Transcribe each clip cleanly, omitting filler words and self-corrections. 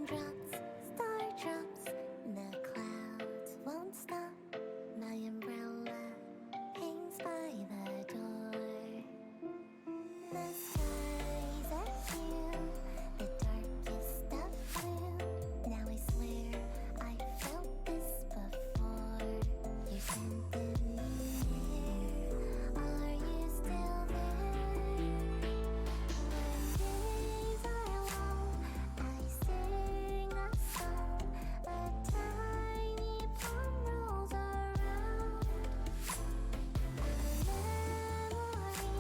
Raindrops, star drops, the clouds won't stop. My umbrella hangs by the door. The skies are blue, the darkest of blue. Now I swear I felt this before. You scented me here. Are you still there? When days are long, I sing a song. A tiny palm rolls around. A memory,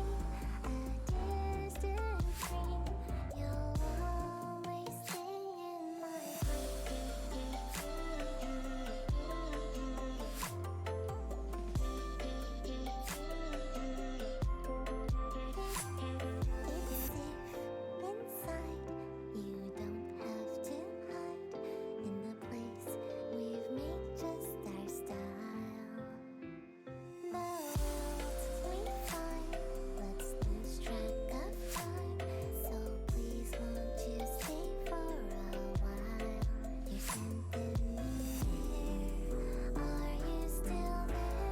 a distant dream. You'll always stay in my It's safe inside. You don't have to hide in the place we've made just our style. The worlds we find, let's lose track of time. So please won't you stay for a while? You scented me here. Are you still there?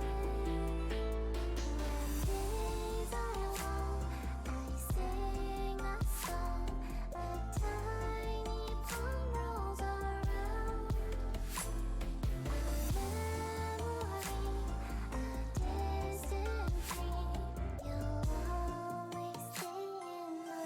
When days are long, I sing a song. A tiny palm rolls around. A memory, a distant dream. You'll always stay in my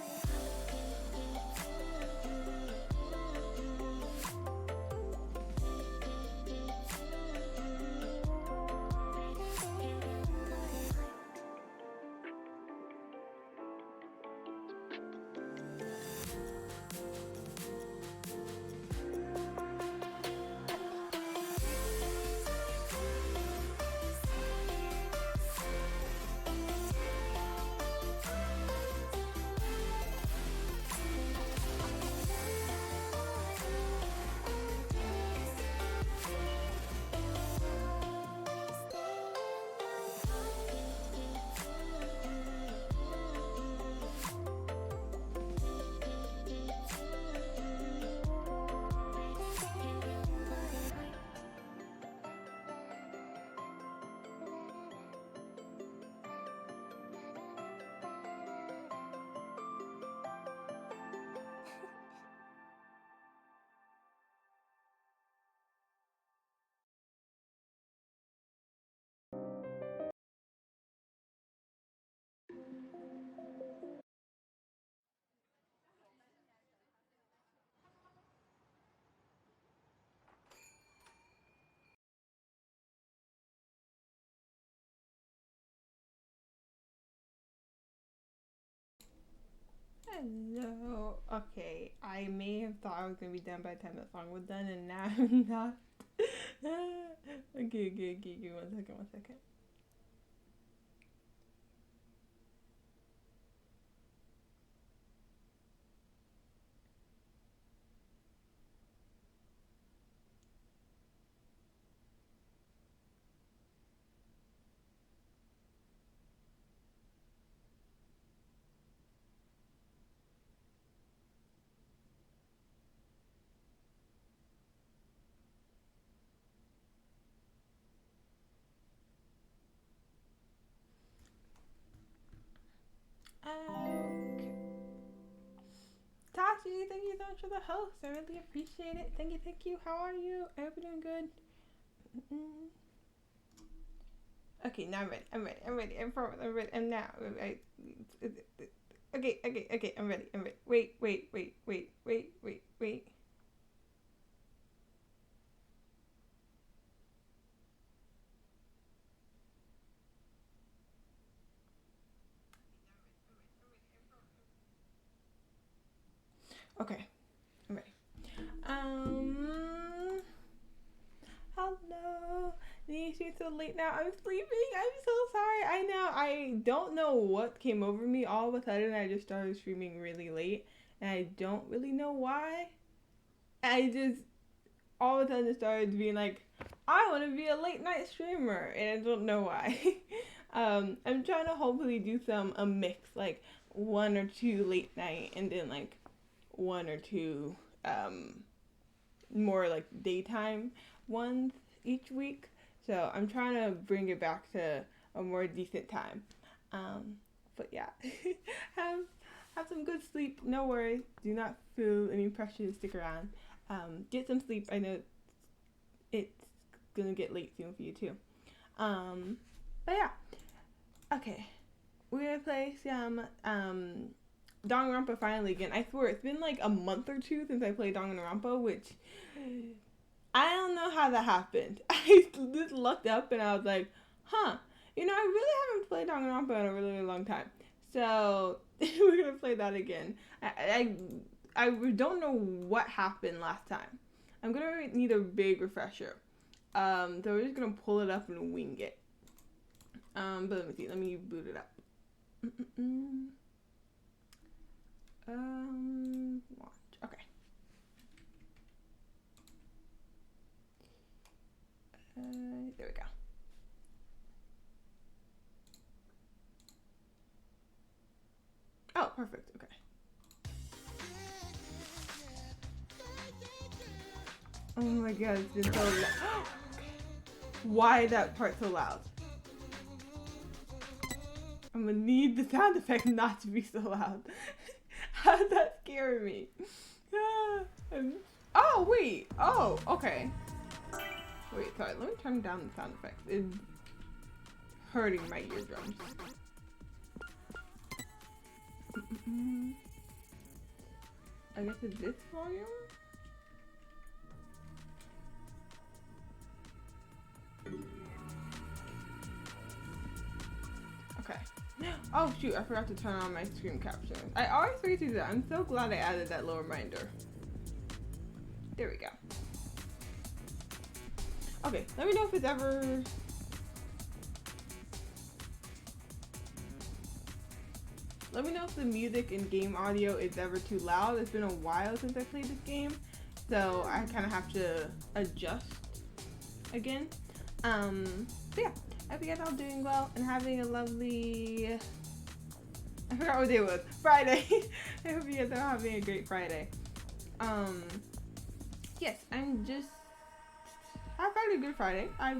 Hello. Okay, I may have thought I was gonna be done by the time the song was done, and now I'm not. Okay. One second. Okay. Tashi, thank you so much for the host. I really appreciate it. Thank you. How are you? I hope you're doing good. Okay, now I'm ready. I promise I'm ready. I'm now. Okay. I'm ready. Wait. Okay, I'm ready. Hello. It's so late now. I'm sleeping. I'm so sorry. I know. I don't know what came over me. All of a sudden, I just started streaming really late, and I don't really know why. I just all of a sudden started being like, I want to be a late night streamer, and I don't know why. I'm trying to hopefully do a mix, like one or two late night, and then like one or two more like daytime ones each week. So I'm trying to bring it back to a more decent time. But yeah, have some good sleep. No worries. Do not feel any pressure to stick around. Get some sleep. I know it's gonna get late soon for you too. But yeah. Okay. We're gonna play some Danganronpa finally again. I swear it's been like a month or two since I played Danganronpa, which I don't know how that happened. I just looked up and I was like, huh, I really haven't played Danganronpa in a really, really long time. So we're gonna play that again. I don't know what happened last time. I'm gonna need a big refresher. So we're just gonna pull it up and wing it. But let me see. Let me boot it up. Launch. Okay. There we go. Oh, perfect. Okay. Oh my god, it's been so loud. Why that part so loud? I'm gonna need the sound effect not to be so loud. How did that scare me? Oh, wait. Oh, okay. Wait, sorry. Let me turn down the sound effects. It's hurting my eardrums. I guess it's this volume? Okay. Oh shoot, I forgot to turn on my screen caption. I always forget to do that. I'm so glad I added that little reminder. There we go. Okay, let me know if it's ever... Let me know if the music and game audio is ever too loud. It's been a while since I played this game, so I kind of have to adjust again. But yeah, I hope you guys are all doing well and having a lovely... I forgot what day it was. Friday. I hope you guys are having a great Friday. Yes, I've had a good Friday. I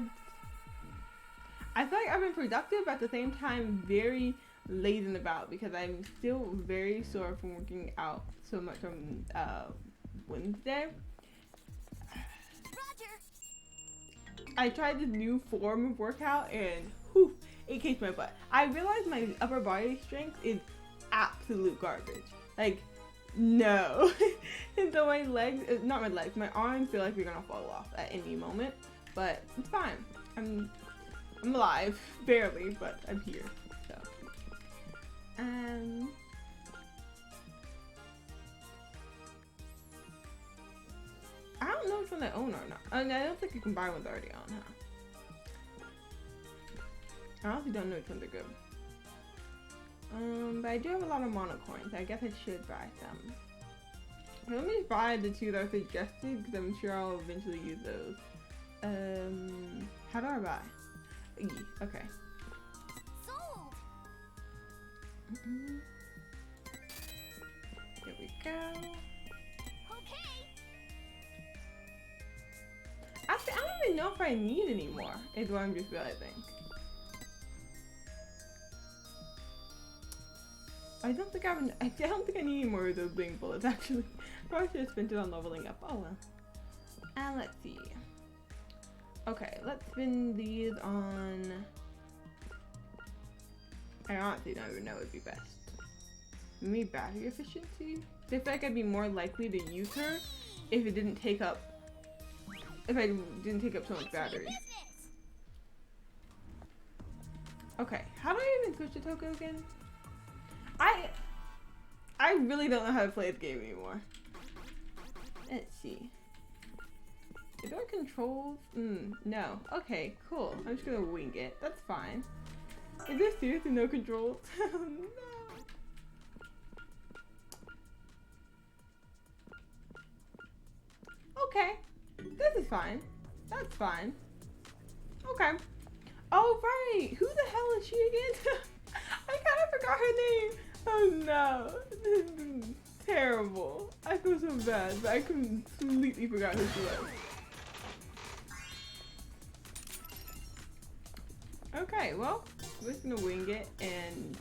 feel like I've been productive, but at the same time very laden about because I'm still very sore from working out so much on Wednesday. Roger. I tried this new form of workout and whew, it kicked my butt. I realized my upper body strength is absolute garbage. Like, no. And so my legs, not my legs, my arms feel like they're gonna fall off at any moment. But it's fine. I'm alive, barely, but I'm here. So, I don't know which one I own or not. I don't think you can buy ones already on, huh? I honestly don't know which ones are good. But I do have a lot of monocoins. I guess I should buy some. Let me just buy the two that are suggested because I'm sure I'll eventually use those. How do I buy? Okay. Sold. There we go. Okay. Actually, I don't even know if I need any more, is what I'm just realizing. I don't think I need any more of those bling bullets, actually. Probably should have spent it on leveling up. Oh well. And let's see. Okay, let's spin these on... I honestly don't even know what would be best. Maybe battery efficiency? I feel like I'd be more likely to use her if it didn't take up... If I didn't take up so much battery. Okay, how do I even switch to token again? I really don't know how to play this game anymore. Let's see. Is there controls? No. Okay, cool. I'm just gonna wing it. That's fine. Is there seriously no controls? No. Okay. This is fine. That's fine. Okay. Oh, right. Who the hell is she again? I kind of forgot her name. Oh, no. terrible. I feel so bad, but I completely forgot who she was. Okay, well, we're just gonna wing it and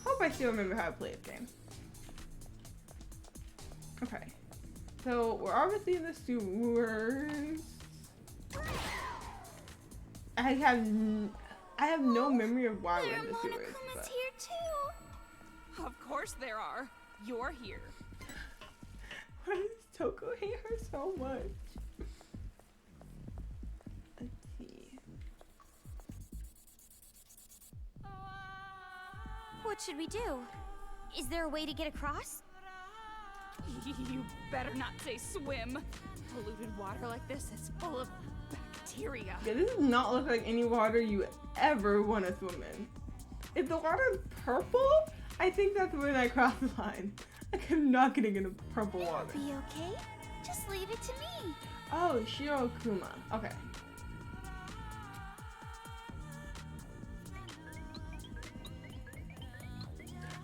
hope I still remember how to play this game. Okay, so we're obviously in the sewers. I have no memory of why we're in the sewers. Monokuma's here too. Of course there are. You're here. Why does Toko hate her so much? Let's see. What should we do? Is there a way to get across? You better not say swim. Polluted water like this is full of bacteria. Yeah, this does not look like any water you ever want to swim in. If the water is purple, I think that's when I cross the line. Like, I'm not getting into purple water. It'll be okay. Just leave it to me. Oh, Shirokuma. Okay.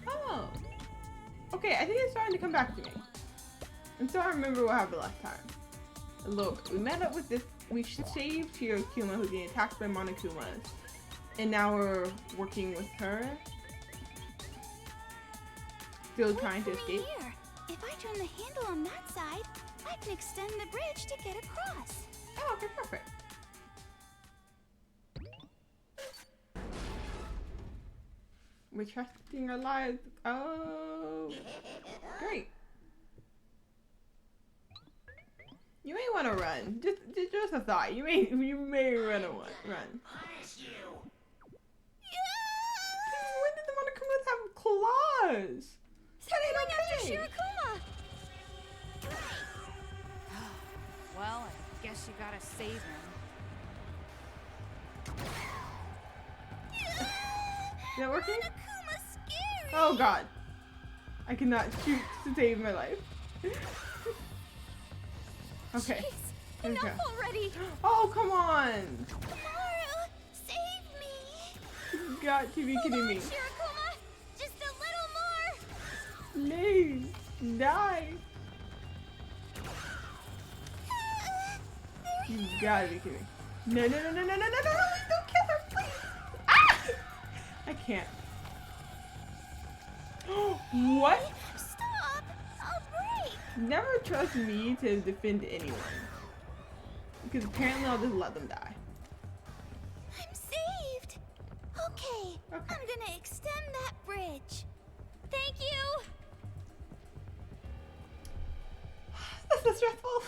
Oh. Okay, I think it's starting to come back to me. I'm starting to remember what happened last time. Look, we met up with this. We saved Shirokuma, who's being attacked by Monokumas, and now we're working with her. Still trying to escape. Here. If I turn the handle on that side, I can extend the bridge to get across. Oh, okay, perfect. We're trusting our lives. Oh, great. You may want to run. Just a thought. You may run. When did the Monokumas have claws? Start going after Shirokuma. Well, I guess you gotta save him. Is that working? Monokuma's scary. Oh god. I cannot shoot to save my life. Okay. Jeez, enough Okay. already. Oh, come on. Maru, save me. You got to be Hold kidding on, me. Shirokuma. Just a little more. Please, die. You gotta be kidding me. No, no, no, no, no, no, no, no, no, don't kill her, please. Ah! I can't. What? Stop. I'll break. Never trust me to defend anyone. Because apparently I'll just let them die. I'm saved. Okay. I'm gonna extend that bridge. Thank you. That's so stressful.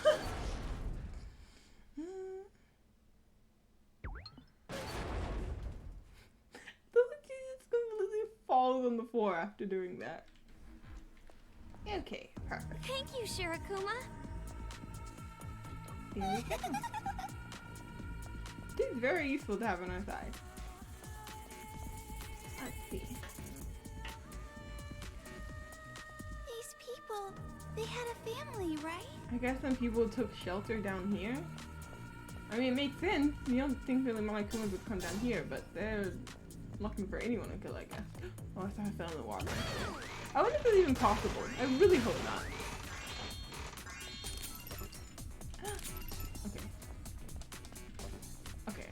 She just completely falls on the floor after doing that. Okay, perfect. Thank you, Shirokuma. Here we go. She's very useful to have on our side. Let's see. These people, they had a family, right? I guess some people took shelter down here. I mean, it makes sense. You don't think that the Monokumas would come down here, but they're looking for anyone to kill, I guess. Oh, I thought I fell in the water. I wonder if it's even possible. I really hope not. Okay. Okay.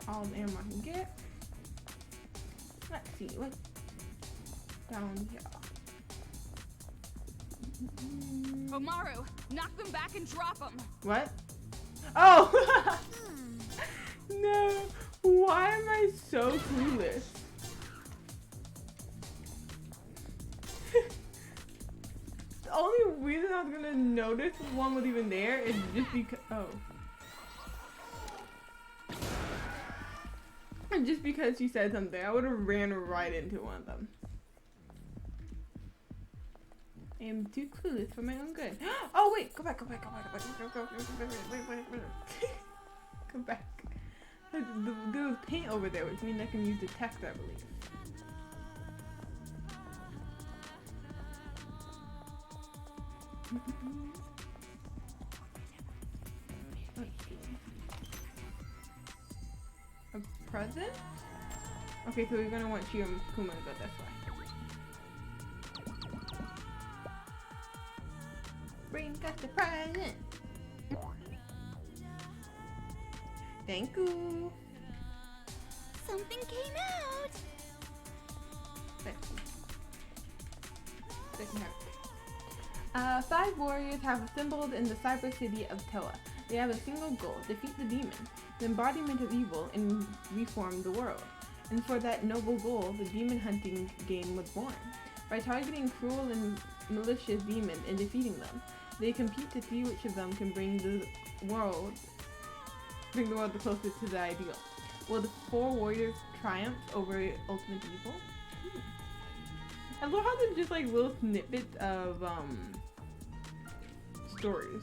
All the ammo I can get. Let's see. What's down here? Omaru, knock them back and drop them. What? Oh! No. Why am I so clueless? The only reason I was gonna notice one was even there is just because. Oh. Just because she said something, I would have ran right into one of them. I am too clueless for my own good. Oh wait, go back. Go back. There was paint over there, which means I can use the text, I believe. Let's see. A present? Okay, so we're gonna want Shirokuma to go this way. bring us a present. Thank you. Something came out. Five warriors have assembled in the cyber city of Toa. They have a single goal: defeat the demon, the embodiment of evil, and reform the world. And for that noble goal, the demon hunting game was born. By targeting cruel and malicious demons and defeating them, they compete to see which of them can bring the world the closest to the ideal. Will the four warriors triumph over ultimate evil? I love how there's just like little snippets of stories.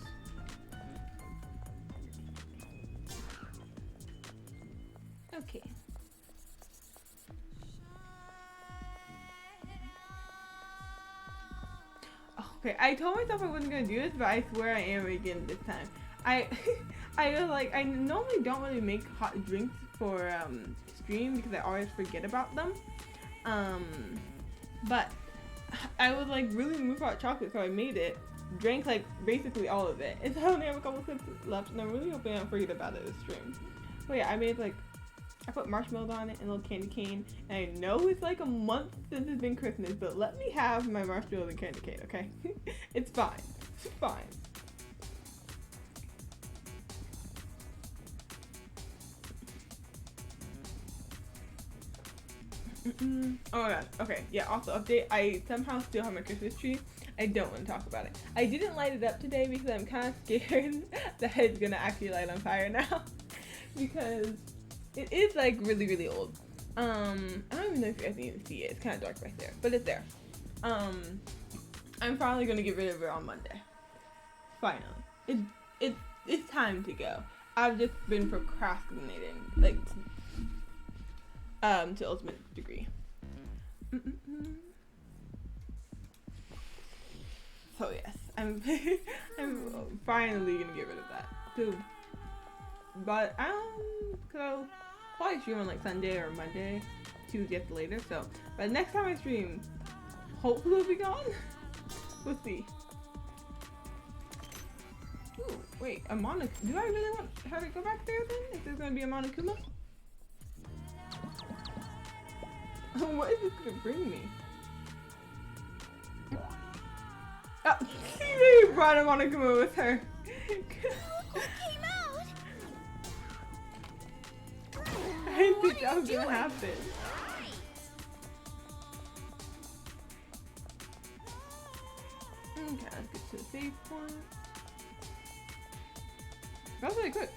Okay. Okay, I told myself I wasn't gonna do this, but I swear I am again this time. I normally don't really make hot drinks for stream because I always forget about them. But I was like really moved for hot chocolate, so I made it, drank like basically all of it, and so I only have a couple sips left, and I'm really hoping I don't forget about it this stream. But yeah, I put marshmallows on it and a little candy cane, and I know it's like a month since it's been Christmas, but let me have my marshmallows and candy cane, okay? It's fine. It's fine. Oh my god, okay, yeah, also update, I somehow still have my Christmas tree. I don't want to talk about it. I didn't light it up today because I'm kind of scared that it's gonna actually light on fire now. Because it is like really, really old. I don't even know if you guys can even see it. It's kind of dark right there, but it's there. I'm finally gonna get rid of it on Monday. Finally, it's time to go. I've just been procrastinating, like, to ultimate degree. So yes, I'm finally gonna get rid of that too. But cause I'll probably stream on like Sunday or Monday, Tuesday at the later. So, but next time I stream, hopefully it'll be gone. We'll see. Ooh, wait, do I really want her to go back there then? If there's gonna be a Monokuma? What is this gonna bring me? Oh, she brought a Monokuma with her. Who came out? I didn't think that was gonna happen. Okay, let's get to the save point. That was really quick.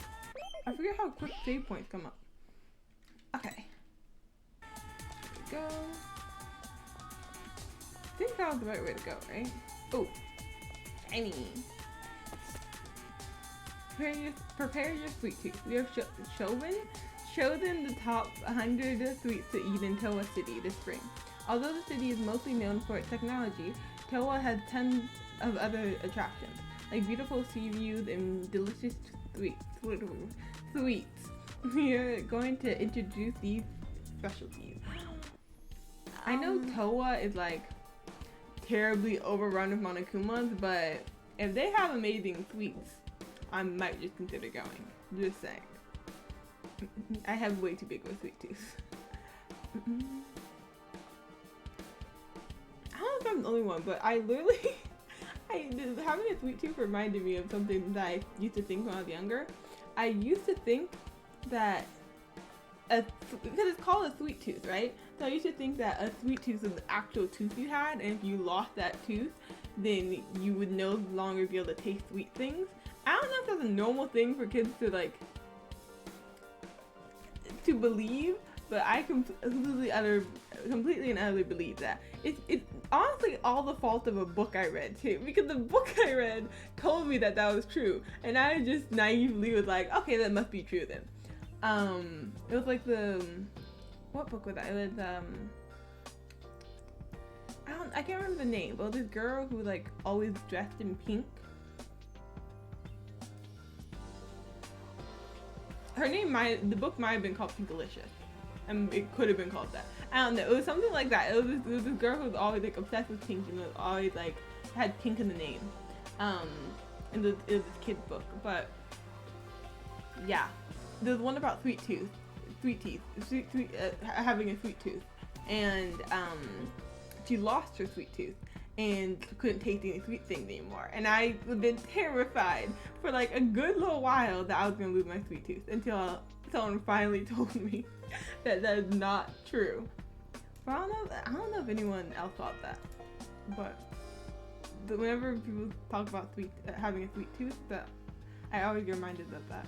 I forget how quick save points come up. Okay. There we go. I think that was the right way to go, right? Oh, shiny. Prepare your sweet tooth. We have chosen the top 100 sweets to eat in Toa City this spring. Although the city is mostly known for its technology, Toa has tons of other attractions, like beautiful sea views and delicious sweets. We are going to introduce these specialties. I know Toa is like terribly overrun with Monokumas, but if they have amazing sweets, I might just consider going. Just saying. I have way too big of a sweet tooth. I don't know if I'm the only one, but I literally, having a sweet tooth reminded me of something that I used to think when I was younger. I used to think that, because it's called a sweet tooth, right? So I used to think that a sweet tooth was the actual tooth you had, and if you lost that tooth, then you would no longer be able to taste sweet things. I don't know if that's a normal thing for kids to like, to believe, but I completely and utterly believe that. It's honestly all the fault of a book I read too, because the book I read told me that was true, and I just naively was like, okay, that must be true then. It was like what book was that? It was I can't remember the name, but this girl who like always dressed in pink. Her name the book might have been called Pinkalicious. And it could have been called that. I don't know. It was something like that. It was this girl who was always like obsessed with pink and was always like had pink in the name. in this kid's book. But yeah, there's one about sweet teeth, having a sweet tooth, and she lost her sweet tooth and couldn't taste any sweet things anymore. And I was been terrified for like a good little while that I was gonna lose my sweet tooth until someone finally told me that is not true. But I don't know if anyone else thought that. But whenever people talk about having a sweet tooth, that I always get reminded of that.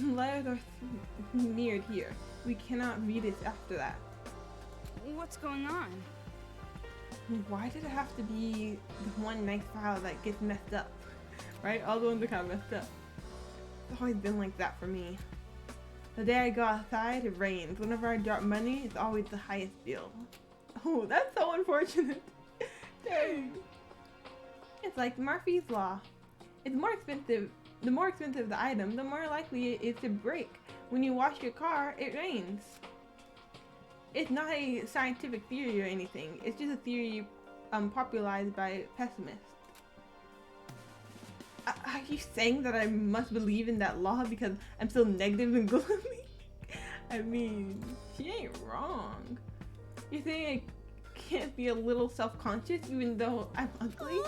Letters are smeared here. We cannot read it after that. What's going on? Why did it have to be the one nice file that gets messed up? Right? All the ones that got messed up. It's always been like that for me. The day I go outside, it rains. Whenever I drop money, it's always the highest bill. Oh, that's so unfortunate. Dang. It's like Murphy's Law. It's more expensive. The more expensive the item, the more likely it is to break. When you wash your car, it rains. It's not a scientific theory or anything. It's just a theory popularized by pessimists. Are you saying that I must believe in that law because I'm so negative and gloomy? I mean, she ain't wrong. You're saying I can't be a little self-conscious even though I'm ugly?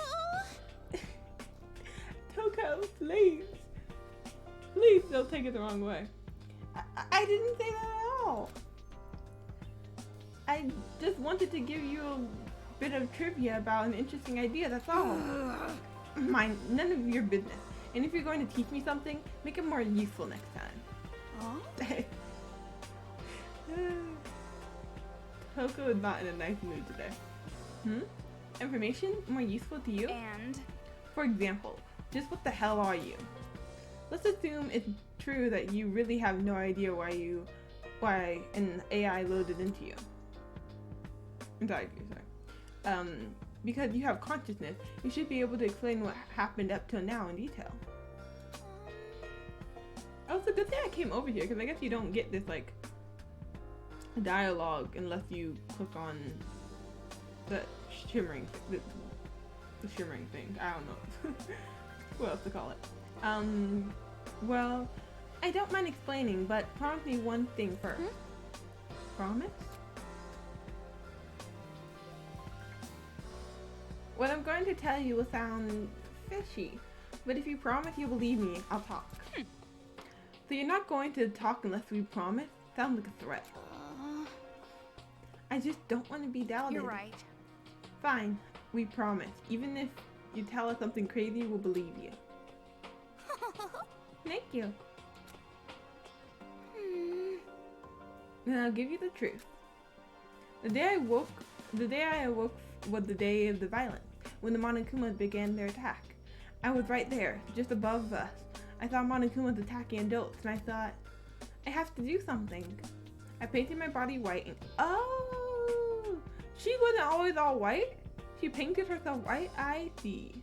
Toko, please. Please don't take it the wrong way. I didn't say that at all. I just wanted to give you a bit of trivia about an interesting idea, that's all. Mine, none of your business. And if you're going to teach me something, make it more useful next time. Toko is not in a nice mood today. Information more useful to you? And? For example, just what the hell are you? Let's assume it's true that you really have no idea why an AI loaded into you. Sorry. Because you have consciousness, you should be able to explain what happened up till now in detail. Oh, it's a good thing I came over here, because I guess you don't get this, like, dialogue unless you click on the shimmering thing. I don't know what else to call it. Well, I don't mind explaining, but promise me one thing first. Promise? What I'm going to tell you will sound fishy, but if you promise you'll believe me, I'll talk. So you're not going to talk unless we promise? Sounds like a threat. I just don't want to be doubted. You're right. Fine, we promise. Even if you tell us something crazy, we'll believe you. Thank you. And I'll give you the truth. The day I awoke was the day of the violence, when the Monokumas began their attack. I was right there, just above us. I saw Monokumas attacking adults, and I thought, I have to do something. I painted my body white, and oh, she wasn't always all white. She painted herself white. I see.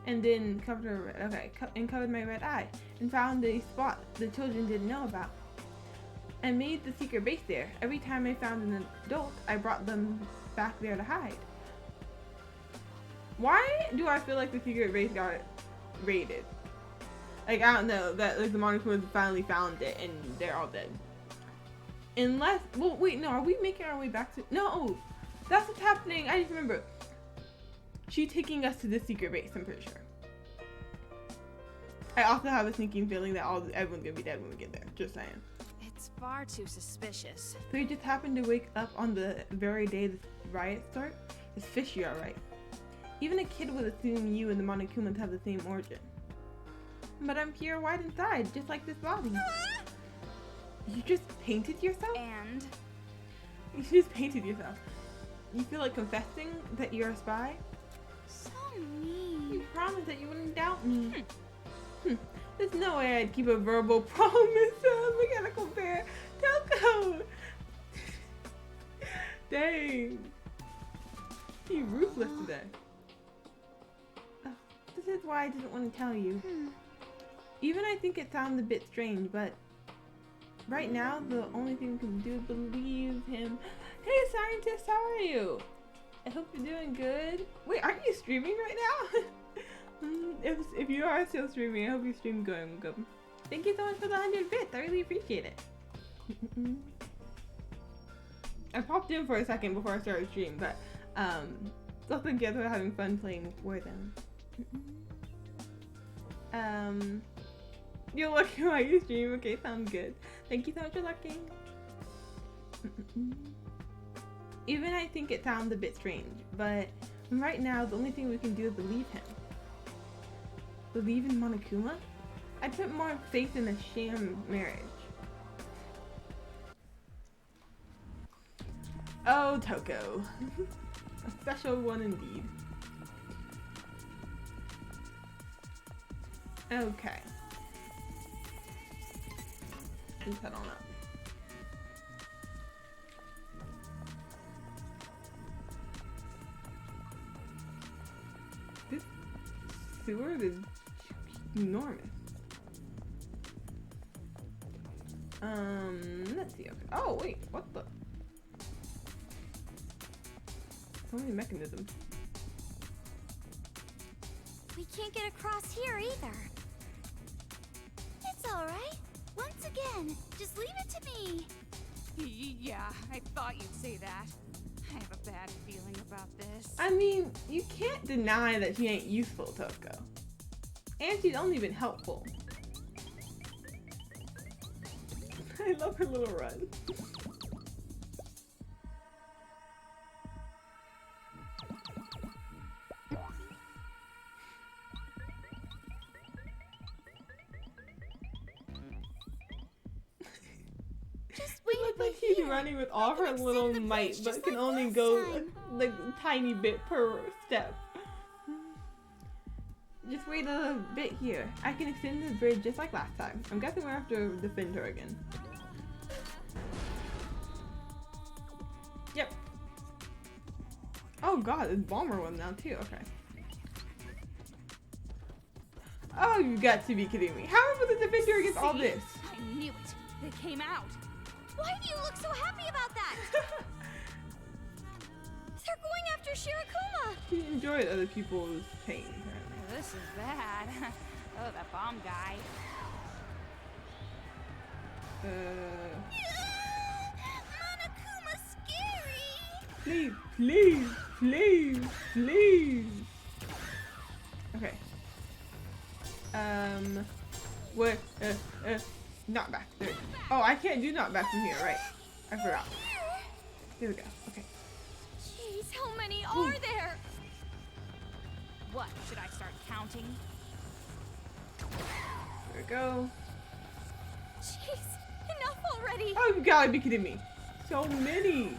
And then covered my red eye, and found a spot the children didn't know about. I made the secret base there. Every time I found an adult, I brought them back there to hide. Why do I feel like the secret base got raided? Like, I don't know, that like the Monokumas finally found it and they're all dead. Unless, well, wait, no, are we making our way back to, no, that's what's happening. I just remember. She's taking us to the secret base, I'm pretty sure. I also have a sneaking feeling that everyone's gonna be dead when we get there, just saying. It's far too suspicious. So you just happened to wake up on the very day the riot start? It's fishy, alright. Even a kid would assume you and the Monokumas have the same origin. But I'm pure white inside, just like this body. You just painted yourself? And? You just painted yourself. You feel like confessing that you're a spy? So mean. You promised that you wouldn't doubt me. There's no way I'd keep a verbal promise. We gotta compare. Toko! Dang. You're ruthless today. Oh, this is why I didn't want to tell you. Even I think it sounds a bit strange, but right now the only thing we can do is believe him. Hey scientist, how are you? I hope you're doing good. Wait, aren't you streaming right now? if you are still streaming, I hope your stream's going good. Thank you so much for the 100 bits. I really appreciate it. I popped in for a second before I started stream, but still think you guys are having fun playing for them. You're looking while you stream. Okay, sounds good. Thank you so much for looking. Even I think it sounds a bit strange, but right now the only thing we can do is believe him. Believe in Monokuma? I put more faith in a sham marriage. Oh, Toko. A special one indeed. Okay. Let's head on up. This sewer is enormous. Let's see. Okay. Oh, wait. What the? So many mechanisms. We can't get across here either. It's alright. Once again, just leave it to me. Yeah, I thought you'd say that. I have a bad feeling about this. I mean, you can't deny that she ain't useful, Toko. And she's only been helpful. I love her little run. Just wait It looks like she's running with all her little might, but can only go like a tiny bit per step. Just wait a bit here. I can extend the bridge just like last time. I'm guessing we're have to defend her again. Yep. Oh god, there's bomber one now too. Okay. Oh, you got to be kidding me. How am I the defender against all this? I knew it. They came out. Why do you look so happy about that? They're going after Shirokuma. She enjoyed other people's pain, apparently. This is bad. Oh, that bomb guy. Monokuma's scary. Please, please, please, please. Okay. What? Not back. There. Oh, I can't do not back from here, right? I forgot. Here we go. Okay. Jeez, how many are there? What? Should I start counting? There we go. Jeez, enough already. Oh, you gotta be kidding me. So many.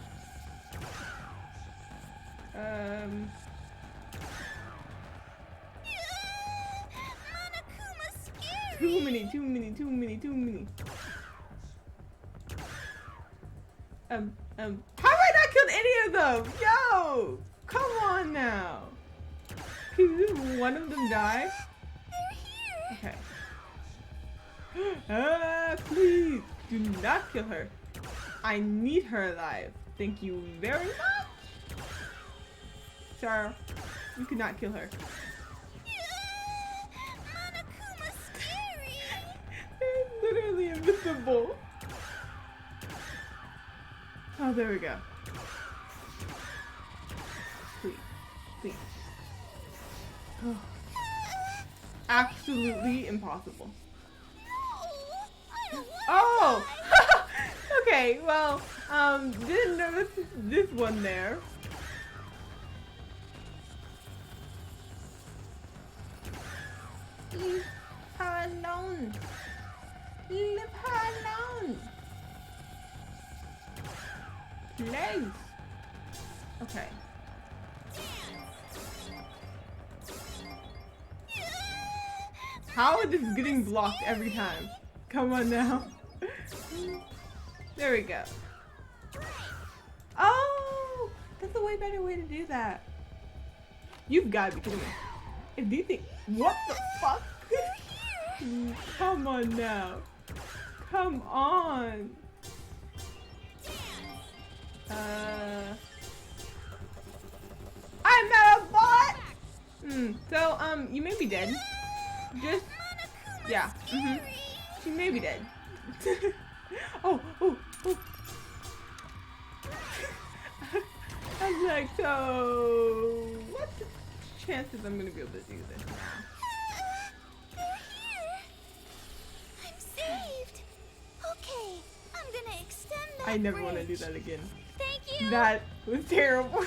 Monokuma's scary. Too many. How have I not killed any of them? Yo! Come on now. Can just one of them die? They're here. Okay. Please do not kill her. I need her alive. Thank you very much. Sir, you cannot kill her. Monokuma's scary. They're literally invisible. Oh, there we go. Please, please. Oh. Absolutely impossible. No, I don't want Oh! Okay, well, didn't notice this one there. Leave her alone. Leave her alone. Please. Okay. How is this getting blocked every time? Come on now. There we go. Oh, that's a way better way to do that. You've got to be kidding me. If these things, what the fuck? Come on now. Come on. So, you may be dead. Just, yeah. She may be dead. Oh. I'm like, so, what's the chances I'm gonna be able to do this now? They're here. I'm saved. Okay, I'm gonna extend that I never want to bridge. do that again. Thank you. That was terrible.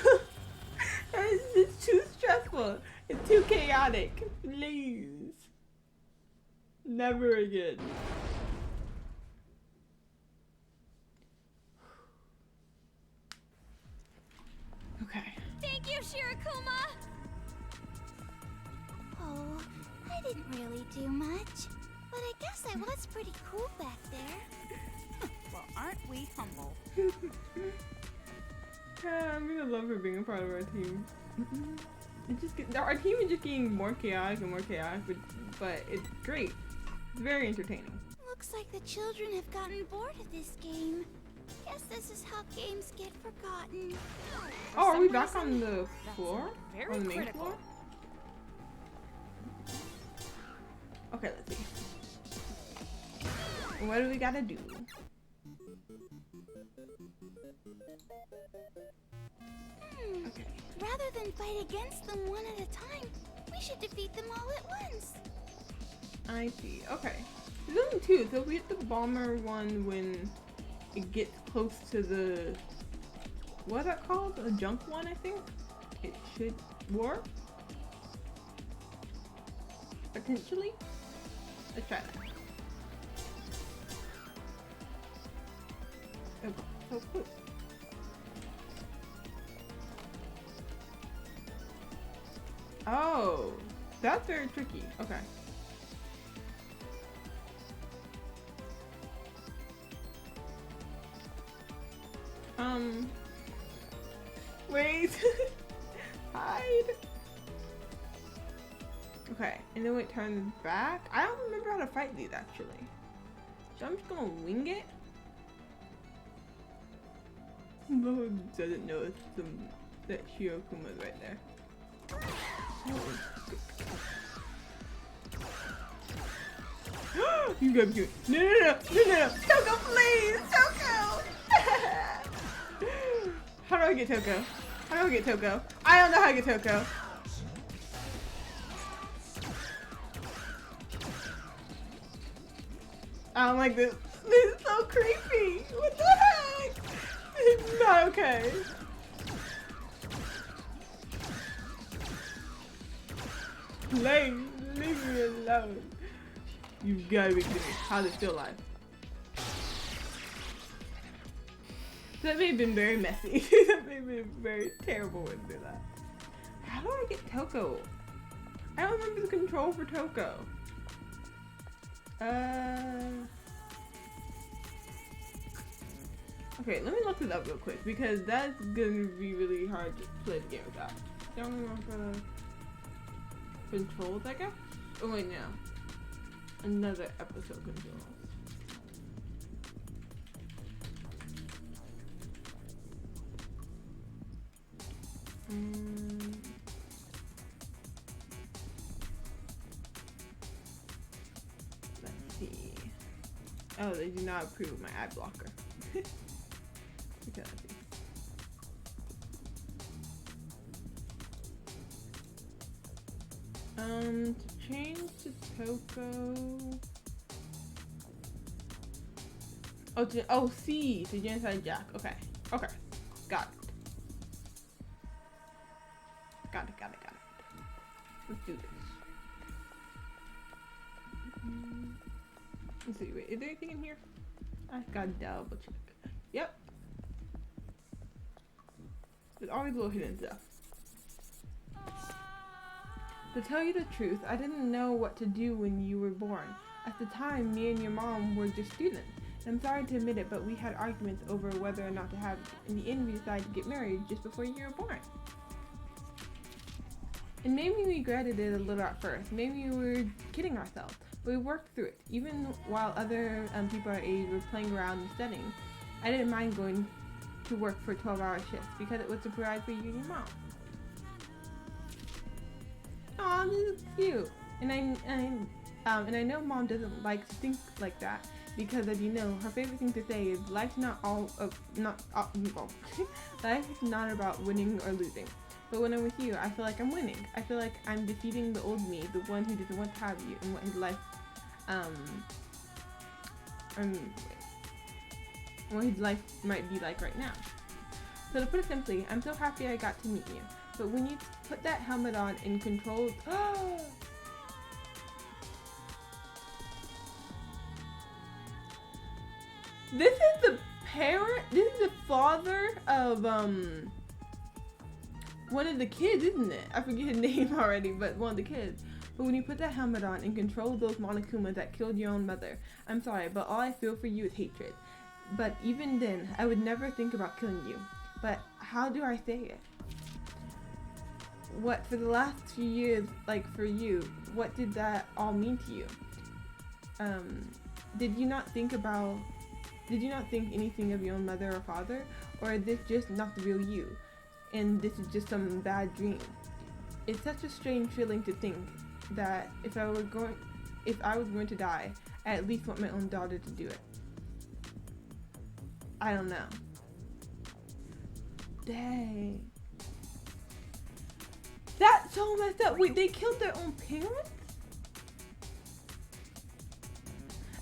It's too stressful. It's too chaotic. Please. Never again. Okay. Thank you, Shirokuma. Oh, I didn't really do much, but I guess I was pretty cool back there. Well, aren't we humble? Yeah, I'm gonna love her being a part of our team. Our team is just getting more chaotic and more chaotic, but it's great. It's very entertaining. Looks like the children have gotten bored of this game. Guess this is how games get forgotten. Oh, are we some back on reason, the that's floor? very On the main critical. floor? Okay, let's see. What do we gotta do? Okay. Rather than fight against them one at a time, we should defeat them all at once. I see. Okay. There's only two, so if we hit the bomber one when it gets close to the... What's that called? A junk one, I think? It should work? Potentially? Let's try that. Oh, so close. Oh, that's very tricky. Okay. Wait. Hide. Okay, and then we turn back. I don't remember how to fight these actually. So I'm just gonna wing it. Mo doesn't know it's that Shirokuma's right there. You gotta do it. No. Toko, please! Toko! How do I get Toko? How do I get Toko? I don't know how to get Toko. I don't like this. This is so creepy. What the heck? It's not okay. Leave me alone. You gotta be kidding me. How's it still alive? That may have been very messy. That may have been a very terrible way to do that. How do I get Toko? I don't remember the control for Toko. Okay, let me look this up real quick because that's gonna be really hard to play the game without. Don't remember controls, I guess? Oh wait, no. Another episode controls. Let's see. Oh, they do not approve of my ad blocker. Okay, let's see. To change to Toko. Oh, C to genocide Jack. Okay. Got it. Got it. Let's do this. Let's see. Wait, is there anything in here? I gotta double check. Yep. There's always little hidden stuff. To tell you the truth, I didn't know what to do when you were born. At the time, me and your mom were just students. I'm sorry to admit it, but we had arguments over whether or not to have you. In the end, we decided to get married just before you were born. It made me regretted it a little at first. Maybe we were kidding ourselves, but we worked through it. Even while other people our age were playing around and studying, I didn't mind going to work for 12-hour shifts because it was to provide for you and your mom. Aw, it's cute. And I know Mom doesn't like to think like that because, as you know, her favorite thing to say is life's not all life is not about winning or losing. But when I'm with you, I feel like I'm winning. I feel like I'm defeating the old me, the one who doesn't want to have you, and what his life what his life might be like right now. So to put it simply, I'm so happy I got to meet you. But when you put that helmet on and control this is the parent, this is the father of one of the kids, isn't it? I forget his name already, but one of the kids. But when you put that helmet on and control those Monokumas that killed your own mother, I'm sorry, but all I feel for you is hatred. But even then, I would never think about killing you. But how do I say it? What, for the last few years, like for you, what did that all mean to you? Did you not think anything of your own mother or father? Or is this just not the real you? And this is just some bad dream? It's such a strange feeling to think that if I was going to die, I at least want my own daughter to do it. I don't know. Dang. That's so messed up. Wait, they killed their own parents?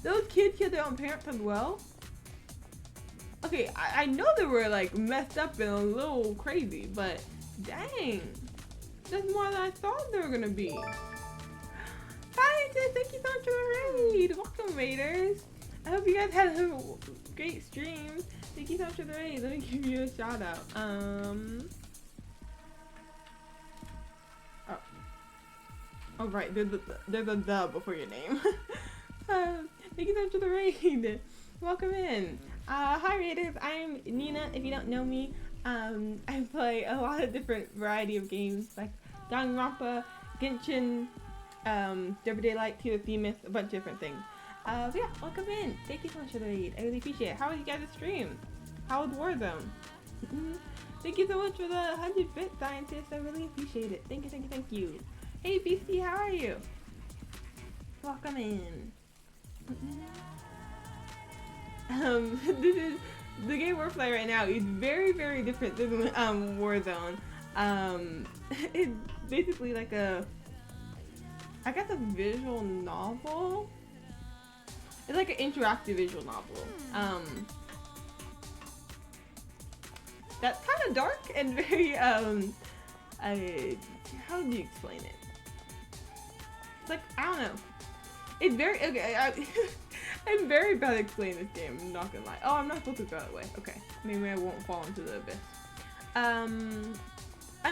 Those kids killed their own parents as well? Okay, I know they were like messed up and a little crazy, but dang. That's more than I thought they were gonna be. Hi, thank you so much for the raid. Welcome, raiders. I hope you guys had a great stream. Thank you so much for the raid. Let me give you a shout out. Oh right, there's a the before your name. Thank you so much for the raid. Welcome in. Hi raiders, I'm Nina. If you don't know me, I play a lot of different variety of games like Danganronpa, Genshin, Dead by Daylight, Tears of Themis, a bunch of different things. But yeah, welcome in. Thank you so much for the raid. I really appreciate it. How was you guys' stream? How was Warzone? Thank you so much for the 100-bit scientist. I really appreciate it. Thank you, thank you, thank you. Hey Beastie, how are you? Welcome in. This is the game we're playing right now is very, very different than Warzone. It's basically like a visual novel. It's like an interactive visual novel. That's kind of dark and very how do you explain it? It's like, I don't know. It's very okay. I'm very bad at explaining this game. I'm not gonna lie. Oh, I'm not supposed to throw it away. Okay, maybe I won't fall into the abyss. I'm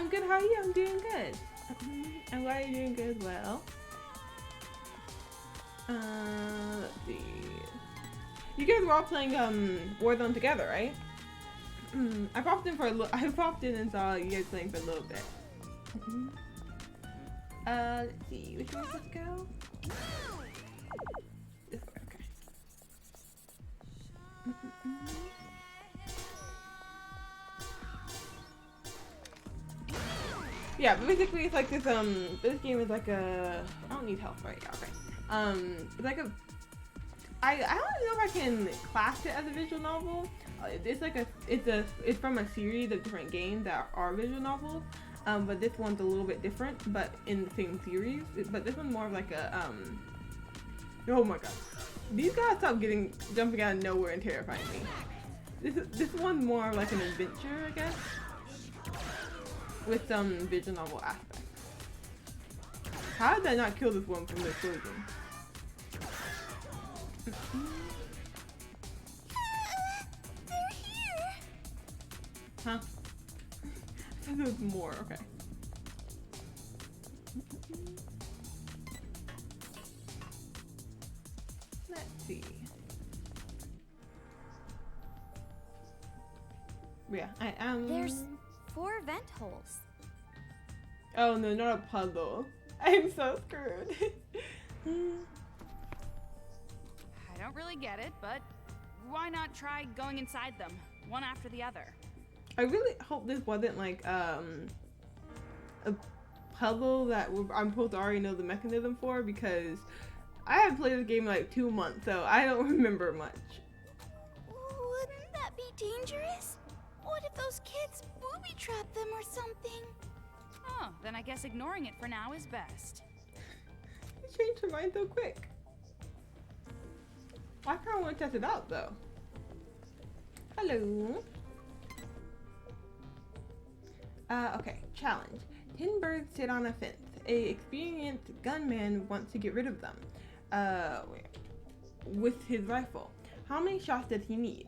good. How are you? I'm doing good. I'm glad you're doing good as well. Let's see. You guys were all playing Warzone together, right? I popped in and saw you guys playing for a little bit. Let's see. Which way let's go? This way. Okay. Yeah, but basically it's like this this game is like a I don't need health right now, okay. It's like a I don't know if I can class it as a visual novel. It's like it's from a series of different games that are visual novels. But this one's a little bit different, but in the same series. But this one's more of like a oh my god. These guys stop jumping out of nowhere and terrifying me. This one's more of like an adventure, I guess. With some visual novel aspects. How did I not kill this one from the explosion? They're here. Huh? I thought there was more, okay. Let's see. Yeah, I am. There's 4 vent holes. Oh no, not a puzzle. I'm so screwed. I don't really get it, but why not try going inside them, one after the other? I really hope this wasn't like a puzzle that I'm supposed to already know the mechanism for, because I haven't played this game in like 2 months, so I don't remember much. Wouldn't that be dangerous? What if those kids booby trap them or something? Oh, then I guess ignoring it for now is best. You changed her mind so quick. I kind of want to test it out though. Hello. Okay, challenge. 10 birds sit on a fence. A experienced gunman wants to get rid of them. With his rifle. How many shots does he need?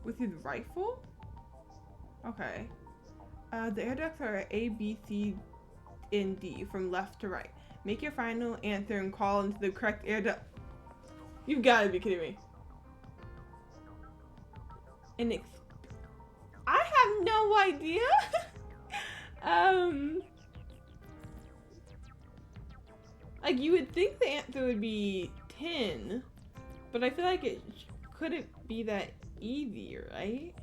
With his rifle? Okay. The air ducts are A, B, C, and D from left to right. Make your final answer and call into the correct air duct. You've got to be kidding me. I have no idea. Like you would think the answer would be 10, but I feel like it couldn't be that easy, right?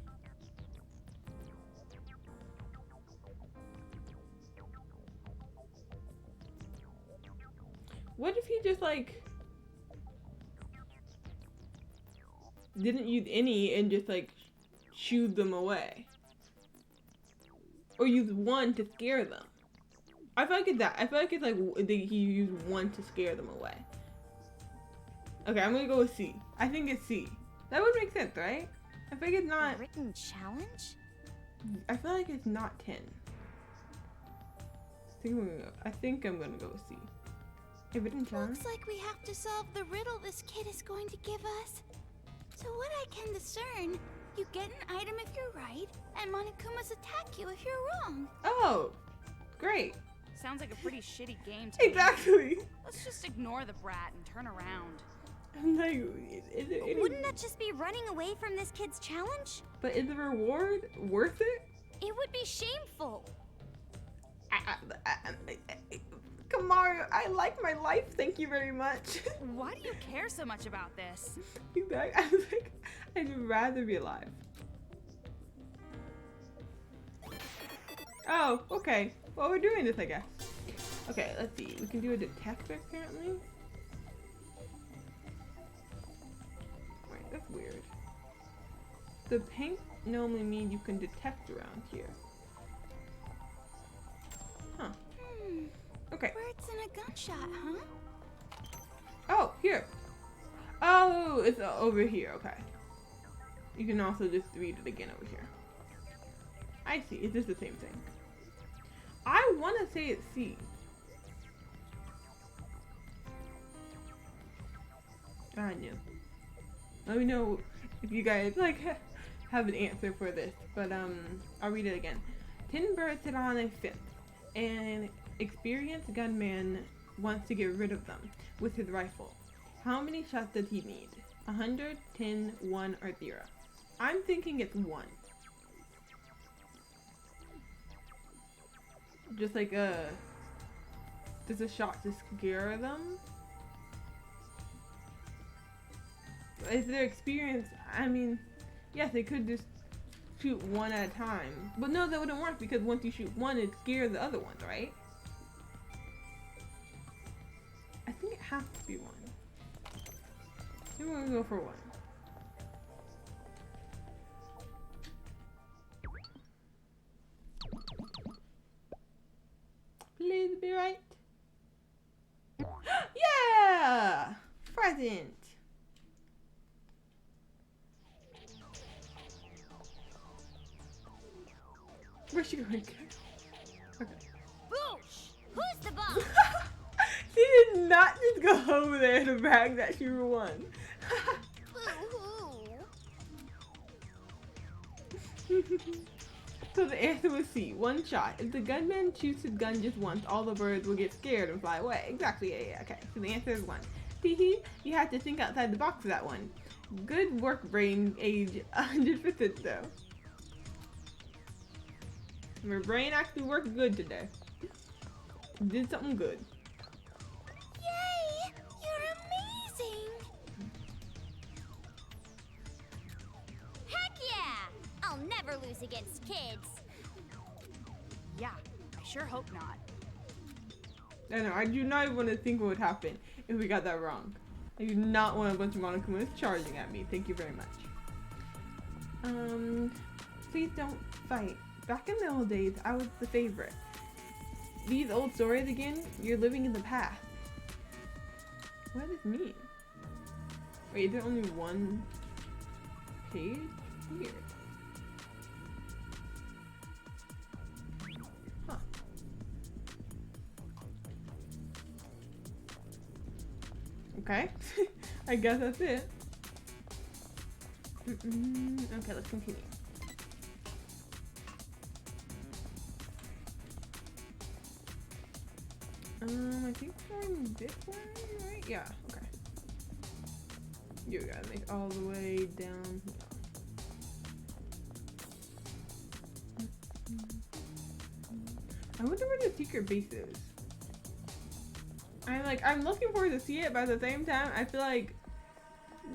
What if he just like didn't use any and just like shooed them away? Or use one to scare them? I feel like it's that. I feel like it's like he used one to scare them away. Okay, I'm gonna go with C. I think it's C. That would make sense, right? I feel like it's not. Written challenge? I feel like it's not 10. I think I'm gonna go with C. A written challenge? Looks like we have to solve the riddle this kid is going to give us. So what I can discern, you get an item if you're right, and Monokumas attack you if you're wrong. Oh, great. Sounds like a pretty shitty game to me. Exactly. Let's just ignore the brat and turn around. I'm like, is it any... Wouldn't that just be running away from this kid's challenge? But is the reward worth it? It would be shameful. Come Mario, I like my life, thank you very much. Why do you care so much about this? Exactly. I was like, I'd rather be alive. Oh, okay. Well, we're doing this, I guess. Okay, let's see. We can do a detector, apparently. Wait, that's weird. The pink normally means you can detect around here. Huh. Okay. Birds in a gunshot, huh? Oh, here. Oh, it's over here. Okay. You can also just read it again over here. I see. It's just the same thing. I want to say it's C. I knew. Let me know if you guys like have an answer for this. But I'll read it again. 10 birds sit on a fence. An experienced gunman wants to get rid of them with his rifle. How many shots does he need? 100, 10, 1, or 0? I'm thinking it's 1. Just like just a shot to scare them? Is their experience, I mean, yes, they could just shoot one at a time. But no, that wouldn't work because once you shoot one, it scares the other ones, right? I think it has to be 1. Maybe we're gonna go for 1. Please be right. Yeah! Present. Where's she going? Okay. Boosh! Who's the boss? She did not just go over there to brag that she won. So the answer was C, 1 shot. If the gunman shoots his gun just once, all the birds will get scared and fly away. Exactly, yeah, okay. So the answer is 1. Teehee, you had to think outside the box for that one. Good work, brain age 100% though. My brain actually worked good today. Did something good. Yay! You're amazing! Heck yeah! I'll never lose against kids. Yeah, I sure hope not. I know, I do not even want to think what would happen if we got that wrong. I do not want a bunch of Monokumas charging at me. Thank you very much. Please don't fight. Back in the old days, I was the favorite. These old stories again, you're living in the past. What does this mean? Wait, is there only one page? Weird. Huh. Okay. I guess that's it. Okay, let's continue. I think we're going this way, right? Yeah, okay. You gotta make all the way down here. I wonder where the secret base is. I'm looking forward to see it, but at the same time, I feel like,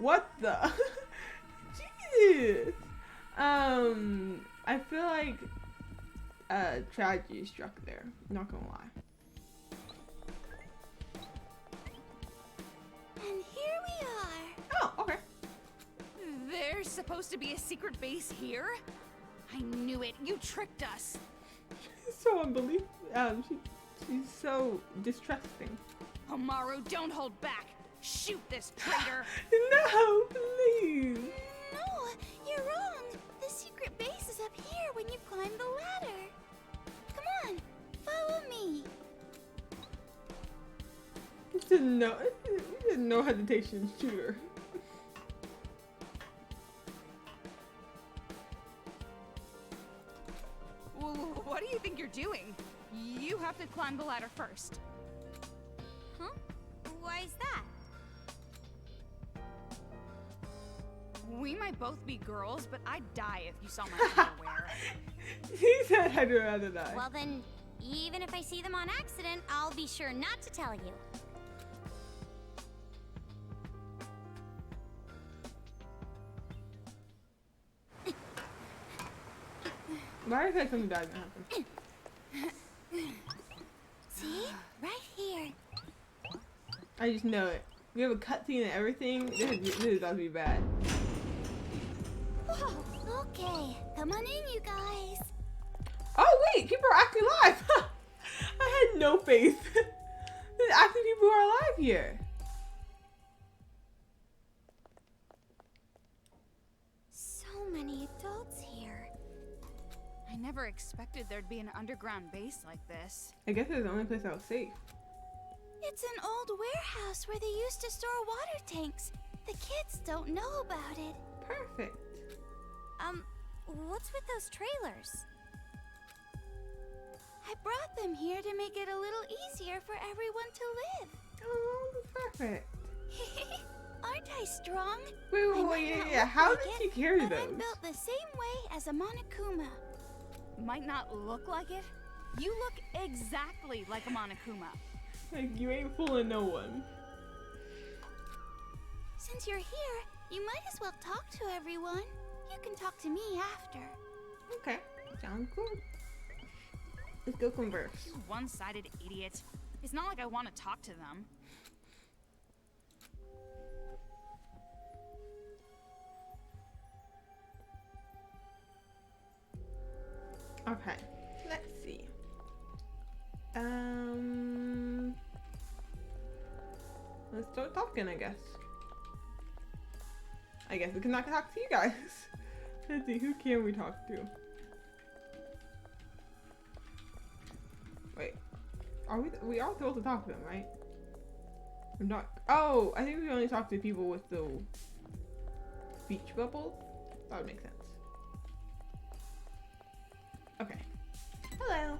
what the? Jesus! I feel like tragedy struck there. Not gonna lie. And here we are. Oh, okay. There's supposed to be a secret base here? I knew it. You tricked us. So unbelievable. She's so distrusting. Amaru, don't hold back. Shoot this traitor. No, please. No, you're wrong. The secret base is up here when you climb the ladder. Come on, follow me. It's a no hesitation shooter. What do you think you're doing? You have to climb the ladder first. Huh? Why is that? We might both be girls, but I'd die if you saw my underwear. He said I'd rather die. Well then, even if I see them on accident, I'll be sure not to tell you. Why is that something bad gonna happen? See? Right here. I just know it. We have a cutscene and everything. This is about to be bad. Whoa. Okay, come on in, you guys. Oh wait, people are actually alive. I had no faith. There's actually people who are alive here. So many adults here. I never expected there'd be an underground base like this. I guess it's the only place I was safe. It's an old warehouse where they used to store water tanks. The kids don't know about it. Perfect. What's with those trailers? I brought them here to make it a little easier for everyone to live. Oh, that's perfect. Aren't I strong? Wait, yeah. How did she carry but those? I'm built the same way as a Monokuma. Might not look like it. You look exactly like a Monokuma. Like, you ain't fooling no one. Since you're here, you might as well talk to everyone. You can talk to me after. Okay, sounds good. Let's go converse. You one-sided idiot. It's not like I want to talk to them. Okay, let's see. Let's start talking, I guess. I guess we can not talk to you guys. Let's see, who can we talk to? Wait, we are supposed to talk to them, right? I'm not. Oh, I think we only talk to people with the speech bubbles. That would make sense. Okay. Hello.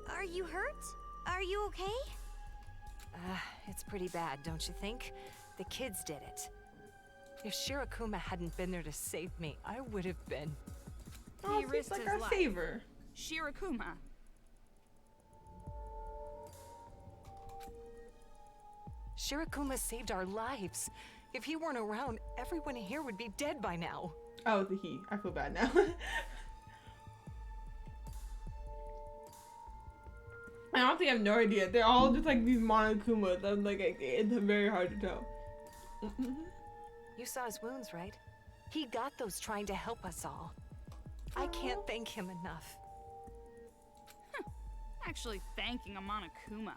Are you hurt? Are you okay? It's pretty bad, don't you think? The kids did it. If Shirakuma hadn't been there to save me, I would have been. Oh, He she's risked like his our life. saver. Shirakuma. Shirakuma saved our lives. If he weren't around, everyone here would be dead by now. Oh, it's a he. I feel bad now. honestly have no idea. They're all just like these Monokumas. I'm like, it's very hard to tell. You saw his wounds, right? He got those trying to help us all. I can't thank him enough. Actually thanking a Monokuma.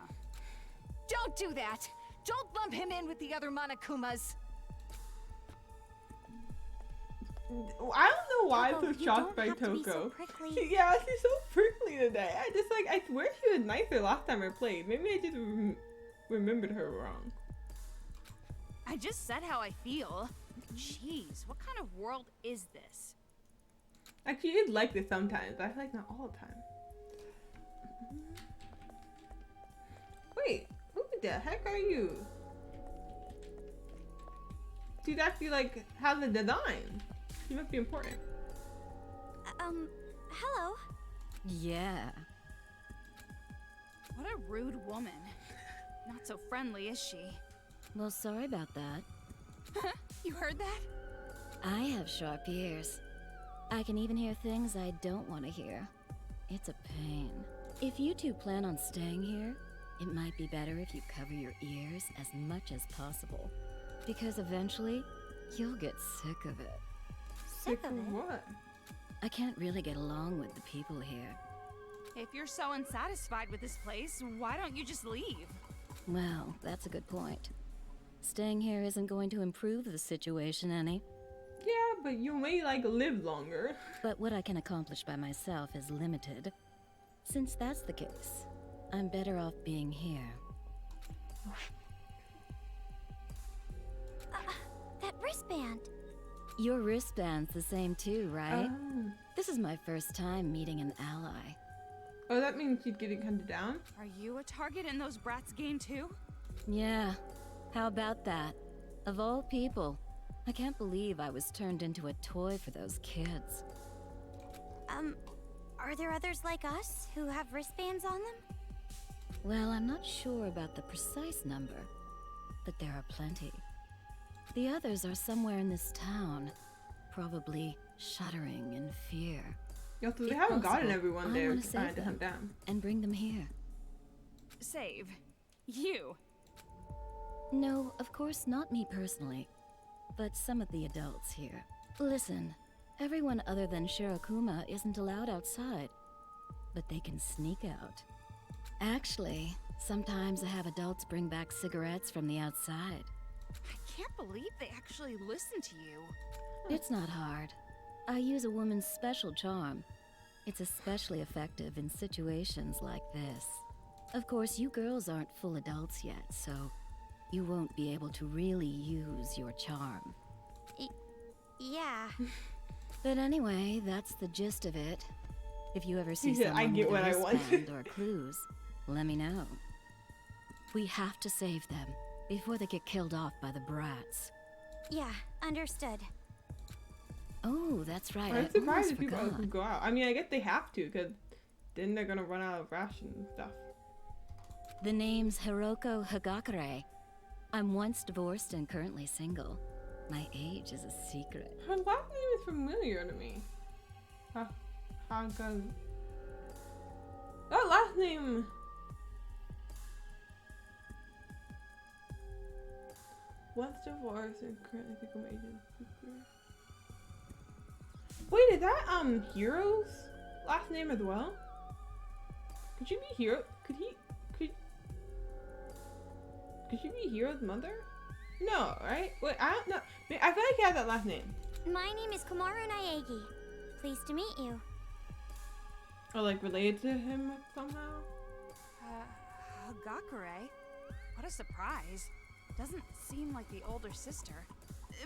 Don't do that! Don't lump him in with the other Monokumas! I don't know why I'm Toko, so you shocked by don't have to be so Toko. prickly. Yeah, she's so prickly today. I just like, I swear she was nicer last time I played. Maybe I just remembered her wrong. I just said how I feel. Jeez, what kind of world is this? Actually, it's like this sometimes, but I feel like not all the time. Wait, who the heck are you? She's actually like, has a design. She must be important. Hello. Yeah. What a rude woman. Not so friendly, is she? Well, sorry about that. You heard that? I have sharp ears. I can even hear things I don't want to hear. It's a pain. If you two plan on staying here, it might be better if you cover your ears as much as possible. Because eventually, you'll get sick of it. Sick of it? What? I can't really get along with the people here. If you're so unsatisfied with this place, why don't you just leave? Well, that's a good point. Staying here isn't going to improve the situation any. Yeah, but you may like live longer. But what I can accomplish by myself is limited. Since that's the case, I'm better off being here. That wristband. Your wristband's the same too, right? Oh. This is my first time meeting an ally. Oh, that means she's getting hunted down? Are you a target in those brats' game too? Yeah, how about that? Of all people, I can't believe I was turned into a toy for those kids. Are there others like us who have wristbands on them? Well, I'm not sure about the precise number, but there are plenty. The others are somewhere in this town, probably shuddering in fear. Yeah, so they If haven't gotten possible, everyone I there wanna to save find to hunt them. down. And bring them here. Save. You. No, of course not me personally, but some of the adults here. Listen, everyone other than Shirokuma isn't allowed outside, but they can sneak out. Actually, sometimes I have adults bring back cigarettes from the outside. I can't believe they actually listen to you. It's not hard. I use a woman's special charm. It's especially effective in situations like this. Of course, you girls aren't full adults yet, so you won't be able to really use your charm. Yeah. But anyway, that's the gist of it. If you ever see He said, someone "I get with what a I want." wristband or clues, let me know. We have to save them before they get killed off by the brats. Yeah, understood. Oh, that's right. I'm I surprised almost if people forgot. can go out. I mean, I guess they have to, because then they're gonna run out of rations and stuff. The name's Hiroko Hagakure. I'm once divorced and currently single. My age is a secret. Her last name is familiar to me. Haga. That last name. Once divorced and currently single agent. Wait, is that Hero's last name as well? Could she be Hero? Could she be Hero's mother? No, right? Wait, I don't know. I feel like he has that last name. My name is Komaru Naegi. Pleased to meet you. Or like related to him somehow? Hagakure? What a surprise. Doesn't seem like the older sister.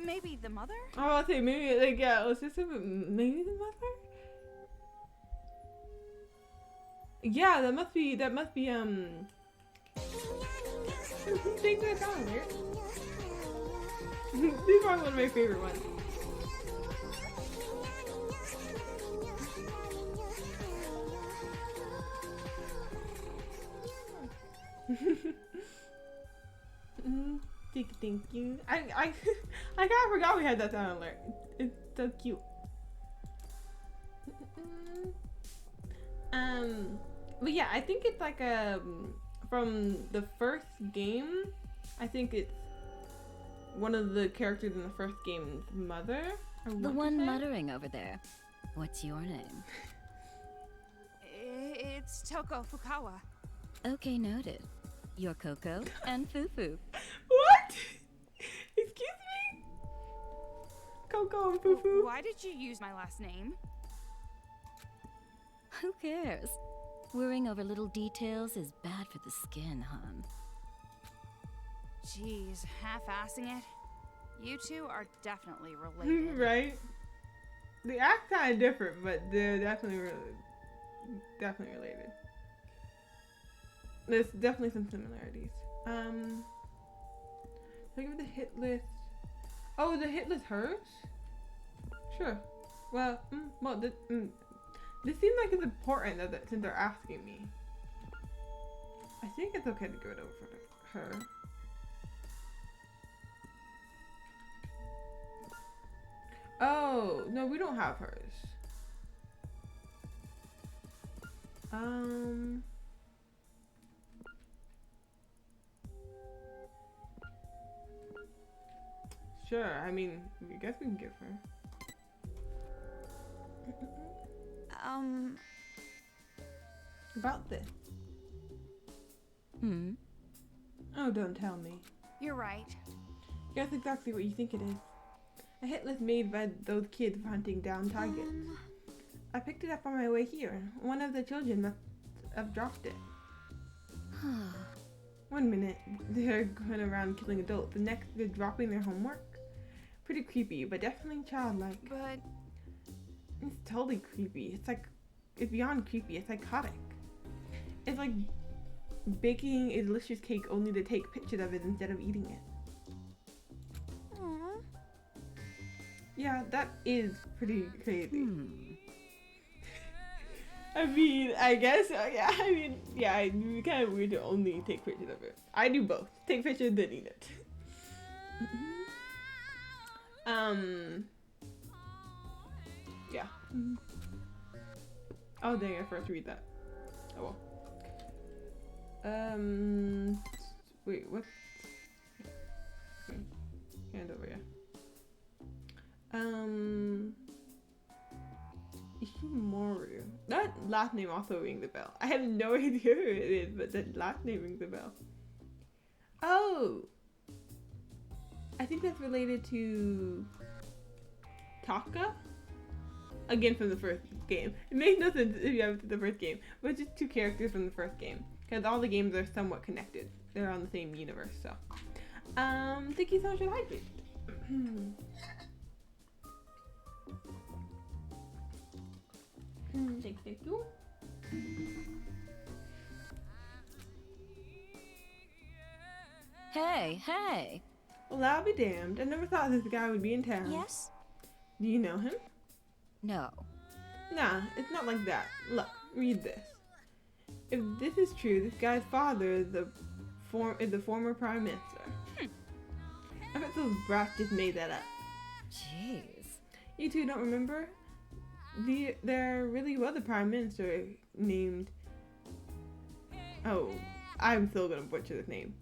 Maybe the mother? Oh, I'll say maybe like yeah, was this maybe the mother? Yeah, that must be things that sound weird. These are probably one of my favorite ones. Thank you. I kind of forgot we had that sound alert. It's so cute. But yeah, I think it's like from the first game. I think it's one of the characters in the first game's mother. The one muttering over there. What's your name? It's Toko Fukawa. Okay, noted. You're Coco and Fufu. What? Excuse me? Coco and Fufu? Why did you use my last name? Who cares? Worrying over little details is bad for the skin, hon. Jeez, half-assing it. You two are definitely related. Right? They act kind of different, but they're definitely related. There's definitely some similarities. Look at the hit list. Oh, the hit list hers? Sure. Well, this seems like it's important that since they're asking me. I think it's okay to give it over for her. Oh, no, we don't have hers. Sure, I mean, I guess we can give her. About this. Oh, don't tell me. You're right. Guess exactly what you think it is. A hit list made by those kids for hunting down targets. I picked it up on my way here. One of the children must have dropped it. One minute, they're going around killing adults. The next, they're dropping their homework. Pretty creepy, but definitely childlike. But It's totally creepy. It's beyond creepy. It's psychotic. It's like baking a delicious cake only to take pictures of it instead of eating it. Yeah, that is pretty crazy. I mean, I guess, yeah, it'd be kind of weird to only take pictures of it. I do both. Take pictures, then eat it. Yeah. Oh, dang, I forgot to read that. Oh well. Wait, what? Okay. Hand over, yeah. Ishimoru. That last name also rings a bell. I have no idea who it is, but that last name rings a bell. Oh! I think that's related to Taka? Again, from the first game. It makes no sense if you have the first game, but it's just two characters from the first game. Because all the games are somewhat connected. They're on the same universe, so. Thank you so much for the hydrate. Thank you. Hey! Well, I'll be damned. I never thought this guy would be in town. Yes? Do you know him? No. Nah, it's not like that. Look, read this. If this is true, this guy's father is the former prime minister. I bet those brats just made that up. Jeez. You two don't remember? There really was a prime minister named... Oh, I'm still gonna butcher this name.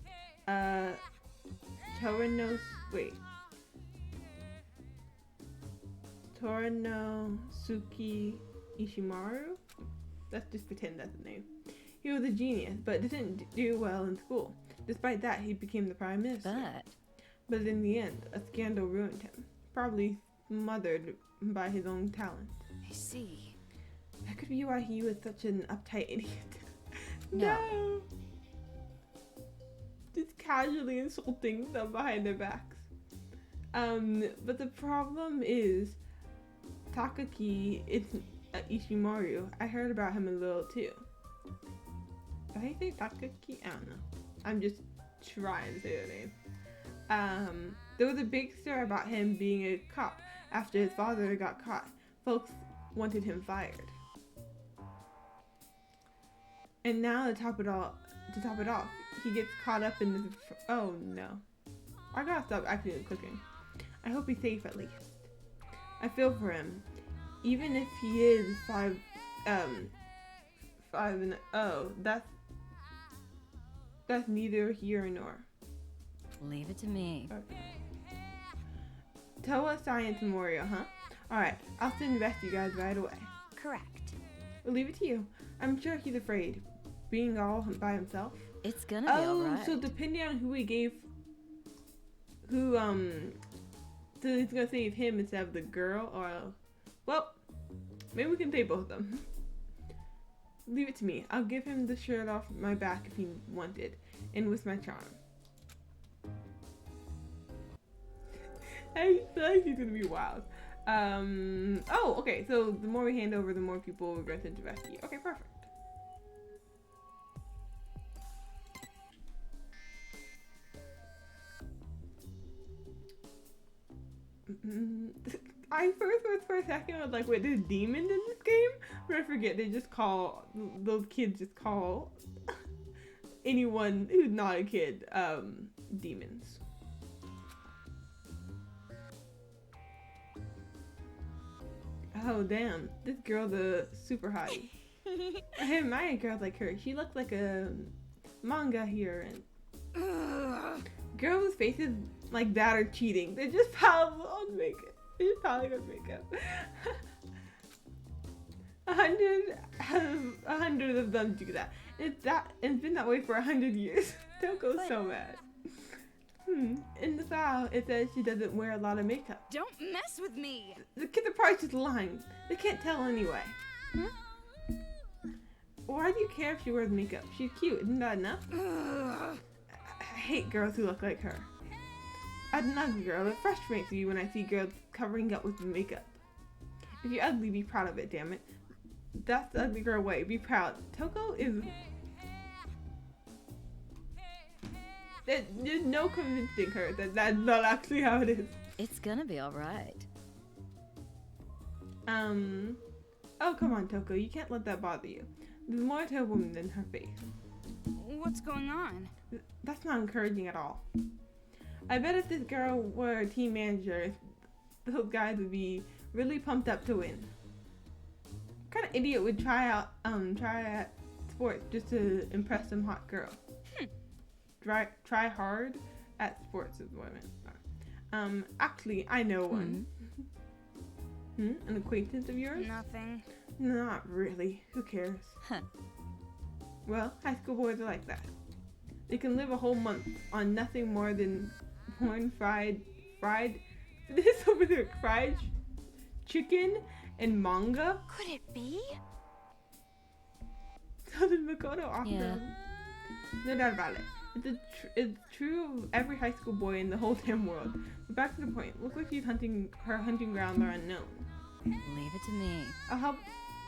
Torinosuke Ishimaru? Let's just pretend that's the name. He was a genius, but didn't do well in school. Despite that, he became the prime minister. But in the end, a scandal ruined him. Probably smothered by his own talent. I see. That could be why he was such an uptight idiot. No. Just casually insulting them behind their backs. But the problem is, Takaki Ishimaru. I heard about him a little too. Did I say Takaki? I don't know. I'm just trying to say their name. There was a big stir about him being a cop after his father got caught. Folks wanted him fired. And now to top it off, he gets caught up in this. Oh no! I gotta stop accidentally clicking. I hope he's safe at least. I feel for him, even if he is 5 and oh, that's neither here nor. Leave it to me. Okay. Toa, Science, and Morio, huh? Alright, I'll send invest you guys right away. Correct. We'll leave it to you. I'm sure he's afraid. Being all by himself. It's gonna be alright. So depending on who we gave, so he's gonna save him instead of the girl, or, well, maybe we can save both of them. Leave it to me. I'll give him the shirt off my back if he wanted, and with my charm. I feel like he's gonna be wild. Oh, okay, so the more we hand over, the more people we're going to rescue. Okay, perfect. I first was for a second, I was like, wait, there's demons in this game? But I forget, they just call, those kids just call anyone who's not a kid, demons. Oh damn, this girl's a super hottie. I admire girls like her. She looks like a manga heroine. Girls with faces like that are cheating. They're just probably on makeup. They're just probably on makeup. 100 of them do that. It's been that way for 100 years. Don't go so mad. In the file, it says she doesn't wear a lot of makeup. Don't mess with me! The kids are probably just lying. They can't tell anyway. Why do you care if she wears makeup? She's cute, isn't that enough? I hate girls who look like her. I'm an ugly girl. It frustrates me when I see girls covering up with makeup. If you're ugly, be proud of it, damn it. That's the ugly girl way. Be proud. Toko is... There's no convincing her that that's not actually how it is. It's gonna be alright. Oh, come on, Toko. You can't let that bother you. There's more to a woman than her face. What's going on? That's not encouraging at all. I bet if this girl were a team manager, those guys would be really pumped up to win. What kind of idiot would try out sports just to impress some hot girl? Try hard at sports is what I meant. Actually, I know one. An acquaintance of yours? Nothing. Not really. Who cares? Huh. Well, high school boys are like that. They can live a whole month on nothing more than corn fried this over there, fried chicken and manga. Could it be? So did Makoto offer. Yeah. No doubt about it. It's true of every high school boy in the whole damn world. But back to the point. Looks like her hunting grounds are unknown. Leave it to me. I'll help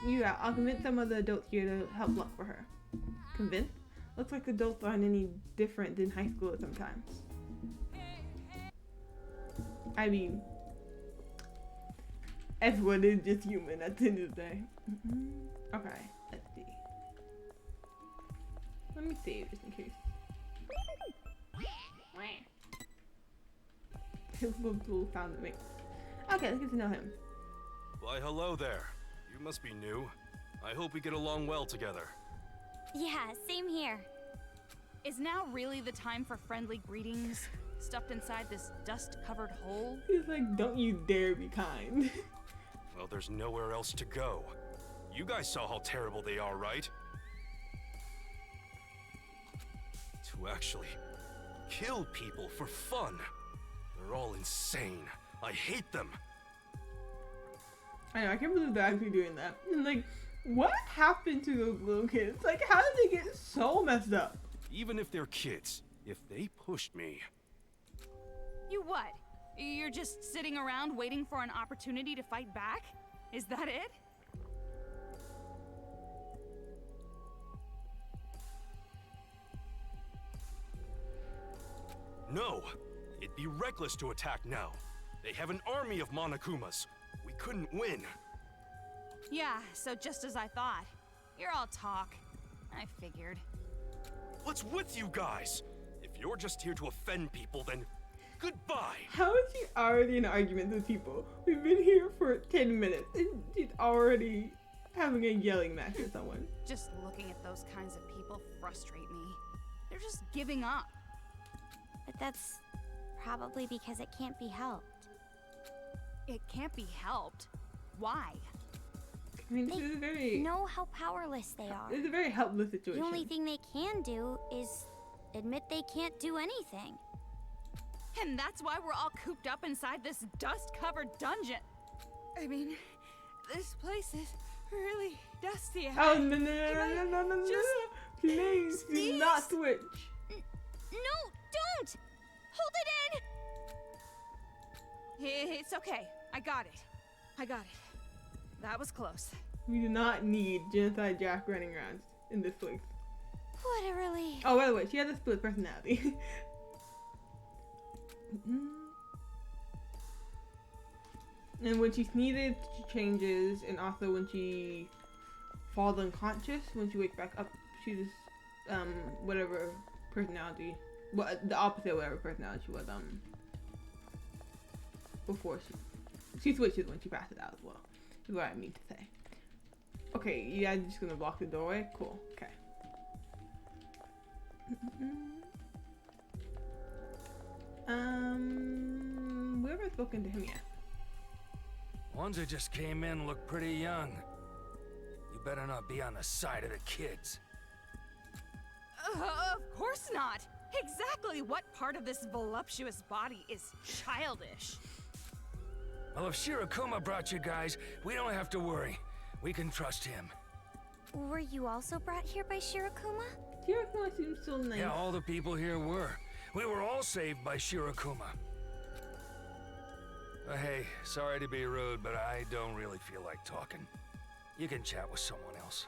you out. I'll convince some of the adults here to help look for her. Convince? Looks like adults aren't any different than high schoolers sometimes. I mean, everyone is just human at the end of the day. Okay, let's see. Let me save just in case. His little sound that makes. Okay, let's get to know him. Why, hello there. You must be new. I hope we get along well together. Yeah, same here. Is now really the time for friendly greetings? Stuffed inside this dust-covered hole? He's like, don't you dare be kind. Well, there's nowhere else to go. You guys saw how terrible they are, right? To actually kill people for fun. They're all insane. I hate them. I know, I can't believe they're actually doing that. And like, what happened to those little kids? Like, how did they get so messed up? Even if they're kids, if they pushed me... You what? You're just sitting around waiting for an opportunity to fight back? Is that it? No! It'd be reckless to attack now. They have an army of Monokumas. We couldn't win. Yeah, so just as I thought. You're all talk. I figured. What's with you guys? If you're just here to offend people, then goodbye! How is she already in arguments with people? We've been here for 10 minutes and she's already having a yelling match with someone. Just looking at those kinds of people frustrate me. They're just giving up. But that's probably because it can't be helped. It can't be helped. Why? I mean, this is a very Know how powerless they are. It's a very helpless situation. The only thing they can do is admit they can't do anything. And that's why we're all cooped up inside this dust-covered dungeon. I mean, this place is really dusty. Oh no! Just Please do not switch. No, don't! Hold it in! It's okay. I got it. That was close. We do not need Genocide Jack running around in this place. What a relief. Oh, by the way, she has a split personality. And when she's needed, she changes, and also when she falls unconscious, when she wakes back up, she's whatever personality, well, the opposite of whatever personality she was before she switches when she passes out as well. Is what I mean to say. Okay, you guys just gonna block the doorway? Cool. Okay. We haven't spoken to him yet. Ones who just came in look pretty young. You better not be on the side of the kids. Of course not. Exactly what part of this voluptuous body is childish? Well, if Shirakuma brought you guys, we don't have to worry. We can trust him. Were you also brought here by Shirakuma? Shirakuma seems so nice. Yeah, all the people here were. We were all saved by Shirakuma. Hey, sorry to be rude, but I don't really feel like talking. You can chat with someone else.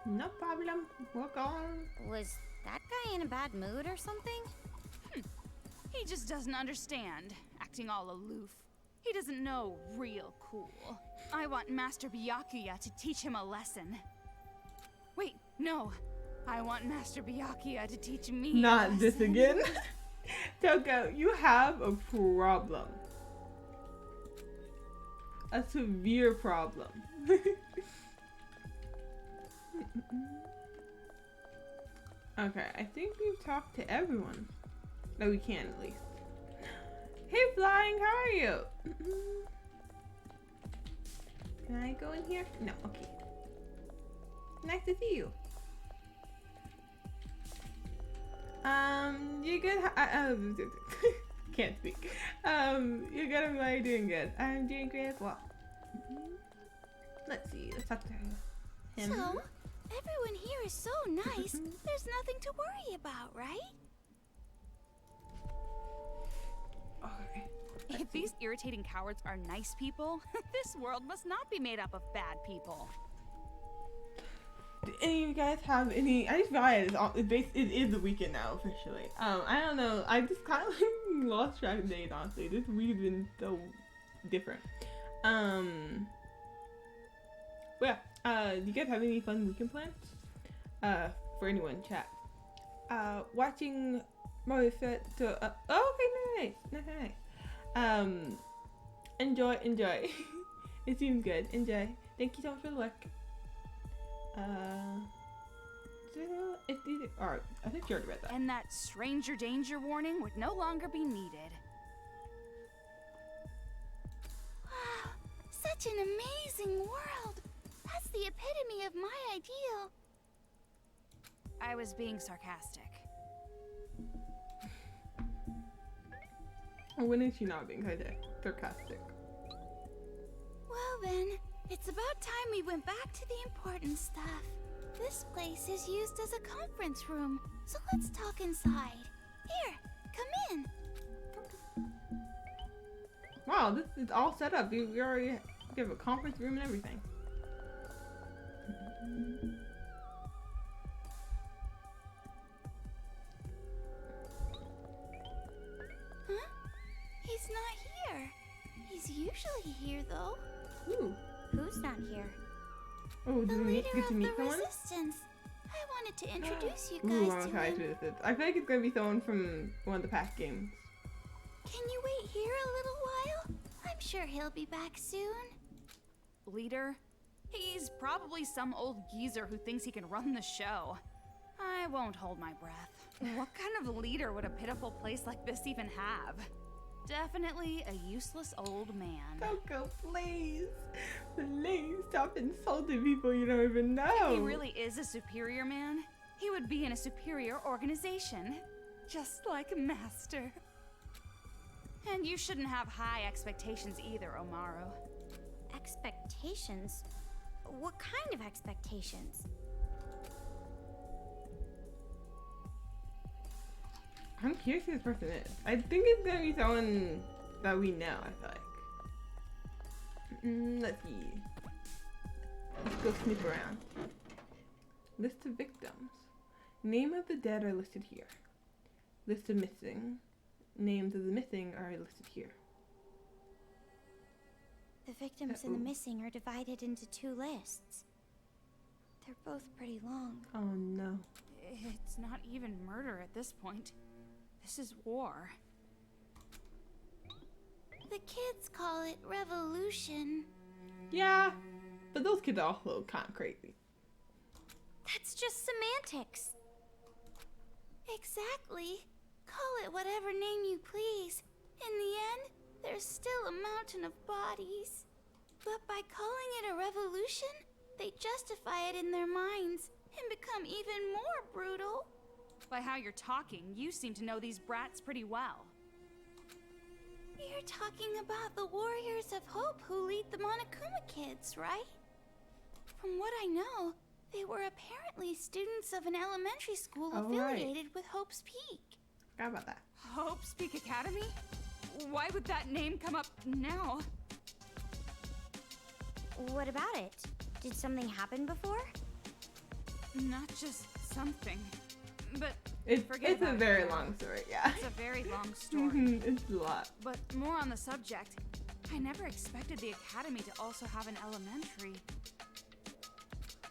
No problem. Walk on. Was that guy in a bad mood or something? He just doesn't understand, acting all aloof. He doesn't know real cool. I want Master Byakuya to teach him a lesson. Wait, no. I want Master Byakuya to teach me Not a this lesson. again. Toko, you have a problem. A severe problem. Okay, I think we've talked to everyone. That we can, at least. Hey, Flying, how are you? Can I go in here? No, okay. Nice to see you. You good? Can't speak. You good? Am I doing good? I'm doing great as well. Let's see. Let's talk to him. So, everyone here is so nice. There's nothing to worry about, right? Okay. If these irritating cowards are nice people, this world must not be made up of bad people. Do any of you guys have any? I just realized it is the weekend now officially. I don't know. I just kind of lost track of days. Honestly, this week has been so different. Well, yeah. Do you guys have any fun weekend plans? For anyone in chat. Watching Mario Fit to. Oh, okay, nice. Enjoy. It seems good. Enjoy. Thank you so much for the luck. Alright, I think you already read that. And that stranger danger warning would no longer be needed. Wow, such an amazing world. That's the epitome of my ideal. I was being sarcastic. When is she not being sarcastic? Well then, it's about time we went back to the important stuff. This place is used as a conference room, so let's talk inside. Here, come in. Wow, this is all set up. We already have a conference room and everything. Huh? He's not here. He's usually here, though. Ooh. Who's not here? Oh, The do we leader get to of meet the someone? Resistance. I wanted to introduce you Ooh, guys I'm to excited him. for this. I feel like it's gonna be someone from one of the past games. Can you wait here a little while? I'm sure he'll be back soon. Leader, He's probably some old geezer who thinks he can run the show. I won't hold my breath. What kind of leader would a pitiful place like this even have? Definitely a useless old man. Coco, please. Please stop insulting people you don't even know. If he really is a superior man, he would be in a superior organization. Just like Master. And you shouldn't have high expectations either, Omaru. Expectations? What kind of expectations? I'm curious who this person is. I think it's gonna be someone that we know, I feel like. Let's see. Let's go snoop around. List of victims. Name of the dead are listed here. List of missing. Names of the missing are listed here. The victims and the missing are divided into 2 lists. They're both pretty long. Oh no. It's not even murder at this point. This is war. The kids call it revolution. Yeah, but those kids are also kind of crazy. That's just semantics. Exactly. Call it whatever name you please. In the end, there's still a mountain of bodies. But by calling it a revolution, they justify it in their minds and become even more brutal. By how you're talking, you seem to know these brats pretty well. You're talking about the Warriors of Hope who lead the Monokuma kids, right? From what I know, they were apparently students of an elementary school affiliated with Hope's Peak. Forgot about that. Hope's Peak Academy? Why would that name come up now? What about it? Did something happen before? Not just something, but It's forget a about it very now. long story, yeah. It's a very long story. It's a lot. But more on the subject, I never expected the academy to also have an elementary.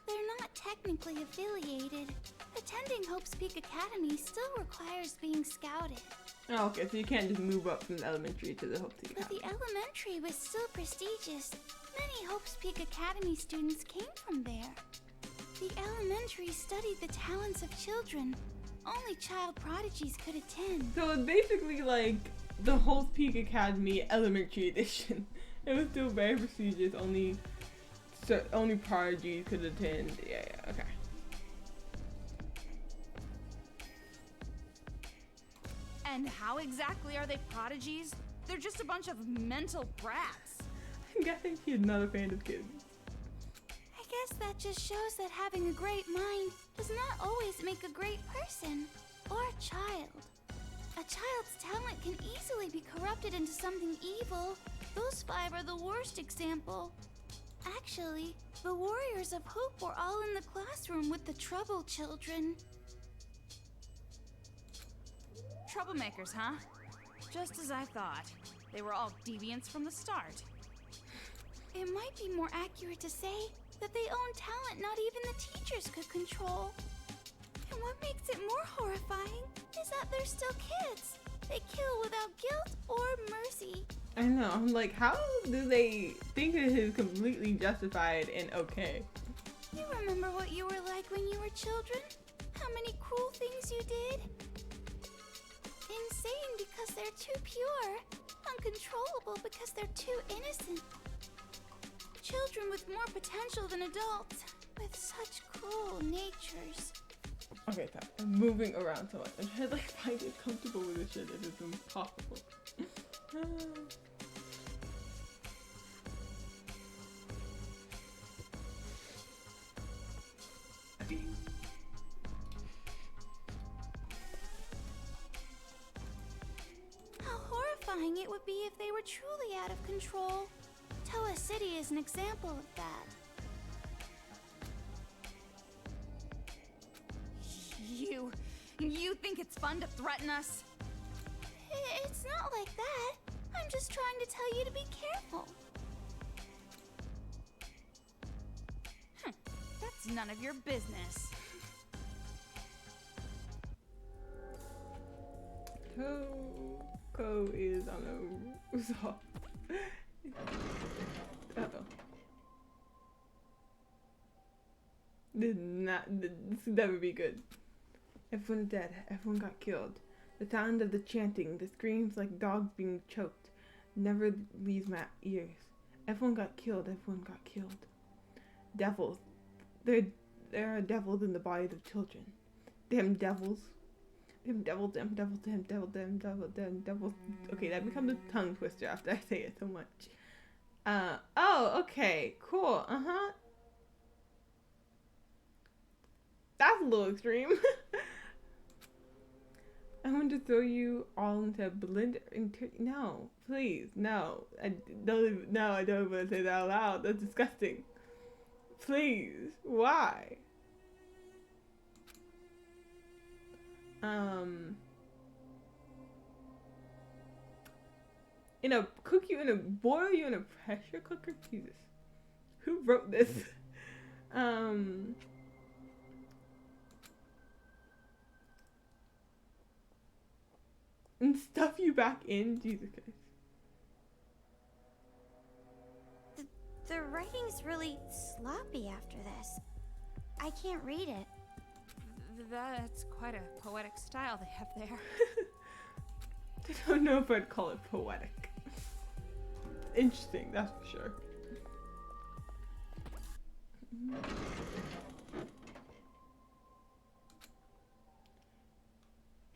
They're not technically affiliated. Attending Hope's Peak Academy still requires being scouted. Oh, okay, so you can't just move up from the elementary to the Hope Peak But the Academy. elementary was still prestigious. Many Hope's Peak Academy students came from there. The elementary studied the talents of children. Only child prodigies could attend. So it's basically like the Hope Peak Academy Elementary Edition. It was still very prestigious. Only prodigies could attend. Yeah, okay. And how exactly are they prodigies? They're just a bunch of mental brats. I'm guessing she's not a fan of kids. I guess that just shows that having a great mind does not always make a great person or a child. A child's talent can easily be corrupted into something evil. Those 5 are the worst example. Actually, the Warriors of Hope were all in the classroom with the troubled children. Troublemakers, huh? Just as I thought. They were all deviants from the start. It might be more accurate to say that they own talent not even the teachers could control. And what makes it more horrifying is that they're still kids. They kill without guilt or mercy. I know, I'm like, how do they think it is completely justified and okay? You remember what you were like when you were children? How many cruel things you did? Insane because they're too pure. Uncontrollable because they're too innocent. Children with more potential than adults, with such cruel natures. Okay, stop. I'm moving around so much. I'm trying to like find it comfortable with this shit. It is impossible. How horrifying it would be if they were truly out of control. Toa City is an example of that. You think it's fun to threaten us? It's not like that. I'm just trying to tell you to be careful. That's none of your business. Ko is on a Usopp. Uh-oh. This will never be good. Everyone's dead. Everyone got killed. The sound of the chanting, the screams like dogs being choked, never leaves my ears. Everyone got killed. Everyone got killed. Devils. There are devils in the bodies of children. Damn devils. Damn devils, damn devils, damn devil, damn devil, damn devils. Okay, that becomes a tongue twister after I say it so much. Oh, okay, cool, That's a little extreme. I want to throw you all into a blender. No, please, no. I don't want to say that out loud. That's disgusting. Please, why? Boil you in a pressure cooker? Jesus. Who wrote this? And stuff you back in? Jesus Christ. The writing's really sloppy after this. I can't read it. That's quite a poetic style they have there. I don't know if I'd call it poetic. Interesting, that's for sure.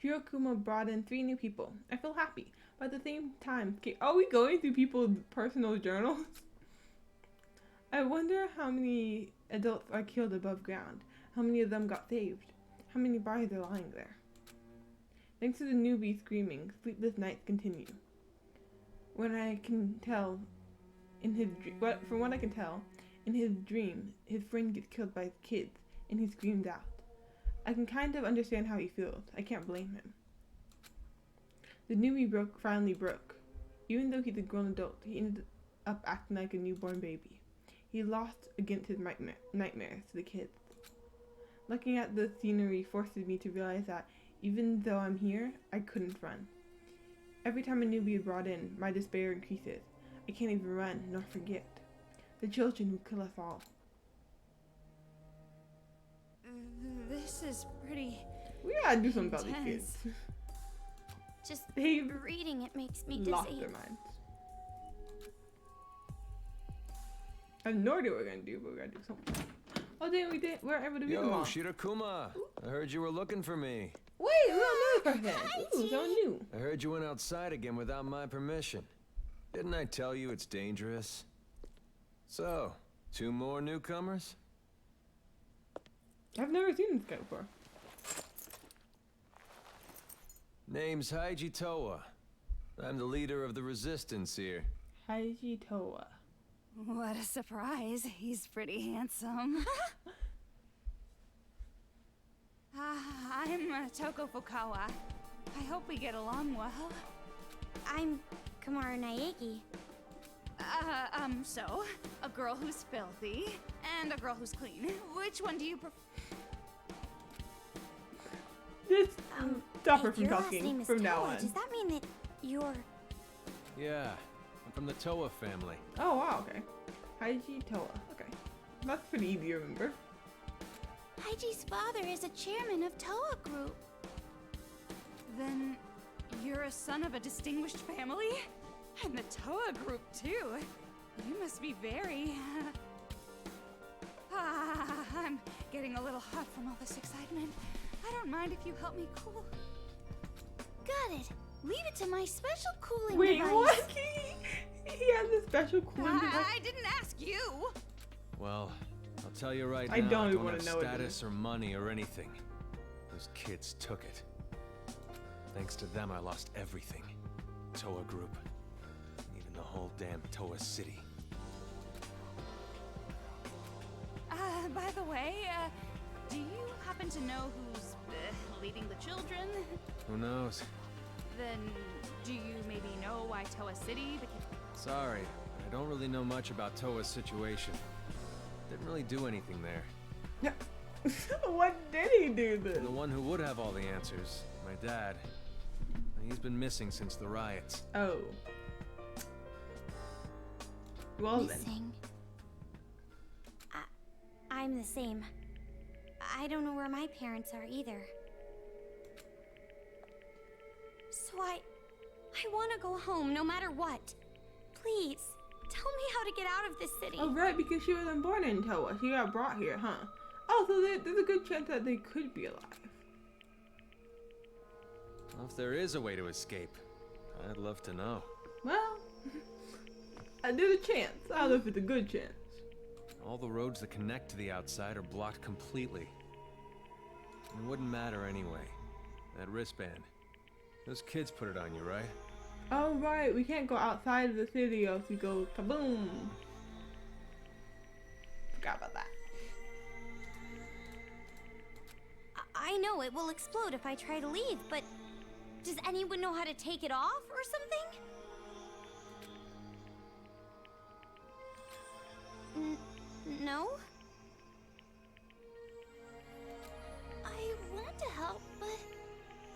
Hirokuma brought in 3 new people. I feel happy, but at the same time, are we going through people's personal journals? I wonder how many adults are killed above ground. How many of them got saved? How many bodies are lying there? Thanks to the newbie screaming, sleepless nights continue. From what I can tell, in his dream, his friend gets killed by his kids, and he screams out. I can kind of understand how he feels. I can't blame him. The newbie finally broke. Even though he's a grown adult, he ended up acting like a newborn baby. He lost against his nightmares to the kids. Looking at the scenery forces me to realize that even though I'm here, I couldn't run. Every time a newbie is brought in, my despair increases. I can't even run nor forget. The children will kill us all. This is pretty. We gotta do something about these kids. Just They've reading it makes me lost dizzy. their minds. I have no idea what we're gonna do, but we're gonna do something. Oh, then we did. We're able to do them all. Shirakuma! I heard you were looking for me. Wait, we don't know the person. Ooh, so new. I heard you went outside again without my permission. Didn't I tell you it's dangerous? So, 2 more newcomers? I've never seen this guy before. Name's Haiji Toa. I'm the leader of the resistance here. Haiji Toa. What a surprise. He's pretty handsome. I'm Toko Fukawa. I hope we get along well. I'm Kamaru Naegi. So, a girl who's filthy and a girl who's clean. Which one do you prefer? Just stop her If from your last talking name is from now Toa, on. does that mean that you're... Yeah, I'm from the Toa family. Oh, wow, okay. Haiji Toa. Okay. That's pretty easy to remember. Haiji's father is a chairman of Toa Group. Then you're a son of a distinguished family? And the Toa group, too. You must be very... I'm getting a little hot from all this excitement. I don't mind if you help me cool. Got it. Leave it to my special cooling Wait, device. what? He has a special cooling device. I didn't ask you. Well, I'll tell you right I now, don't I even don't wanna have know what it status or money or anything. Those kids took it. Thanks to them, I lost everything. Toa Group. Even the whole damn Toa City. By the way, do you happen to know who's leading the children? Who knows? Then, do you maybe know why Toa City became... Sorry, I don't really know much about Toa's situation. Didn't really do anything there. What did he do then? The one who would have all the answers, my dad. He's been missing since the riots. Oh. Well then. Missing. I'm the same. I don't know where my parents are either. So I want to go home no matter what. Please, tell me how to get out of this city. Oh, right, because she wasn't born in Toa. She got brought here, huh? Oh, so there's a good chance that they could be alive. Well, if there is a way to escape, I'd love to know. Well, there's a chance. I don't know if it's a good chance. All the roads that connect to the outside are blocked completely. It wouldn't matter anyway. That wristband. Those kids put it on you, right? Oh, right. We can't go outside of the city or else we go kaboom. Forgot about that. I know it will explode if I try to leave, but does anyone know how to take it off or something? No? I want to help, but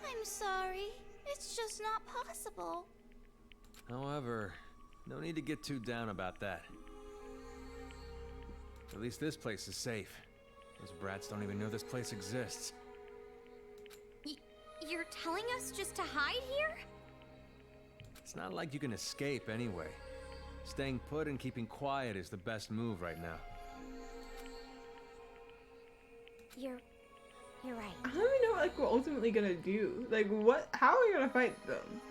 I'm sorry. It's just not possible. However, no need to get too down about that. At least this place is safe. Those brats don't even know this place exists. You're telling us just to hide here? It's not like you can escape anyway. Staying put and keeping quiet is the best move right now. You're right. I don't even know what like we're ultimately gonna do. Like what? How are we gonna fight them?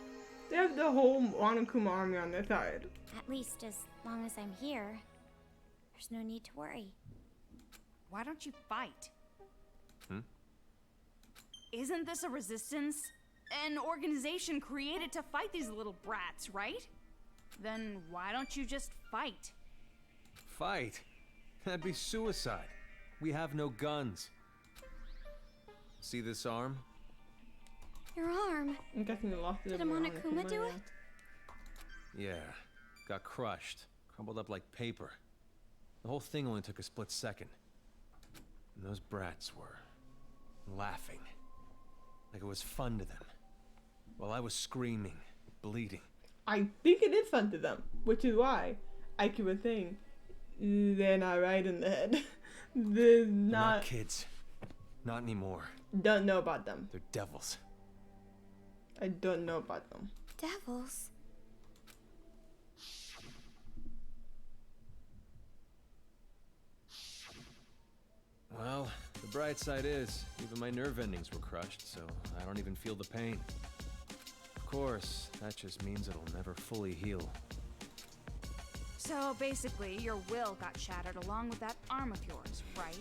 They have the whole Monokuma army on their side. At least as long as I'm here, there's no need to worry. Why don't you fight? Hmm? Isn't this a resistance? An organization created to fight these little brats, right? Then why don't you just fight? Fight? That'd be suicide. We have no guns. See this arm? Your arm. I'm guessing they lost it. Did a Monokuma do it? Yeah. Got crushed. Crumbled up like paper. The whole thing only took a split second. And those brats were laughing. Like it was fun to them. While I was screaming, bleeding. I think it is fun to them, which is why I keep saying they're not right in the head. They're Not kids. Not anymore. Don't know about them. They're devils. I don't know about them. Devils. Well, the bright side is, even my nerve endings were crushed, so I don't even feel the pain. Of course, that just means it'll never fully heal. So basically, your will got shattered along with that arm of yours, right?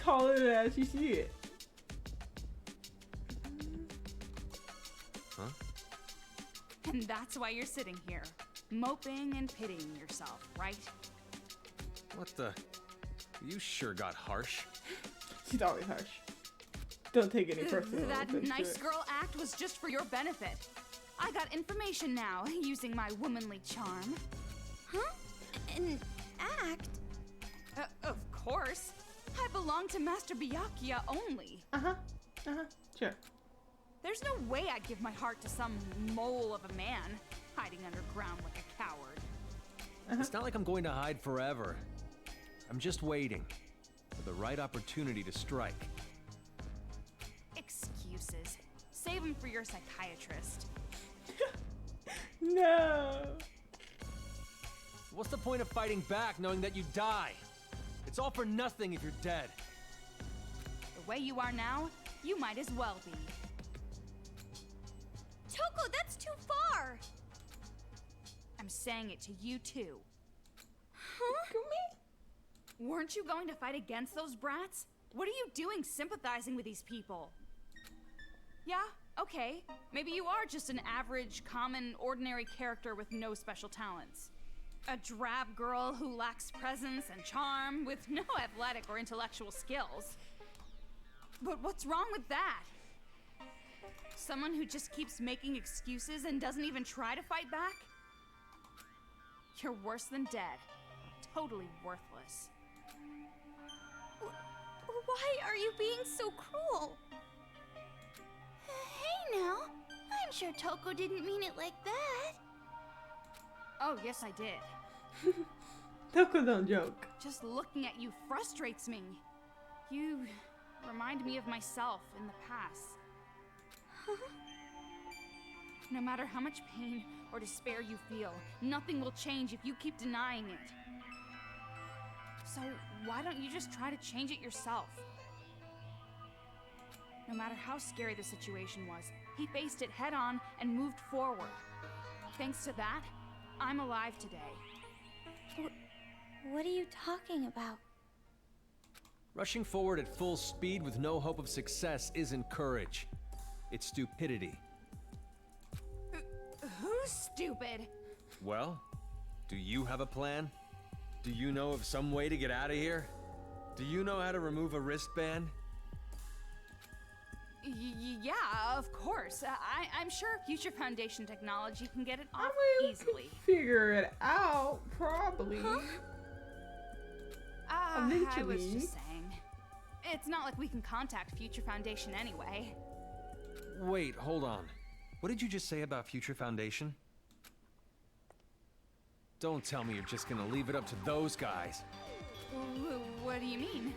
Call it as you see it. Huh? And that's why you're sitting here, moping and pitying yourself, right? What the? You sure got harsh. She's always harsh. Don't take any personal. That offense to nice it. girl act was just for your benefit. I got information now, using my womanly charm. Huh? An act? Of course. I belong to Master Byakuya only. Sure. There's no way I'd give my heart to some mole of a man, hiding underground like a coward. It's not like I'm going to hide forever. I'm just waiting for the right opportunity to strike. Excuses. Save them for your psychiatrist. No. What's the point of fighting back knowing that you die? It's all for nothing if you're dead. The way you are now, you might as well be. Toko, that's too far! I'm saying it to you too. Huh? Weren't you going to fight against those brats? What are you doing sympathizing with these people? Yeah, okay. Maybe you are just an average, common, ordinary character with no special talents. A drab girl who lacks presence and charm with no athletic or intellectual skills. But what's wrong with that? Someone who just keeps making excuses and doesn't even try to fight back? You're worse than dead. Totally worthless. Why are you being so cruel? Hey now, I'm sure Toko didn't mean it like that. Oh, yes I did. Toko don't joke. Just looking at you frustrates me. You remind me of myself in the past. No matter how much pain or despair you feel, nothing will change if you keep denying it. So why don't you just try to change it yourself? No matter how scary the situation was, he faced it head on and moved forward. Thanks to that, I'm alive today. What are you talking about? Rushing forward at full speed with no hope of success isn't courage. It's stupidity. Who's stupid? Well, do you have a plan? Do you know of some way to get out of here? Do you know how to remove a wristband? Yeah, of course. I'm sure Future Foundation technology can get it off I mean, easily. we can figure it out, probably. I was Eventually. just saying. It's not like we can contact Future Foundation anyway. Wait, hold on. What did you just say about Future Foundation? Don't tell me you're just gonna leave it up to those guys. What do you mean?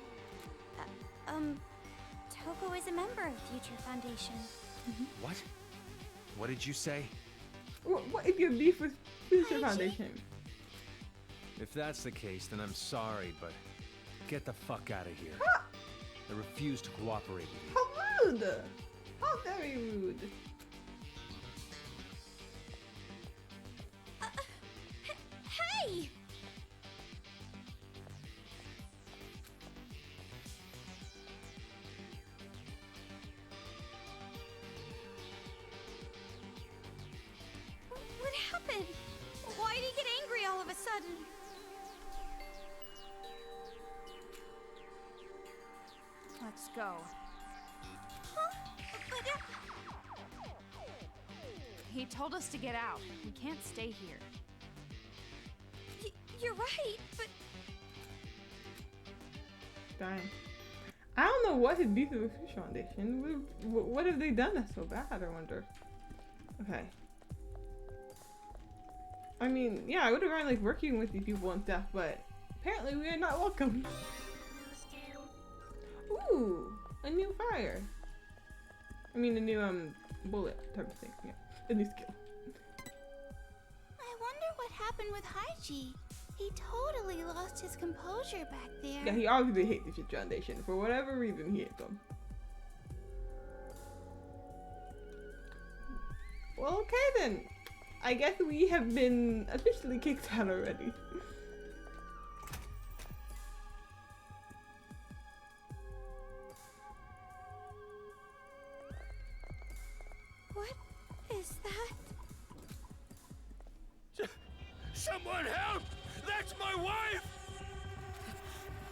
Toko is a member of Future Foundation. What? What did you say? What if your beef with Future Foundation? If that's the case, then I'm sorry, but get the fuck out of here. Huh? I refuse to cooperate with you. How rude! How very rude. Hey! What happened? Why did he get angry all of a sudden? Let's go. Huh? But, He told us to get out. We can't stay here. you're right, but Dang. I don't know what his beef is with Future Foundation. What have they done that's so bad, I wonder? Okay. I mean, yeah, I would have gone like working with these people and stuff, but apparently we are not welcome. Ooh, a new fire. I mean, a new bullet type of thing. Yeah, a new skill. I wonder what happened with Haiji. He totally lost his composure back there. Yeah, he obviously hates the Future Foundation for whatever reason. He hates them. Well, okay then. I guess we have been officially kicked out already. what is that? Someone help! That's my wife!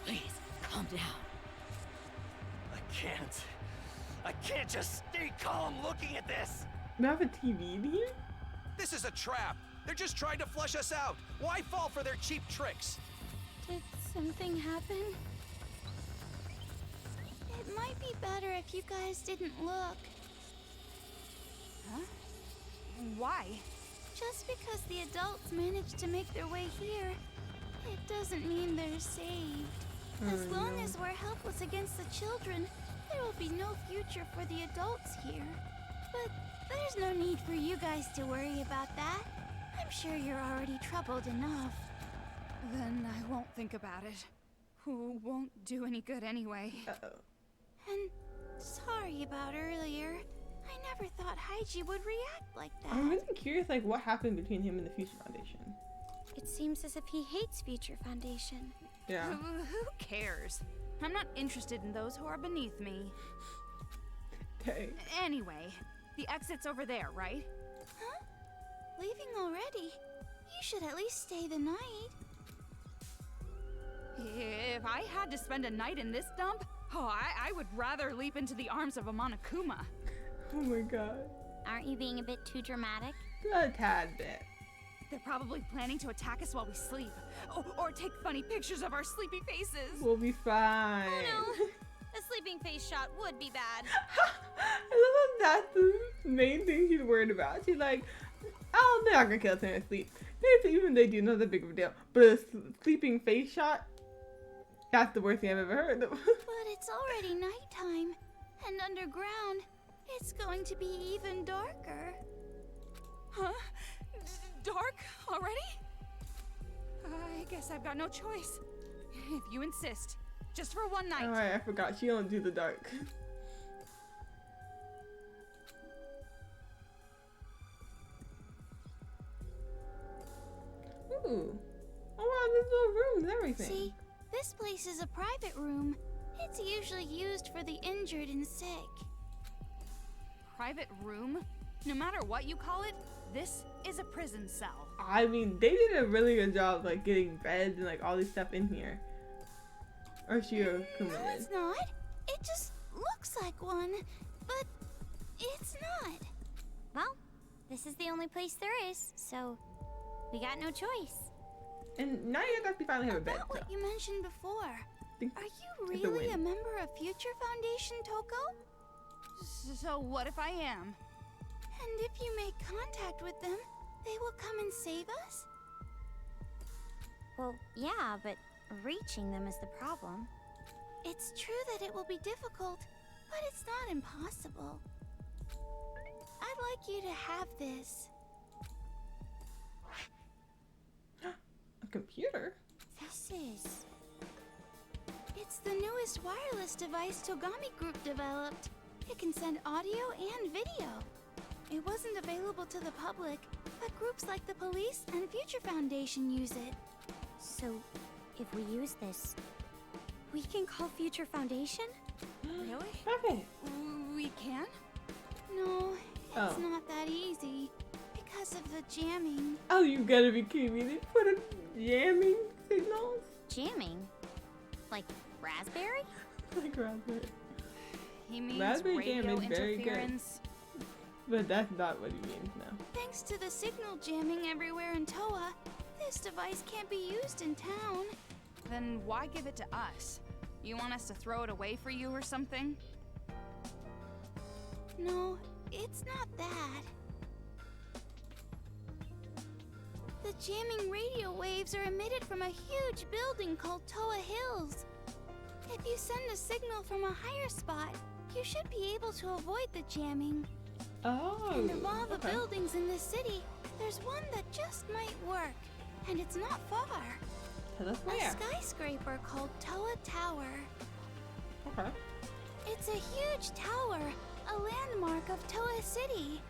Please, calm down. I can't just stay calm looking at this! We have a TV in here? This is a trap! They're just trying to flush us out! Why fall for their cheap tricks? Did something happen? It might be better if you guys didn't look. Huh? Why? Just because the adults managed to make their way here, it doesn't mean they're saved. As long as we're helpless against the children, there will be no future for the adults here. But there's no need for you guys to worry about that. I'm sure you're already troubled enough. Then I won't think about it. Who won't do any good anyway. Uh-oh. And sorry about earlier. I never thought Haiji would react like that. I'm really curious, like, what happened between him and the Future Foundation. It seems as if he hates Future Foundation. Yeah. Who cares? I'm not interested in those who are beneath me. Okay. Anyway, the exit's over there, right? Huh? Leaving already? You should at least stay the night. If I had to spend a night in this dump, I would rather leap into the arms of a Monokuma. Oh my god. Aren't you being a bit too dramatic? A tad bit. They're probably planning to attack us while we sleep. Or take funny pictures of our sleepy faces. We'll be fine. Oh no! A sleeping face shot would be bad. I love that that's the main thing she's worried about. She's like, oh, they're not gonna kill us in our sleep. Maybe even they do, not that big of a deal. But a sleeping face shot? That's the worst thing I've ever heard. But it's already nighttime, and underground, it's going to be even darker. Huh? Dark already? I guess I've got no choice. If you insist. Just for one night. Alright, I forgot. She don't do the dark. Ooh. Oh wow, there's little rooms and everything. See, this place is a private room. It's usually used for the injured and sick. Private room? No matter what you call it, this is a prison cell. I mean, they did a really good job, like, getting beds and, like, all this stuff in here. Or Shiro Kuma No, did. it's not. It just looks like one, but it's not. Well, this is the only place there is, so we got no choice. And now you actually finally have a bed, About so. what you mentioned before. Think Are you it's a really win. a member of Future Foundation, Toko? So what if I am? And if you make contact with them, they will come and save us? Well, yeah, but reaching them is the problem. It's true that it will be difficult, but it's not impossible. I'd like you to have this. A computer? This is... It's the newest wireless device Togami Group developed. It can send audio and video. It wasn't available to the public, but groups like the police and Future Foundation use it. So, if we use this, we can call Future Foundation? Really? Okay. We can? No, it's Oh. not that easy. Because of the jamming. Oh, you gotta be kidding me. They put a jamming signals? Jamming? Like raspberry? Like raspberry. He means Raspberry Jam radio is very good. interference. But that's not what he means now. Thanks to the signal jamming everywhere in Toa, this device can't be used in town. Then why give it to us? You want us to throw it away for you or something? No, it's not that. The jamming radio waves are emitted from a huge building called Toa Hills. If you send a signal from a higher spot, you should be able to avoid the jamming. Oh. And of all the okay. buildings in this city, there's one that just might work. And it's not far. Tell us A where. skyscraper called Toa Tower. Okay. It's a huge tower, a landmark of Toa City.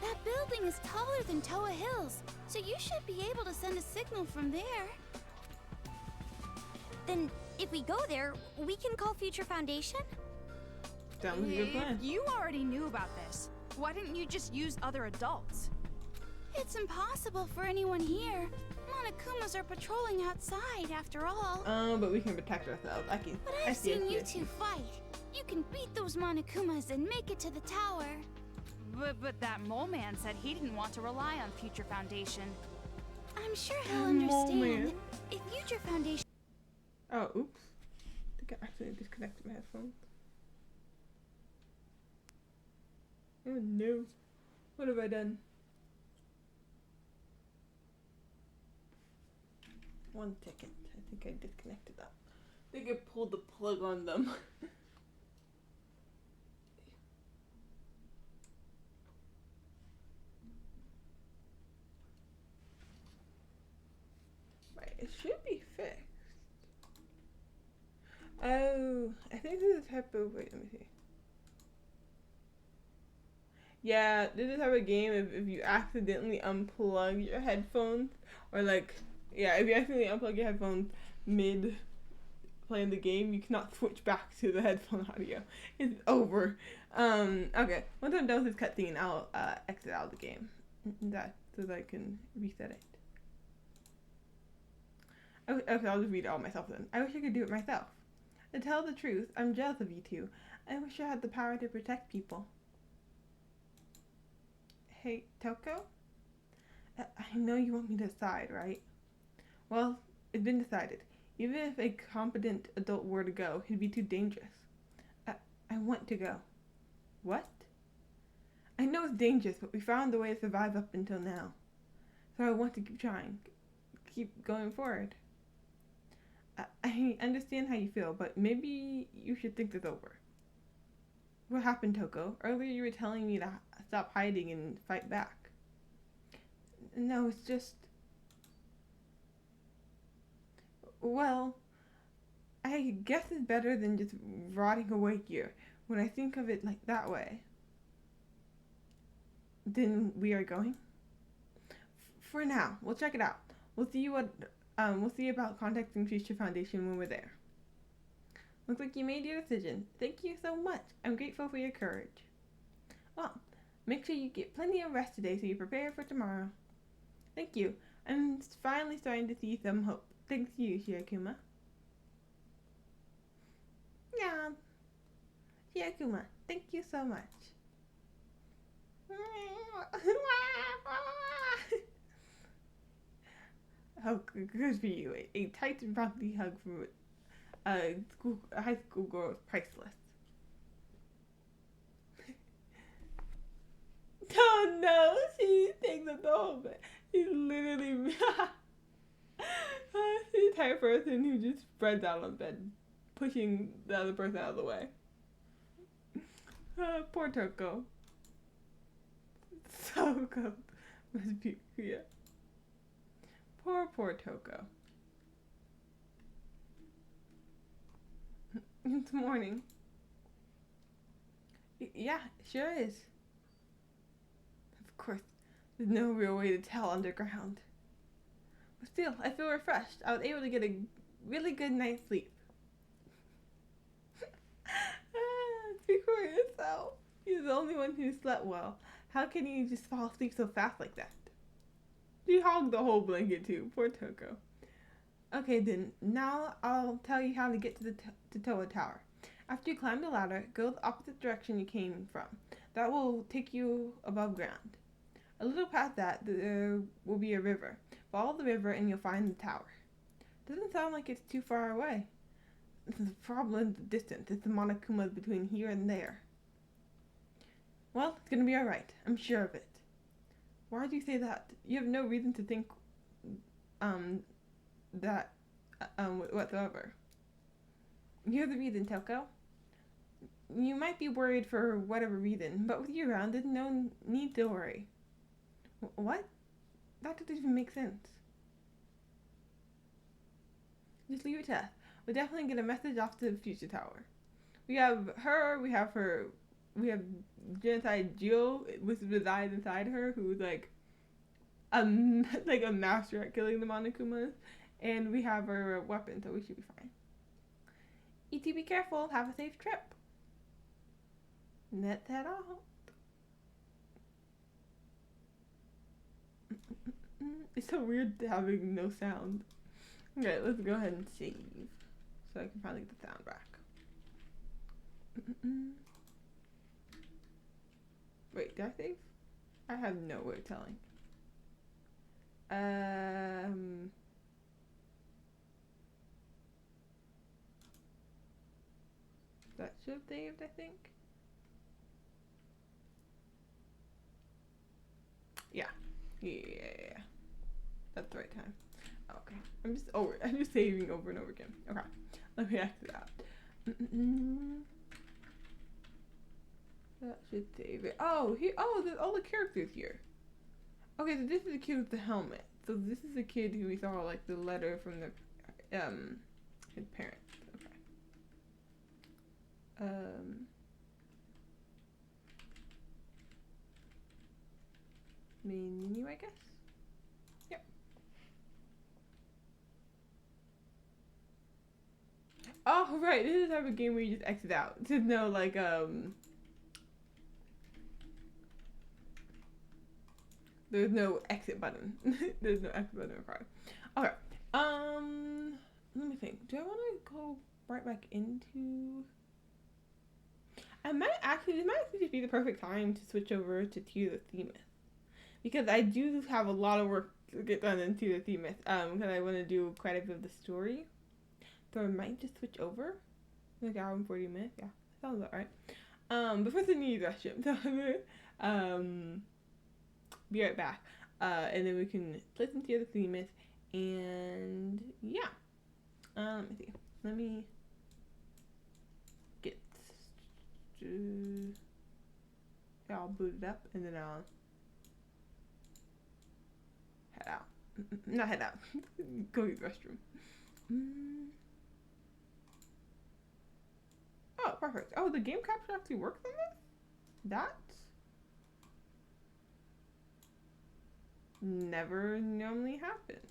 That building is taller than Toa Hills, so you should be able to send a signal from there. Then, if we go there, we can call Future Foundation? Sounds like a good plan. If you already knew about this, why didn't you just use other adults? It's impossible for anyone here. Monokumas are patrolling outside, after all. But we can protect ourselves. I can. But I I've see, I seen see, you I see. two fight. You can beat those Monokumas and make it to the tower. But that mole man said he didn't want to rely on Future Foundation. I'm sure he'll Mole understand. man. If Future Foundation... Oh, oops. I think I accidentally disconnected my headphones. Oh no. What have I done? One second. I think I disconnected them. I think I pulled the plug on them. Right, it should be fixed. Oh, I think this is a type of, wait, let me see. Yeah, this is the type of game if you accidentally unplug your headphones, or like, yeah, if you accidentally unplug your headphones mid playing the game, you cannot switch back to the headphone audio. It's over. Okay, once I'm done with this cutscene, I'll exit out of the game. That, so that I can reset it. Okay, I'll just read it all myself then. I wish I could do it myself. To tell the truth, I'm jealous of you two. I wish I had the power to protect people. Hey, Toko? I know you want me to decide, right? Well, it's been decided. Even if a competent adult were to go, he'd be too dangerous. I want to go. What? I know it's dangerous, but we found a way to survive up until now. So I want to keep trying. Keep going forward. I understand how you feel, but maybe you should think this over. What happened, Toko? Earlier you were telling me to stop hiding and fight back. No, it's just... Well, I guess it's better than just rotting away here when I think of it like that way. Then we are going? For now, we'll check it out. We'll see about contacting Future Foundation when we're there. Looks like you made your decision. Thank you so much. I'm grateful for your courage. Well, make sure you get plenty of rest today so you prepare for tomorrow. Thank you. I'm finally starting to see some hope. Thanks to you, Shirakuma. Yeah. Shirakuma, thank you so much. Oh, good for you. A tight and broccoli hug from a high school girl is priceless. Oh no, she takes up the whole bed. She's literally she's the type of person who just spreads out on bed, pushing the other person out of the way. Poor Toko. So good. Must be, yeah. Poor Toko. It's morning. Yeah, sure is. Of course, there's no real way to tell underground. But still, I feel refreshed. I was able to get a really good night's sleep. Speak for yourself. You're the only one who slept well. How can you just fall asleep so fast like that? She hogged the whole blanket too. Poor Toko. Okay then, now I'll tell you how to get to the Toa Tower. After you climb the ladder, go the opposite direction you came from. That will take you above ground. A little past that, there will be a river. Follow the river and you'll find the tower. Doesn't sound like it's too far away. The problem is the distance. It's the Monokumas between here and there. Well, it's gonna be alright. I'm sure of it. Why do you say that? You have no reason to think, that, whatsoever. You're the reason, Toko. You might be worried for whatever reason, but with you around, there's no need to worry. What? That doesn't even make sense. Just leave it to us. We'll definitely get a message off to the Future Tower. We have Genocide Jill, which resides inside her, who's like a master at killing the Monokumas, and we have her weapon, so we should be fine. E.T., be careful. Have a safe trip. Let's head out. It's so weird having no sound. Okay, let's go ahead and save, so I can finally get the sound back. Wait, did I save? I have no way of telling. That should have saved, I think. Yeah. That's the right time. Okay. I'm just saving over and over again. Okay. Let me exit out. That should save it. Oh, there's all the characters here. Okay, so this is the kid with the helmet. So this is the kid who we saw, like, the letter from the, his parents. Okay. Menu, I guess? Yep. Oh, right, this is the type of game where you just exit out. To know, like, there's no exit button. There's no exit button required. Okay. Let me think. Do I want to go right back into... This might actually just be the perfect time to switch over to Tears of Themis. Because I do have a lot of work to get done in Tears of Themis. Because I want to do quite a bit of the story. So I might just switch over. Like hour and 40 minutes. Yeah, that sounds about right. But first I need to restroom. Be right back. And then we can play some Tears of Themis. And yeah. Let me see. Let me get I'll boot it up and then I'll head out. Not head out. Go use the restroom. Oh, perfect. Oh, the game capture actually works on this? That never normally happens.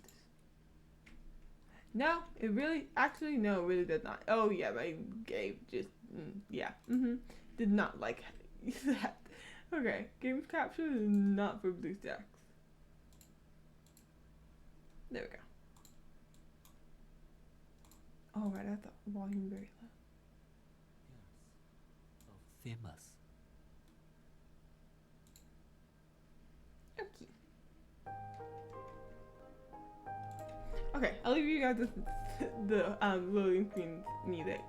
No, it really, actually, no, it really did not. Oh, yeah, my game just, yeah, did not like that. Okay, game capture is not for BlueStacks. There we go. Oh, right, I thought volume very low. Tears of Themis. Okay, I'll leave you guys with the loading screen music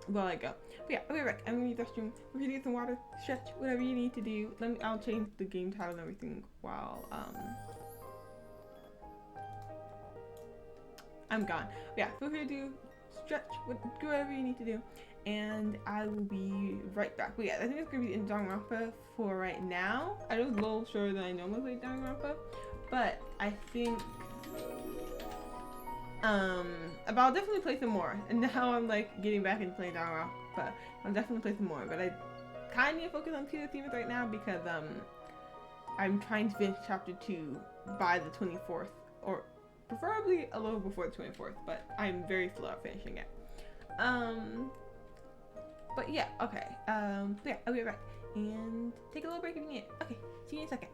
while I go. But yeah, I'll be right back. I'm gonna use the restroom. If you need some water, stretch, whatever you need to do. I'll change the game title and everything while I'm gone. But yeah, feel free to stretch, do whatever you need to do, and I will be right back. But yeah, I think it's gonna be in Danganronpa for right now. I was a little shorter than I normally play Danganronpa, but I think but I'll definitely play some more. And now I'm like getting back into playing Danganronpa, but I'll definitely play some more. But I kind of need to focus on Tears of Themis right now because I'm trying to finish chapter 2 by the 24th, or preferably a little before the 24th, but I'm very slow at finishing it. But yeah, okay. But yeah, I'll be right back and take a little break if you need it. Okay, see you in a second.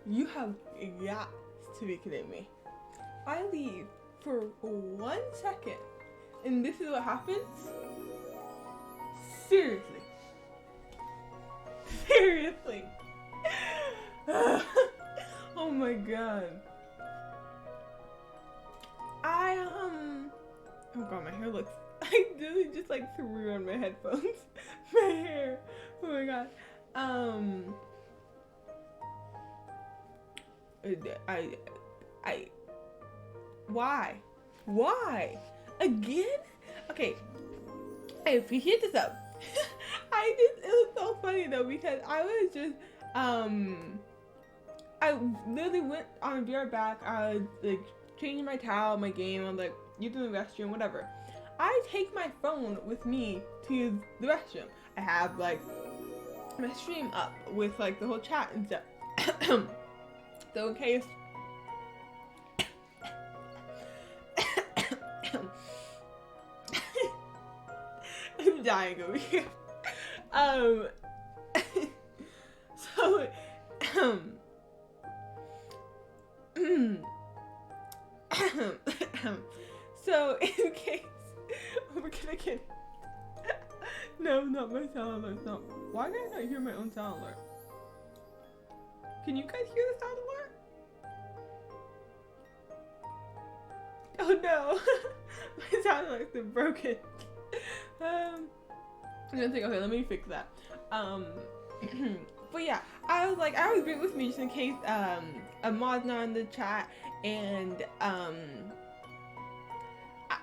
You have got to be kidding me. I leave for 1 second, and this is what happens? Seriously. Seriously. Oh my god. Oh god, my hair looks, I really just like threw on my headphones. My hair. Oh my god. Why? Why? Again? Okay. I appreciate this up. It was so funny though, because I was just, I literally went on, be right back, I was like changing my towel, my game, I'm like using the restroom, whatever. I take my phone with me to the restroom. I have like my stream up with like the whole chat and stuff. So in case I'm dying over here. So so in case we're gonna get no, not my sound alert. No, why can I not hear my own sound alert? Can you guys hear the sound alert? Oh no, my sound alert's been broken. I'm gonna think, okay, let me fix that. But yeah, I was like, I always bring it with me just in case a mod's not in the chat and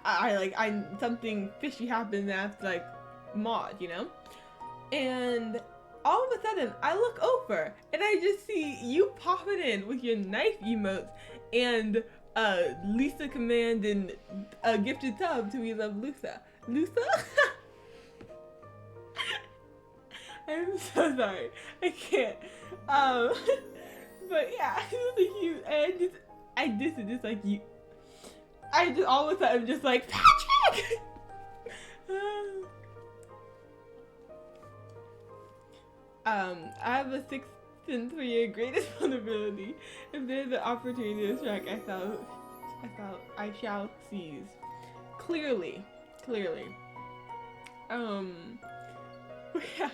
I something fishy happens after like mod, you know? And all of a sudden I look over and I just see you popping in with your knife emotes and Lisa command and a gifted sub to We Love Lusa. Lusa? I'm so sorry. I can't. But yeah, it was cute. And I just like you. I just all of a sudden I'm just like, Patrick! I have a 6th sense for your greatest vulnerability. If there's an opportunity to strike, I shall seize. Clearly. Yeah,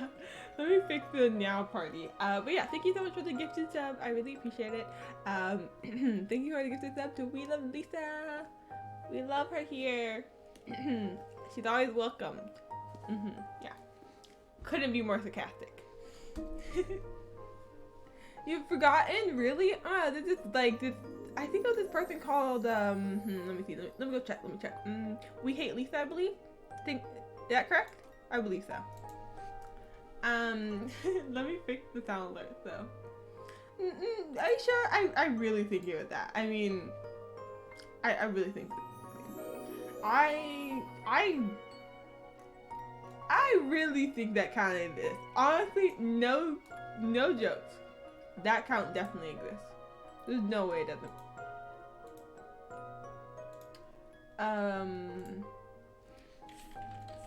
let me fix the now party. But yeah, thank you so much for the gifted sub. I really appreciate it. Thank you for the gifted sub to We Love Lisa. We love her here. She's always welcomed. Yeah. Couldn't be more sarcastic. You've forgotten? Really? This is like this. I think of this person called let me see. Let me go check. Let me check. We Hate Lisa, I believe. Is that correct? I believe so. Let me fix the sound alert though. Are you sure? I really think it was that. I mean, I really think. I really think that kind of exists. Honestly, no jokes. That count definitely exists. There's no way it doesn't.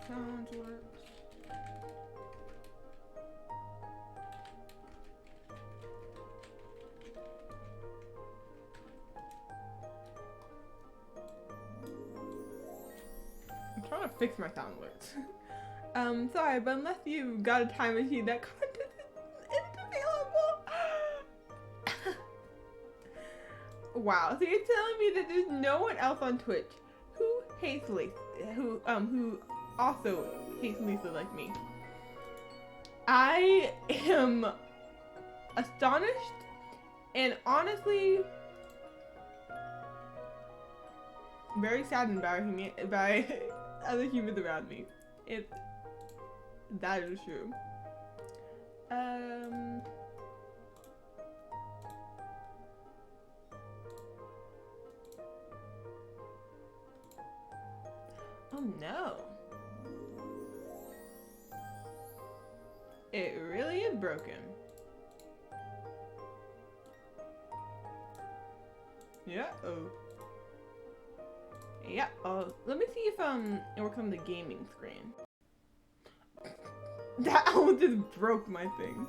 Sounds works. I'm trying to fix my sound alerts. Sorry, but unless you've got a time machine, that content isn't available. Wow, so you're telling me that there's no one else on Twitch who hates Lisa, who also hates Lisa like me. I am astonished and honestly very saddened by other humans around me. If that is true. Oh no. It really is broken. Yeah. Oh. Yeah. Oh. Let me see if it works on the gaming screen. That one just broke my thing.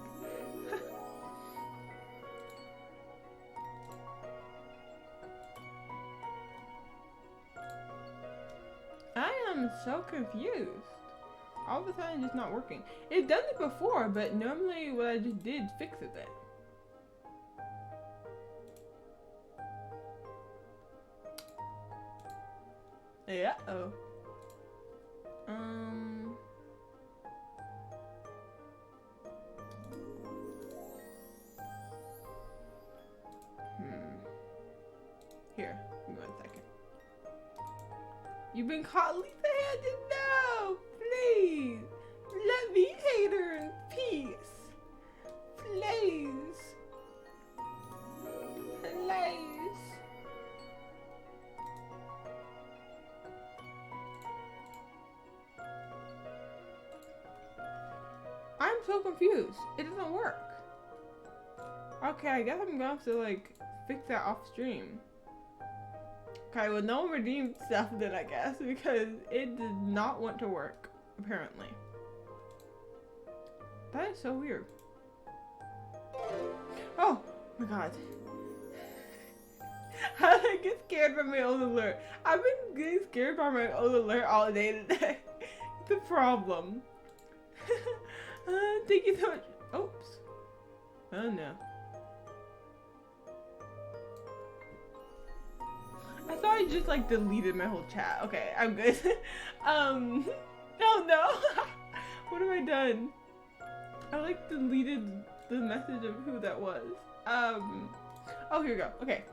am so confused. All of a sudden, it's just not working. It done it before, but normally what I just did fixes it. Yeah. Oh. Here, give me 1 second. You've been caught lethal-handed? No! Please! Let me hate her in peace! Please! Please! I'm so confused. It doesn't work. Okay, I guess I'm gonna have to like fix that off stream. Okay, well, no one redeemed stuff then, I guess, because it did not want to work, apparently. That is so weird. Oh my god. How did I get scared by my own alert? I've been getting scared by my own alert all day today. It's a problem. Thank you so much. Oops. Oh no. I thought I just like deleted my whole chat. Okay, I'm good. Oh no. What have I done? I like deleted the message of who that was. Oh, here we go. Okay.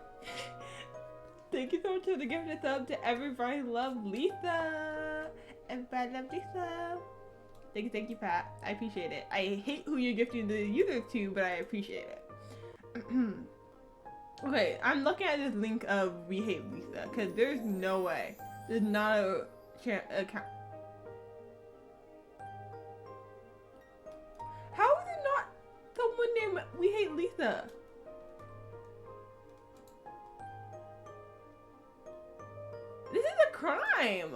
Thank you so much for the gifted sub to everybody. Love Lisa. Everybody love Lisa. Thank you, Pat. I appreciate it. I hate who you're gifting the user to, but I appreciate it. Okay, I'm looking at this link of We Hate Lisa, because there's no way. There's not a account. How is it not someone named We Hate Lisa? This is a crime.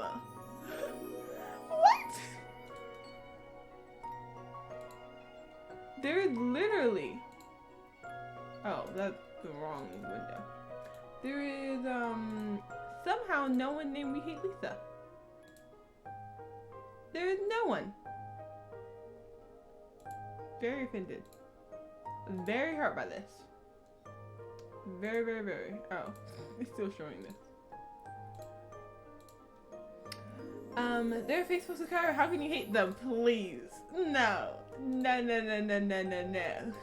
What? There's literally... Oh, that's the wrong window. There is, somehow no one named We Hate Lisa. There is no one. Very offended. Very hurt by this. Very, very, very. Oh, it's still showing this. They're a Facebook subscriber. How can you hate them? Please. No. No, no, no, no, no, no, no.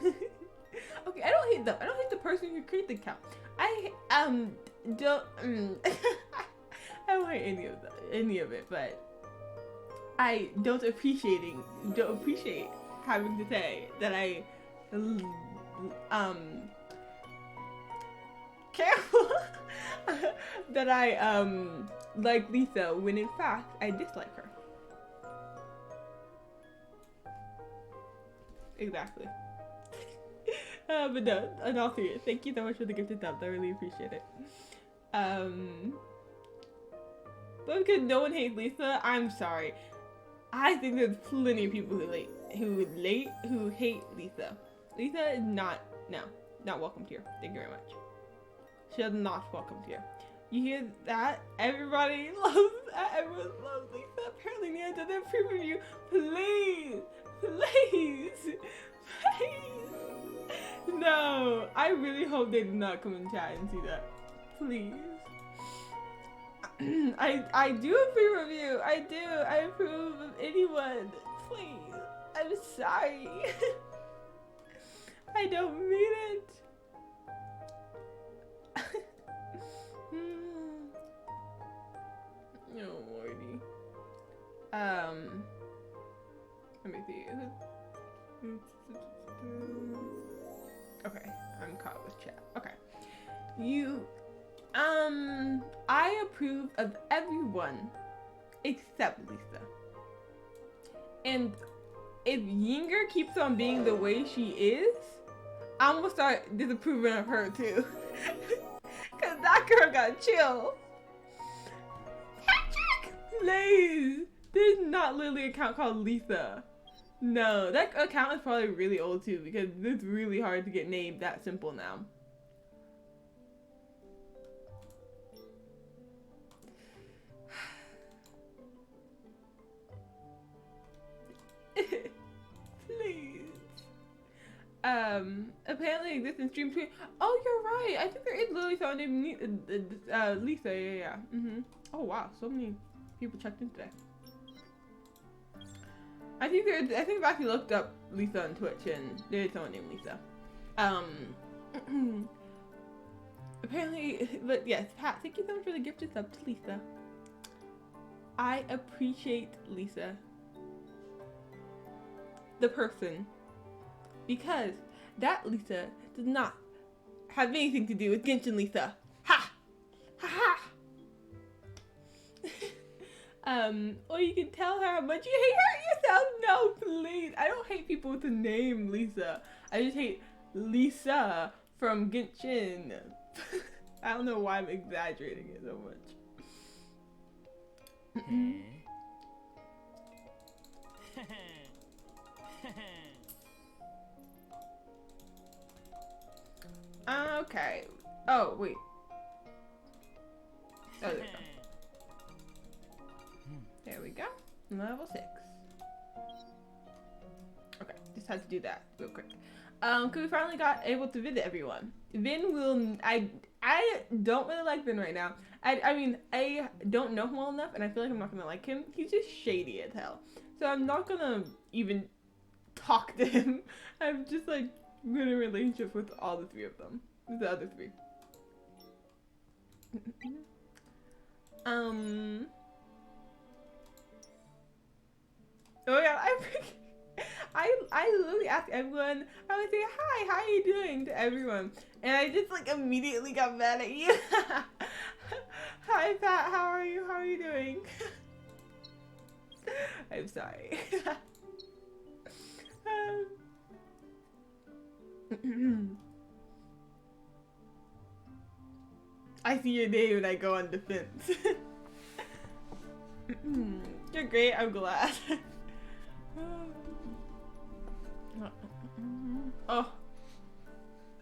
Okay, I don't hate them. I don't hate the person who created the account. I don't I don't hate any of it, but I don't appreciate having to say that I careful that I like Lisa when in fact I dislike her. Exactly. But no, in all seriousness, thank you so much for the gifted subs. I really appreciate it. But because no one hates Lisa, I'm sorry. I think there's plenty of people who hate Lisa. Lisa is not welcomed here. Thank you very much. She is not welcomed here. You hear that? Everybody loves Lisa. Apparently, Nia did that pre-review. Please, please, please. No, I really hope they did not come in chat and see that. Please. I do a pre-review. I do. I approve of anyone. Please. I'm sorry. I don't mean it. No, Morty. Let me see. Okay, I'm caught with chat. Okay. I approve of everyone except Lisa. And if Yinger keeps on being the way she is, I'm gonna start disapproving of her too. Cause that girl got chill. Patrick! Please! There's not literally an account called Lisa. No, that account is probably really old too because it's really hard to get named that simple now. apparently exists in stream between. Oh, you're right. I think there is literally someone named Lisa. Yeah. Oh wow, so many people checked in today. I think I've actually looked up Lisa on Twitch, and there is someone named Lisa. Apparently, but yes, Pat, thank you so much for the gifted sub to Lisa. I appreciate Lisa, the person, because that Lisa does not have anything to do with Genshin Lisa. Ha! Ha ha! Or you can tell her how much you hate her yourself. No, please. I don't hate people with the name Lisa. I just hate Lisa from Genshin. I don't know why I'm exaggerating it so much. Okay. Oh, wait. Oh, there we go. Level 6. Okay, just had to do that real quick. Cause we finally got able to visit everyone. Vin will, I don't really like Vin right now. I mean, I don't know him well enough, and I feel like I'm not gonna like him. He's just shady as hell. So I'm not gonna even talk to him. I'm just like in a relationship with all the three of them. With the other three. Oh yeah, I literally ask everyone. I would say hi, how are you doing to everyone, and I just like immediately got mad at you. Hi Pat, how are you? How are you doing? I'm sorry. I see your name and I go on defense. You're great, I'm glad.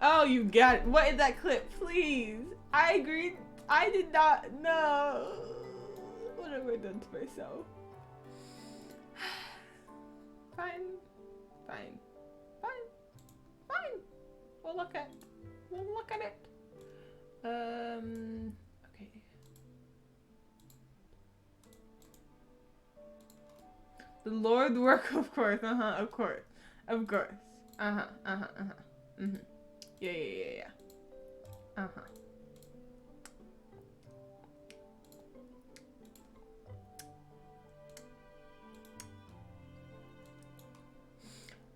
Oh, you got it. What is that clip? Please. I agreed. I did not know. What have I done to myself? Fine. We'll look at it. Okay. The Lord work, of course. Of course. Yeah.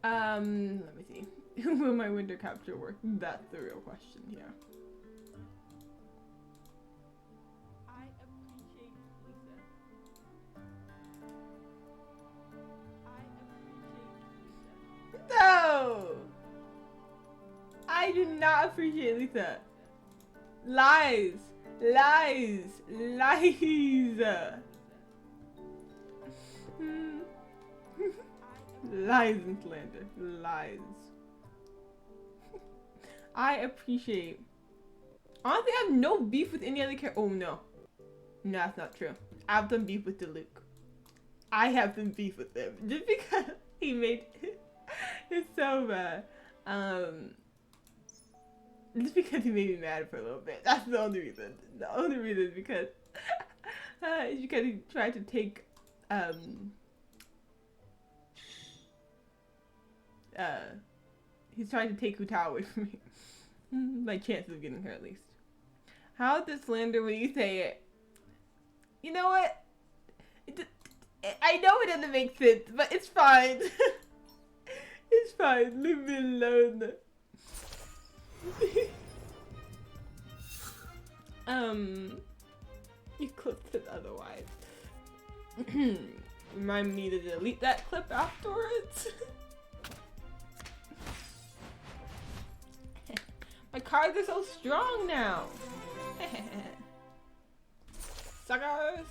Let me see. Will my winter capture work? That's the real question here. I appreciate Lisa. No! I do not appreciate Lisa. Lies. Lies and slander. Lies. I appreciate. Honestly, I have no beef with any other character. Oh no. No, that's not true. I've done beef with Luke. I have some beef with him. Just because he made it's so bad. Just because he made me mad for a little bit. That's the only reason. The only reason is because he tried to take he's trying to take Utah away from me. My chances of getting her at least. How does slander when you say it? You know what? I know it doesn't make sense, but it's fine. It's fine. Leave me alone. You clipped it otherwise. Remind me to delete that clip afterwards. My cards are so strong now. Suckers.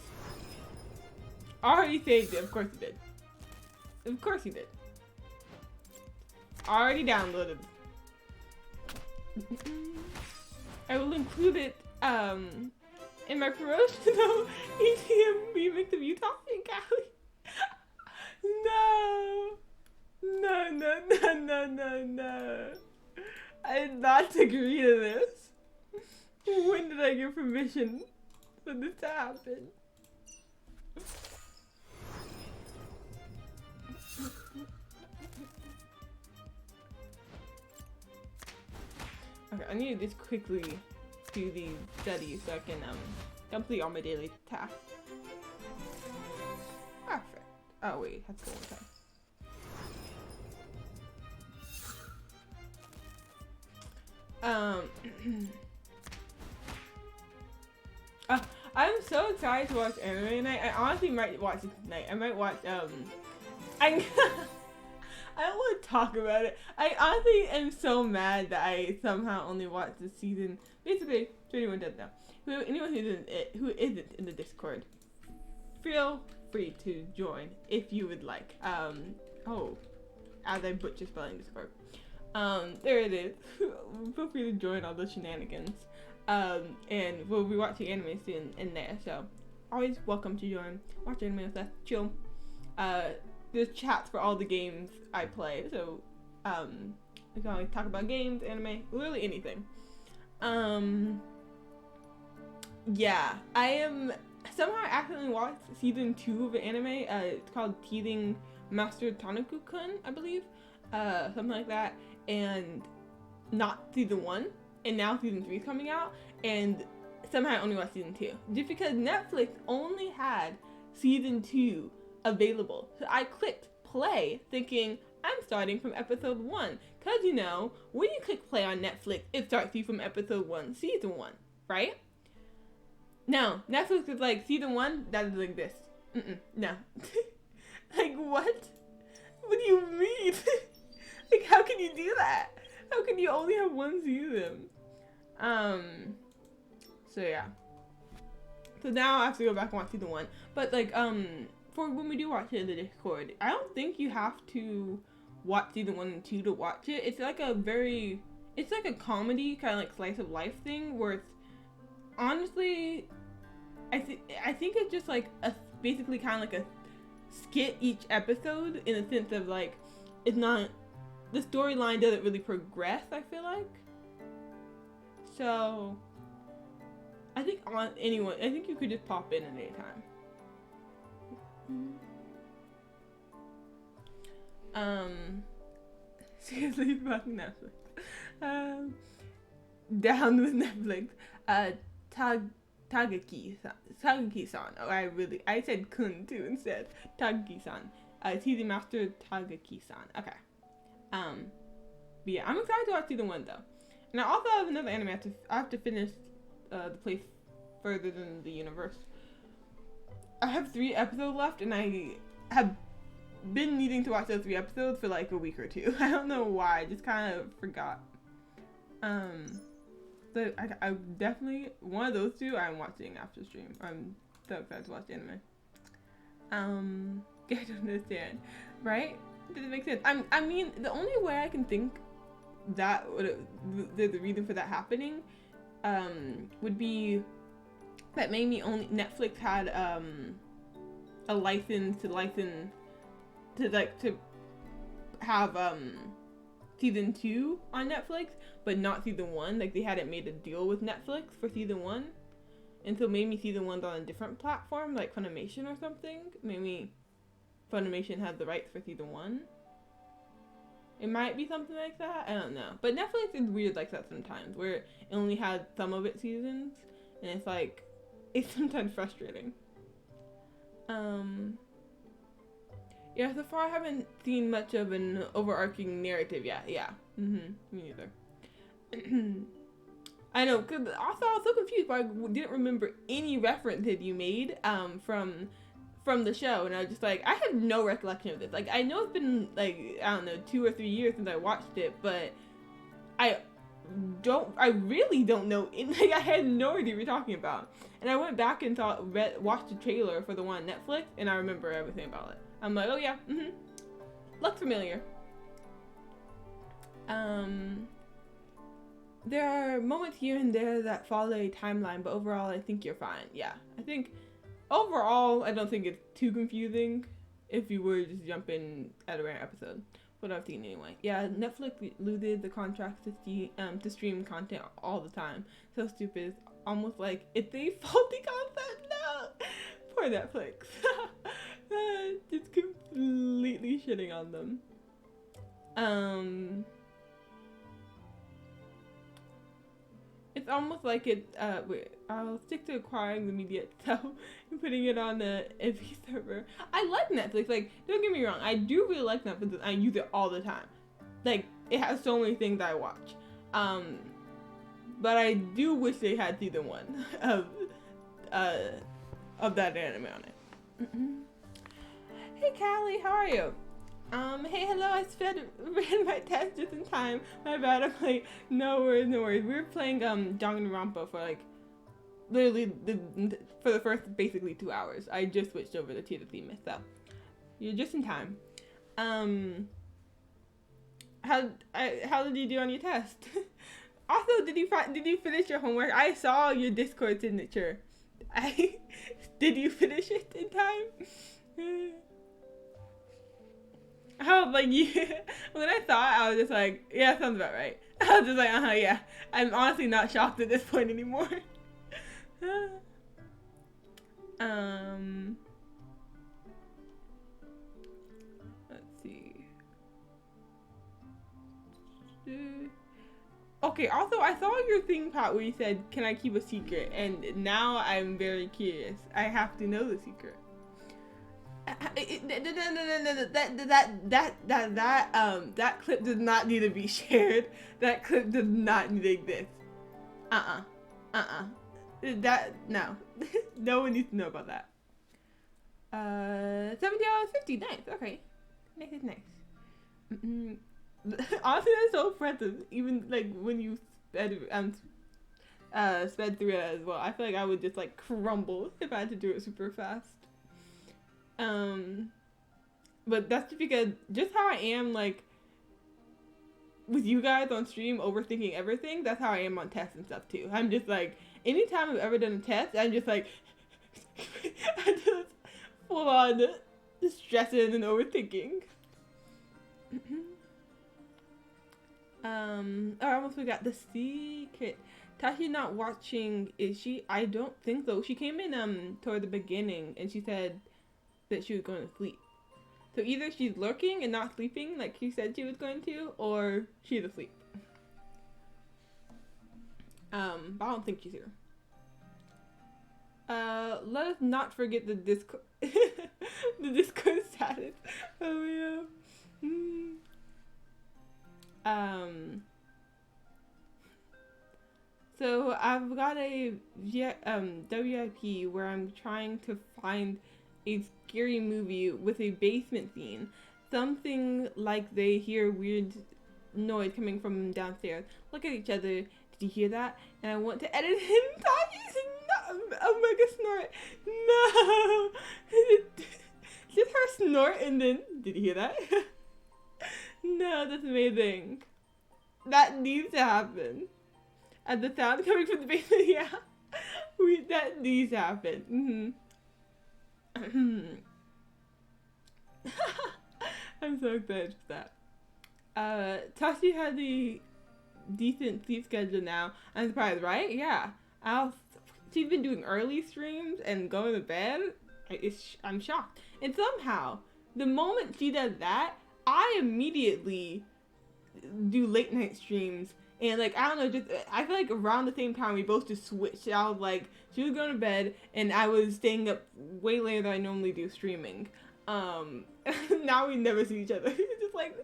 Already saved it. Of course he did. Of course he did. Already downloaded. I will include it in my promotional EDM remix of Utah and Cali. No. No. I did not agree to this. When did I get permission for this to happen? Okay, I need to just quickly do these studies so I can complete all my daily tasks. Perfect. Oh wait, that's the one time. I'm so excited to watch anime tonight. I honestly might watch it tonight. I might watch I don't want to talk about it. I honestly am so mad that I somehow only watched the season. Basically, 21 does now. Anyone who isn't in the Discord, feel free to join if you would like. Oh, as I butcher spelling Discord. There it is. Feel free to join all the shenanigans. And we'll be watching anime soon in there. So, always welcome to join. Watch anime with us. Chill. There's chats for all the games I play, so we can always talk about games, anime, literally anything. Yeah, I am somehow accidentally watched season 2 of an anime. It's called Teasing Master Tanaku-kun, I believe, something like that, and not season 1. And now season 3 is coming out, and somehow I only watched season 2 just because Netflix only had season 2 available. So I clicked play thinking I'm starting from episode 1, because you know when you click play on Netflix it starts you from episode 1 season 1, right? No, Netflix is like season 1 that doesn't exist. No. Like what do you mean? Like how can you do that? How can you only have one season? So yeah, so now I have to go back and watch season 1, but like for when we do watch it in the Discord, I don't think you have to watch season 1 and 2 to watch it. It's like a comedy kind of like slice of life thing where it's honestly, I think it's just like basically kind of like a skit each episode in a sense of like it's not, the storyline doesn't really progress, I feel like. So I think I think you could just pop in at any time. Seriously about Netflix. Down with Netflix. Tagaki-san. Oh, I said kun too instead. Tagaki-san. Teasing Master Tagaki-san. Okay. But yeah, I'm excited to watch season 1 though. And I also have another anime I have to finish the place further than the universe. I have 3 episodes left, and I have been needing to watch those 3 episodes for like a week or 2. I don't know why, I just kind of forgot. So I definitely, one of those 2 I'm watching after stream. I'm so excited to watch the anime. I don't understand, right? Does it make sense? I mean, the only way I can think that the reason for that happening would be that maybe only Netflix had a license to have season 2 on Netflix, but not season 1. Like they hadn't made a deal with Netflix for season 1, and so maybe season 1's on a different platform like Funimation or something. Maybe Funimation has the rights for season 1. It might be something like that. I don't know. But Netflix is weird like that sometimes, where it only had some of its seasons, and it's like, it's sometimes frustrating. Yeah, so far I haven't seen much of an overarching narrative yet. Yeah. Me neither. I know, because also I was so confused, but I didn't remember any references you made from the show, and I was just like, I have no recollection of this. Like, I know it's been like, I don't know, 2 or 3 years since I watched it, but I really don't know. Like, I had no idea what you're talking about. And I went back and watched the trailer for the one on Netflix, and I remember everything about it. I'm like, oh yeah, looks familiar. There are moments here and there that follow a timeline, but overall I think you're fine. Yeah, I think overall I don't think it's too confusing if you were to just jump in at a random episode. what I've seen anyway. Yeah, Netflix loses the contract to stream content all the time. So stupid. It's almost like it's a faulty concept. No, poor Netflix. Just completely shitting on them. It's almost like wait, I'll stick to acquiring the media itself and putting it on the MV server. I like Netflix, like, don't get me wrong, I do really like Netflix, I use it all the time. Like, it has so many things I watch. But I do wish they had season 1 of that anime on it. Hey Callie, how are you? Hey, hello, I ran my test just in time. My bad, I'm like, no worries, no worries. We were playing, Danganronpa for, like, literally, for the first, basically, 2 hours. I just switched over to Tears of Themis, so, you're just in time. How did you do on your test? Also, did you finish your homework? I saw your Discord signature. Did you finish it in time? How, like, yeah. When I saw it, I was just like, yeah, sounds about right. I was just like, yeah. I'm honestly not shocked at this point anymore. Let's see. Okay, also, I saw your thing, Pat, where you said, can I keep a secret? And now I'm very curious. I have to know the secret. That clip does not need to be shared. That clip does not need to exist. No. No one needs to know about that. $70.50, nice, okay. Nice is nice. Honestly, that's so impressive. Even, like, when you sped through it as well. I feel like I would just, like, crumble if I had to do it super fast. But that's just because just how I am, like, with you guys on stream overthinking everything, that's how I am on tests and stuff too. I'm just like, anytime I've ever done a test, I'm just like, I just full on stressing and overthinking. Oh, I almost forgot the secret. Tashi not watching, is she? I don't think so. She came in, toward the beginning, and she said that she was going to sleep. So either she's lurking and not sleeping like she said she was going to, or she's asleep. But I don't think she's here. Let us not forget the Discord, the Discord status. Oh yeah. So I've got a WIP where I'm trying to find a scary movie with a basement scene. Something like they hear weird noise coming from downstairs. Look at each other. Did you hear that? And I want to edit him. Tashi's not a mega snort. No. Just her snort and then, did you hear that? No, that's amazing. That needs to happen. And the sound coming from the basement, yeah. That needs to happen. I'm so excited for that. Tashi has a decent sleep schedule now. I'm surprised, right? Yeah. She's been doing early streams and going to bed. I'm shocked. And somehow, the moment she does that, I immediately do late night streams. And, like, I don't know, just, I feel like around the same time we both just switched. I was like, she was going to bed, and I was staying up way later than I normally do streaming. Now we never see each other. It's just like,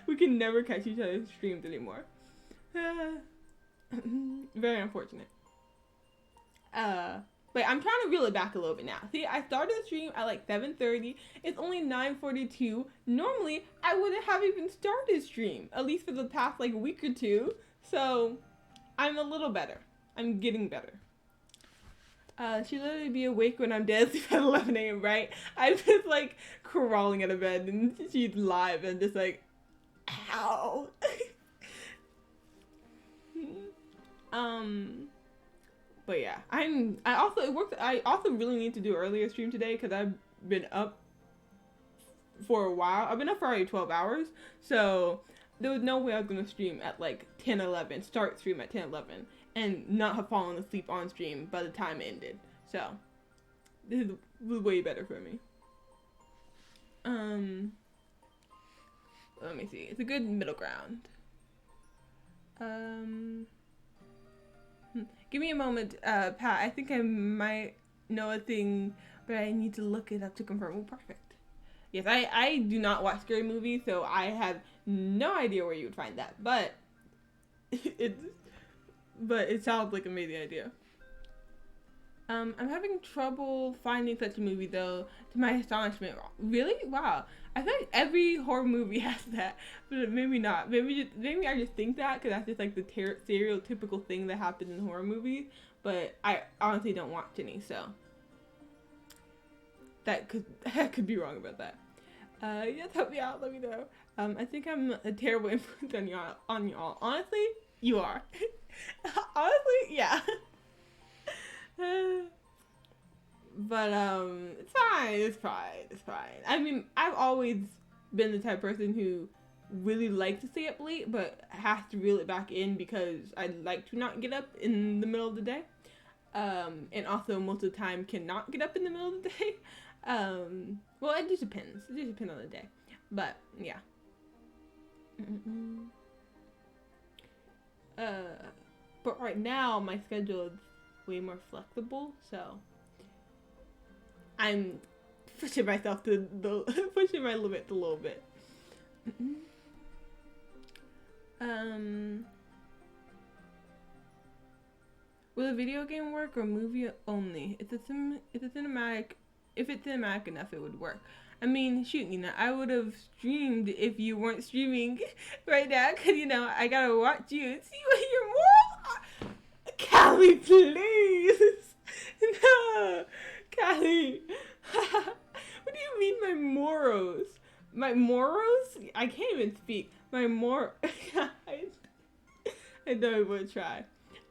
we can never catch each other's streams anymore. Very unfortunate. But I'm trying to reel it back a little bit now. See, I started the stream at like 7:30. It's only 9:42. Normally, I wouldn't have even started stream, at least for the past like week or two. So, I'm a little better. I'm getting better. She'll literally be awake when I'm dead asleep at 11 a.m., right? I'm just like crawling out of bed and she's live and just like, ow. But yeah, I also really need to do earlier stream today because I've been up for a while. I've been up for already 12 hours, so there was no way I was gonna stream at like 10:11, start stream at 10:11, and not have fallen asleep on stream by the time it ended. So this was way better for me. Let me see. It's a good middle ground. Give me a moment, Pat. I think I might know a thing, but I need to look it up to confirm. Oh, perfect. Yes, I do not watch scary movies, so I have no idea where you would find that. But it sounds like an amazing idea. I'm having trouble finding such a movie, though, to my astonishment. Really? Wow. I feel like every horror movie has that, but maybe not. Maybe I just think that because that's just like the stereotypical thing that happens in horror movies, but I honestly don't watch any, so I could be wrong about that. Yes, help me out, let me know. I think I'm a terrible influence on y'all. Honestly, you are. Honestly, yeah. But it's fine. I mean, I've always been the type of person who really likes to stay up late, but has to reel it back in because I like to not get up in the middle of the day. And also most of the time cannot get up in the middle of the day. Well, it just depends. It just depends on the day. But yeah. But right now my schedule is way more flexible, so I'm pushing myself to pushing my limits a little bit. Will a video game work or movie only? If it's cinematic enough, it would work. I mean, shoot, Nina, I would have streamed if you weren't streaming right now, because, I gotta watch you and see what your morals are. Callie, please! No! Callie! What do you mean, my morals? My morals? I can't even speak. My I don't even try.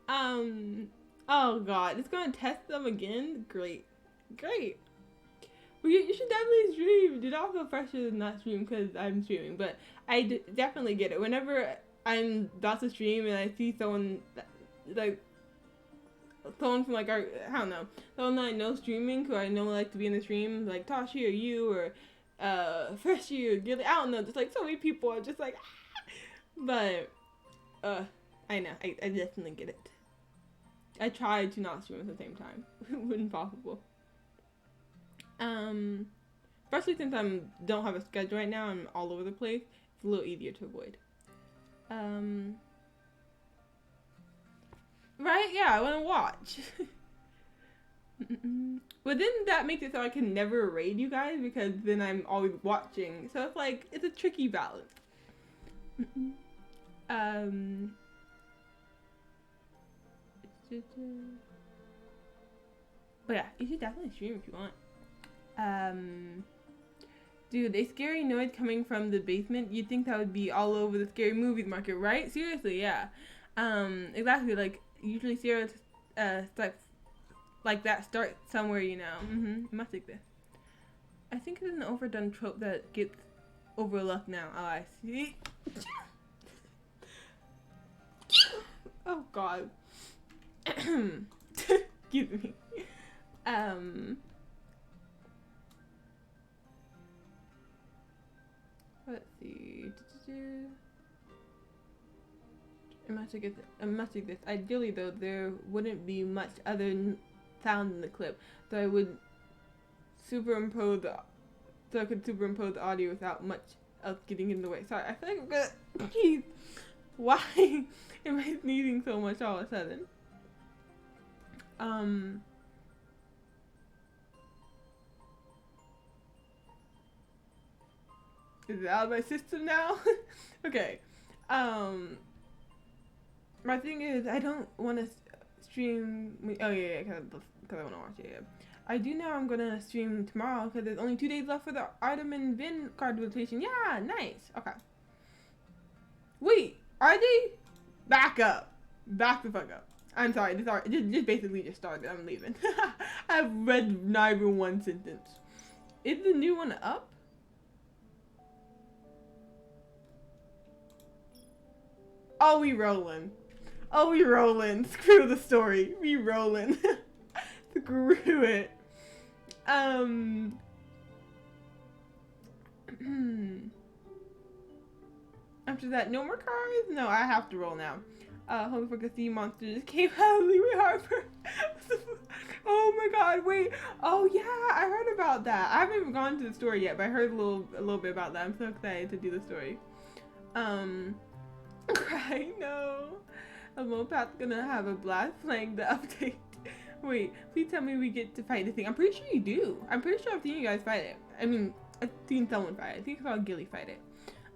Oh god, it's gonna test them again? Great. Well, you should definitely stream. Do not feel pressure to not stream because I'm streaming, but I definitely get it. Whenever I'm about to stream and I see someone, someone from, I don't know, someone that I know streaming, who I know like to be in the stream, like Tashi or you or Freshie or Gilly, I don't know, just so many people are just but, I know, I definitely get it. I try to not stream at the same time, when possible. Especially since I don't have a schedule right now, I'm all over the place, it's a little easier to avoid. Right? Yeah, I want to watch. But then that makes it so I can never raid you guys because then I'm always watching. So it's a tricky balance. But yeah, you should definitely stream if you want. Dude, a scary noise coming from the basement, you'd think that would be all over the scary movies market, right? Seriously, yeah. Exactly, usually scary stuff like that start somewhere, It must like this. I think it's an overdone trope that gets overlooked now. Oh, I see. Oh god. Excuse me. Let's see. I must take this. Ideally, though, there wouldn't be much other sound in the clip, so I could superimpose the audio without much else getting in the way. Sorry, I feel like I'm gonna. Jeez, why am I sneezing so much all of a sudden? Is it out of my system now? Okay. My thing is, I don't want to stream. Oh yeah, because I want to watch it. Yeah. I do know I'm gonna stream tomorrow because there's only 2 days left for the item and bin card rotation. Yeah, nice. Okay. Wait, are they? Back up. Back the fuck up. I'm sorry. Just basically just started. I'm leaving. I've read not even one sentence. Is the new one up? Oh, we rolling. Oh, we rolling. Screw the story. We rolling. Screw it. After that, no more cars? No, I have to roll now. Home for the sea monster just came out of Leeway Harbor. Oh my god, wait. Oh yeah, I heard about that. I haven't even gone to the story yet, but I heard a little bit about that. I'm so excited to do the story. Cry, no. A Mopath's gonna have a blast playing the update. Wait, please tell me we get to fight the thing. I'm pretty sure you do. I'm pretty sure I've seen you guys fight it. I mean, I've seen someone fight it. I think I saw Gilly fight it.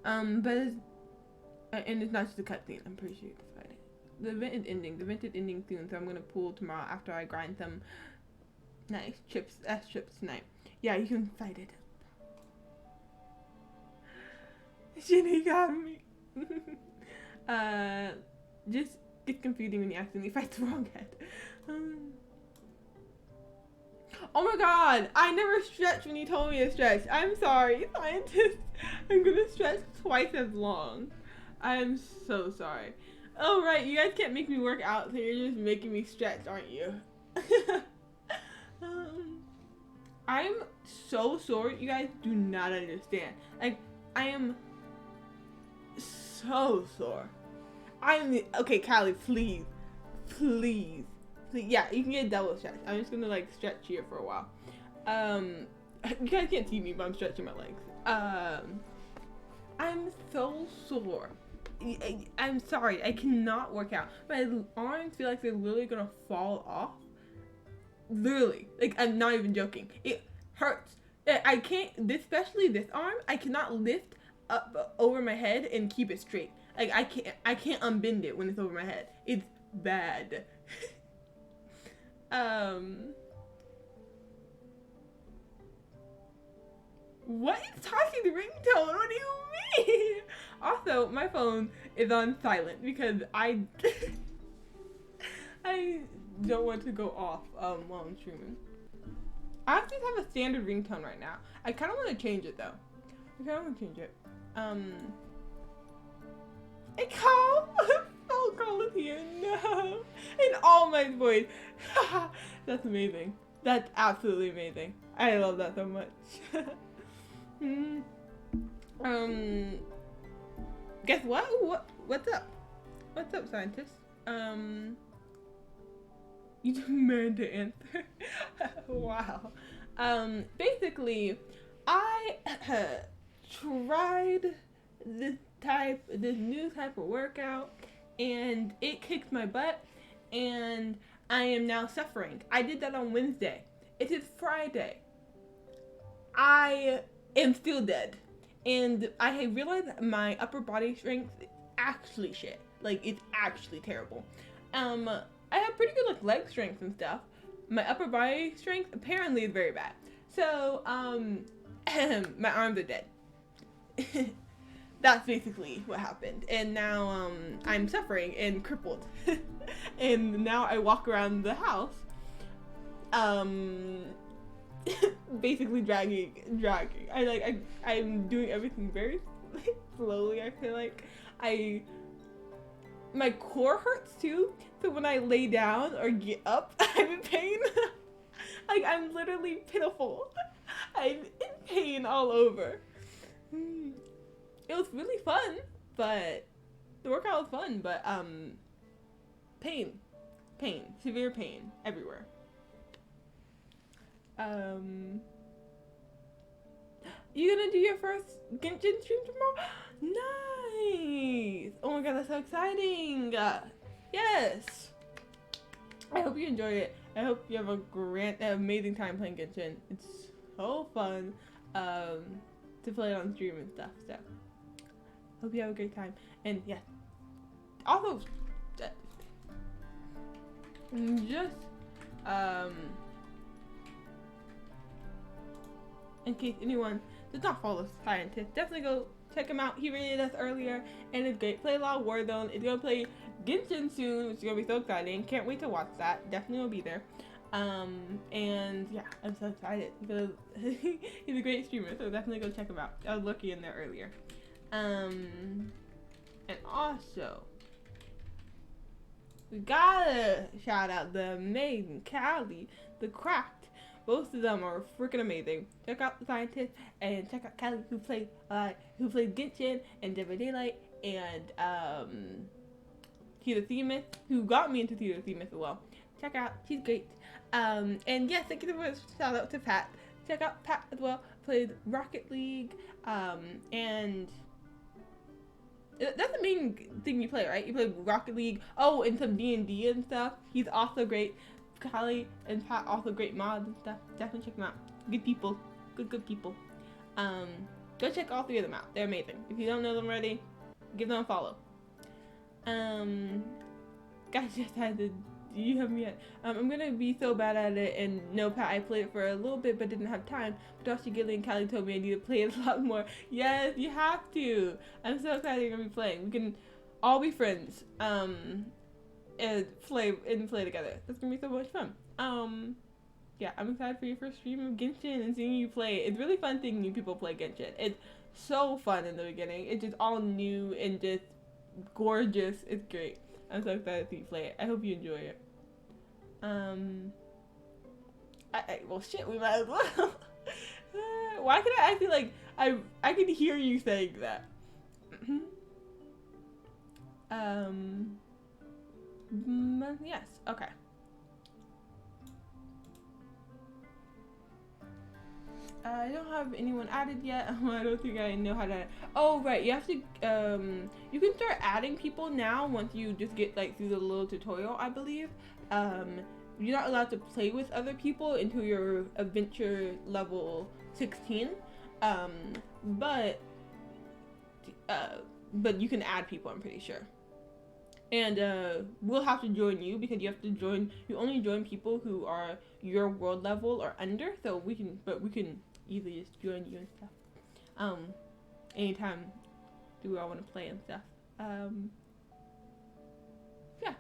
But it's, and it's not just a cutscene. I'm pretty sure you can fight it. The event is ending. The event is ending soon, so I'm gonna pool tomorrow after I grind some nice chips tonight. Yeah, you can fight it. Ginny got me. Just gets confusing when you accidentally fight the wrong head. Oh my god, I never stretched when you told me to stretch. I'm sorry, scientist. I'm gonna stretch twice as long. I'm so sorry. Oh right, you guys can't make me work out, so you're just making me stretch, aren't you? I'm so sore, you guys do not understand. Like, I am so sore. Okay, Callie, please. Yeah, you can get a double stretch. I'm just gonna like stretch here for a while. You guys can't see me, but I'm stretching my legs. I'm so sore. I'm sorry, I cannot work out. My arms feel like they're literally gonna fall off. Literally, like I'm not even joking. It hurts. I can't, especially this arm. I cannot lift up over my head and keep it straight. Like I can't unbend it when it's over my head. It's bad. What is talking to ringtone? What do you mean? Also, my phone is on silent because I don't want to go off while I'm streaming. I just have a standard ringtone right now. I kind of want to change it though. Hey, Carl! Oh, Carl is here. No. In all my voice. That's amazing. That's absolutely amazing. I love that so much. Guess what? What's up? What's up, scientist? You demand to answer. Wow. Basically, I tried this new type of workout and it kicked my butt and I am now suffering. I did that on Wednesday. It is Friday. I am still dead. And I have realized that my upper body strength is actually shit. Like, it's actually terrible. I have pretty good like leg strength and stuff. My upper body strength apparently is very bad. So, my arms are dead. That's basically what happened. And now, I'm suffering and crippled. And now I walk around the house, basically dragging. I'm doing everything very slowly. I feel like my core hurts too. So when I lay down or get up, I'm in pain. Like I'm literally pitiful. I'm in pain all over. It was really fun, but the workout was fun, but pain, severe pain everywhere. You gonna do your first Genshin stream tomorrow? Nice! Oh my god, that's so exciting! Yes! I hope you enjoy it. I hope you have a amazing time playing Genshin. It's so fun to play it on stream and stuff, so hope you have a great time. And yeah, also just in case anyone does not follow Scientist, definitely go check him out. He rated us earlier and it's great. Play a lot of Warzone. It's gonna play Genshin soon, which is gonna be so exciting. Can't wait to watch that. Definitely will be there. And yeah, I'm so excited because he's a great streamer, so definitely go check him out. I was looking in there earlier. And also, we gotta shout out the amazing Callie, the Cracked. Both of them are freaking amazing. Check out the Scientist and check out Callie, who played Genshin and Dead by Daylight, and Tears of Themis, who got me into Tears of Themis as well. Check out, she's great. And yes, thank you so much. Shout out to Pat. Check out Pat as well. Played Rocket League, and that's the main thing you play, right? You play Rocket League. Oh, and some D&D and stuff. He's also great. Callie and Pat also great mods and stuff. Definitely check them out. Good people. Good people. Go check all three of them out. They're amazing. If you don't know them already, give them a follow. Guys, just had to. You have me yet? I'm gonna be so bad at it, and no, Pat, I played it for a little bit but didn't have time. But Dr. Gilly and Callie told me I need to play it a lot more. Yes, you have to. I'm so excited you're gonna be playing. We can all be friends. And play together. That's gonna be so much fun. Yeah, I'm excited for your first stream of Genshin and seeing you play. It's really fun seeing new people play Genshin. It's so fun in the beginning. It's just all new and just gorgeous. It's great. I'm so excited to see you play it. I hope you enjoy it. Well, shit, we might as well. Why can I feel like I can hear you saying that? Yes, okay. I don't have anyone added yet. I don't think I know how to. Oh, right. You have to. You can start adding people now once you just get like through the little tutorial, I believe. You're not allowed to play with other people until you're adventure level 16. But you can add people, I'm pretty sure. And we'll have to join you because you have to join. You only join people who are your world level or under. So we can easily just join you and stuff. Anytime do I want to play and stuff. Yeah.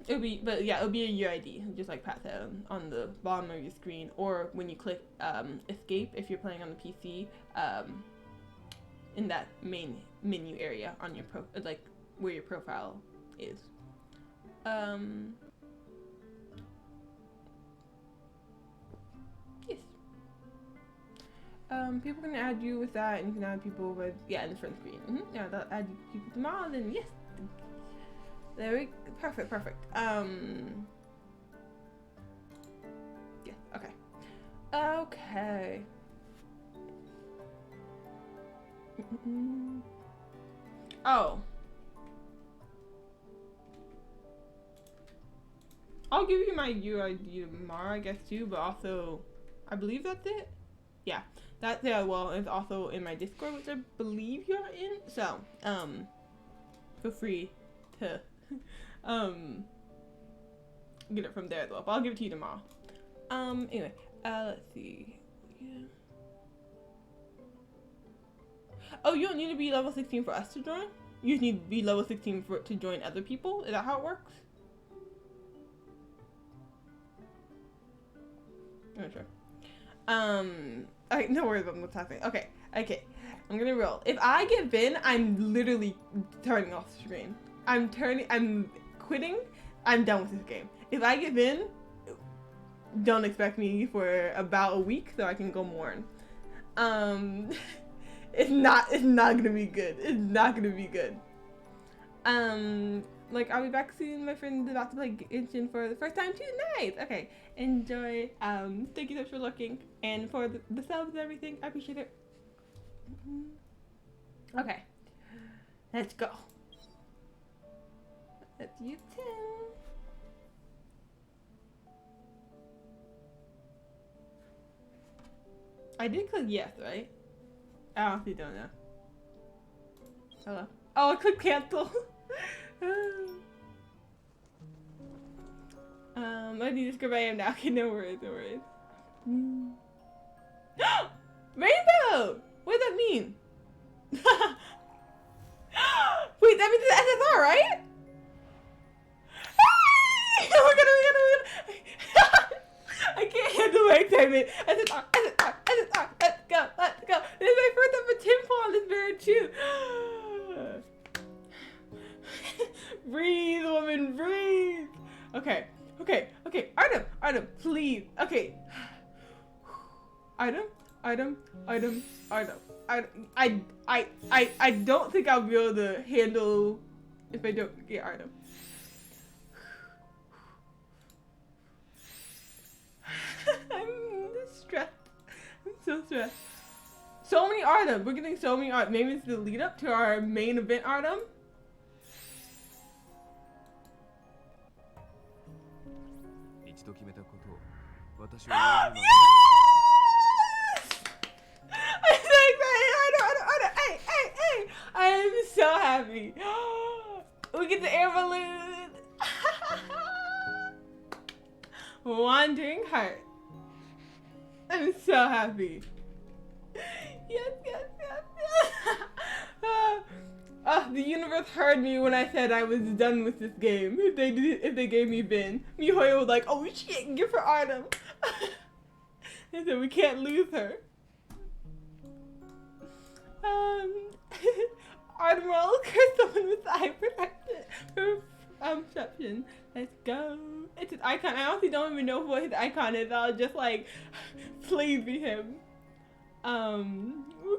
It'll be a your ID, just like Pat said, on the bottom of your screen, or when you click escape if you're playing on the PC. In that main menu area on your like where your profile is. Yes. People can add you with that, and you can add people with in the front screen. Yeah, that'll add you to them all. Then yes, there we perfect. Yeah. Okay. Oh. I'll give you my UID tomorrow, I guess, too, but also, I believe that's it. Yeah, that's, well, it's also in my Discord, which I believe you're in, so, feel free to, get it from there as well, but I'll give it to you tomorrow. Anyway, let's see. Yeah. Oh, you don't need to be level 16 for us to join? You just need to be level 16 to join other people? Is that how it works? I'm not sure. Okay, no worries about what's happening. Okay. I'm gonna roll. If I give in, I'm literally turning off the screen. I'm quitting. I'm done with this game. If I give in, don't expect me for about a week so I can go mourn. It's not gonna be good. It's not gonna be good. Like, I'll be back soon. My friend's about to play Genshin for the first time too. Nice. Okay. Enjoy. Thank you so much for looking and for the subs and everything. I appreciate it. Okay. Let's go. That's you too. I did click yes, right? I honestly don't know. Hello? Oh, I clicked cancel. I need to script I am now. Okay, no worries. Rainbow! What does that mean? Wait, that means it's SSR, right? Oh my god. I can't handle my excitement. SSR, let's go. This is my first ever temple on this bird too. Breathe Okay. Artem, please. Okay. Artem. I don't think I'll be able to handle if I don't get Artem. I'm stressed. I'm so stressed. So many Artem. We're getting so many Artem. Maybe it's the lead up to our main event Artem. Yes! I'm so excited. Hey. I am so happy. We get the air balloon. Wandering heart. I'm so happy. Yes. The universe heard me when I said I was done with this game. If they gave me Vin, Mihoyo was like, "Oh shit, give her Artem." And so we can't lose her. Artem roll curse someone with eye perception. Let's go. It's his icon. I honestly don't even know what his icon is. I'll just like slavery him.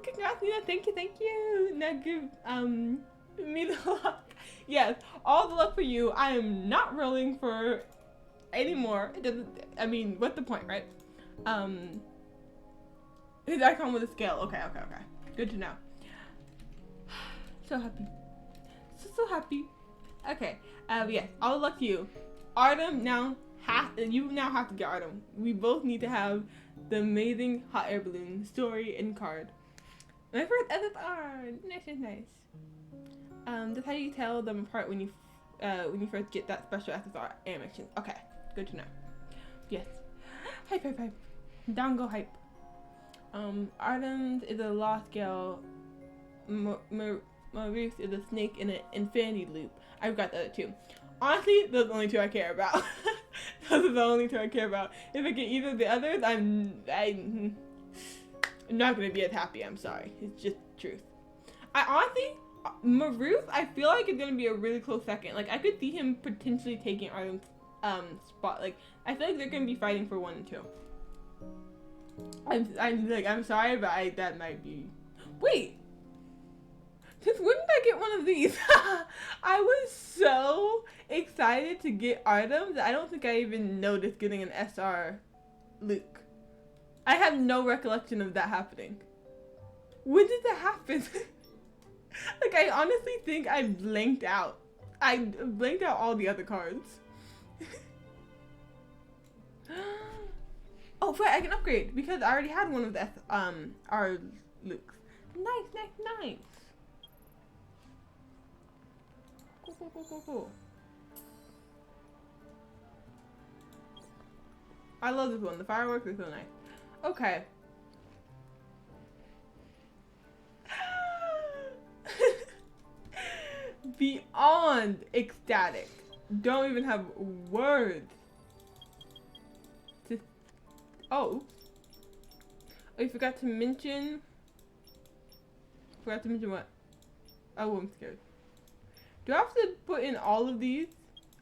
Congrats, Nina. Thank you. Now give me the luck. Yes, all the luck for you. I am not rolling for any more. It doesn't. I mean, what's the point, right? His icon with a scale. Okay. Good to know. So happy. So happy. Okay. Yes. All the luck to you. Artem you now have to get Artem. We both need to have the amazing hot air balloon story and card. My first SSR. Nice. That's how you tell them apart when you first get that special SSR animation. Okay. Good to know. Yes. Hype. Down go hype. Artem is a law scale. Maurice is a snake in an infinity loop. I've got the other two. Honestly, those are the only two I care about. Those are the only two I care about. If I get either of the others, I'm not gonna be as happy. I'm sorry. It's just truth. I honestly, Maurice, I feel like it's gonna be a really close second. Like I could see him potentially taking Artem's spot. Like I feel like they're gonna be fighting for 1 and 2. I'm sorry, but that might be. Wait. Since when did I get one of these? I was so excited to get Artem that I don't think I even noticed getting an SR Luke. I have no recollection of that happening. When did that happen? Like, I honestly think I blanked out. I blanked out all the other cards. Oh, right, I can upgrade because I already had one of the our Lukes. Nice. Cool. I love this one. The fireworks are so nice. Okay. Beyond ecstatic. Don't even have words. Oh, I forgot to mention. What? Oh, I'm scared. Do I have to put in all of these?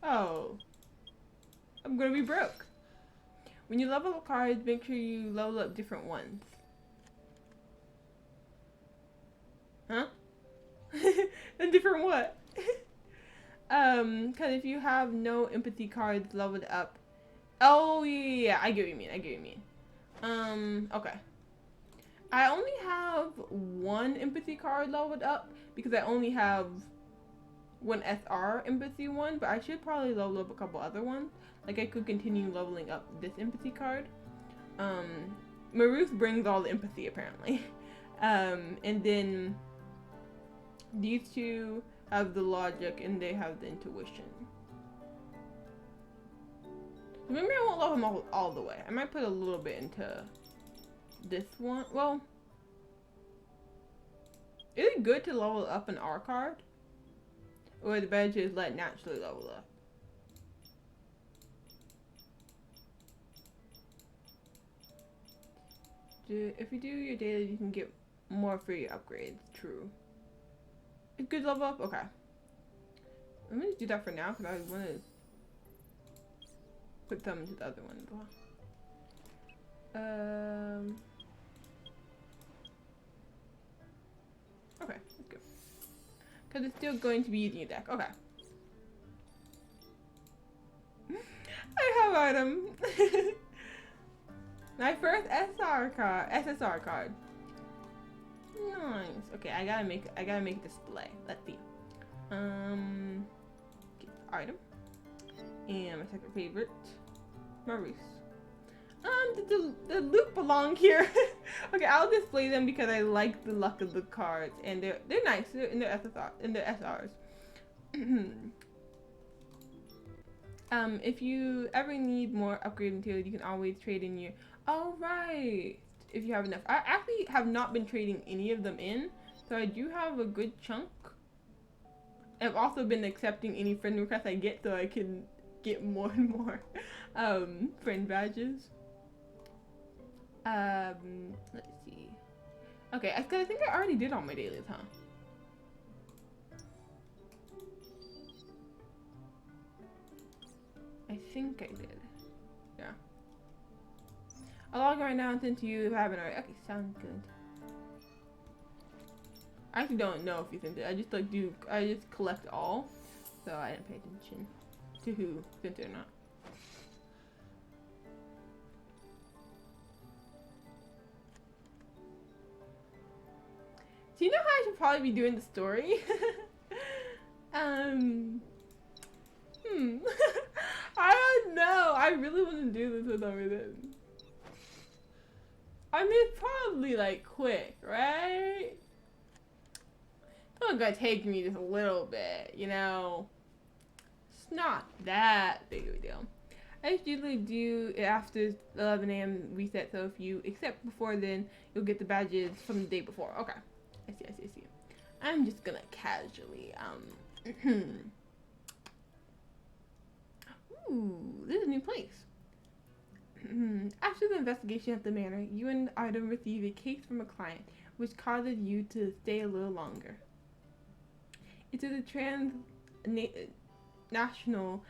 Oh. I'm gonna be broke. When you level up cards, make sure you level up different ones. Huh? A different what? Cause if you have no empathy cards leveled up. Oh yeah, I get what you mean. Okay. I only have 1 empathy card leveled up because I only have 1 SR empathy one, but I should probably level up a couple other ones. Like I could continue leveling up this empathy card. Maruth brings all the empathy apparently. And then these two have the logic and they have the intuition. Maybe I won't level them all the way. I might put a little bit into this one. Well, is it good to level up an R card? Or is it better to just let it naturally level up? If you do your daily, you can get more free upgrades. True. It's good level up? Okay. I'm gonna do that for now because I want to put some into the other one as well. Okay, let's go. Because it's still going to be using a deck. Okay. I have item. My first SSR card. Nice. Okay, I gotta make a display. Let's see. Item. And my second favorite, Maurice. The loop belong here. Okay, I'll display them because I like the luck of the cards, and they're nice. They're in their SRs. If you ever need more upgrade material, you can always trade in your. Oh right. If you have enough. I actually have not been trading any of them in, so I do have a good chunk. I've also been accepting any friend requests I get, so I can get more and more friend badges. Let's see. Okay, I think I already did all my dailies, huh? I think I did. Yeah. I'll log in right now and send to you if I haven't already. Okay, sounds good. I actually don't know if you sent it. I just I just collect all, so I didn't pay attention to who sent it or not. Do you know how I should probably be doing the story? I don't know. I really want to do this with everything. I mean, it's probably like quick, right? It's only gonna take me just a little bit, you know. It's not that big of a deal. I just usually do it after 11 a.m. reset, so if you accept before then, you'll get the badges from the day before. Okay. I see. I'm just gonna casually, Ooh, this is a new place. After the investigation at the manor, you and Item receive a case from a client, which causes you to stay a little longer. It is a transnational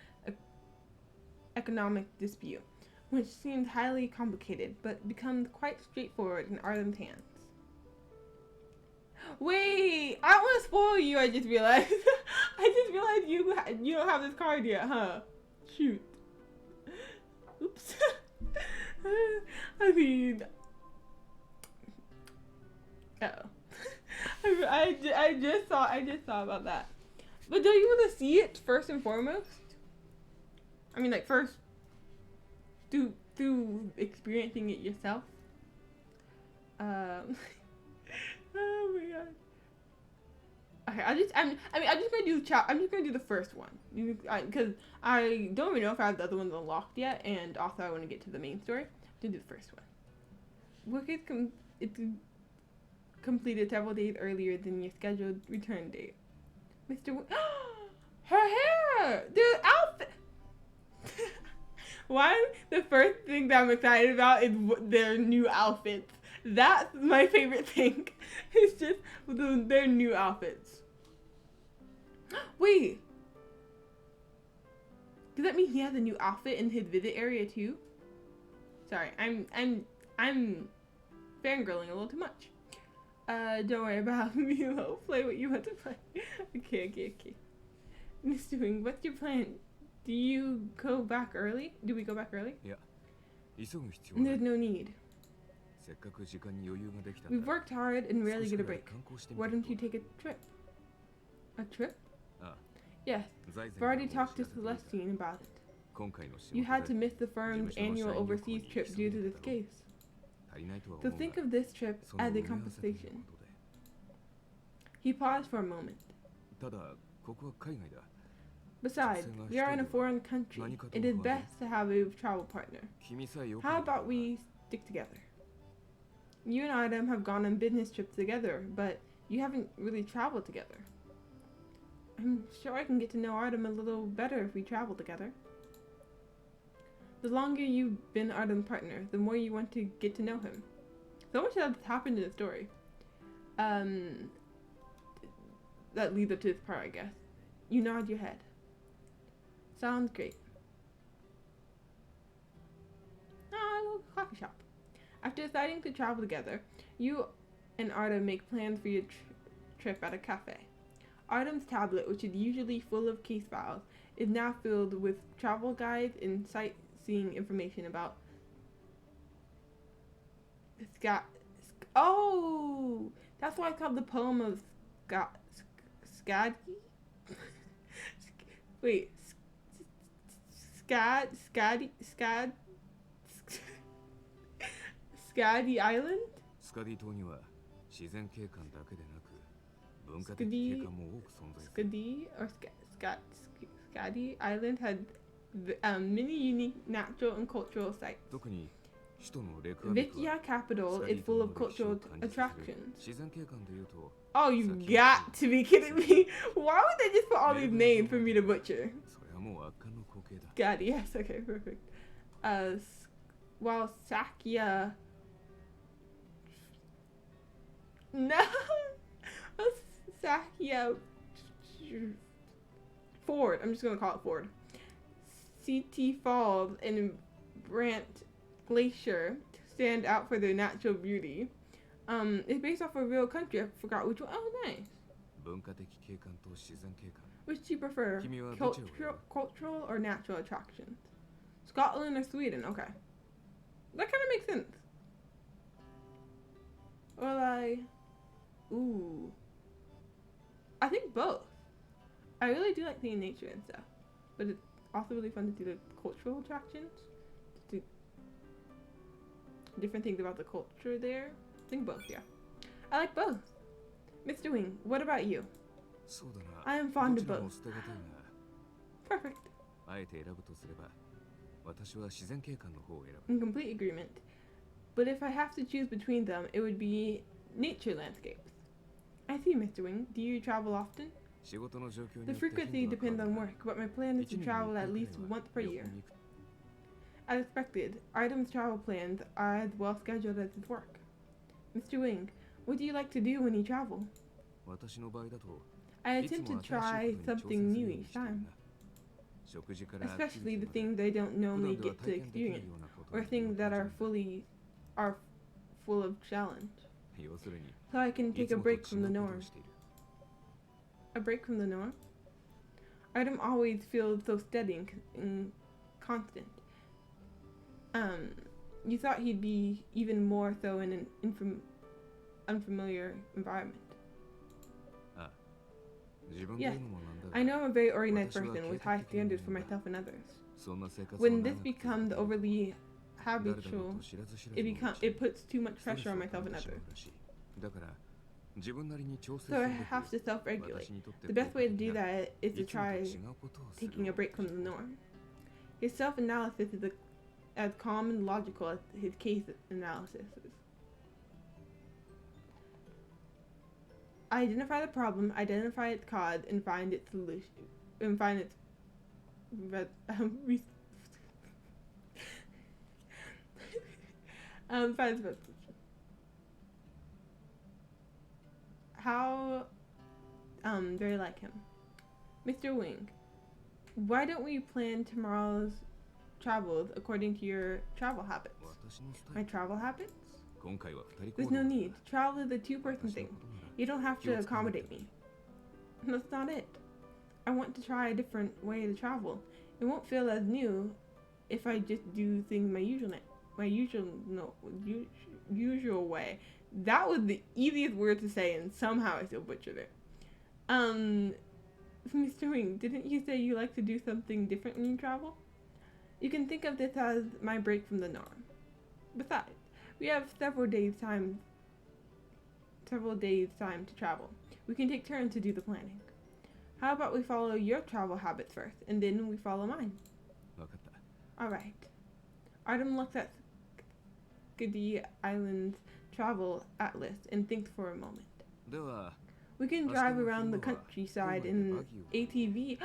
economic dispute, which seems highly complicated, but becomes quite straightforward in Item's hands. Wait, I don't want to spoil you. I just realized. You don't have this card yet, huh? Shoot. Oops. I mean, I just saw about that. But don't you want to see it first and foremost? I mean, like first through experiencing it yourself. Oh my god. Okay, I'm just gonna do the first one because I don't even know if I have the other ones unlocked yet, and also I want to get to the main story. To do the first one. Work is completed several days earlier than your scheduled return date. Her hair, the outfit. One, the first thing that I'm excited about is their new outfits. That's my favorite thing. It's just their new outfits. Wait. Does that mean he has a new outfit in his visit area too? Sorry, I'm fangirling a little too much. Don't worry about me. I'll play what you want to play. Okay. Mr. Wing, what's your plan? Do you go back early? Do we go back early? Yeah. There's no need. We've worked hard and rarely get a break. Why don't you take a trip? A trip? Yes. I've already talked to Celestine about it. You had to miss the firm's annual overseas trip due to this case. So think of this trip as a compensation. He paused for a moment. Besides, we are in a foreign country. It is best to have a travel partner. How about we stick together? You and Adam have gone on business trips together, but you haven't really traveled together. I'm sure I can get to know Artem a little better if we travel together. The longer you've been Artem's partner, the more you want to get to know him. So much has happened in the story. That leads up to this part, I guess. You nod your head. Sounds great. coffee shop. After deciding to travel together, you and Arda make plans for your trip at a cafe. Artem's tablet, which is usually full of case files, is now filled with travel guides and sightseeing information about Oh, that's why it's called the poem of Skadi. Wait, Skadi Island? スカディ島には自然景観だけでなく文化的景観も多く存在する。 Skadi or Skadi Island had many unique natural and cultural sites. 特に首都のレクアビクは Vikia capital is full of cultural attractions. 自然景観でいうと Oh, you got to be kidding me! Why would they just put all these names for me to butcher? それはもう圧巻の光景だ。 Skadi, yes, okay, perfect. While Sakya. No! Sakya. Ford, I'm just gonna call it Ford. CT Falls and Brant Glacier stand out for their natural beauty. It's based off a real country. I forgot which one. Oh, nice. 文化的景観と自然景観。 Which do you prefer? Cultural or natural attractions? Scotland or Sweden? Okay. That kind of makes sense. Or like, ooh. I think both. I really do like seeing nature and stuff. But it's also really fun to do the cultural attractions. To do different things about the culture there. I think both, yeah. I like both. Mr. Wing, what about you? そうだな。 I am fond of どちらも both. 捨てがたいが、 Perfect. あえて選ぶとすれば、私は自然景観の方を選ぶ。 In complete agreement. But if I have to choose between them, it would be nature landscapes. I see, Mr. Wing. Do you travel often? 仕事の状況に The よって frequency 頻度は変 depends わる on が work, but my plan is to 一年に travel 一 at 回 least くらいは once per 旅 year. 行に行く。 As expected, Item's travel plans are as well scheduled as his work. Mr. Wing, what do you like to do when you travel? 私の場合だと、 I いつ attempt も to 新しい try ことに挑戦す something る new ように each している time, な。食事からアクティ especially ビ the ティま things で I don't 普 normally 段では get to 体験できない experience, ようなこと or に things that are 興じ fully are full of challenge, る。要するに、 so I can い take つ a もと違う break こ from the と norm. をしている。 A break from the norm? Item always feels so steady and constant. You thought he'd be even more so in an unfamiliar environment. ああ、自分で言うのもなんだが、 I know I'm a very organized 私は person with 計 high 画的な standards for 人間だ。 myself and others. そんな生活を When 長 this く続けて becomes いると overly 誰だろう habitual, と知らず知らずのうち it puts too much ストレス pressure を on 感 myself and じてしま others. うらしい。だから、自分なりに調整す So る I べく have to self-regulate. 私にとって The best way to do 効果的な that is to いつもと try 違うことをする taking a break from the norm. His self-analysis is as calm and logical as his case analysis is. Identify the problem, identify its cause, and find its solution. And find its find its resolution. How very like him. Mr. Wing, why don't we plan tomorrow's travels according to your travel habits? 私のスタ My イル。 travel habits? 今回は二人 There's 行動 no だ。 need. Travel is a two-person 私の thing. ことなら You don't have to accommodate me. That's not it. I want to try a different way to travel. It won't feel as new if I just do things my usual way. That was the easiest word to say, and somehow I still butchered it. Mr. Wing, didn't you say you like to do something different when you travel? You can think of this as my break from the norm. Besides, we have several days time to travel. We can take turns to do the planning. How about we follow your travel habits first, and then we follow mine? わかった。 Alright. Artem looks at Skadi Island's travel atlas and thinks for a moment. では、 We can drive around the countryside in an ATV.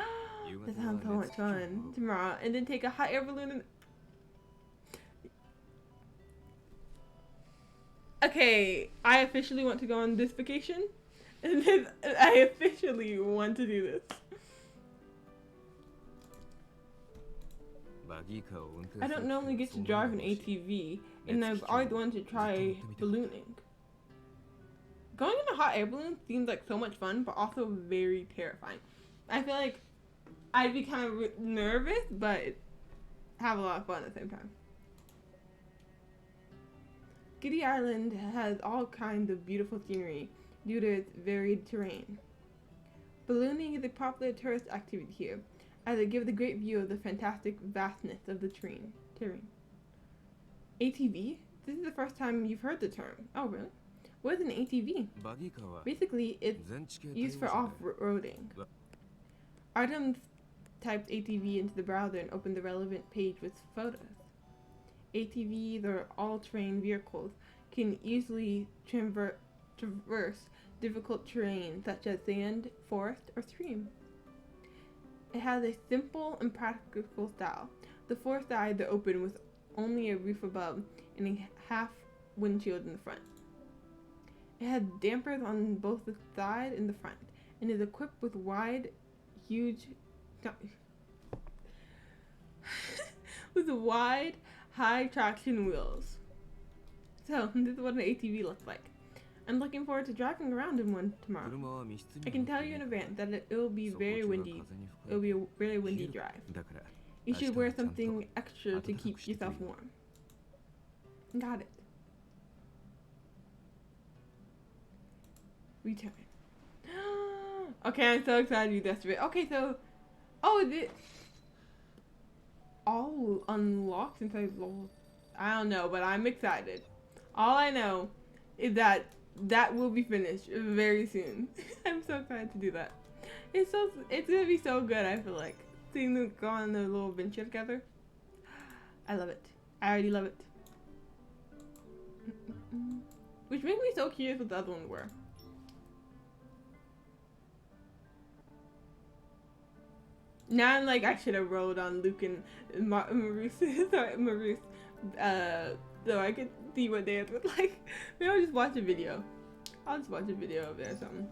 That sounds so much fun. Tomorrow, and then take a hot air balloon and... Okay, I officially want to go on this vacation. And then I officially want to do this. バ I don't normally get to drive an ATV, and I've always wanted to try ballooning. Going in a hot air balloon seems like so much fun, but also very terrifying. I feel like I'd be kind of nervous, but have a lot of fun at the same time. Giddy Island has all kinds of beautiful scenery due to its varied terrain. Ballooning is a popular tourist activity here, as it gives a great view of the fantastic vastness of the terrain. ATV? This is the first time you've heard the term. Oh, really? What is an ATV? Basically, it's used for off-roading. Items typed ATV into the browser and opened the relevant page with photos. ATVs, or all-terrain vehicles, can easily traverse difficult terrain such as sand, forest, or stream. It has a simple and practical style. The four sides are open with only a roof above and a half windshield in the front. It has dampers on both the side and the front, and is equipped with wide, high traction wheels. So, this is what an ATV looks like. I'm looking forward to driving around in one tomorrow. I can tell you in advance that it will be very windy. It will be a really windy drive. You should wear something extra to keep yourself warm. Got it. Return. Okay, I'm so excited to do this bit. Okay, so... Oh, is it all unlocked since I don't know, but I'm excited. All I know is that will be finished very soon. I'm so excited to do that. It's gonna be so good, I feel like. Seeing them go on their little adventure together. I love it. I already love it. Which makes me so curious what the other ones were. Now I'm like, I should have rolled on Luke and Maurice, so I could see what theirs was like. Maybe I'll just watch a video. I'll just watch a video of theirs or something.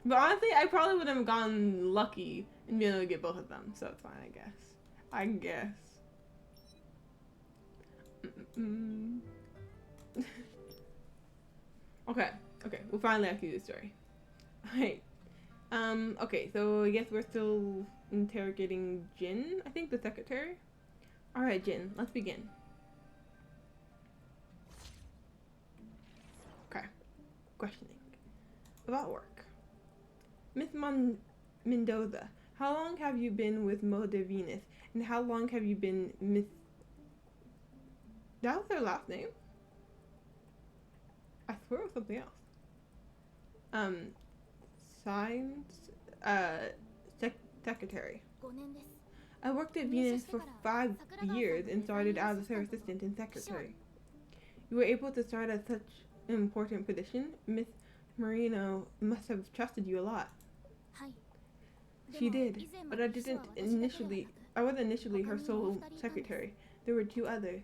But honestly, I probably would have gone lucky and been able to get both of them, so it's fine, I guess. I guess. Okay, we'll finally ask you this story. Alright. Okay, so I guess we're still interrogating Jin, I think, the secretary. Alright, Jin, let's begin. Okay. Questioning. About work. Miss Mendoza, how long have you been with Mo de Venus? And how long have you been Miss... That was her last name? I swear it was something else. Secretary. I worked at Venus for 5 years and started out as her assistant and secretary. You were able to start at such an important position. Miss Marino must have trusted you a lot. She did, but I wasn't initially her sole secretary. There were 2 others.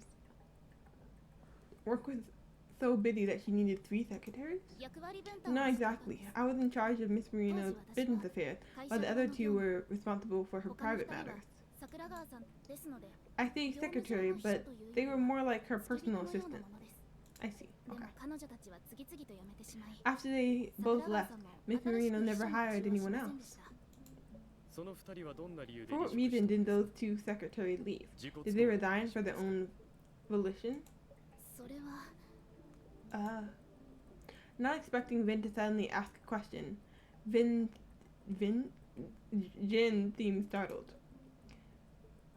Work was so busy that she needed 3 secretaries? Not exactly. I was in charge of Miss Marino's business affairs, while the other 2 were responsible for her private matters. I say secretary, but they were more like her personal assistant. I see. Okay. After they both left, Miss Marino never hired anyone else. For what reason did those 2 secretaries leave? Did they resign for their own volition? Not expecting Vin to suddenly ask a question, Jin seemed startled.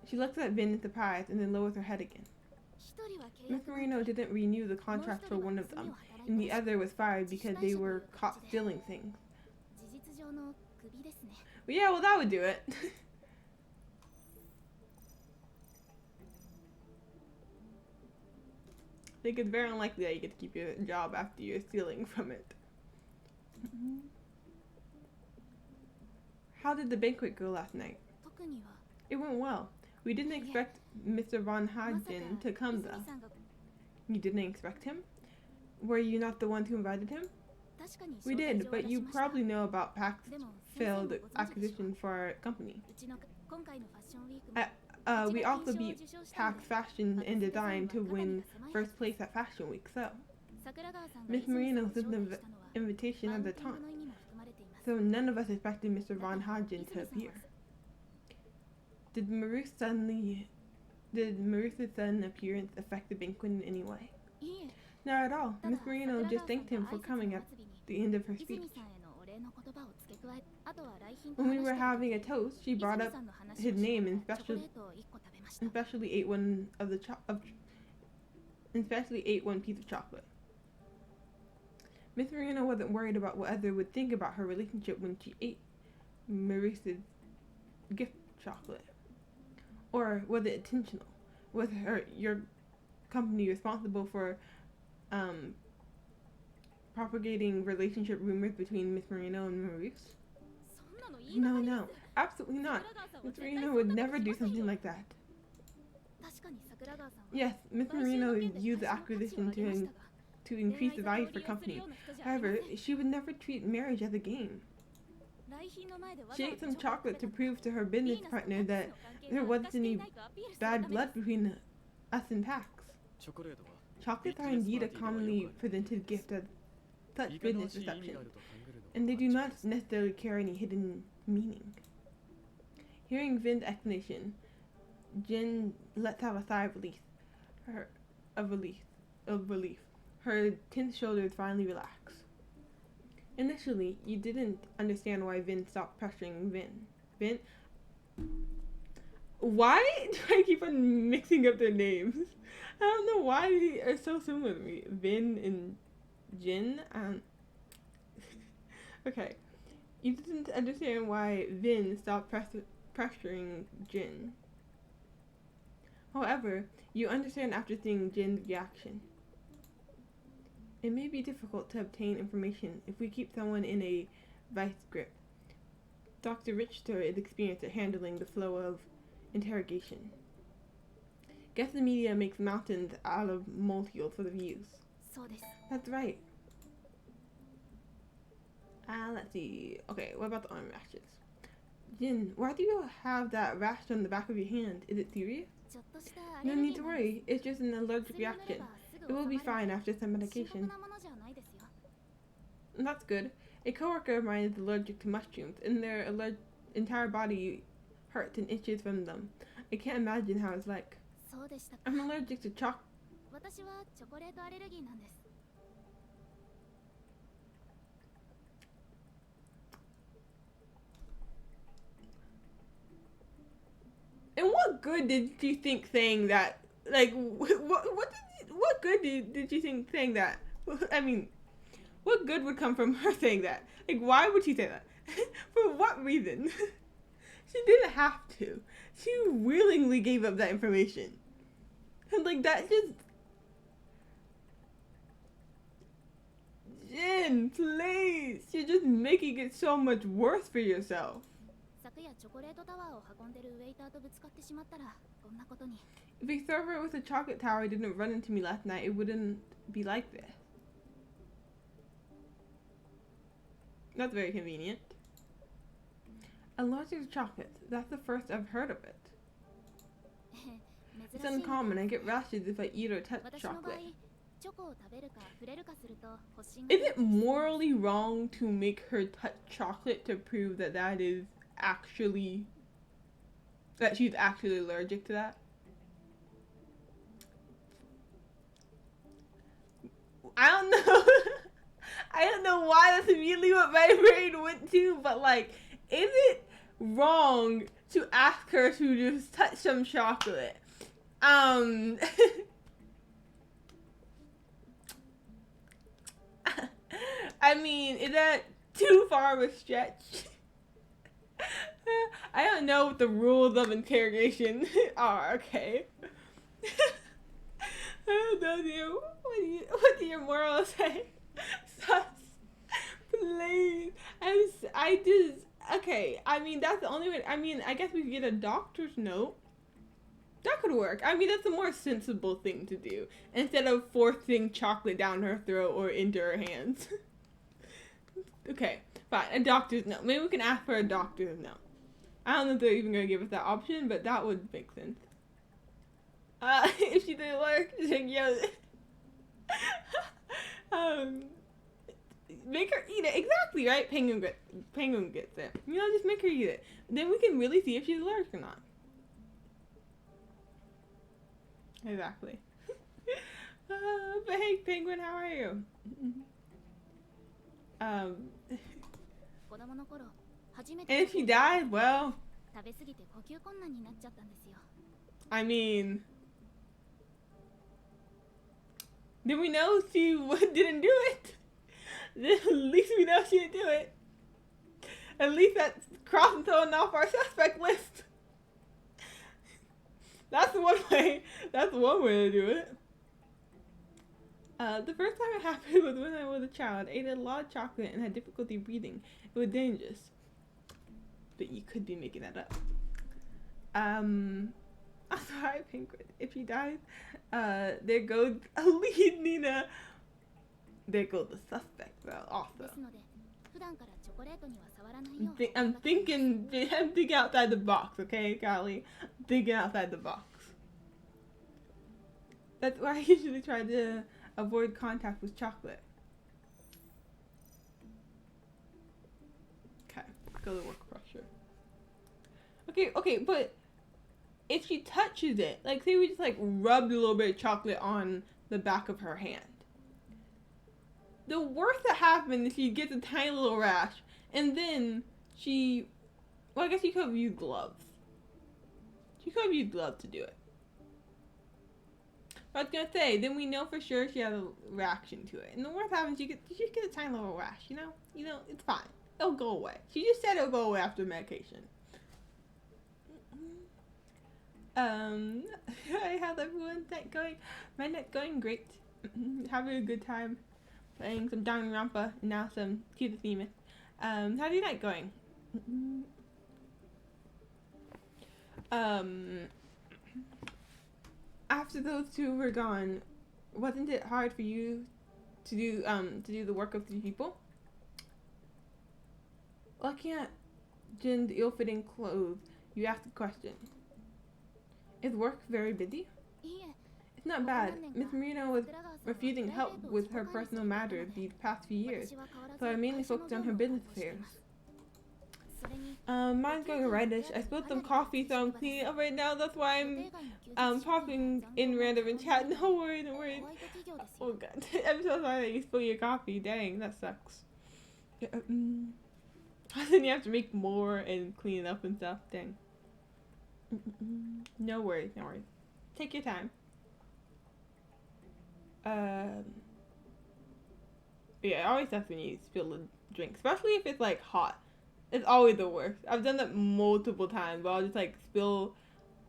She looks at Vin in surprise and then lowers her head again. Miss Marino didn't renew the contract for one of them, and the other was fired because they were caught stealing things. But yeah, well, that would do it. I think it's very unlikely that you get to keep your job after you're stealing from it. How did the banquet go last night? It went well. We didn't expect Mr. Von Hagen to come, though. You didn't expect him? Were you not the ones who invited him? We did, but you probably know about Pact's failed acquisition for our company. We also beat PAX Fashion and Design to win first place at Fashion Week, so Miss Marino sent the invitation at the time, so none of us expected Mr. Von Hagen to appear. Did Maruth's sudden appearance affect the banquet in any way? Not at all. Miss Marino just thanked him for coming at the end of her speech. When we were having a toast, she brought up his name and especially ate one piece of chocolate. Miss Marino wasn't worried about what others would think about her relationship when she ate Maurice's gift chocolate. Or was it intentional? Was your company responsible for propagating relationship rumors between Miss Marino and Maurice? No, absolutely not. Miss Marino would never do something like that. Yes, Miss Marino used the acquisition to increase the value for company. However, she would never treat marriage as a game. She ate some chocolate to prove to her business partner that there wasn't any bad blood between us and PAX. Chocolates are indeed a commonly presented gift at such business receptions, and they do not necessarily carry any hidden meaning. Hearing Vin's explanation, Jin lets out a sigh of relief. Her tense shoulders finally relax. Initially, you didn't understand why Vin stopped pressuring Vin. Why do I keep on mixing up their names? I don't know why they are so similar to me. Vin and Jin. Okay. You didn't understand why Vin stopped pressuring Jin. However, you understand after seeing Jin's reaction. It may be difficult to obtain information if we keep someone in a vice grip. Dr. Richter is experienced at handling the flow of interrogation. Guess the media makes mountains out of molehills for the views. That's right. Let's see. Okay, what about the arm rashes? Jin, why do you have that rash on the back of your hand? Is it serious? No need to worry. It's just an allergic reaction. It will be fine after some medication. That's good. A coworker of mine is allergic to mushrooms, and their entire body hurts and itches from them. I can't imagine how it's like. I'm allergic to chocolate. And what good did you think saying that? Like, what good did you think saying that? I mean, what good would come from her saying that? Like, why would she say that? For what reason? She didn't have to. She willingly gave up that information. And like, that just... Jin, please! You're just making it so much worse for yourself. If a server with a chocolate tower didn't run into me last night, it wouldn't be like this. That's very convenient. Allergic to chocolates. That's the first I've heard of it. It's uncommon. I get rashes if I eat or touch chocolate. Is it morally wrong to make her touch chocolate to prove that she's actually allergic to that? I don't know. I don't know why that's immediately what my brain went to, but like, is it wrong to ask her to just touch some chocolate? I mean, is that too far of a stretch? I don't know what the rules of interrogation are, okay? I don't know, dear. What do your morals say? Sus. Please. Okay, I mean, that's the only way. I mean, I guess we could get a doctor's note. That could work. I mean, that's a more sensible thing to do. Instead of forcing chocolate down her throat or into her hands. Okay, fine. A doctor's note. Maybe we can ask for a doctor's note. I don't know if they're even gonna give us that option, but that would make sense. If she didn't lurk, just like, yo. Make her eat it. Exactly, right? Penguin gets it. You know, just make her eat it. Then we can really see if she's allergic or not. Exactly. But hey, Penguin, how are you? And if he died, well, I mean, then we know she didn't do it. Then at least we know she didn't do it. At least that's crossing someone off our suspect list. That's one way. That's one way to do it. The first time it happened was when I was a child. I ate a lot of chocolate and had difficulty breathing. It was dangerous. But you could be making that up. I'm sorry, Penguin. If he dies, there goes a lead, Nina. There goes the suspect, though, also. I'm thinking outside the box, okay, Golly? I'm thinking outside the box. That's why I usually try to avoid contact with chocolate. Okay, go to work pressure. Okay, but if she touches it, like say we just like rubbed a little bit of chocolate on the back of her hand. The worst that happens is she gets a tiny little rash, and then well, I guess you could have used gloves. She could have used gloves to do it. But I was gonna say, then we know for sure she has a reaction to it. And the worst happens, she just get a tiny little rash, you know? You know, it's fine. It'll go away. She just said it'll go away after medication. How's everyone's night going? My night going great. Having a good time playing some Danganronpa and now some Tears of Themis. How's your night going? After those two were gone, wasn't it hard for you to do the work of 3 people? Looking at Jin's ill-fitting clothes, you asked the question. Is work very busy? It's not bad. Miss Marino was refusing help with her personal matters these past few years, so I mainly focused on her business affairs. Mine's going alright-ish. I spilled some coffee, so I'm cleaning up right now. That's why I'm popping in random in chat. No worries, no worries. Oh god, I'm so sorry that you spilled your coffee. Dang, that sucks. Then you have to make more and clean it up and stuff. Dang. No worries, no worries. Take your time. Yeah, it always sucks when you spill a drink, especially if it's like hot. It's always the worst. I've done that multiple times, where I'll just like spill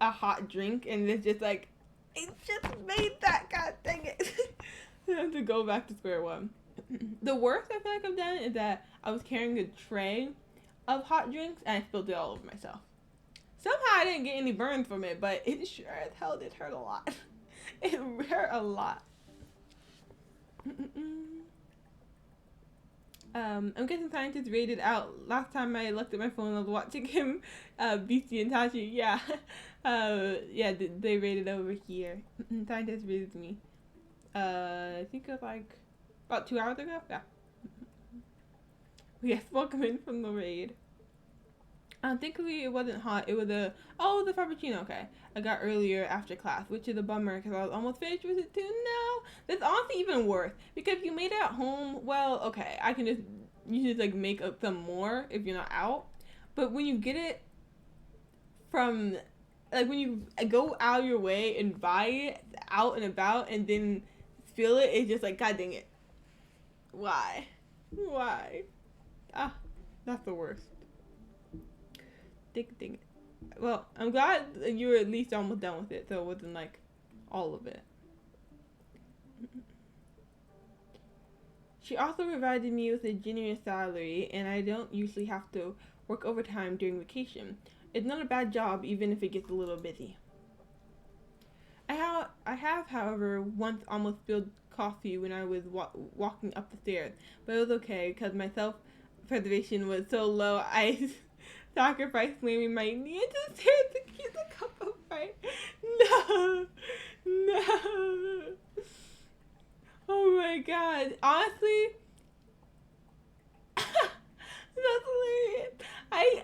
a hot drink and it's just like, it just made that, god dang it. I have to go back to square one. The worst I feel like I've done is that I was carrying a tray of hot drinks and I spilled it all over myself. Somehow I didn't get any burns from it, but it sure as hell did hurt a lot. It hurt a lot. I'm guessing scientists rated out. Last time I looked at my phone, I was watching him, Beastie and Tachi. Yeah, yeah, they rated over here. Scientists rated me. I think it was like about 2 hours ago. Yeah. Yes, welcome in from the raid. Thankfully it wasn't hot. It was the Frappuccino. Okay, I got earlier after class, which is a bummer because I was almost finished with it too. No, that's honestly even worse because if you made it at home, well, okay, I can just like make up some more if you're not out. But when you get it from, like when you go out of your way and buy it out and about and then spill it, it's just like, god dang it, why? Ah, that's the worst. Dang it. Well, I'm glad you were at least almost done with it, so it wasn't like all of it. She also provided me with a generous salary, and I don't usually have to work overtime during vacation. It's not a bad job, even if it gets a little busy. I have, however, once almost spilled coffee when I was walking up the stairs, but it was okay because my self-preservation was so low. sacrifice slamming my knee into the stairs to keep the cup upright. No. No. Oh my god. Honestly, that's hilarious. I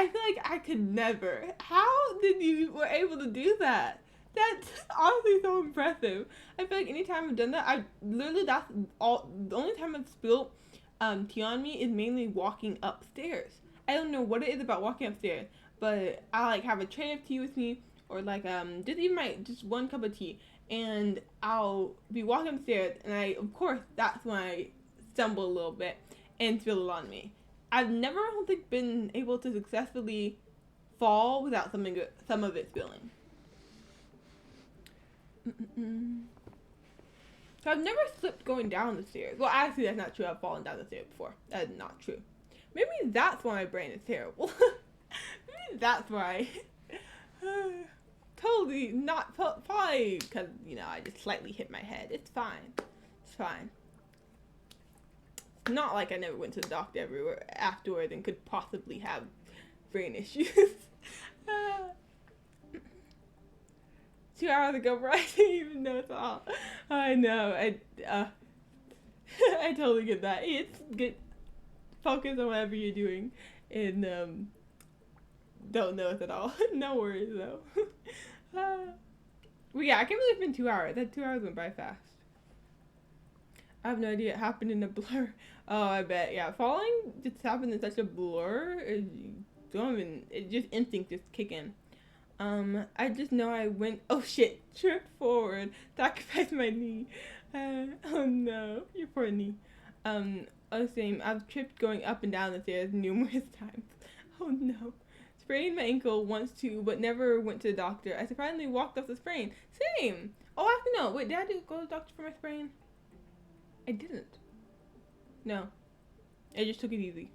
feel like I could never. How did you were able to do that? That's honestly so impressive. I feel like anytime I've done that, that's all. The only time I've spilled tea on me is mainly walking upstairs. I don't know what it is about walking upstairs, but I like have a tray of tea with me, or like just even just one cup of tea, and I'll be walking upstairs, and of course that's when I stumble a little bit and spill it on me. I've never, I don't think, been able to successfully fall without some of it spilling. So I've never slipped going down the stairs. Well, actually, that's not true. I've fallen down the stairs before. That is not true. Maybe that's why my brain is terrible. Maybe that's why. Totally not. Probably because, I just slightly hit my head. It's fine. It's fine. It's not like I never went to the doctor everywhere afterwards and could possibly have brain issues. 2 hours ago, bro, I didn't even know it's all. I know. I totally get that. It's good. Focus on whatever you're doing, and don't know it at all. No worries though. Well, yeah, I can't believe it's been 2 hours. That 2 hours went by fast. I have no idea. It happened in a blur. Oh, I bet. Yeah, falling just happened in such a blur. It just instinct just kick in. I just know I went, oh shit, tripped forward, sacrificed my knee. Oh no, your poor knee. Same, I've tripped going up and down the stairs numerous times. Oh no. Sprained my ankle once too, but never went to the doctor. I surprisingly walked off the sprain. Same. Oh, actually no, wait, did I go to the doctor for my sprain? I didn't. No. I just took it easy.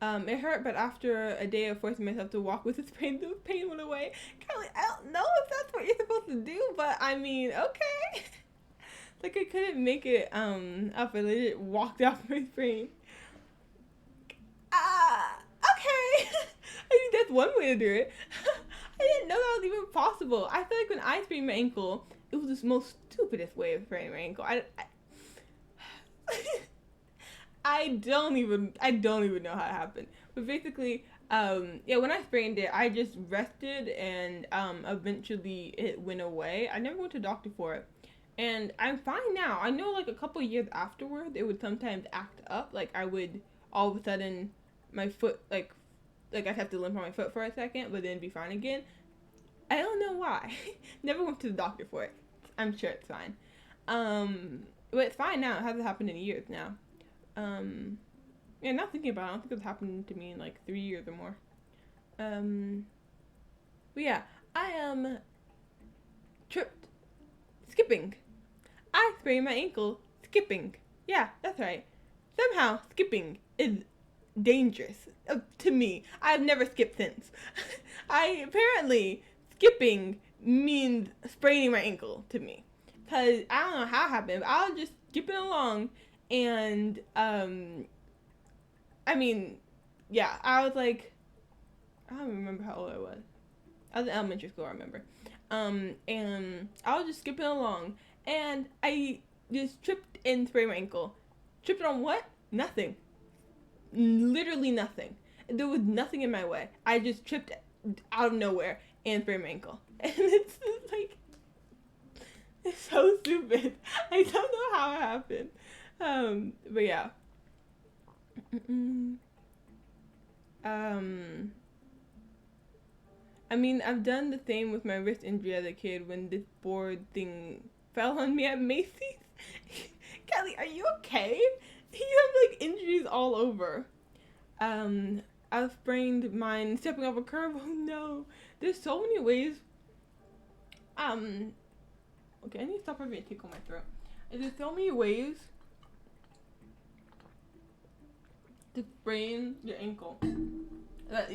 It hurt, but after a day of forcing myself to walk with the sprain, the pain went away. Kylie, I don't know if that's what you're supposed to do, but I mean, okay. Like I couldn't make it up. I legit walked off my sprain. Okay. I mean, that's one way to do it. I didn't know that was even possible. I feel like when I sprained my ankle, it was the most stupidest way of spraining my ankle. I don't even know how it happened. But basically, when I sprained it, I just rested, and eventually it went away. I never went to the doctor for it. And I'm fine now. I know, like, a couple years afterward, it would sometimes act up. Like, I would, all of a sudden, my foot, like I'd have to limp on my foot for a second, but then be fine again. I don't know why. Never went to the doctor for it. I'm sure it's fine. But it's fine now. It hasn't happened in years now. Not thinking about it, I don't think it's happened to me in, like, 3 years or more. But yeah, I am tripped. Skipping. I sprained my ankle skipping. Yeah, that's right. Somehow, skipping is dangerous to me. I've never skipped since. Apparently, skipping means spraining my ankle to me. Because I don't know how it happened, but I was just skipping along, and, I was like, I don't remember how old I was. I was in elementary school, I remember. And I was just skipping along, and I just tripped and sprained my ankle. Tripped on what? Nothing. Literally nothing. There was nothing in my way. I just tripped out of nowhere and sprained my ankle. And it's just like, it's so stupid. I don't know how it happened. But yeah. I've done the same with my wrist injury as a kid when this board thing fell on me at Macy's. Kelly, are you okay? You have, like, injuries all over. I've sprained mine stepping off a curb. Oh no. There's so many ways. Okay, I need to stop having a tickle my throat. There's so many ways to sprain your ankle.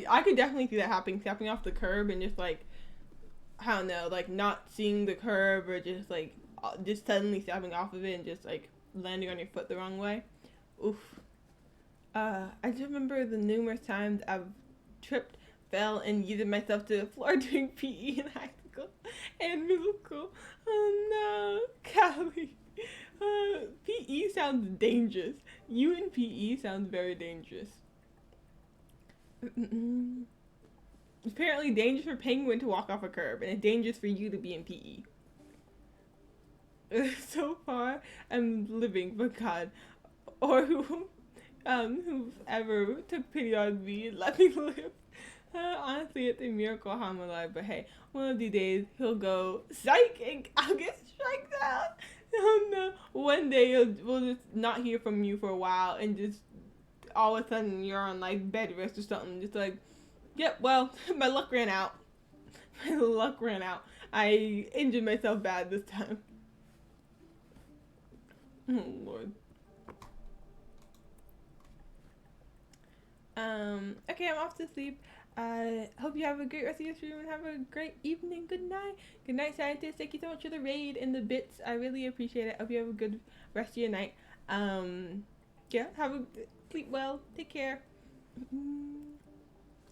I could definitely see that happening, stepping off the curb and just, like, I don't know, like, not seeing the curb, or just, like, just suddenly stepping off of it and just, like, landing on your foot the wrong way. Oof. I just remember the numerous times I've tripped, fell, and used myself to the floor during PE in high school and middle school. Oh no, Callie. PE sounds dangerous. You in PE sounds very dangerous. Apparently dangerous for Penguin to walk off a curb, and it's dangerous for you to be in PE. So far, I'm living, but God, or whoever took pity on me and let me live. Honestly, it's a miracle how I'm alive, but hey, one of these days, he'll go, psych, and I'll get striked out. Oh no, one day we'll just not hear from you for a while, and just all of a sudden you're on like bed rest or something, just like, yep, well, my luck ran out. My luck ran out. I injured myself bad this time. Oh Lord. Okay, I'm off to sleep. I hope you have a great rest of your stream and have a great evening. Good night. Good night, scientists. Thank you so much for the raid and the bits. I really appreciate it. Hope you have a good rest of your night. Yeah, sleep well. Take care.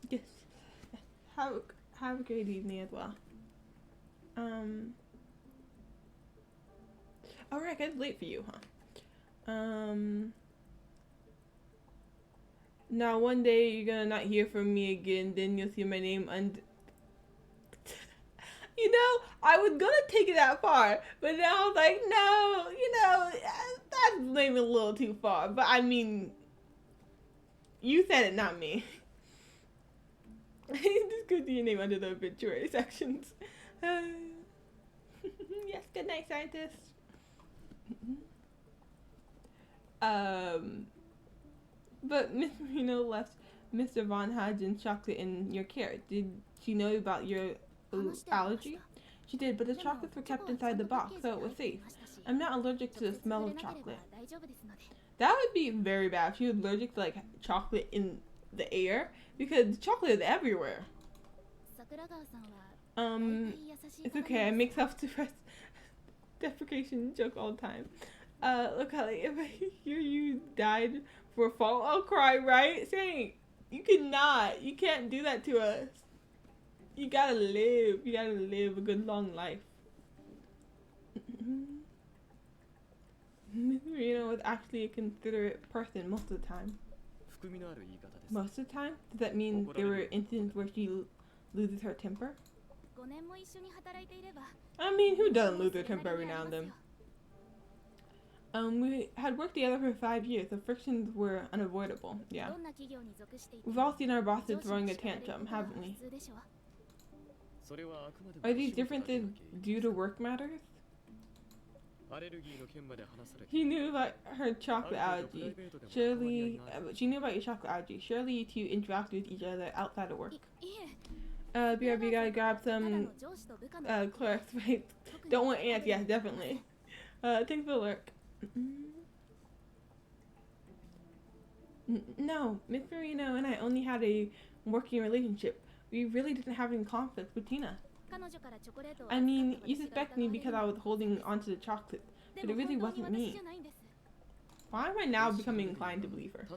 Yes. Have a great evening as well. Alright, guys, late for you, huh? Now one day you're gonna not hear from me again, then you'll see my name you know, I was gonna take it that far, but now I was like, no, you know, that's maybe a little too far, but I mean, you said it, not me. Just go do your name under the obituary sections. Yes, good night, scientists. But Miss Marino left Mr. Von Hagen's chocolate in your care. Did she know about your allergy? She did, but the chocolates were kept inside the box, so it was safe. I'm not allergic to the smell of chocolate. That would be very bad if she was allergic to like chocolate in the air, because chocolate is everywhere. It's okay, I make self-deprecation joke all the time. Look, Holly, if I hear you died for a fall, I'll cry, right? Saying, you can't do that to us. You gotta live a good long life. Miss Marino was actually a considerate person most of the time. Most of the time? Does that mean there were instances where she loses her temper? I mean, who doesn't lose their temper every now and then? We had worked together for 5 years, so frictions were unavoidable, yeah. We've all seen our bosses throwing a tantrum, haven't we? Are these differences due to work matters? He knew about her chocolate allergy. Surely, she knew about your chocolate allergy. Surely you two interact with each other outside of work. BRB, gotta grab some, Clorox, right? Don't want ants, yes, definitely. Thanks for the lurk. No, Miss Marino and I only had a working relationship. We really didn't have any conflict between us. I mean, you suspect me because I was holding onto the chocolate, but it really wasn't me. Why am I now becoming inclined to believe her?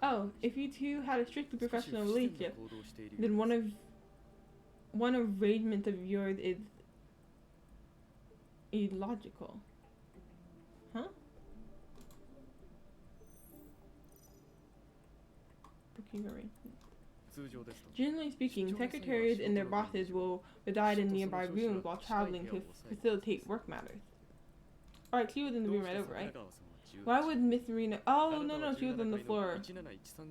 Oh, if you two had a strictly professional relationship, then one arrangement of yours is illogical. Huh? Booking arrangement. Generally speaking, secretaries and their bosses will reside in nearby rooms while traveling to facilitate work matters. Alright, she was in the room right over, right? Why would Miss Marino... Oh, no, she was on the floor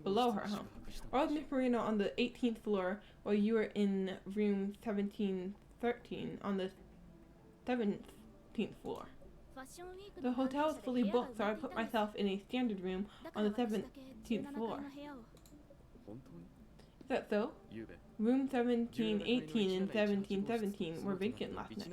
below her, huh? Why was Miss Marino on the 18th floor while you were in room 1713 on the 17th floor? The hotel is fully booked, so I put myself in a standard room on the 17th floor. Is that so? Room 1718 and 1717 were vacant last night.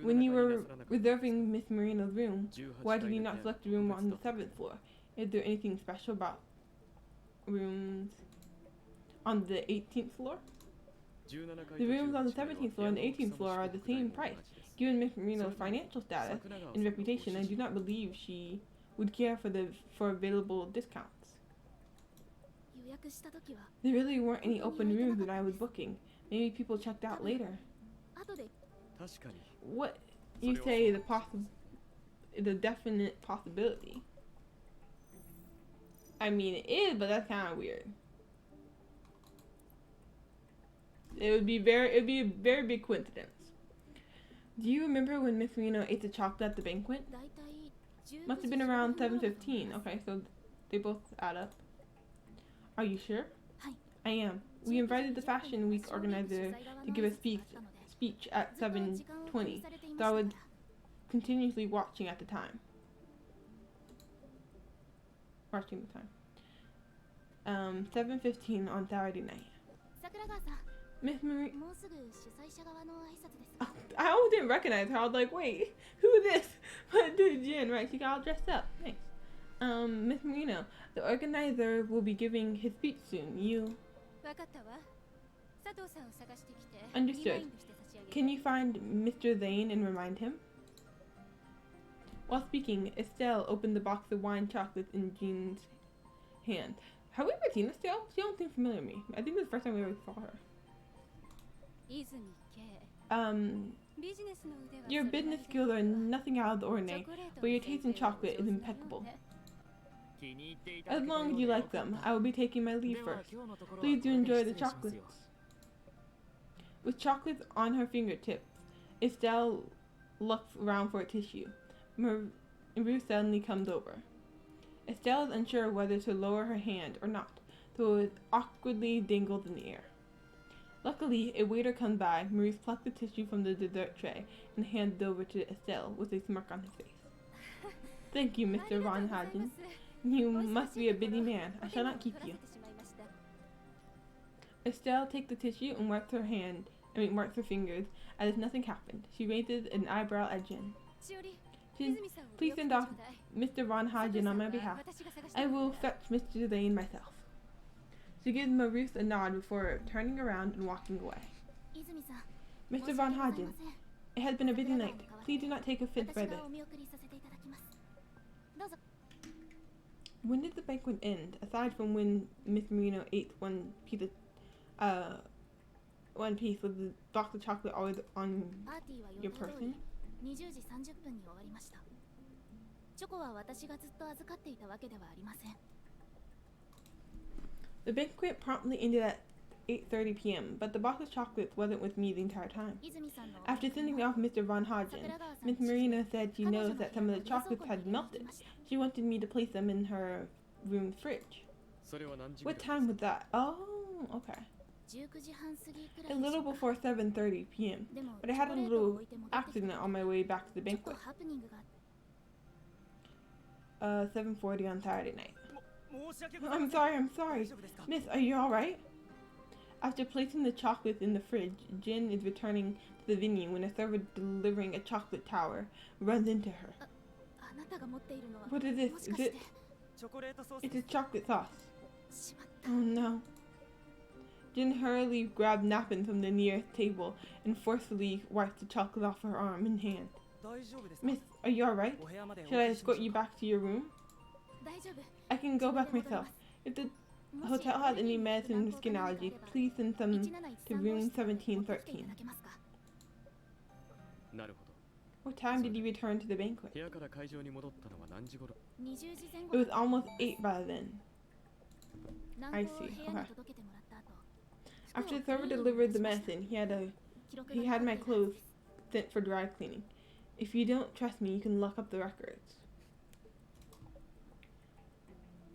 When you were reserving Miss Marino's room, why did you not select a room on the 7th floor? Is there anything special about rooms on the 18th floor? The rooms on the 17th floor and the 18th floor are the same price. Given Miss Marino's financial status and reputation, I do not believe she would care for available discounts. 予約した時は There really weren't any open rooms when I was booking. Maybe people checked out later. 後で 確かに What you say the definite possibility? I mean, it is, but that's kind of weird. It'd be a very big coincidence. Do you remember when Miss Marino ate the chocolate at the banquet? だいたい Must have been around 7:15. Okay, so they both add up. Are you sure? はい I am. We invited the Fashion Week organizer to give a speech at 7:20, so I was continuously watching at the time. Watching the time. 7:15 on Saturday night. 桜川さん Miss Marie. もうすぐ主催者側の挨拶です I almost didn't recognize her. I was like, wait, who is this? But dude, Jin, right? She got all dressed up. Thanks. Miss Marino, the organizer will be giving his speech soon. You 分かったわ佐藤さんを探してきて understood. リマインドして差し上げる Can you find Mr. Zane and remind him? While speaking, Estelle opened the box of wine chocolates in Jean's hand. Have we ever seen Estelle? She don't seem familiar to me. I think this is the first time we ever saw her. 泉圭 ビジネスの腕は Your business skills are nothing out of the ordinary, but your taste in chocolate is impeccable. As long as you like them, I will be taking my leave first. Please do enjoy the chocolates. With chocolates on her fingertips, Estelle looks around for a tissue. Marie suddenly comes over. Estelle is unsure whether to lower her hand or not, so it awkwardly dangles in the air. Luckily, a waiter comes by. Maurice plucks the tissue from the dessert tray and hands it over to Estelle with a smirk on his face. Thank you, Mr. Von Hagen. You must be a busy man. I shall not keep you. Estelle takes the tissue and wipes her fingers as if nothing happened. She raises an eyebrow at Jin. Jin, please send off Mr. Von Hagen on my behalf. I will fetch Mr. Zane myself. She gives Maurice a nod before turning around and walking away. 泉さん Mr. Von Hagen, it has been a busy night. Please do not take offense by 私 this. がお見送りさせていただきますどうぞ When did the banquet end? Aside from when Miss Marino ate one piece with the box of chocolate always on パーティーは your 予定通 person? り20時30分に終わりましたチョコは私がずっと預かっていたわけではありません The banquet promptly ended at 8:30 p.m., but the box of chocolates wasn't with me the entire time. 泉さんの After sending off Mr. Von Hagen, Miss Marina said she noticed that some of the chocolates had melted. She wanted me to place them in her room's fridge. それは何時 What time was that? Oh, okay. 19時半過ぎくら A いでし little ょうか before 7:30 p.m. でも But I チョ had コ a レートを little 置いて戻ってき accident on my way back to the ちょっと banquet. ハプニングが 7:40 on Saturday night. 申し訳ございま I'm せん sorry, I'm sorry. 大丈夫ですか Miss, are you alright? After placing the chocolates in the fridge, Jin is returning to the venue when a server delivering a chocolate tower runs into her. あなたが持っているのは What is this? もし Is かして it? チョコレートソース It's a chocolate sauce. しまった Oh no. Jin hurriedly grabbed napkins from the nearest table and forcefully wiped the chocolate off her arm and hand. 大丈夫ですか Miss, are you alright? お部屋までお Should I 送りしま escort しょ you うか back to your room? 大丈夫 I can go back myself. If the hotel has any medicine or skin allergies, please send some to room 1713. なるほど What time did you return to the banquet? 部屋から会場に戻ったのは何時頃20時前 It 後 was almost 8 by then. 軟 I 膏を see. 部屋に Okay. 届けてもらった後 After the server delivered the medicine, he had my clothes sent for dry cleaning. If you don't trust me, you can look up the records.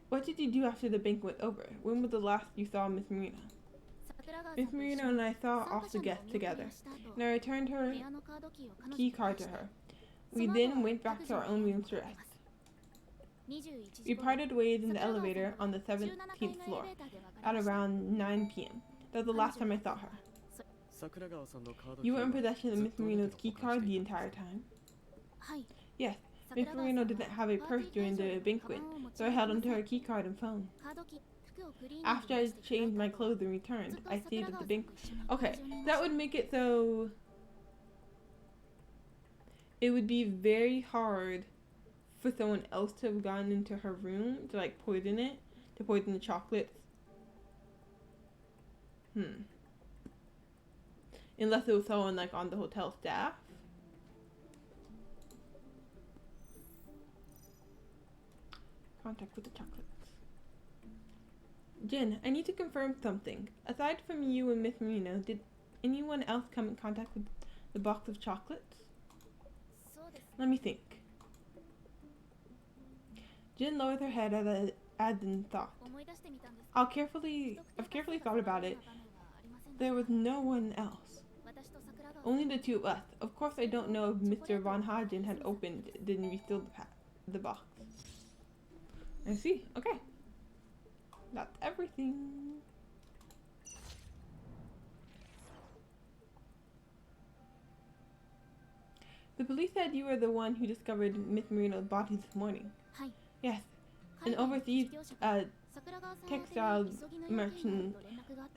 What did you do after the banquet was over? When was the last you saw Miss Marina? 桜川さ Miss んと一緒 Marino に and I saw 参 off 加 the 者の guests お見送り together, をした後 and I returned 部 her 屋のカードキーを彼女 key に card 渡 to した her. そ We の後 then は went back 各 to 自 our の own 部屋に rooms to 戻り rest. ます21時 We 頃 parted ways in the 桜川さん elevator は on the 17階の 17th エ floor レベーターで別れ at ました around 9 p.m. That was the last time I saw her. 桜川さんのカード You were in キーは possession of ずっ Miss とあなた Marino's が key 保管 card して the いた entire time? はい Yes. 桜 Miss 川さん Marino は didn't have a パー purse ティー during 会場 the に banquet, カバンを持ち so I 歩き held ま onto せん her key card and phone. カードキー服をクリーニング After に I 出して開い changed た my 後 clothes and ずっ returned, と I 桜 stayed 川 at さ the ん banquet. と一緒に Okay, 会場にいま that した would make it so it would be very hard for someone else to have gone into her room to like poison it, to poison the chocolates. Unless it was someone like on the hotel staff. Contact with the chocolates. Jin, I need to confirm something. Aside from you and Miss Marino, did anyone else come in contact with the box of chocolates? Let me think. Jin lowered her head as in thought. I've carefully thought about it. There was no one else. Only the two of us. Of course, I don't know if Mr. Von Hagen had opened it and resealed the box. I see. Okay. That's everything. The police said you were the one who discovered Miss Marino's body this morning. Yes. An overseas textile merchant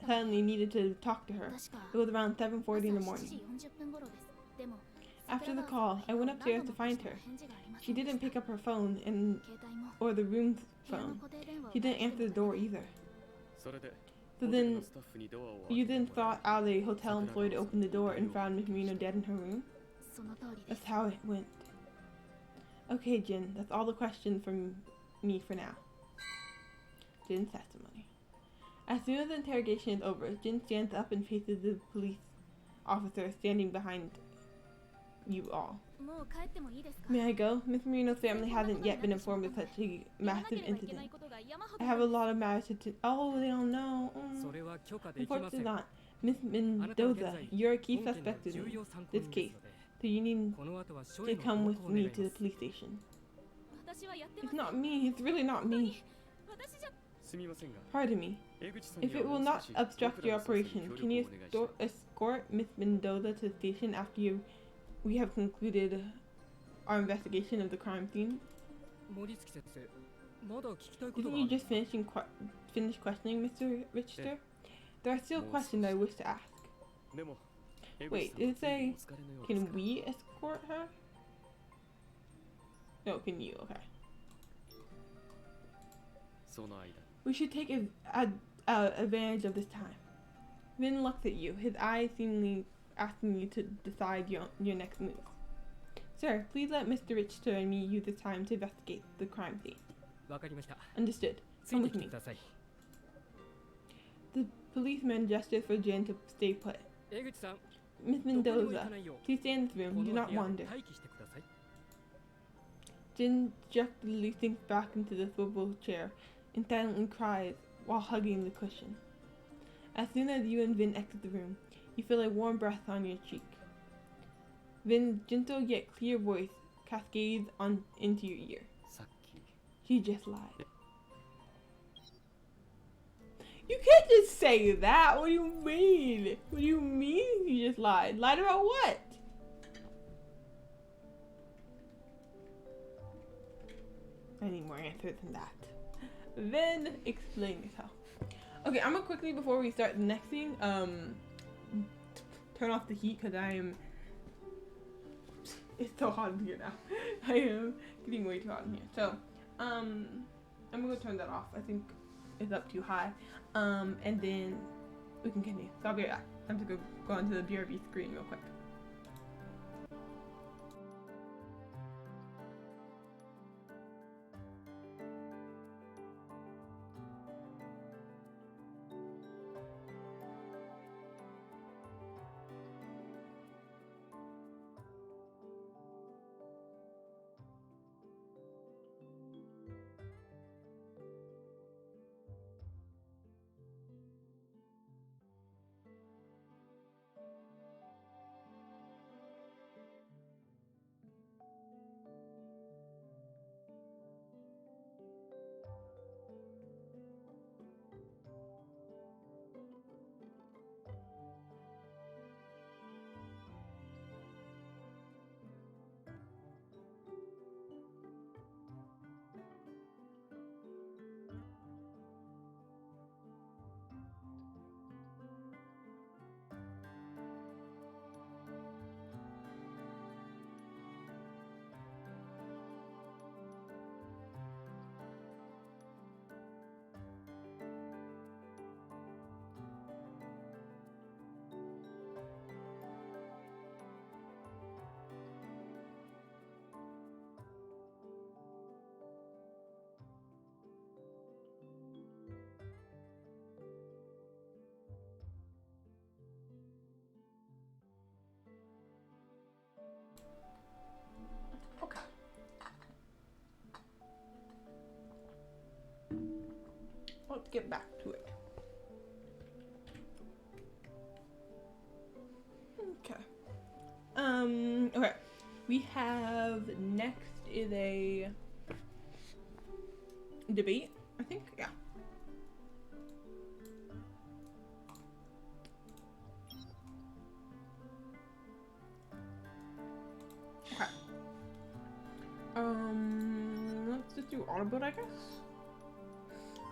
suddenly needed to talk to her. It was around 7:40 in the morning. After the call, I went upstairs to find her. She didn't pick up her phone or the room's phone. She didn't answer the door either. So then, you then thought out a hotel employee opened the door and found Miss Marino dead in her room? That's how it went. Okay, Jin, that's all the questions from me for now. Jin's testimony. As soon as the interrogation is over, Jin stands up and faces the police officer standing behind you all. May I go? Miss Marino's family hasn't yet been informed of such a massive incident. I have a lot of matters to... Oh, they don't know. Unfortunately not. Miss Mendoza, you're a key suspect in this case, so you need to come with me to the police station. It's not me. It's really not me. Pardon me. If it will not obstruct your operation, can you escort Miss Mendoza to the station after we have concluded our investigation of the crime scene? Didn't you just finish questioning Mr. Richter? There are still questions I wish to ask. Wait, did it say, can we escort her? No, can you? Okay. We should take advantage of this time. Vin looks at you, his eyes seemingly asking you to decide your next move. Sir, please let Mr. Richter and me use this time to investigate the crime scene. Understood. Come with me. The policeman gestures for Jin to stay put. Miss Mendoza, please stay in this room. Do not wander. Jin dejectedly sinks back into the swivel chair and silently cries while hugging the cushion. As soon as you and Vin exit the room, you feel a warm breath on your cheek. Vin's gentle yet clear voice cascades into your ear. She just lied. You can't just say that. What do you mean? What do you mean you just lied? Lied about what? I need more answers than that. Then explain yourself. Okay, I'm gonna quickly, before we start the next thing, turn off the heat because it's so hot in here now. I am getting way too hot in here. So, I'm gonna turn that off. I think it's up too high. And then we can continue. So I'll be right back. I'm just gonna go onto the BRB screen real quick. get back to it. Okay. Okay. We have next is a debate, I think. Yeah. Okay. Let's just do audible, I guess.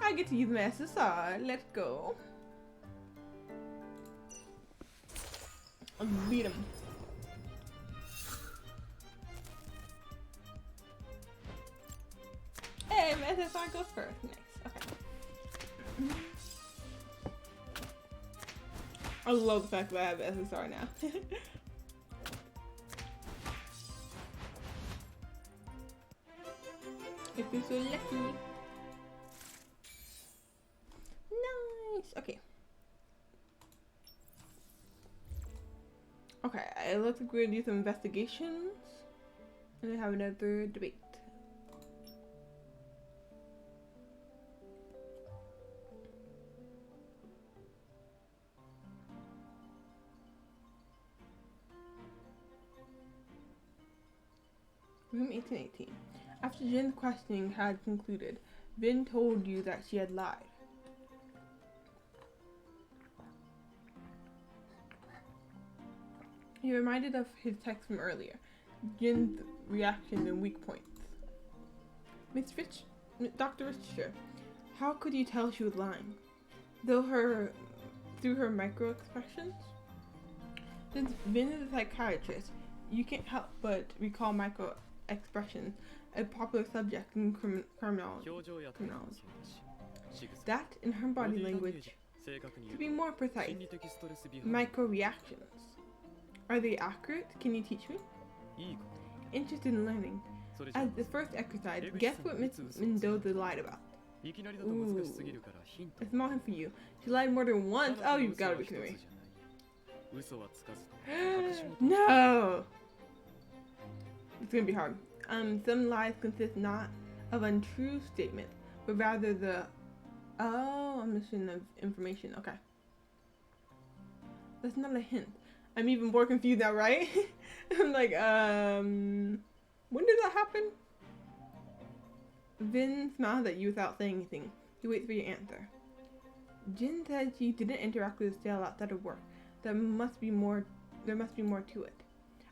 I get to use my SSR. Let's go. I'll beat him. Hey, my SSR goes first. Nice. Okay. I love the fact that I have SSR now. If you're so lucky. Nice. Okay. Okay, it looks like we're gonna do some investigations and then have another debate. Room 1818. After Jin's questioning had concluded, Vin told you that she had lied. He reminded of his text from earlier, Jin's reaction and weak points. Dr. Richter, how could you tell she was lying? Through her micro expressions? Since Vin is a psychiatrist, you can't help but recall micro expressions, a popular subject in criminology. That, in her body language, to be more precise, micro reactions. Are they accurate? Can you teach me? Interested in learning. As the first exercise, guess what Miss Mendoza lied about. Ooh. A small hint for you. She lied more than once. Oh, you've got to be kidding me. No! It's gonna be hard. Some lies consist not of untrue statements, but rather the omission of information. Okay. That's not a hint. I'm even more confused now, right? I'm like, when did that happen? Vin smiles at you without saying anything. He waits for your answer. Jin said she didn't interact with Estelle outside of work. There must be more to it.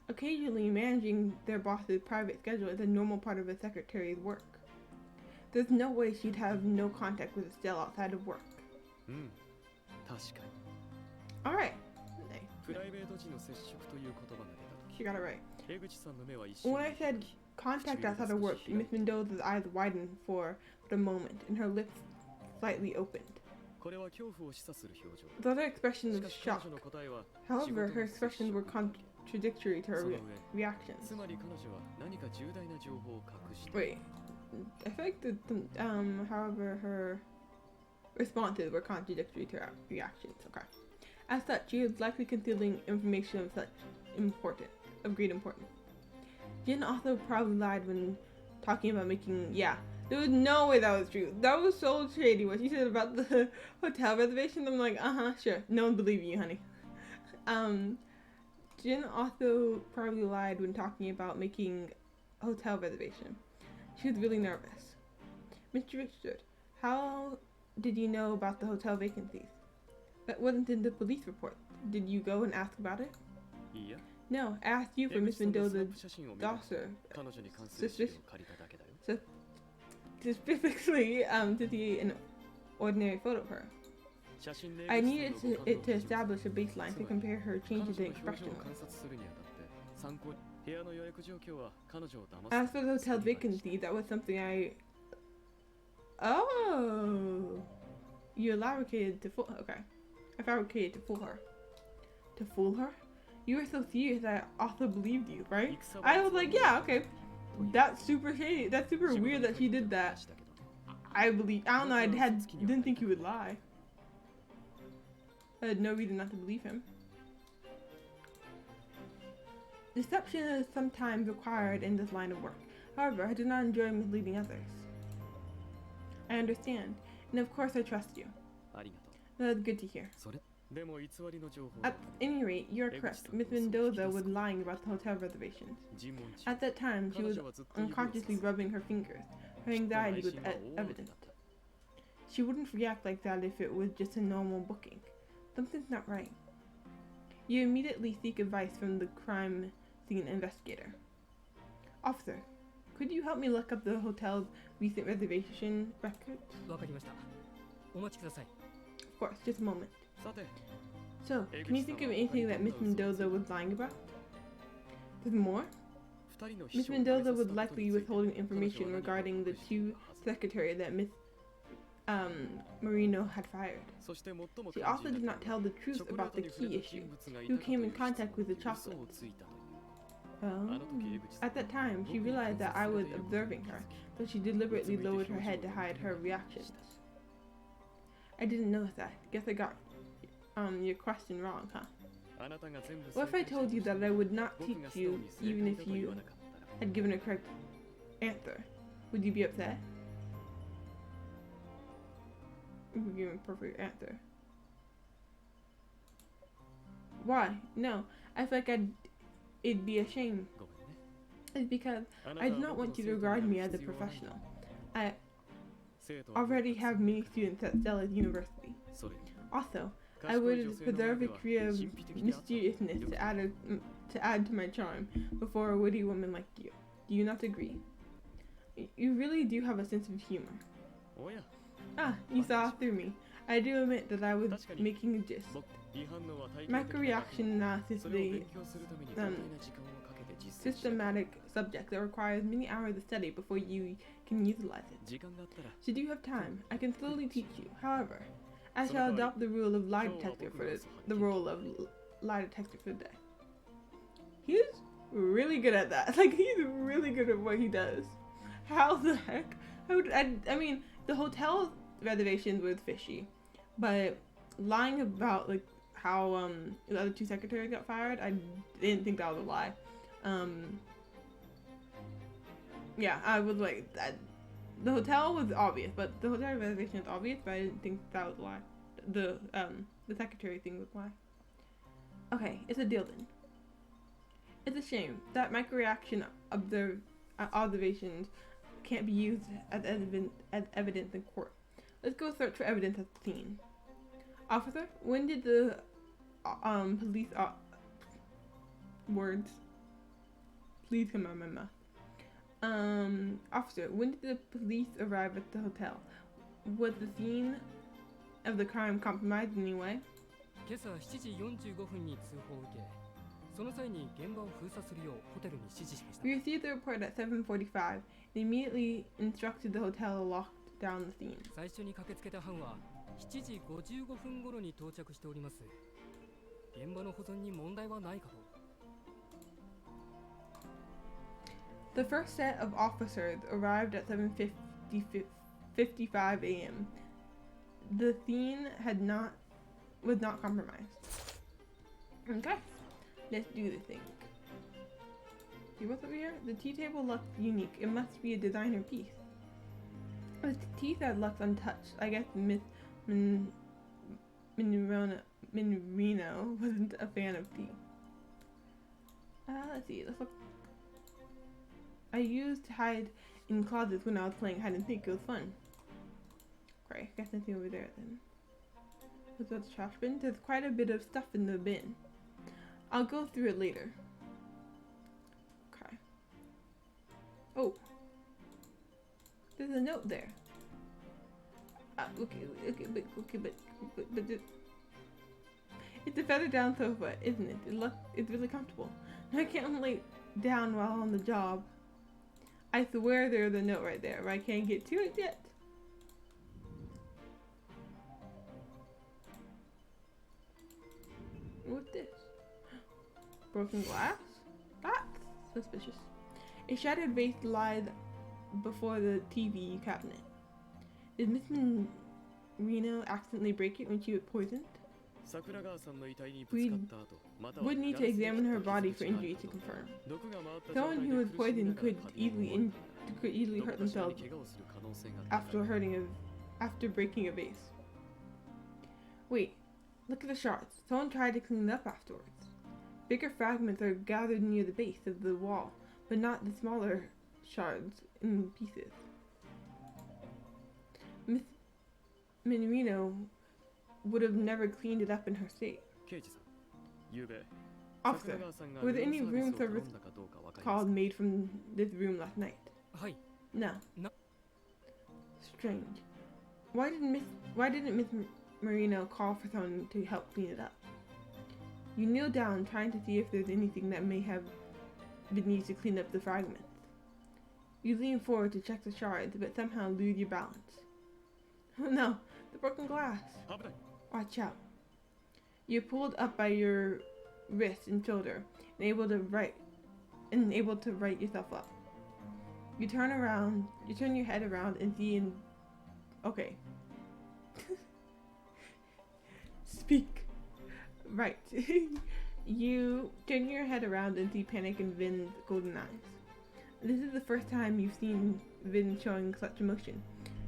Occasionally, managing their boss's private schedule is a normal part of a secretary's work. There's no way she'd have no contact with Estelle outside of work. Alright. She got it right. When I said contact outside of work, Miss Mendoza's eyes widened for a moment, and her lips slightly opened. The other expression was shock. However, her expressions were contradictory to her reactions. Wait, I feel like however, her responses were contradictory to her reactions. Okay. As such, she was likely concealing information of great importance. Jin also probably lied when talking about making, there was no way that was true. That was so shady what she said about the hotel reservation. I'm like, sure. No one believing you, honey. Jin also probably lied when talking about making a hotel reservation. She was really nervous. Mr. Richard, how did you know about the hotel vacancies? That wasn't in the police report. Did you go and ask about it? No, I asked you for Miss Mendoza's dossier. Specifically, to see an ordinary photo of her. I needed it to establish a baseline to compare her changes in expression. As for the hotel vacancy, that was something I... Oh! You fabricated to fool... Okay. I fabricated to fool her. To fool her? You were so serious that I also believed you, right? I was like, yeah, okay. That's super shady. That's super weird that she did that. I don't know, I didn't think he would lie. I had no reason not to believe him. Deception is sometimes required in this line of work. However, I do not enjoy misleading others. I understand. And of course I trust you. ありがとう。 That's good to hear. それでも偽りの情報 At any rate, you're correct. Miss Mendoza was lying about the hotel reservations. 尋問中 At that time, she was unconsciously rubbing her fingers. Her anxiety was evident. She wouldn't react like that if it was just a normal booking. Something's not right. You immediately seek advice from the crime scene investigator. Officer, could you help me look up the hotel's recent reservation records? わかりました。お待ちください。 Of course, just a moment. さて So, can you think of anything that Miss Mendoza was lying about? There's more? 二人の秘 Miss 書を埋め Mendoza させ was たこと likely について withholding information regarding the two secretary that Miss Marino had fired. そして最も She 肝 also 心 did な not tell the チ truth ョコレー about ト the に触 key れた issue, 人物がい who たと came い in う contact with the 嘘 chocolate. をついたという Oh. At that time, she realized that I was observing her, so she deliberately lowered her head to hide her reactions. I didn't notice that. Guess I got your question wrong, huh? あなたが全部 What if I told you that I would not 僕 teach がストー you に正 even 解 if だと言 you わなかったら had given a correct answer? Would you be upset? If you give a perfect answer. Why? No. I feel like it'd be a shame. ごめんね It's because あな I た do は not 僕の want you 生 to 徒にな regard る me as a 必要はない professional. I 生徒は already have many students at Stella's University. それに Also, I 賢い would 女性の preserve 前 a では career of 神秘的であったと mysteriousness to add to my charm before a witty woman like you. Do you not agree? You really do have a sense of humor. おや Ah, you saw through me. I do admit that I was making a gist. 僕違反のは体系 Micro 的な reaction analysis それを is 勉強するために膨大な時間をかけて実践し systematic subject that requires many hours of study before you can utilize it. 時間があったら Should you have time, I can slowly teach you. However, I shall adopt the rule of lie detector for the role of lie detector for the day. He's really good at that. Like, he's really good at what he does. How the heck? I mean, the hotel reservations was fishy, but lying about like how the other two secretaries got fired, I didn't think that was a lie. Yeah, I was like that. The hotel was obvious, but the hotel reservation is obvious, but I didn't think that was a lie. The secretary thing was a lie. Okay, it's a deal then. It's a shame that micro-reaction observations can't be used as evidence in court. Let's go search for evidence at the scene. Officer, when did the police words please come out of my mouth? Officer, when did the police arrive at the hotel? Was the scene of the crime compromised in any way? 今朝7時45分に通報を受け、その際に現場を封鎖するようホテルに指示しました。 We received the report at 7:45 and immediately instructed the hotel to lock down the scene. 最初に駆けつけた班は7時55分頃に到着しております。現場の保存に問題はないかと。 The first set of officers arrived at 7:55 a.m. The scene was not compromised. Okay, let's do the thing. See what's over here? The tea table looks unique. It must be a designer piece. The tea set looks untouched. I guess Miss Minorino wasn't a fan of tea. Let's see. Let's look. I used to hide in closets when I was playing hide and seek. It was fun. Great, I guess nothing over there then. Let's go to the trash bin. There's quite a bit of stuff in the bin. I'll go through it later. Okay. Oh. There's a note there. But it's a feather down sofa, isn't it? It's really comfortable. I can't lay down while on the job. I swear there's a note right there, but I can't get to it yet. What's this? Broken glass? That's suspicious. A shattered vase lies before the TV cabinet. Did Miss Marino accidentally break it when she was poisoned? We would need to examine her body for injuries to confirm. Someone who was poisoned could easily hurt themselves after hurting after breaking a vase. Wait, look at the shards. Someone tried to clean it up afterwards. Bigger fragments are gathered near the base of the wall, but not the smaller shards in pieces. Miss Minorino would have never cleaned it up in her state. Officer, were there any room service calls made from this room last night? No. Strange. Why didn't Miss Marino call for someone to help clean it up? You kneel down, trying to see if there's anything that may have been used to clean up the fragments. You lean forward to check the shards, but somehow lose your balance. Oh no, the broken glass. Watch out. You're pulled up by your wrist and shoulder, and able to right yourself up. You turn your head around and see okay. Speak. Right. You turn your head around and see Panic in Vin's golden eyes. This is the first time you've seen Vin showing such emotion,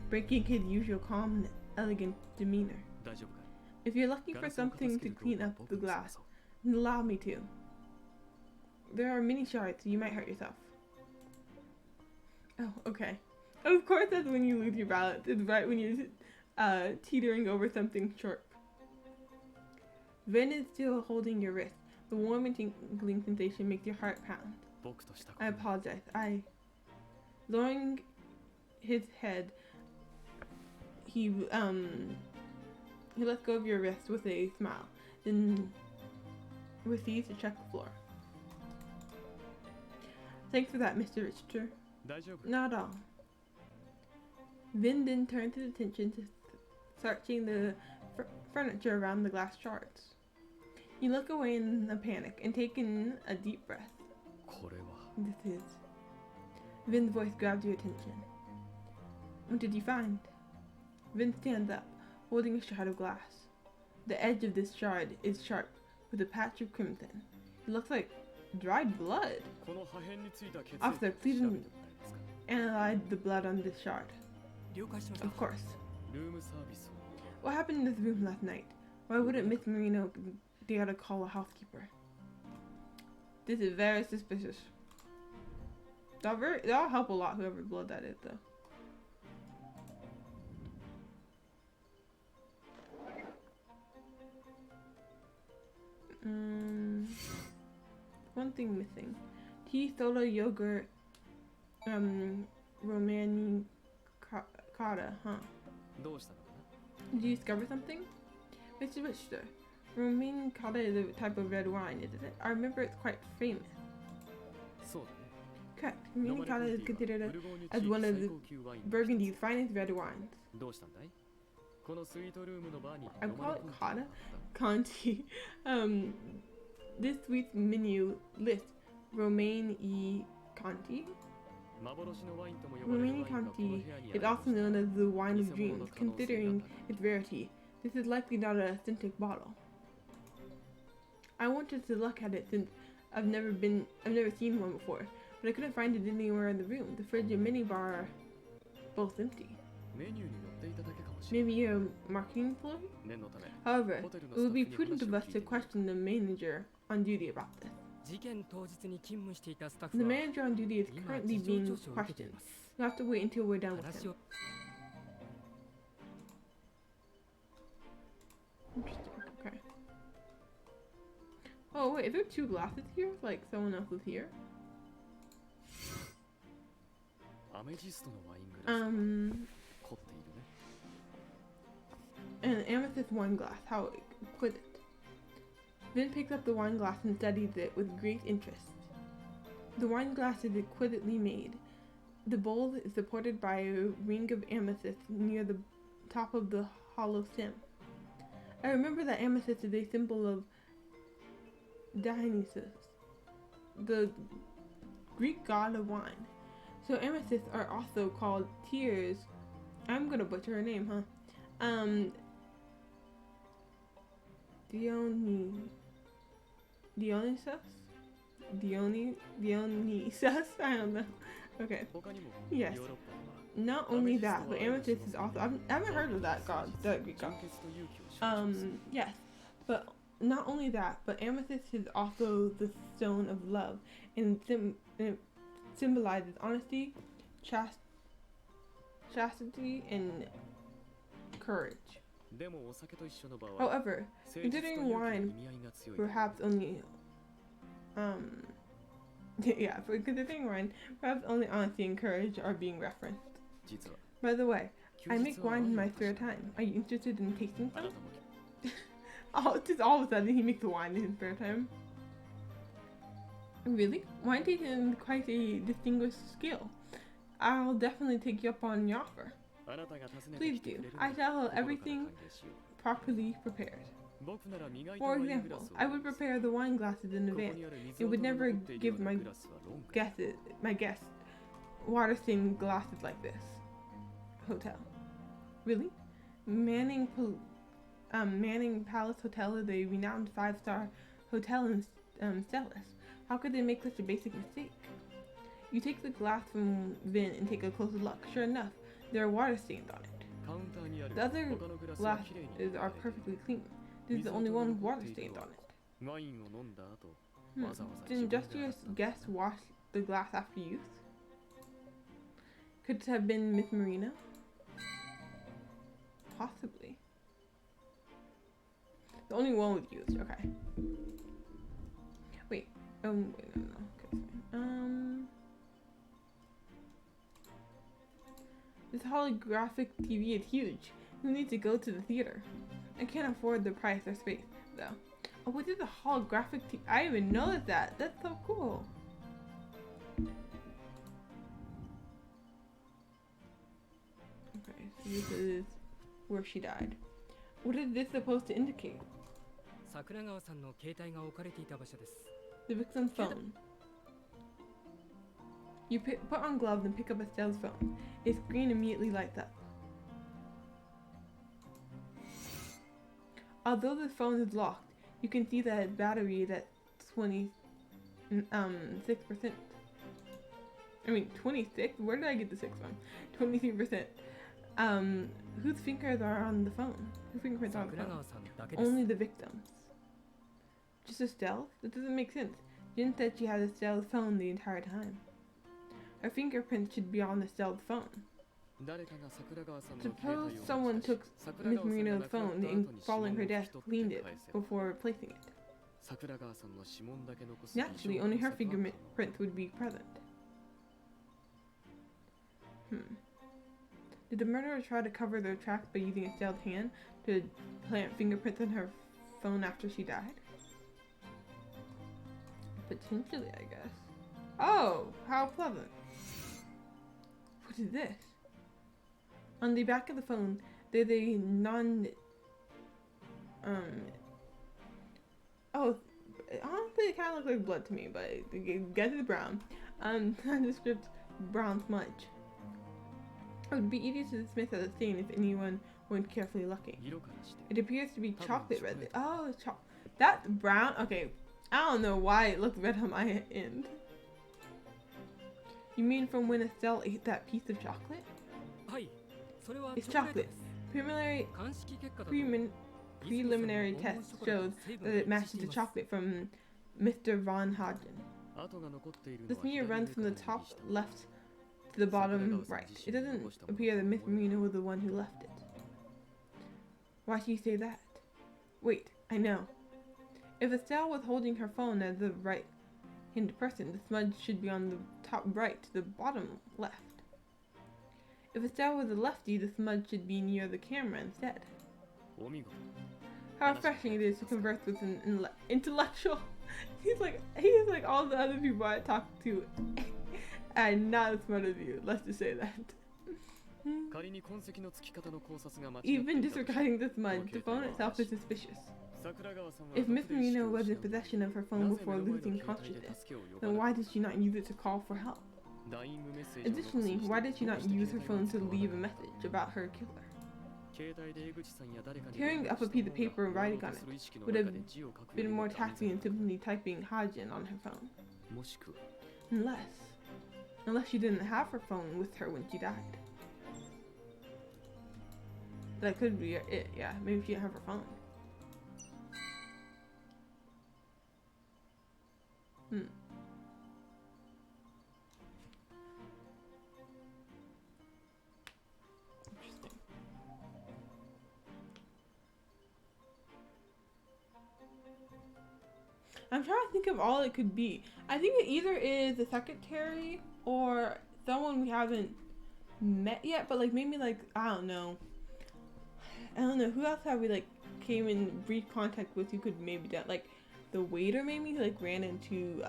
breaking his usual calm and elegant demeanor. If you're looking for something to clean up the glass, then allow me to. There are many shards, so you might hurt yourself. Oh, okay. Of course that's when you lose your balance. It's right when you're teetering over something sharp. Vin is still holding your wrist. The warm and tingling sensation makes your heart pound. I apologize. Lowering his head, he lets go of your wrist with a smile, then proceeds to check the floor. Thanks for that, Mr. Richter. Not at all. Vin then turns his attention to searching the furniture around the glass shards. You look away in a panic and take in a deep breath. This is... Vin's voice grabs your attention. What did you find? Vin stands up, holding a shard of glass. The edge of this shard is sharp, with a patch of crimson. It looks like dried blood. Officer, please analyze the blood on this shard. Of course. What happened in this room last night? Why wouldn't Miss Marino dare to call a housekeeper? This is very suspicious. That'll help a lot, whoever blood that is, though. One thing missing. Tea, soda, yogurt, Romani Cotta, huh? Did you discover something? Mr. Richter, Romani Cotta is a type of red wine, isn't it? I remember it's quite famous. Correct. Romani Cotta is considered as one of the Burgundy's finest red wines. I call it Cotta? Conti. This week's menu lists Romaine e Conti. Romaine Conti is also known as the wine of dreams, considering its rarity. This is likely not an authentic bottle. I wanted to look at it since I've never seen one before, but I couldn't find it anywhere in the room. The fridge and minibar are both empty. Maybe a marketing ploy? However, it would be prudent of us to question the manager on duty about this. The manager on duty is currently being questioned. You'll have to wait until we're done with him. Interesting, okay. Oh wait, is there two glasses here? Like someone else is here? An amethyst wine glass, how exquisite. Vin picks up the wine glass and studies it with great interest. The wine glass is exquisitely made. The bowl is supported by a ring of amethyst near the top of the hollow stem. I remember that amethyst is a symbol of Dionysus, the Greek god of wine. So amethysts are also called tears. I'm gonna butcher her name, huh? Dionysus? I don't know. Okay. Yes. Not only that, but Amethyst is also. I haven't heard of that god, that Greek god. Yes. But not only that, but Amethyst is also the stone of love, and it symbolizes honesty, chastity, and courage. However, considering wine perhaps only considering wine, perhaps only honesty and courage are being referenced. By the way, I make wine in my spare time. Are you interested in tasting some? Oh, just all of a sudden he makes wine in his spare time. Really? Wine tasting is quite a distinguished skill. I'll definitely take you up on your offer. Please do. I shall have everything properly prepared. For example, I would prepare the wine glasses in advance. It would never give my guests water-stained glasses like this. Hotel. Really? Manning Palace Hotel is a renowned 5-star hotel in Stellis. How could they make such a basic mistake? You take the glass from Vin and take a closer look. Sure enough, there are water stains on it. The other glasses are perfectly clean. This is the only one with water stains on it. Did industrious guests wash the glass after use? Could it have been Miss Marina? Possibly. The only one was used. Okay. Wait. Wait, no. Okay, this holographic TV is huge. Who needs to go to the theater? I can't afford the price or space, though. Oh, what is a holographic TV? I didn't even notice that. That's so cool. Okay, so this is where she died. What is this supposed to indicate? The victim's phone. You put on gloves and pick up Estelle's phone. Its screen immediately lights up. Although the phone is locked, you can see that its battery is at 6%. I mean, 26? Where did I get the 6 from? 23%. Whose fingers are on the phone? Whose fingerprints are on the phone? Only the victims. Just Estelle? That doesn't make sense. Jin said she had Estelle's phone the entire time. Her fingerprints should be on Estelle's phone. Suppose someone took Miss Marino's phone and, following her death, cleaned it before replacing it. Naturally, only her fingerprints would be present. Did the murderer try to cover their tracks by using Estelle's hand to plant fingerprints on her phone after she died? Potentially, I guess. Oh, how pleasant. What is this? On the back of the phone, there's a oh, honestly, it kind of looks like blood to me, but it gets it brown. Nondescript brown smudge. It would be easy to dismiss as a stain if anyone weren't carefully looking. It appears to be chocolate red. Oh, that's brown? Okay, I don't know why it looks red on my end. You mean from when Estelle ate that piece of chocolate? It's chocolate. Preliminary test shows that it matches the chocolate from Mr. Von Hagen. The smear runs from the top left to the bottom right. It doesn't appear that Miss Marina was the one who left it. Why do you say that? Wait, I know. If Estelle was holding her phone as the right-handed person, the smudge should be on the top right to the bottom left. If Estelle was a lefty, the smudge should be near the camera instead. How refreshing it is to converse with an intellectual. He's like all the other people I talk to, and not as smart as you. Let's just say that. Even disregarding the smudge, the phone itself is suspicious. If Miss Marino was in possession of her phone before losing consciousness, then why did she not use it to call for help? Additionally, why did she not use her phone to leave a message about her killer? Tearing up a piece of paper and writing on it would have been more taxing than simply typing Hagen on her phone. Unless... Unless she didn't have her phone with her when she died. That could be it, yeah. Maybe she didn't have her phone. Interesting. I'm trying to think of all it could be. I think it either is the secretary or someone we haven't met yet, but like maybe like I don't know who else have we like came in brief contact with who could maybe that like the waiter maybe who like ran into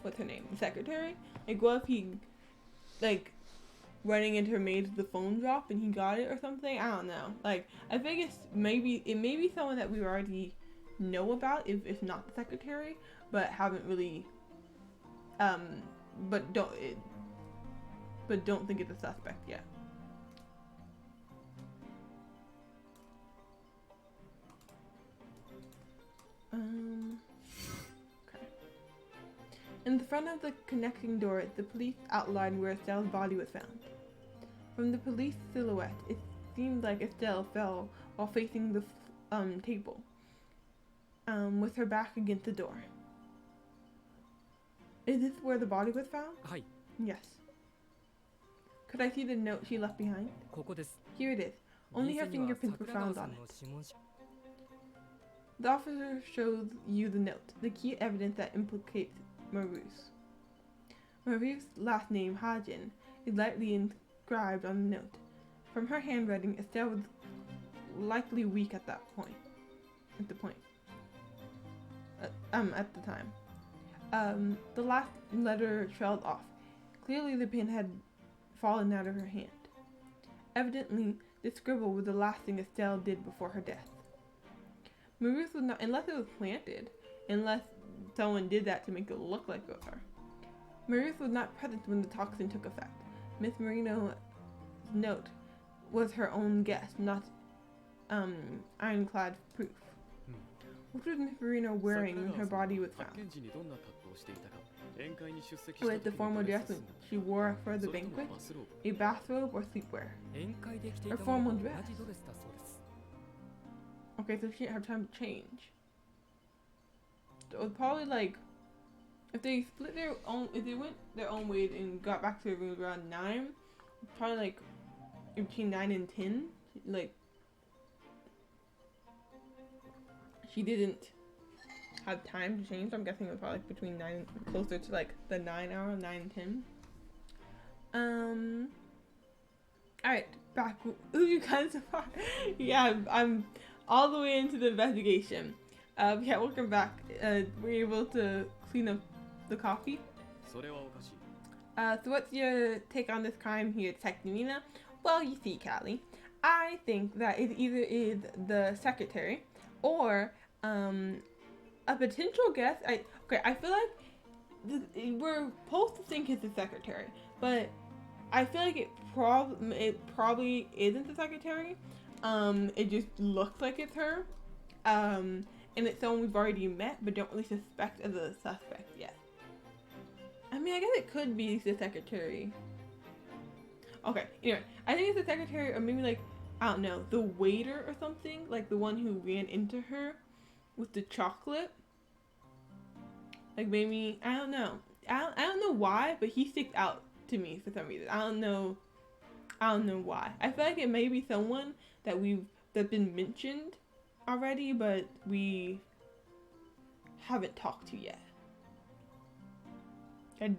what's her name, the secretary. Like what if he like running into her maid the phone drop and he got it or something. I don't know, like I think it may be someone that we already know about if not the secretary, but haven't really but don't think it's a suspect yet. Okay. In the front of the connecting door, the police outlined where Estelle's body was found. From the police silhouette, it seemed like Estelle fell while facing the table, with her back against the door. Is this where the body was found? Hi. Yes. Could I see the note she left behind? ここです。 Here it is. Only her fingerprints were found on it. の指紋 The officer shows you the note, the key evidence that implicates Maurice. Maurice's last name, Hajin, is lightly inscribed on the note. From her handwriting, Estelle was likely weak at that point. At the time. The last letter trailed off. Clearly the pen had fallen out of her hand. Evidently, the scribble was the last thing Estelle did before her death. Maurice was not, unless it was planted, unless someone did that to make it look like it was her. Maurice was not present when the toxin took effect. Miss Marino's note was her own guess, not ironclad proof. What was Miss Marino wearing when her body was found? Was the formal dress she wore for the banquet, a bathrobe, or sleepwear? 宴会で着てい Her たもの formal と同 dress. じドレスだそうです。 Okay, so she didn't have time to change. So it was probably like if they split their own, if they went their own ways and got back to their room around 9, probably like between 9 and 10, like she didn't have time to change. So I'm guessing it was probably like between 9, closer to like the 9 hour, 9 and 10. Alright, back. Ooh, you guys so far. Yeah, I'm all the way into the investigation. Yeah, welcome back. We're able to clean up the coffee. So what's your take on this crime here, Detective Nina? Well, you see, Callie, I think that it either is the secretary or a potential guess. I feel like we're supposed to think it's the secretary, but I feel like it probably isn't the secretary. It just looks like it's her. And it's someone we've already met but don't really suspect as a suspect yet. I mean, I guess it could be the secretary. Okay, anyway, I think it's the secretary, or maybe like, I don't know, the waiter or something, like the one who ran into her with the chocolate. Like maybe, I don't know. I don't know why, but he sticks out to me for some reason. I don't know why. I feel like it may be someone that's been mentioned already, but we haven't talked to yet. I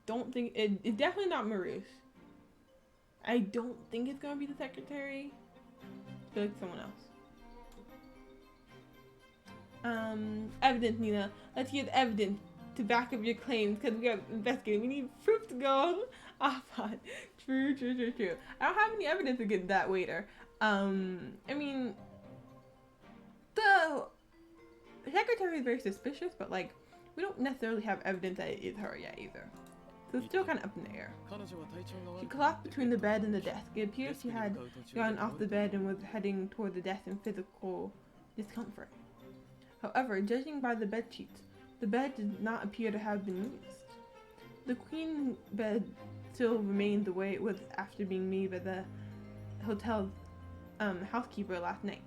don't think it's definitely not Maurice. I don't think it's gonna be the secretary. I feel like someone else. Evidence, Nina. Let's get evidence to back up your claims, because we got investigating. We need proof to go off on. True. I don't have any evidence against that waiter. I mean, the secretary is very suspicious, but like, we don't necessarily have evidence that it is her yet either. So it's still kind of up in the air. She collapsed between the bed and the desk. It appears she had gotten off the bed and was heading toward the desk in physical discomfort. However, judging by the bed sheets, The bed did not appear to have been used. The queen bed still remained the way it was after being made by the hotel housekeeper last night.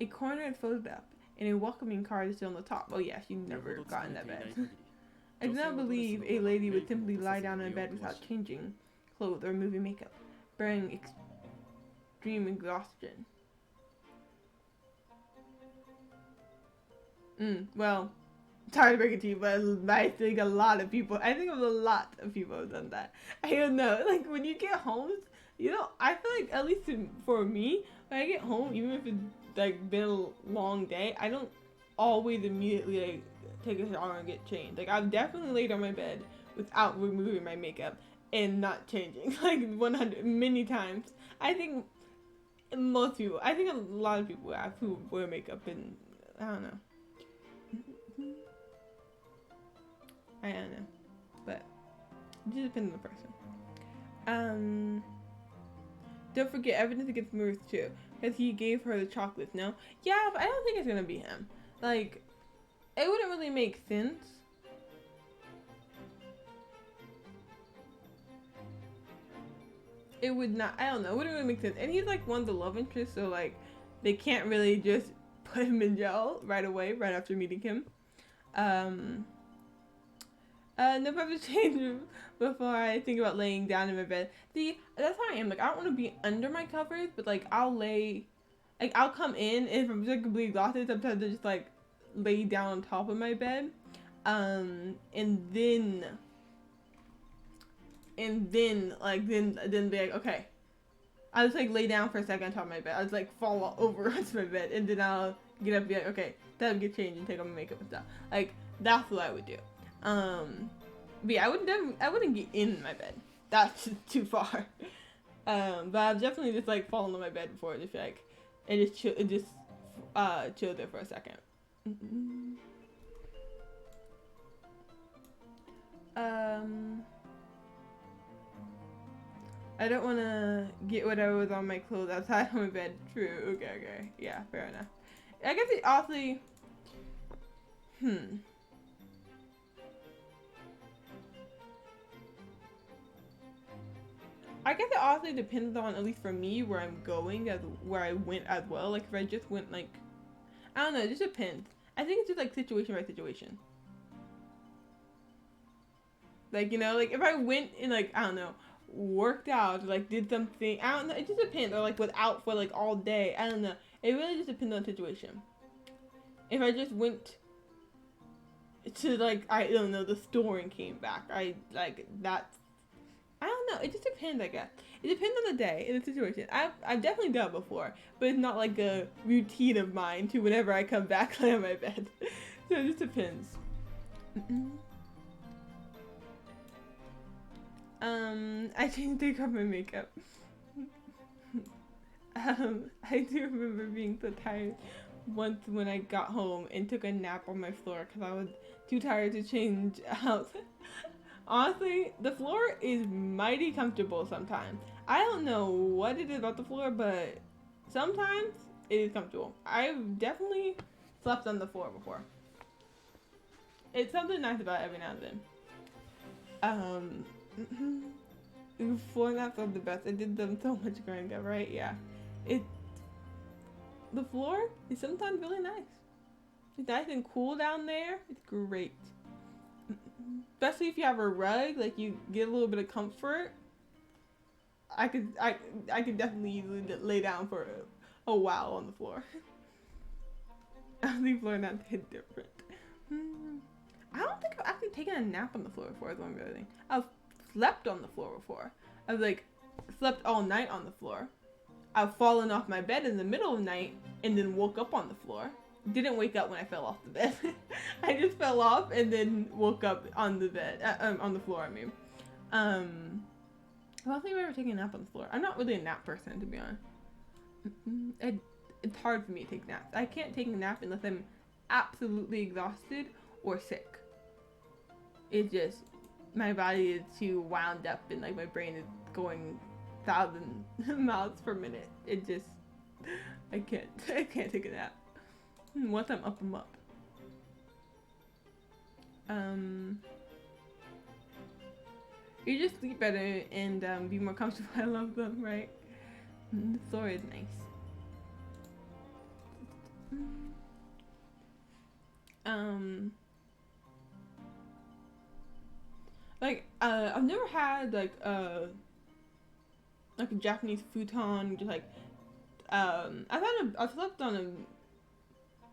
A corner is folded up, and a welcoming card is still on the top. Oh yeah, she never got in that bed. I do not believe a lady would simply lie down in bed without changing clothes or removing makeup, bearing extreme exhaustion. Well, sorry to break it to you, but I think a lot of people have done that. I don't know, like when you get home, you know, I feel like at least for me, when I get home, even if it's like been a long day, I don't always immediately like take a shower and get changed. Like I've definitely laid on my bed without removing my makeup and not changing, like 100 many times. I think a lot of people have who wear makeup, and I don't know. I don't know, but it just depends on the person. Don't forget evidence against Maurice too, because he gave her the chocolates. No, yeah, but I don't think it's gonna be him. Like, it wouldn't really make sense. It would not. I don't know. It wouldn't really make sense. And he's like one of the love interests, so like, they can't really just put him in jail right away, right after meeting him. No problem to change before I think about laying down in my bed. See, that's how I am. Like, I don't want to be under my covers, but like, I'll come in, and if I'm just completely exhausted, sometimes I just like lay down on top of my bed, and then be like, okay, I'll just like lay down for a second on top of my bed. I'll just like fall over onto my bed, and then I'll get up and be like, okay, time to get changed and take off my makeup and stuff. Like, that's what I would do. But yeah, I wouldn't get in my bed. That's too far. But I've definitely just like fallen on my bed before, just like, and just chill there for a second. I don't want to get whatever was on my clothes outside of my bed. True. Okay. Yeah, fair enough. I guess it awfully. I guess it also depends on, at least for me, where I'm going, where I went as well. Like, if I just went, like, I don't know, it just depends. I think it's just, like, situation by situation. Like, you know, like, if I went and, like, I don't know, worked out, like, did something, I don't know, it just depends. Or, like, was out for, like, all day, I don't know. It really just depends on the situation. If I just went to, like, I don't know, the store and came back, that's, I don't know. It just depends, I guess. It depends on the day and the situation. I've definitely done it before, but it's not like a routine of mine to whenever I come back lay on my bed. So it just depends. I didn't take off my makeup. I do remember being so tired once when I got home and took a nap on my floor because I was too tired to change out. Honestly, the floor is mighty comfortable sometimes. I don't know what it is about the floor, but sometimes it is comfortable. I've definitely slept on the floor before. It's something nice about it every now and then. Floor naps are the best. I did them so much growing up, right? Yeah. The floor is sometimes really nice. It's nice and cool down there. It's great. Especially if you have a rug, like you get a little bit of comfort. I could definitely lay down for a while on the floor. The floor naps hit different. I don't think I've actually taken a nap on the floor before. Is what I'm realizing. I've slept on the floor before. I've like slept all night on the floor. I've fallen off my bed in the middle of the night and then woke up on the floor. Didn't wake up when I fell off the bed. I just fell off and then woke up on the bed, on the floor. I mean, I don't think I've ever taken a nap on the floor. I'm not really a nap person, to be honest. It's hard for me to take naps. I can't take a nap unless I'm absolutely exhausted or sick. It's just my body is too wound up and like my brain is going 1,000 miles per minute. It just, I can't take a nap. Once I'm up, I'm up. You just sleep better and be more comfortable. I love them, right? The floor is nice. Like I've never had like a Japanese futon. Just like I've slept on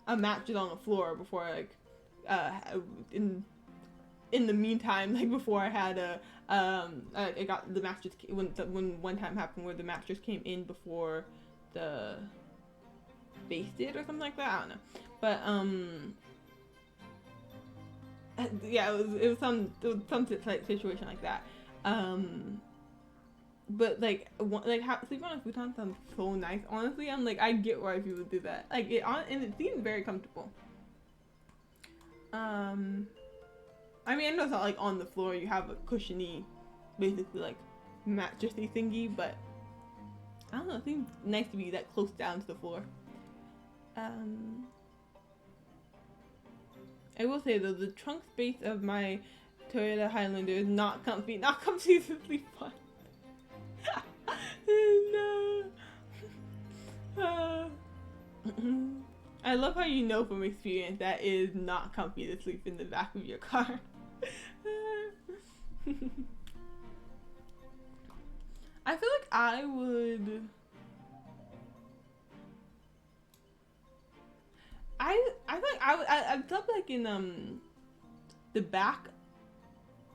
a mattress on the floor before, like in the meantime, like before I had I got the mattress when one time happened where the mattress came in before the base did or something like that. I don't know, but yeah, it was some situation like that. But like sleeping on a futon sounds so nice. Honestly, I'm like, I get why people do that. Like and it seems very comfortable. I mean, I know it's not like on the floor. You have a cushiony, basically like mattressy thingy, but I don't know. It seems nice to be that close down to the floor. I will say though, the trunk space of my Toyota Highlander is not comfy. Not comfy to sleep on. No. I love how you know from experience that it is not comfy to sleep in the back of your car. I feel like I would. I feel like I slept like in the back.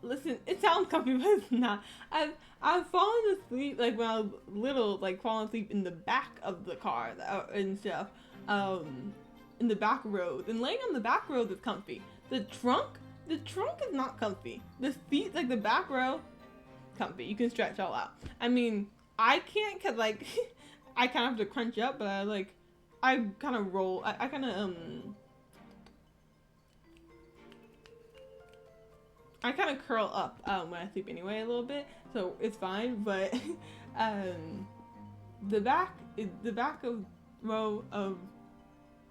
Listen, it sounds comfy, but it's not. I've fallen asleep like when I was little, like falling asleep in the back of the car and stuff, in the back rows. And laying on the back rows is comfy. The trunk is not comfy. The seat, like the back row, comfy. You can stretch all out. I mean, I can't, cause like I kind of have to crunch up, but I kind of roll. I kind of I kind of curl up when I sleep anyway a little bit, so it's fine. But the back of row of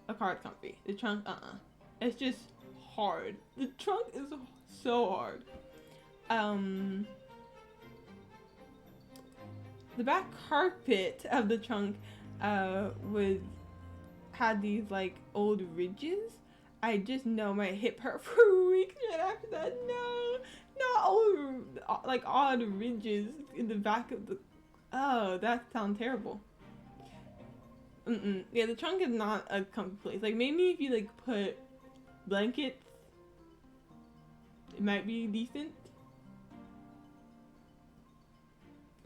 a car is comfy. The trunk, it's just hard. The trunk is so hard. The back carpet of the trunk had these like old ridges. I just know my hip hurt for weeks right after that. No, not old, like odd ridges in the back of the. Oh, that sounds terrible. Yeah, the trunk is not a comfy place. Like maybe if you like put blankets, it might be decent.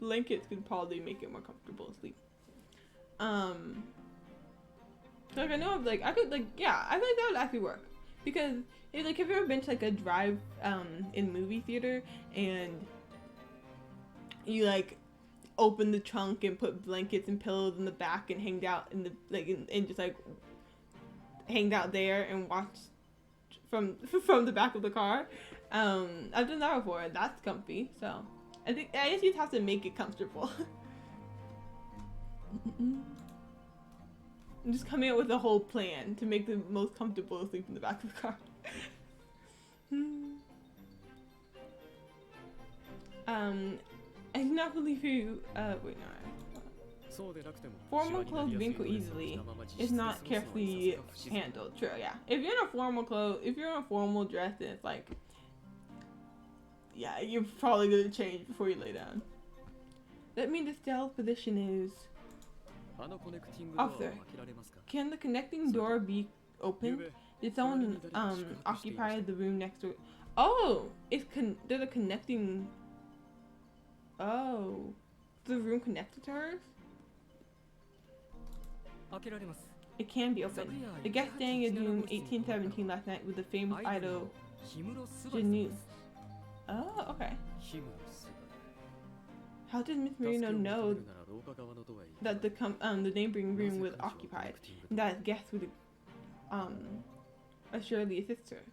Blankets could probably make it more comfortable to sleep. So like I know like I could like, yeah, I think that would actually work, because like have you ever been to like a drive in movie theater and you like open the trunk and put blankets and pillows in the back and hanged out in the like and just like hanged out there and watched from the back of the car. I've done that before. That's comfy. So I guess you just have to make it comfortable. I'm just coming up with a whole plan to make the most comfortable sleep in the back of the car. I do not believe you. Wait, no. Formal clothes wrinkle easily if not carefully handled. True, yeah. If you're in a formal dress, then it's like, yeah, you're probably gonna change before you lay down. That means the stealth position is. Officer, can the connecting door be opened? Did someone occupy the room next door? Oh, there's a connecting. Oh, the room connected to hers? It can be opened. The guest staying in room 1817 last night with the famous idol Janus. Oh, okay. How did Miss Marino know that the neighboring room was occupied, and that guests would assuredly assist her?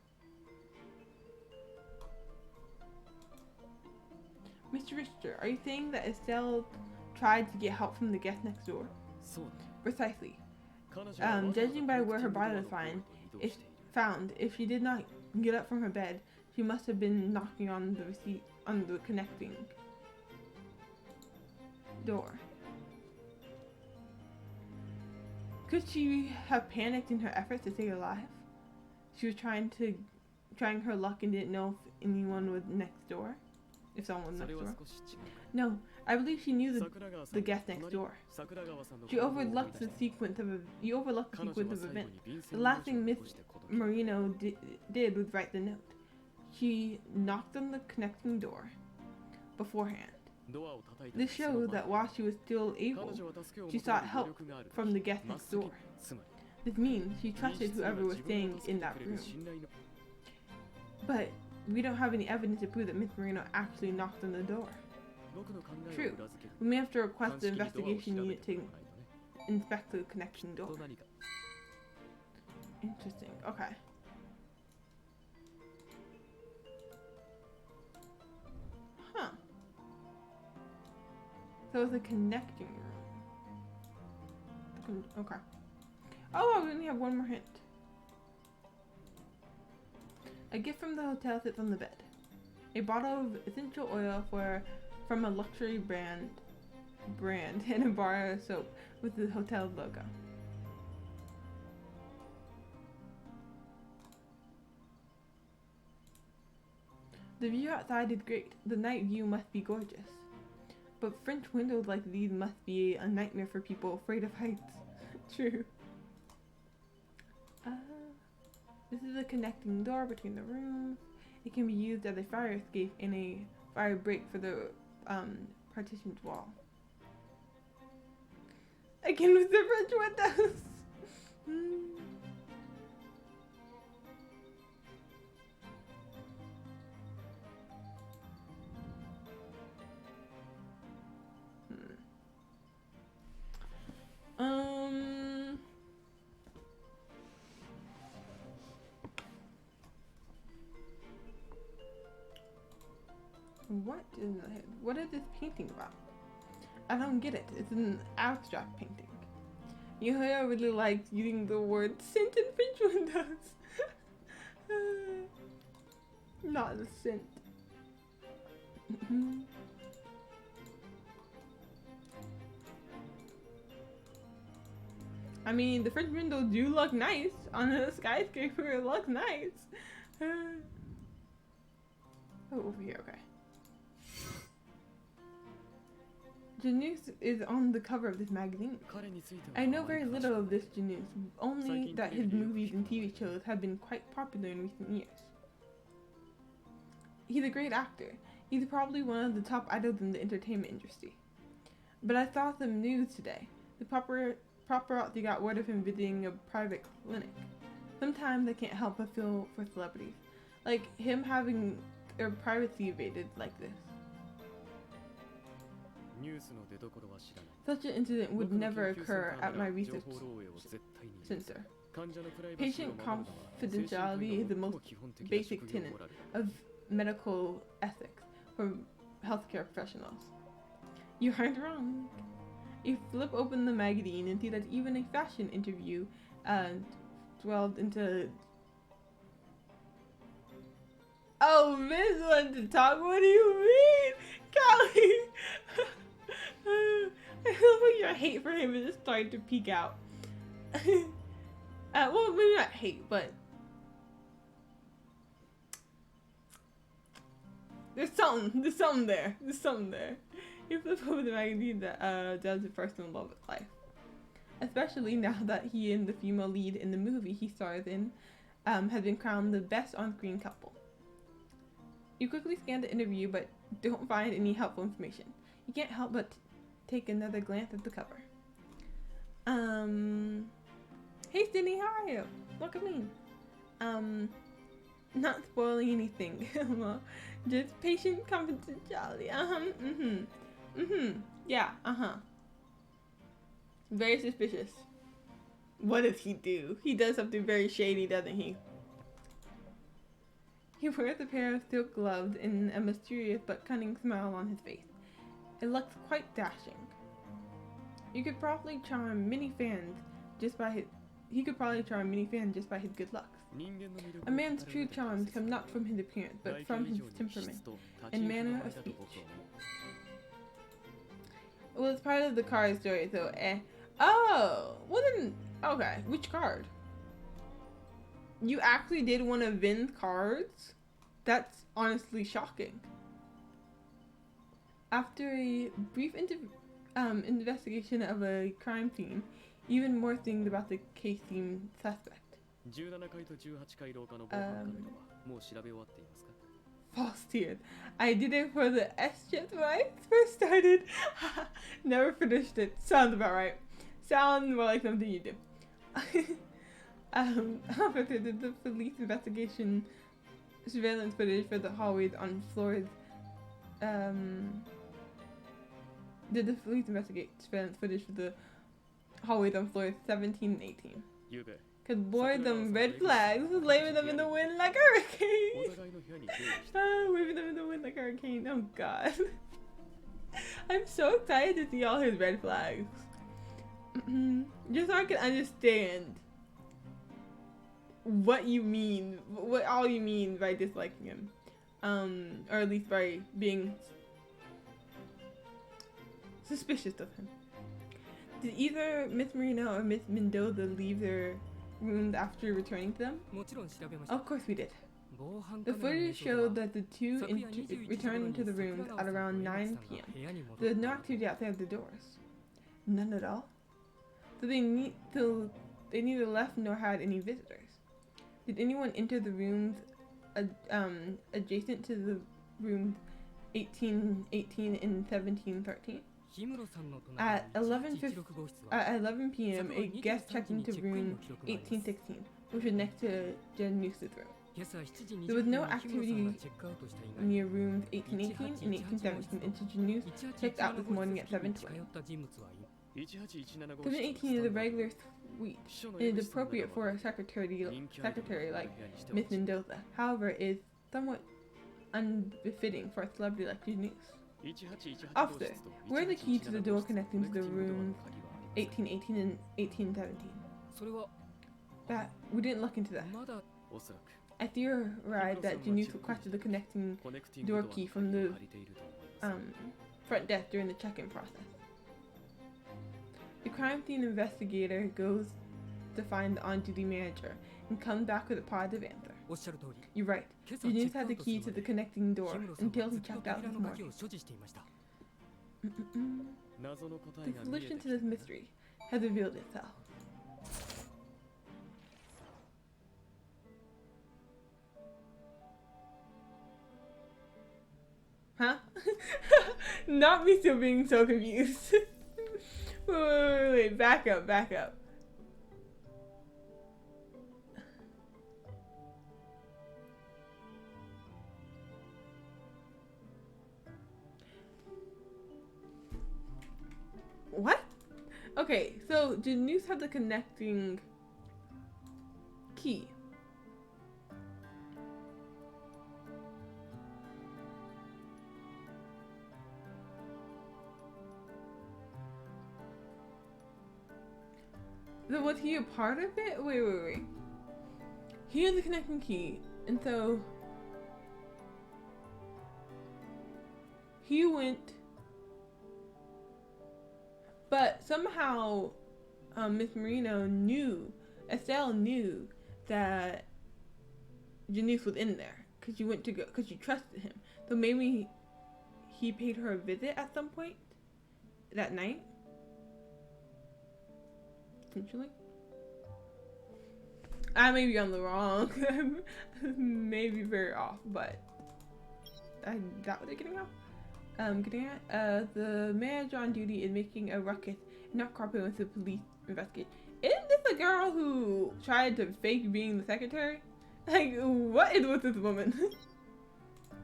Mr. Richter, are you saying that Estelle tried to get help from the guest next door? Precisely. Judging by where her body was found, if she did not get up from her bed, She must have been knocking on the connecting door. Could she have panicked in her efforts to stay alive? She was trying her luck and didn't know if anyone was next door. If someone was next door. No, I believe she knew the guest next door. You overlooked the sequence of events. The last thing Miss Marino did was write the note. She knocked on the connecting door beforehand. This shows that while she was still able, she sought help from the guest next door. This means she trusted whoever was staying in that room. But we don't have any evidence to prove that Miss Marino actually knocked on the door. True. We may have to request the investigation unit to inspect the connecting door. Interesting. Okay. Huh. So it's a connecting room. Okay. Oh, we only have one more hint. A gift from the hotel sits on the bed. A bottle of essential oil from a luxury brand and a bar of soap with the hotel's logo. The view outside is great. The night view must be gorgeous. But French windows like these must be a nightmare for people afraid of heights. True. This is a connecting door between the rooms. It can be used as a fire escape and a fire break for the partitioned wall. Again with the French windows. What is this painting about? I don't get it. It's an abstract painting. You know, I really like using the word scent in French windows. Not the scent. I mean, the French windows do look nice on a skyscraper. It looks nice. Oh, over here. Okay. Janus is on the cover of this magazine. I know very little of this Janus, only that his movies and TV shows have been quite popular in recent years. He's a great actor. He's probably one of the top idols in the entertainment industry. But I saw some news today. The paparazzi got word of him visiting a private clinic. Sometimes I can't help but feel for celebrities, like him having their privacy invaded like this. Such an incident would never occur at my research center. Patient confidentiality is the most basic tenet of medical ethics for healthcare professionals. You aren't wrong. You flip open the magazine and see that even a fashion interview dwelled into... Oh, Miss wants to talk? What do you mean? Golly! I love how your hate for him is just starting to peek out. Well, maybe not hate, but there's something there. You flip over the magazine that does a person in love with life. Especially now that he and the female lead in the movie he stars in has been crowned the best on-screen couple. You quickly scan the interview but don't find any helpful information. You can't help but take another glance at the cover. Hey Sydney, how are you? Look at me. Not spoiling anything. Just patient confidentiality. Yeah, Very suspicious. What does he do? He does something very shady, doesn't he? He wears a pair of silk gloves and a mysterious but cunning smile on his face. It looks quite dashing. He could probably charm many fans just by his good looks. A man's true charms come not from his appearance, but from his temperament and manner of speech. Well, it's part of the card story, so Oh! Well then, okay. Which card? You actually did one of Vin's cards? That's honestly shocking. After a brief investigation of a crime scene, even more things about the case seem suspect. False tears. I did it for the S-Jets when I first started. Never finished it. Sounds about right. Sounds more like something you did. Officer did the police investigation surveillance footage for the hallways on floors. Did the police investigate surveillance footage for the hallways on floors 17 and 18? Cause boy, them red flags was waving them in the wind like a hurricane. Waving them in the wind like a hurricane. Oh god. I'm so excited to see all his red flags. Just so I can understand what you mean, what all you mean by disliking him. Or at least by being suspicious of him. Did either Miss Marino or Miss Mendoza leave their rooms after returning to them? Of course we did. The footage showed that the two returned to the rooms at around 9 p.m. There was no activity outside of the doors. None at all? So they neither left nor had any visitors. Did anyone enter the rooms adjacent to the rooms 1818 and 1713? At 11 p.m., a guest checked into room 1816, which was next to Janus's room. There was no activity near rooms 1818 and 1817 until Janus checked out this morning at 7:20. 718 is a regular suite and is appropriate for a secretary like Miss Mendoza. However, it is somewhat unbefitting for a celebrity like Janus. Officer, where are the keys to the door connecting to the rooms 1818 and 1817? That we didn't look into that. I theorized that Janus requested the connecting door key from the front desk during the check-in process. The crime scene investigator goes to find the on-duty manager and comes back with a positive answer. You're right. Janus had the key to the connecting door until he checked out this morning. The solution to this mystery has revealed itself. Huh? Not me still being so confused. Wait, back up. What? Okay, so Janus had the connecting key. So was he a part of it? Wait. He had the connecting key, and so he went. But somehow, Miss Marino Estelle knew that Janus was in there because she trusted him. So maybe he paid her a visit at some point that night. Essentially, I may be on the wrong. Maybe very off, but that what they're getting off. The manager on duty is making a ruckus and not cooperating with the police investigate. Isn't this a girl who tried to fake being the secretary? Like, what is with this woman?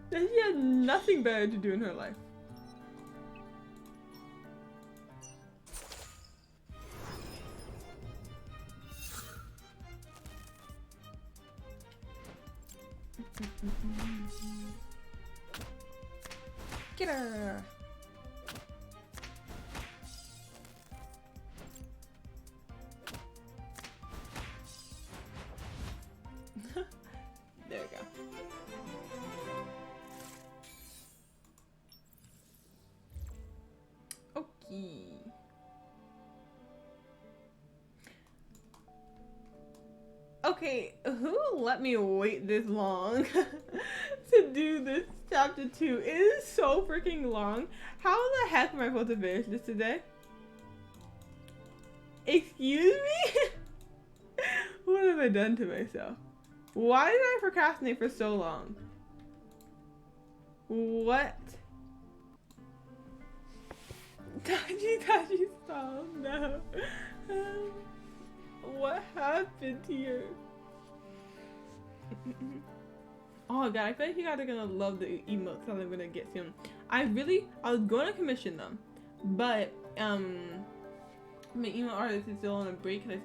That she has nothing better to do in her life. Get her! key. Okay, who let me wait this long to do this chapter 2? It is so freaking long. How the heck am I supposed to finish this today? Excuse me? What have I done to myself? Why did I procrastinate for so long? What? Tachi, stop. No. What happened here? Oh god, I feel like you guys are gonna love the emotes that I'm gonna get soon. I was going to commission them, but my email artist is still on a break because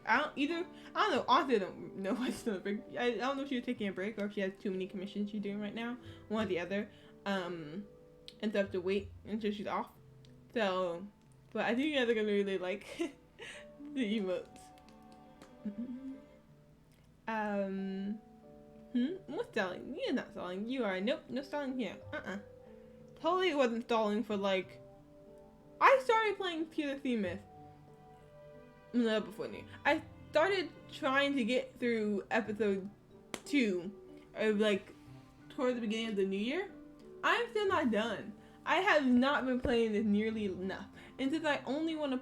I don't know, honestly I don't know why she's on a break. I don't know if she's taking a break or if she has too many commissions she's doing right now, one or the other, and so I have to wait until she's off. So, but I think you guys are gonna really like the emotes. What's stalling? You're not stalling. You are. Nope, no stalling here. Totally wasn't stalling for like. I started playing Tears of Themis. No, before me. I started trying to get through episode 2 of like towards the beginning of the new year. I'm still not done. I have not been playing this nearly enough. And since I only want to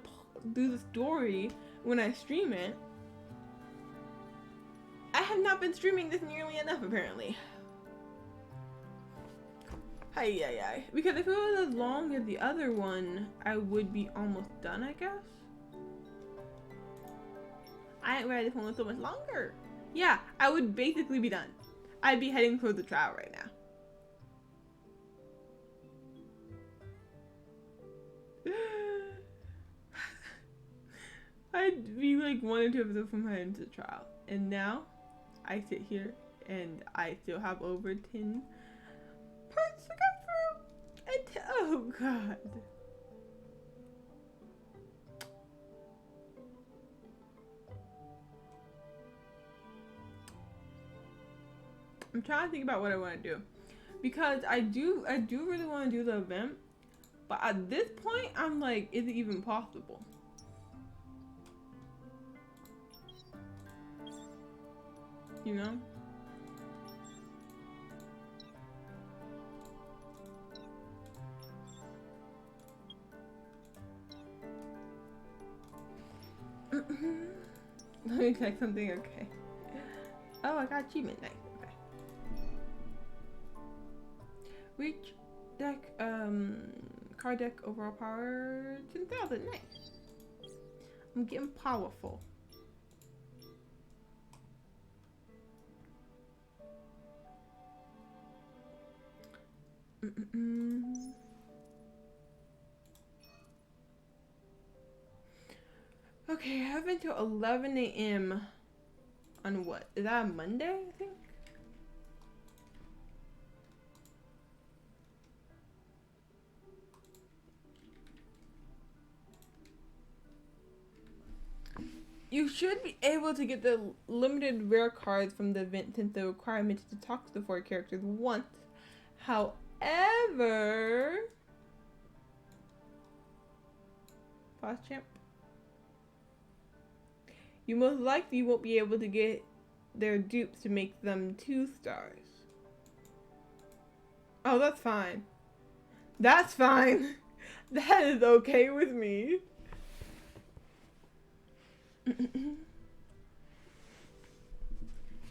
do the story when I stream it, I have not been streaming this nearly enough apparently. Hi. Because if it was as long as the other one, I would be almost done, I guess. I ain't ready this one was so much longer. Yeah, I would basically be done. I'd be heading towards the trial right now. I'd be like 1 or 2 episodes from heading to the trial. And now, I sit here and I still have over 10 parts to go through. And oh god. I'm trying to think about what I want to do. Because I do really want to do the event. But at this point, I'm like, is it even possible? You know? Let me check something, okay. Oh, I got achievement, nice, okay. Reach deck, card deck overall power 10,000, nice. I'm getting powerful. Okay, I have until 11 a.m. on what? Is that a Monday, I think? You should be able to get the limited rare cards from the event since the requirement is to talk to the 4 characters once. However, pause champ. You most likely won't be able to get their dupes to make them 2 stars. Oh, that's fine. That's fine. That is okay with me.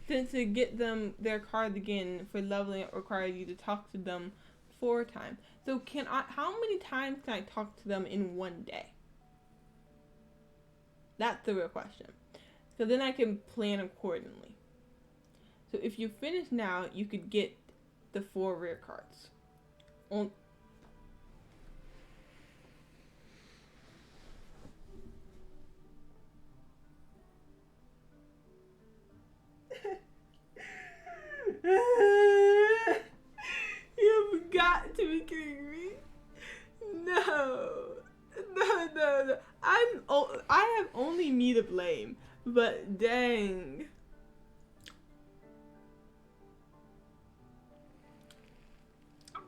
Since to get them their cards again for leveling up requires you to talk to them 4 times. So how many times can I talk to them in one day? That's the real question. So then I can plan accordingly. So if you finish now, you could get the 4 rare cards. You've got to be kidding me. No. I have only me to blame, but dang.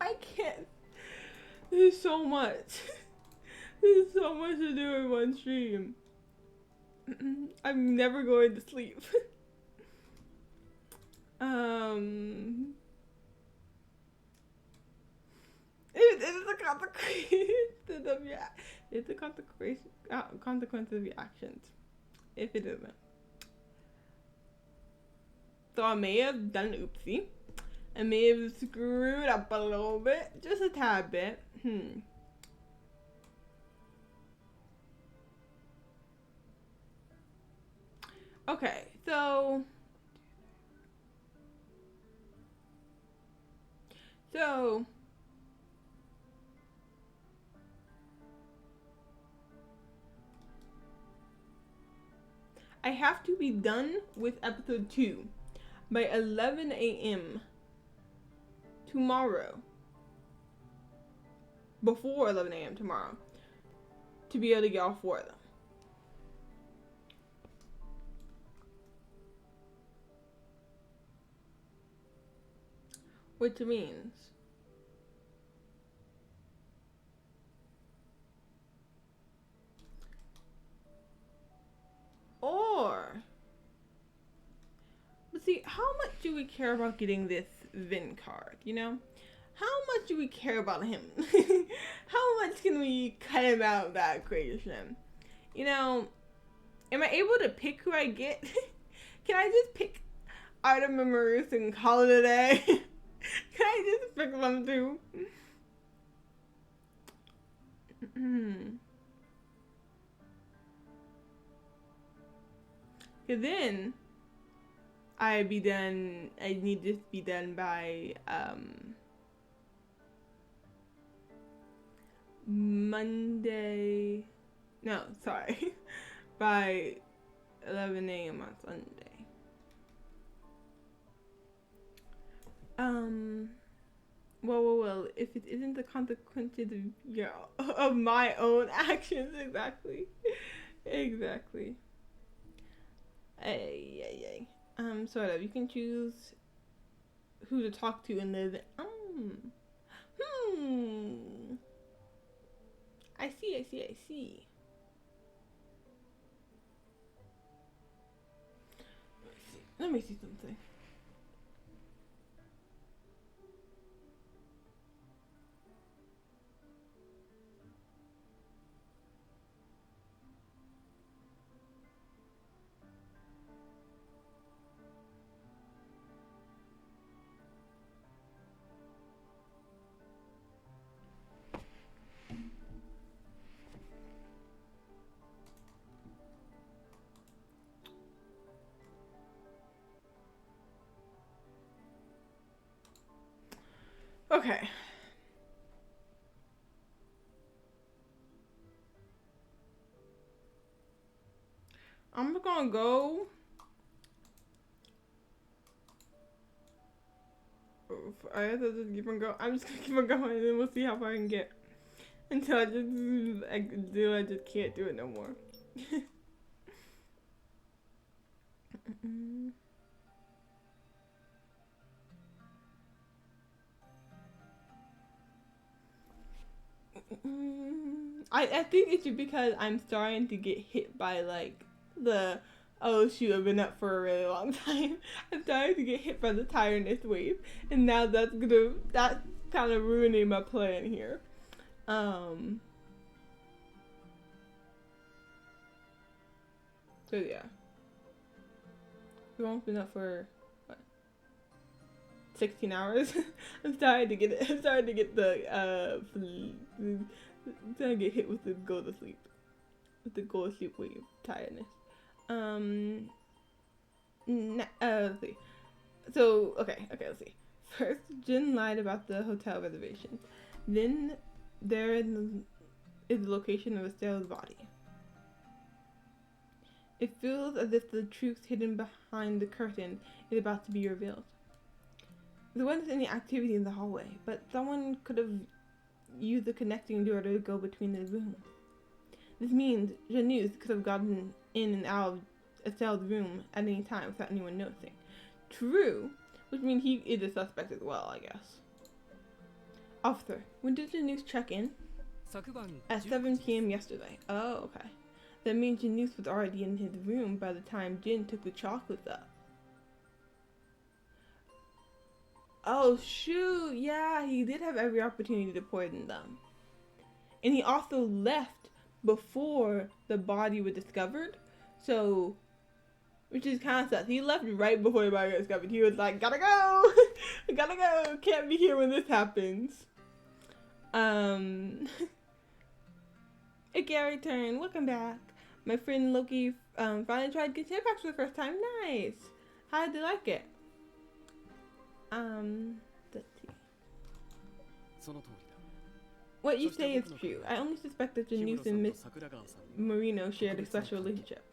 I can't. There's so much. There's so much to do in one stream. I'm never going to sleep. It's a consequence. It's a consequence of your actions. If it isn't. So I may have done an oopsie. I may have screwed up a little bit. Just a tad bit. Okay, so I have to be done with episode 2 by 11 a.m. tomorrow. Before 11 a.m. tomorrow. To be able to get all 4 of them. Which means but see, how much do we care about getting this Vin card, you know? How much do we care about him? How much can we cut him out of that equation? You know, am I able to pick who I get? Can I just pick Artem and Marus and call it a day? Can I just pick them too? Cause then I need this to be done by Monday. No, sorry. By 11 a.m. on Sunday. Well, if it isn't the consequences of my own actions, exactly. Sort of. You can choose who to talk to in the I see. Let me see something. Okay. I'm just gonna go. I have to just keep on going. I'm just gonna keep on going and then we'll see how far I can get. Until I just can't do it no more. I think it's just because I'm starting to get hit by like the oh shoot, I've been up for a really long time. I'm starting to get hit by the tiredness wave, and now that's kind of ruining my plan here. So yeah, we've only been up for what, 16 hours. I'm starting to get hit with the go to sleep wave tiredness. Let's see. So okay, let's see. First, Jin lied about the hotel reservations. Then there is the location of Estelle's body. It feels as if the truth hidden behind the curtain is about to be revealed. There wasn't any activity in the hallway, but someone could have used the connecting door to go between the rooms. This means Janus could have gotten in and out of Estelle's room at any time without anyone noticing. True, which means he is a suspect as well, I guess. Officer, when did Janus check in? 昨晩 At 19 7 p.m. yesterday. Oh, okay. That means Janus was already in his room by the time Jin took the chocolates up. Oh, shoot. Yeah, he did have every opportunity to poison them. And he also left before the body was discovered. So, which is kind of sus. He left right before the body was discovered. He was like, gotta go. Gotta go. Can't be here when this happens. Hey, Gary turn. Welcome back. My friend Loki finally tried Genshin Impact for the first time. Nice. How did they like it? Let's see. What you say is true. I only suspect that Janus and Miss Marino shared a special relationship.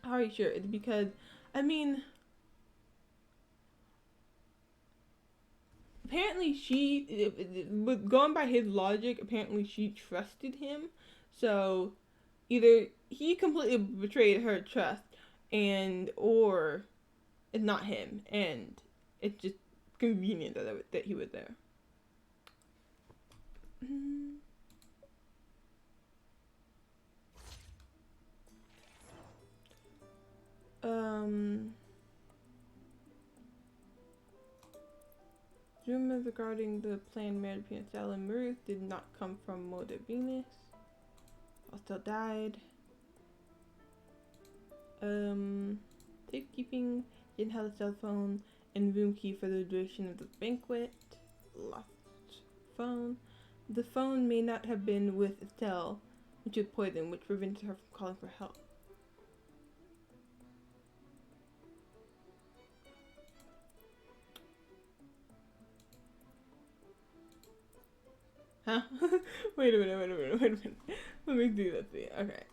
How are you sure? It's because, I mean, apparently going by his logic, apparently she trusted him. So either he completely betrayed her trust, or it's not him, and it's just convenient that he was there. Rumors regarding the planned marriage between Estelle and Ruth did not come from Mother Venus. Estelle died. Safekeeping didn't have a cell phone and room key for the duration of the banquet. Lost phone. The phone may not have been with Estelle, which was poisoned, which prevented her from calling for help. Huh? Wait a minute. Let me do that thing. Okay.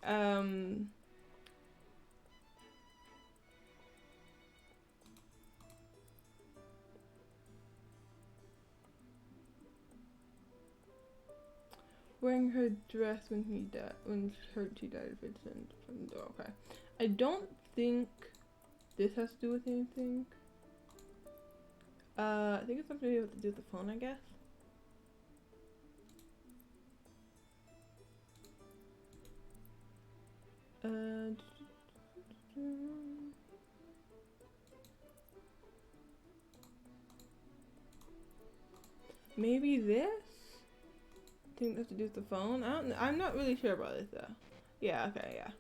Wearing her dress when she died, Vincent from the door. Okay. I don't think this has to do with anything. I think it's something to do with the phone, I guess. Maybe this? I think that's to do with the phone. I'm not really sure about this though. Yeah, okay, yeah.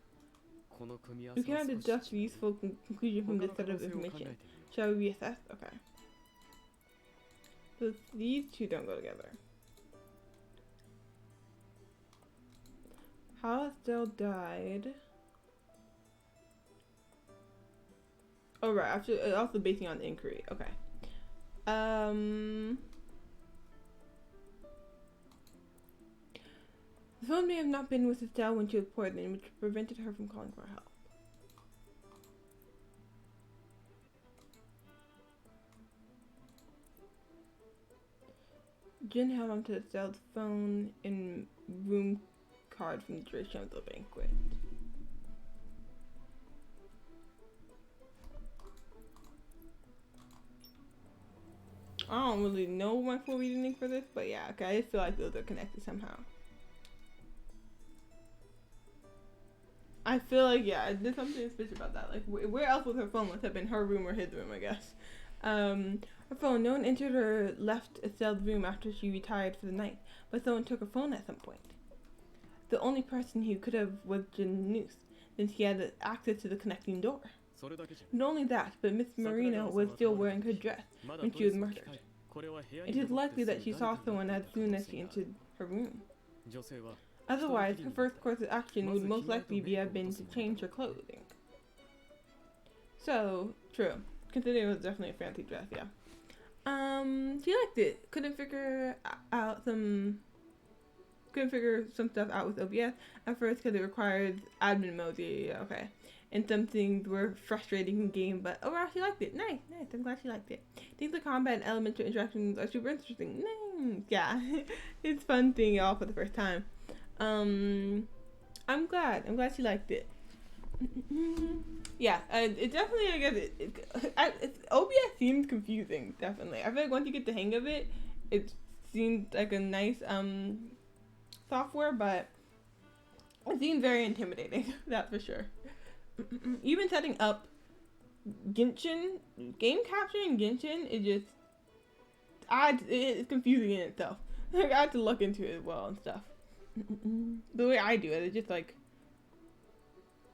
We cannot deduct a useful conclusion from this set of information. Shall we reassess? Okay. So these two don't go together. How Estelle died. Oh right, after also basing on the inquiry. Okay. The phone may have not been with Estelle when she was poisoned, which prevented her from calling for help. Jin held onto Estelle's phone and room card from the duration of the banquet. I don't really know my full reasoning for this, but yeah, okay, I just feel like those are connected somehow. I feel like, yeah, there's something suspicious about that. Like, where else would her phone? Must have been her room or his room, I guess. Her phone. No one entered or left Estelle's room after she retired for the night, but someone took her phone at some point. The only person who could have was Janus, since he had access to the connecting door. Not only that, but Miss Marino was still wearing her dress when she was murdered. It is likely that she saw someone as soon as she entered her room. Otherwise, her first course of action would most likely have been to change her clothing. So, true. Considering it was definitely a fancy dress, yeah. She liked it. Couldn't figure some stuff out with OBS at first because it required admin mode. Yeah, okay. And some things were frustrating in game, but overall she liked it. Nice. I'm glad she liked it. Things like combat and elemental interactions are super interesting. Nice. Yeah, it's fun seeing it all for the first time. I'm glad she liked it. Yeah, it definitely, I guess, OBS seems confusing, definitely. I feel like once you get the hang of it, it seems like a nice, software, but it seemed very intimidating. That's for sure. Even setting up Genshin, game capture in Genshin, it's confusing in itself. Like, I had to look into it as well and stuff. The way I do it is just like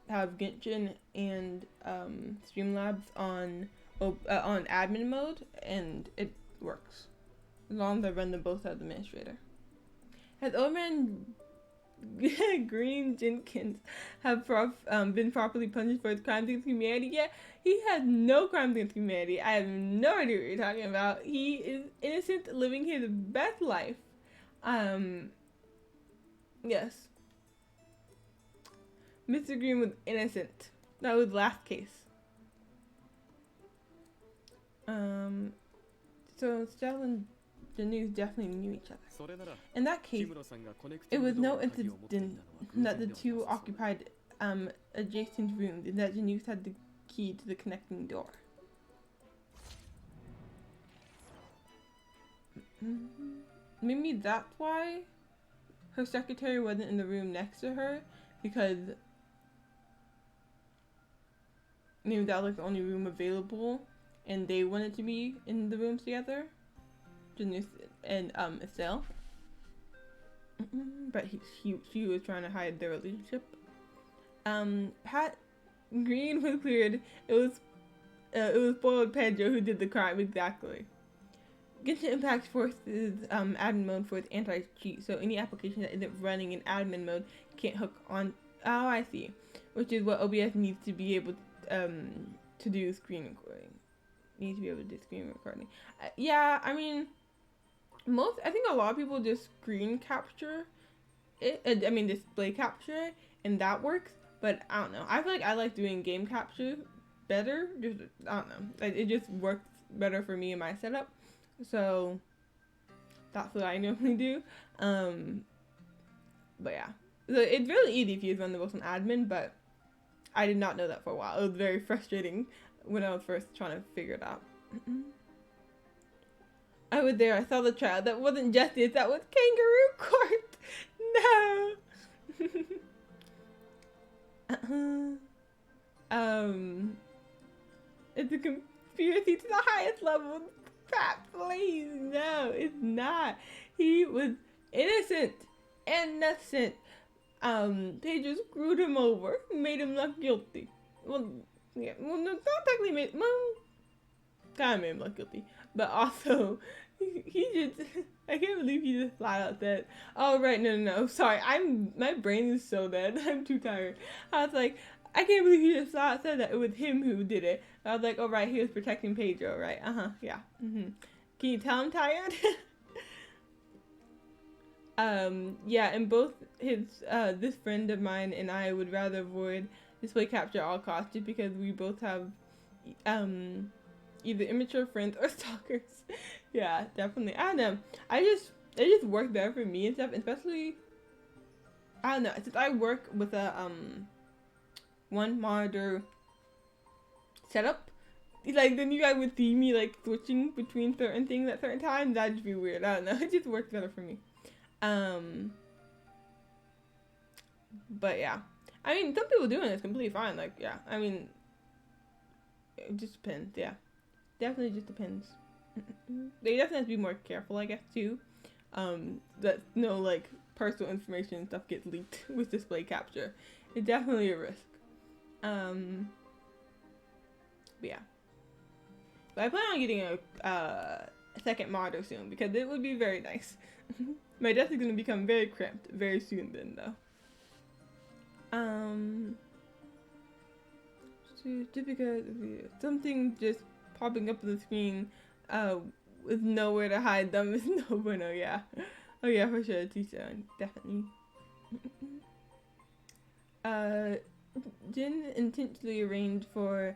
have Genshin and Streamlabs on admin mode, and it works as long as I run them both as administrator. Has Oman Green Jenkins have been properly punished for his crimes against humanity yet? He has no crimes against humanity. I have no idea what you're talking about. He is innocent, living his best life. Yes. Mr. Green was innocent. That was last case. So Stella and Janus definitely knew each other. In that case, it was no incident that the two occupied adjacent rooms and that Janus had the key to the connecting door. Maybe that's why her secretary wasn't in the room next to her, because maybe that was like the only room available and they wanted to be in the rooms together, Janus and Estelle. But she was trying to hide their relationship. Pat Green was cleared. It was spoiled Pedro who did the crime, exactly. Genshin Impact forces admin mode for its anti-cheat, so any application that isn't running in admin mode can't hook on. Oh, I see. Which is what OBS needs to be able to do screen recording. Needs to be able to do screen recording. Yeah, I mean, I think a lot of people just screen capture it. Display capture, and that works. But I don't know. I feel like I like doing game capture better. Just I don't know. It just works better for me in my setup. So that's what I normally do. But yeah, so it's really easy if you run the both on admin. But I did not know that for a while. It was very frustrating when I was first trying to figure it out. I was there. I saw the trial. That wasn't justice. That was kangaroo court. No. It's a conspiracy to the highest level. Pat, please, no, it's not. He was innocent. Pedro screwed him over, made him look guilty. Well, yeah, well, no, not technically kind of made him look guilty, but also he just. I can't believe he just flat out said, "Oh right, no, sorry, my brain is so dead. I'm too tired." I was like, I can't believe he just flat out said that it was him who did it. I was like, oh right, he was protecting Pedro, right? Yeah. Can you tell I'm tired? Yeah, and both this friend of mine and I would rather avoid display capture at all costs, just because we both have either immature friends or stalkers. Yeah, definitely. I don't know. It just worked better for me and stuff, especially, I don't know, since I work with a one monitor setup, like then you guys would see me like switching between certain things at certain times. That'd just be weird. I don't know. It just works better for me. But yeah, I mean, some people doing it's completely fine. Like, yeah, I mean, it just depends. Yeah, definitely just depends. They definitely have to be more careful, I guess, too. That no like personal information and stuff gets leaked with display capture. It's definitely a risk. But yeah. But I plan on getting a second monitor soon, because it would be very nice. My desk is going to become very cramped very soon then, though. Just because something just popping up on the screen with nowhere to hide them is no bueno, yeah. Oh yeah, for sure, Tisa, definitely. Jin intentionally arranged for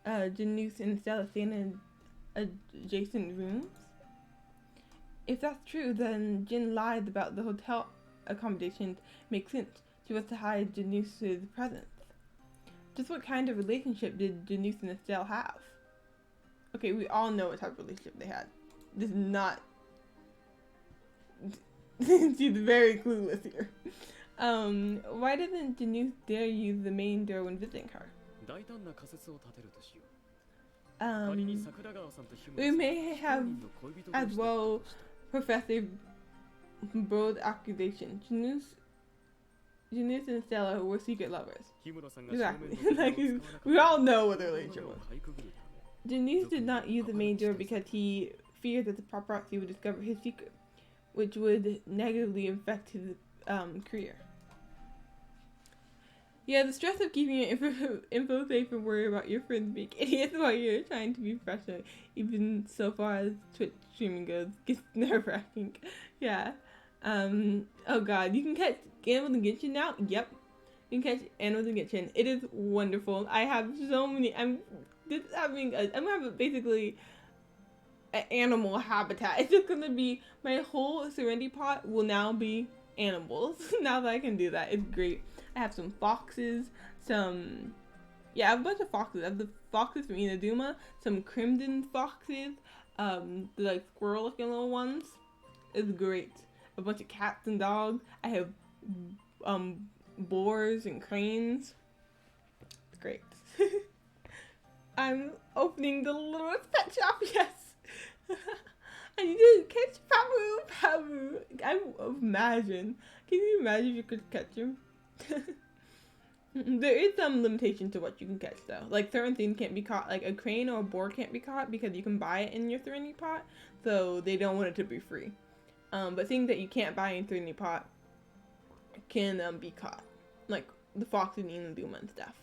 Janus and Stella staying in adjacent rooms. If that's true, then Jin lied about the hotel accommodations. Makes sense. She was to hide Janus's presence. Just what kind of relationship did Janus and Estelle have? Okay, we all know what type of relationship they had. This is not... She's very clueless here. Why doesn't Denise dare use the main door when visiting her? We may have as well Professor Broad's accusation. Janus and Stella were secret lovers. Exactly. Like, we all know what their relationship was. Janus did not use the main door because he feared that the paparazzi would discover his secret, which would negatively affect his career. Yeah, the stress of keeping your info safe and worry about your friends being idiots while you're trying to be professional, even so far as Twitch streaming goes, gets nerve-wracking. Yeah. Oh god, you can catch Animals in Genshin now? Yep. You can catch Animals in Genshin. It is wonderful. I have so many. I'm having basically an animal habitat. It's just gonna be, my whole Serenity pot will now be animals. Now that I can do that, it's great. I have some foxes, I have a bunch of foxes. I have the foxes from Inazuma, some crimson foxes, the like squirrel looking little ones. It's great. A bunch of cats and dogs. I have boars and cranes. It's great. I'm opening the littlest pet shop, yes. I need to catch Pabu. Imagine. Can you imagine if you could catch him? There is some limitation to what you can catch though. Like certain things can't be caught, like a crane or a boar can't be caught because you can buy it in your Serenity pot, so they don't want it to be free. But things that you can't buy in Serenity pot can be caught, like the fox and Inazuma and stuff.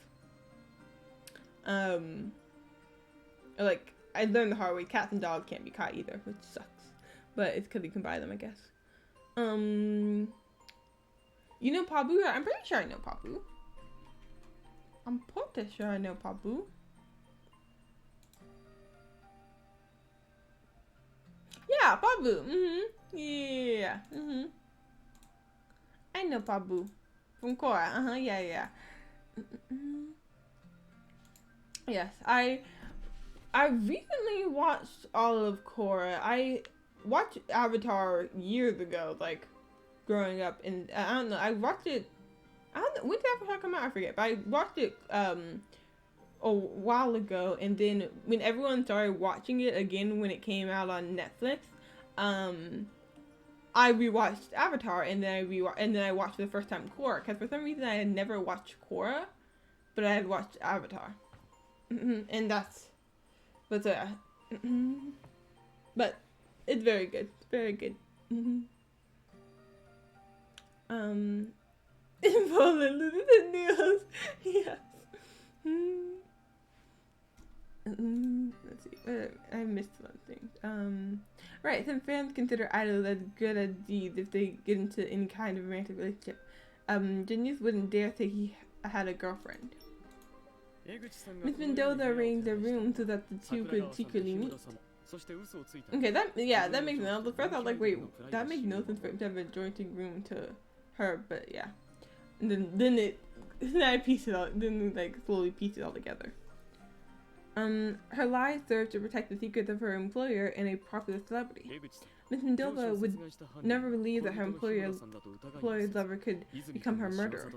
Like I learned the hard way, cats and dogs can't be caught either, which sucks. But it's because you can buy them, I guess. You know Pabu? I'm pretty sure I know Pabu. I'm pretty sure I know Pabu. Yeah, Pabu. Yeah. I know Pabu from Korra. Yeah. Yes, I recently watched all of Korra. I watched Avatar years ago, like growing up, and I don't know. I watched it. I don't know when did Avatar come out. I forget, but I watched it a while ago, and then when everyone started watching it again when it came out on Netflix, I rewatched Avatar, and then I watched for the first time Korra, because for some reason I had never watched Korra, but I had watched Avatar, and that's, but but it's very good. It's very good. Involvement the news. Yes. Let's see. I missed one thing. Right. Some fans consider idols as good as deeds if they get into any kind of romantic relationship. Genius wouldn't dare say he had a girlfriend. Miss Mendoza arranged a room so that the two could secretly meet. Okay, that makes sense. At first I was like, wait, that makes no sense for him to have a jointing room to her, but yeah. And then I pieced it out. Then like slowly pieced it all together. Her lies served to protect the secrets of her employer and a popular celebrity. Miss Mendoza would never believe that her employer's lover could become her murderer.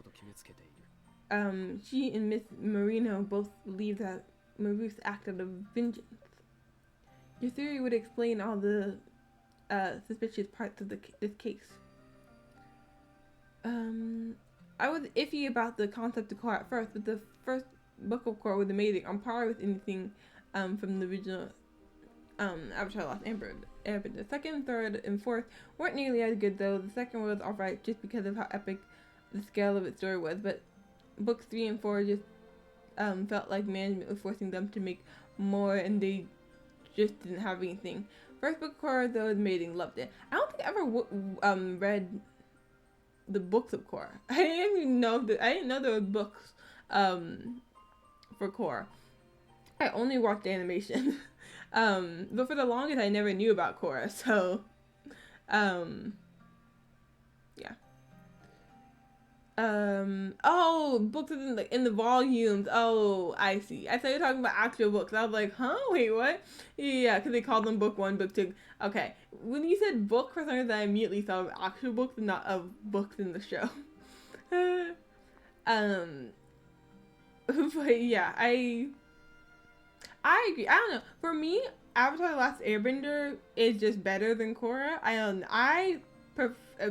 She and Miss Marino both believe that Maurice acted out of vengeance. Your theory would explain all the suspicious parts of this case. I was iffy about the concept of Korra at first, but the first book of Korra was amazing, on par with anything from the original Avatar: Lost Airbender. The second, third, and fourth weren't nearly as good though. The second was alright just because of how epic the scale of its story was, but books 3 and 4 just felt like management was forcing them to make more, and they just didn't have anything. First book of Korra though was amazing, loved it. I don't think I ever read the books of Korra. I didn't even know that. I didn't know there were books for Korra. I only watched animation. But for the longest I never knew about Korra, so yeah. Oh, books in the volumes. Oh, I see. I thought you were talking about actual books. I was like, huh? Wait, what? Yeah, because they called them book 1, book 2. Okay. When you said book, for some reason I immediately thought of actual books and not of books in the show. But yeah, I agree. I don't know. For me, Avatar: The Last Airbender is just better than Korra. I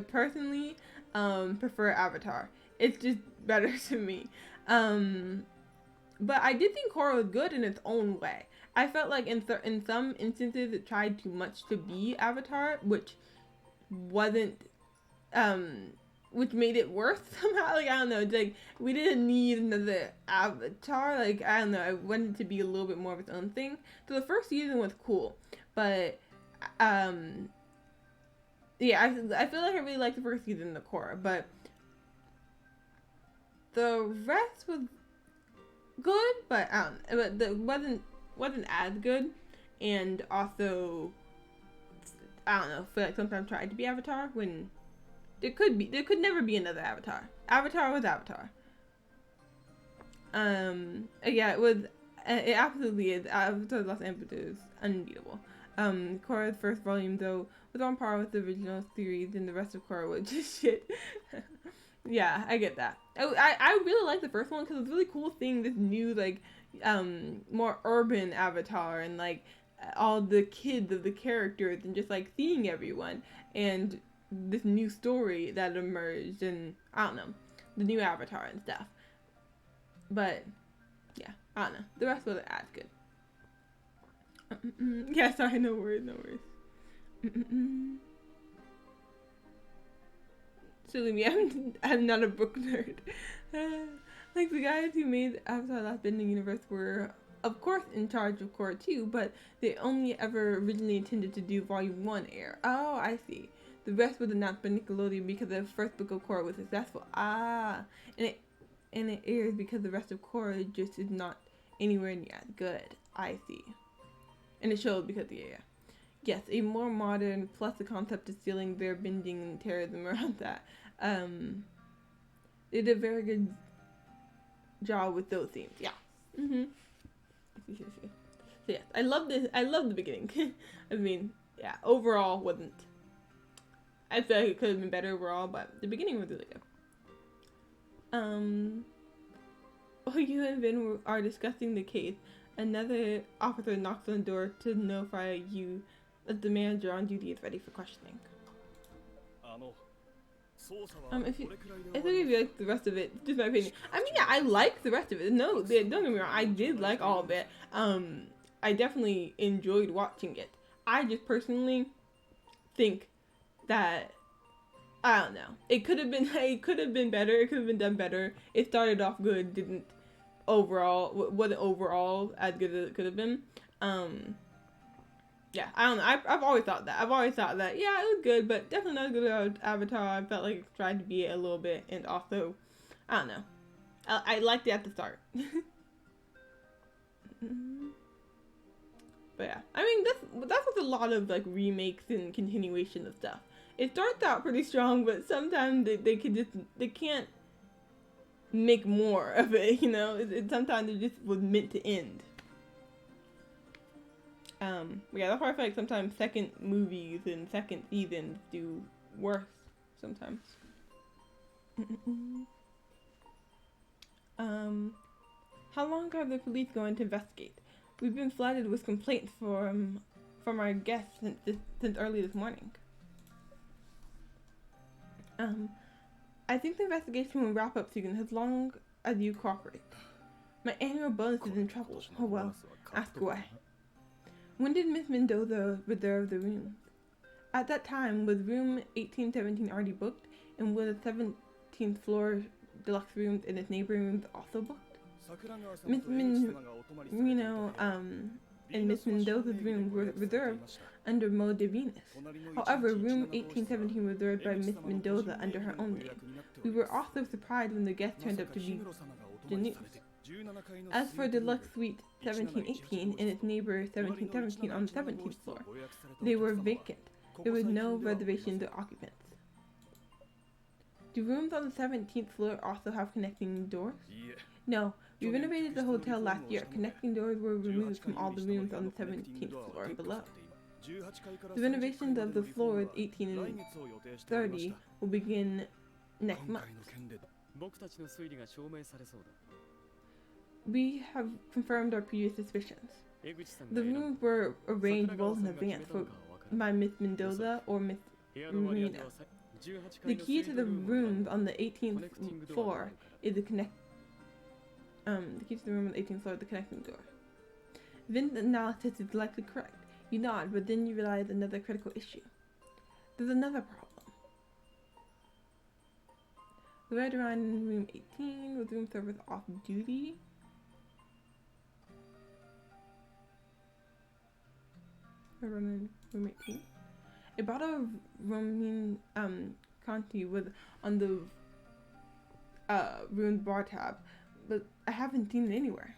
personally prefer Avatar. It's just better to me. But I did think Korra was good in its own way. I felt like in some instances it tried too much to be Avatar, which wasn't which made it worse somehow. Like, I don't know, it's like we didn't need another Avatar. Like, I don't know, I wanted it to be a little bit more of its own thing. So the first season was cool, but yeah, I feel like I really liked the first season of Korra, but the rest was good, but I don't know, but the wasn't as good, and also I don't know, feel like sometimes tried to be Avatar when there could never be another Avatar. Avatar was Avatar. Yeah, it absolutely is. Avatar: The Last Airbender is unbeatable. Korra's first volume though was on par with the original series, and the rest of Korra was just shit. Yeah, I get that. I really like the first one because it was really cool seeing this new like more urban Avatar and like all the kids of the characters and just like seeing everyone and this new story that emerged and I don't know, the new Avatar and stuff. But yeah, I don't know. The rest wasn't as good. Yeah, sorry, no worries. Silly me, I'm not a book nerd. Like the guys who made Avatar: Last Bending Universe were, of course, in charge of Korra 2, but they only ever originally intended to do Volume 1 air. Oh, I see. The rest was announced by Nickelodeon because the first book of Korra was successful. And it airs because the rest of Korra just is not anywhere near as good. I see. And it shows because yes, a more modern plus the concept of stealing their bending and terrorism around that. They did a very good job with those themes. Yeah. So yes, I love this. I love the beginning. I mean, yeah, overall wasn't. I feel like it could have been better overall, but the beginning was really good. You and Vin are discussing the case. Another officer knocks on the door to notify you that the manager on duty is ready for questioning. If you like the rest of it, just my opinion. I mean, yeah, I like the rest of it. No, don't get me wrong, I did like all of it. I definitely enjoyed watching it. I just personally think that I don't know. It could have been better. It could have been done better. It started off good, wasn't overall as good as it could have been. Yeah, I don't know. I've always thought that. Yeah, it was good, but definitely not as good as Avatar. I felt like it tried to be a little bit, and also, I don't know. I liked it at the start. But yeah, I mean that's with a lot of like remakes and continuation of stuff. It starts out pretty strong, but sometimes they can't make more of it. You know, sometimes it just was meant to end. Yeah, that's why I feel like sometimes second movies and second seasons do worse sometimes. How long are the police going to investigate? We've been flooded with complaints from our guests since early this morning. I think the investigation will wrap up soon as long as you cooperate. My annual bonus is in trouble. Oh well, ask away. When did Miss Mendoza reserve the room? At that time, was room 1817 already booked, and were the 17th floor deluxe rooms and its neighboring rooms also booked? Miss Marino and Miss Mendoza's rooms were reserved under Mode de Venus. However, room 1817 was reserved by Miss Mendoza under her own name. We were also surprised when the guest turned up to be Janus. As for deluxe suite 1718 and its neighbor 1717 on the 17th floor, they were vacant. There was no reservations or occupants. Do rooms on the 17th floor also have connecting doors? いいえ No, we renovated the hotel last year. Connecting doors were removed from all the rooms on the 17th floor and below. The renovations of the floors 18 and 30 will begin next month. 僕たちの推理が証明されそうだ。 We have confirmed our previous suspicions. 江口さん The が選んだ rooms were arranged well in advance for by Miss Mendoza or Miss 部屋の割り当て Marina. はさ18 The 階の key スイ to ー the トルーム rooms は on the 18th connecting door floor があるから。 is the the key to the room on the 18th floor is the connecting door. Vin's analysis is likely correct. You nod, but then you realize another critical issue. There's another problem. The red around in room 18 with room service off duty. Red around in room 18. A bottle of Romaine Conti was on the room's bar tab, but I haven't seen it anywhere.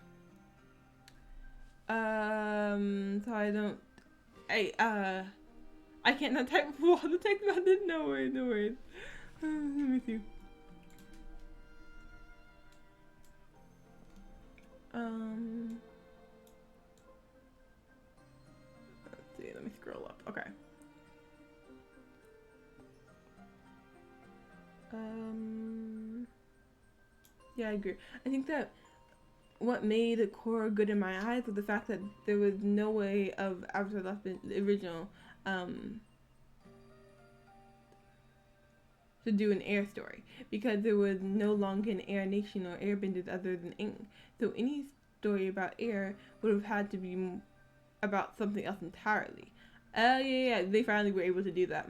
So I can't not type all the text about it. No worries, no worries. Let me see. Let's see, let me scroll up. Okay. Yeah, I agree. I think that what made Korra good in my eyes was the fact that there was no way of Avatar Last Bend, the original, to do an air story, because there was no longer an air nation or airbenders other than Aang. So any story about air would have had to be about something else entirely. Yeah, they finally were able to do that.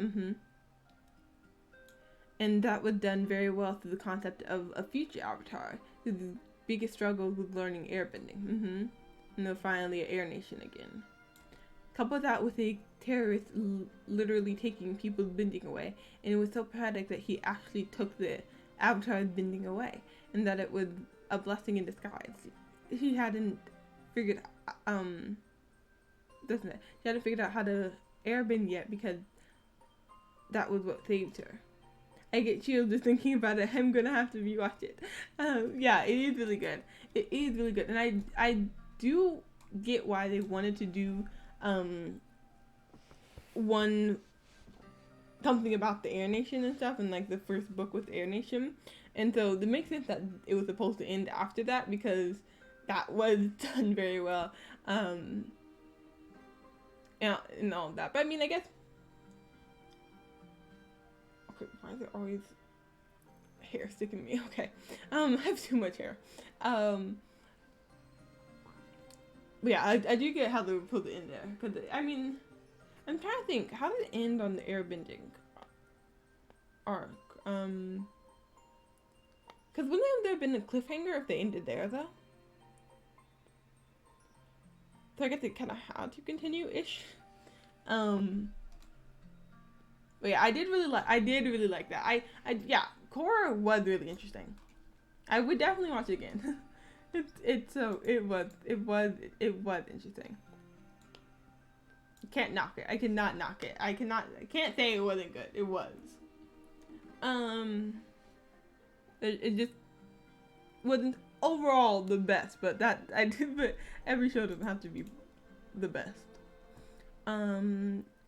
And that was done very well through the concept of a future Avatar, whose biggest struggle was learning airbending. And they're finally an air nation again. Couple that with a terrorist literally taking people's bending away, and it was so pathetic that he actually took the Avatar's bending away, and that it was a blessing in disguise. She hadn't figured she hadn't figured out how to airbend yet, because that was what saved her. I get chills just thinking about it. I'm gonna have to rewatch it. Yeah, it is really good. It is really good, and I do get why they wanted to do something about the Air Nation and stuff, and like the first book with Air Nation, and so it makes sense that it was supposed to end after that, because that was done very well, and all of that. But I mean, I guess. Okay, why is there always hair sticking to me? Okay, I have too much hair. But yeah, I do get how they would put it in there, because I mean, I'm trying to think, how did it end on the airbending arc? Because wouldn't there have been a cliffhanger if they ended there though? So I guess it kind of had to continue ish. But yeah, I did really like that. Yeah, Korra was really interesting. I would definitely watch it again. It was interesting. Can't knock it. I cannot knock it. I can't say it wasn't good. It was. It just wasn't overall the best, but but every show doesn't have to be the best.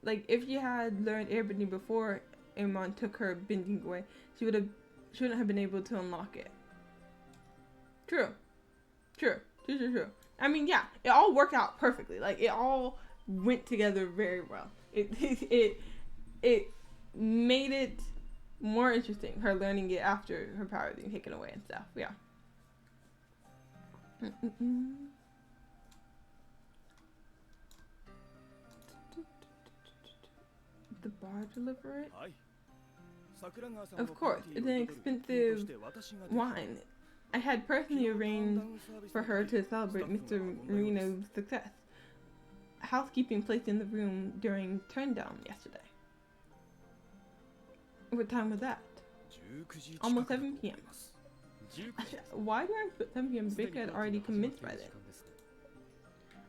Like if she had learned airbending before Amon took her bending away, she wouldn't have been able to unlock it. True. I mean, yeah, it all worked out perfectly. Like it all went together very well. It made it more interesting, her learning it after her power being taken away and stuff. Yeah. The bar deliver it? Of course, it's an expensive wine. I had personally arranged for her to celebrate Mr. Marino's success. Housekeeping placed in the room during turndown yesterday. What time was that? Almost 7 p.m. Why do I put 7 p.m.? Baker had already commenced by then.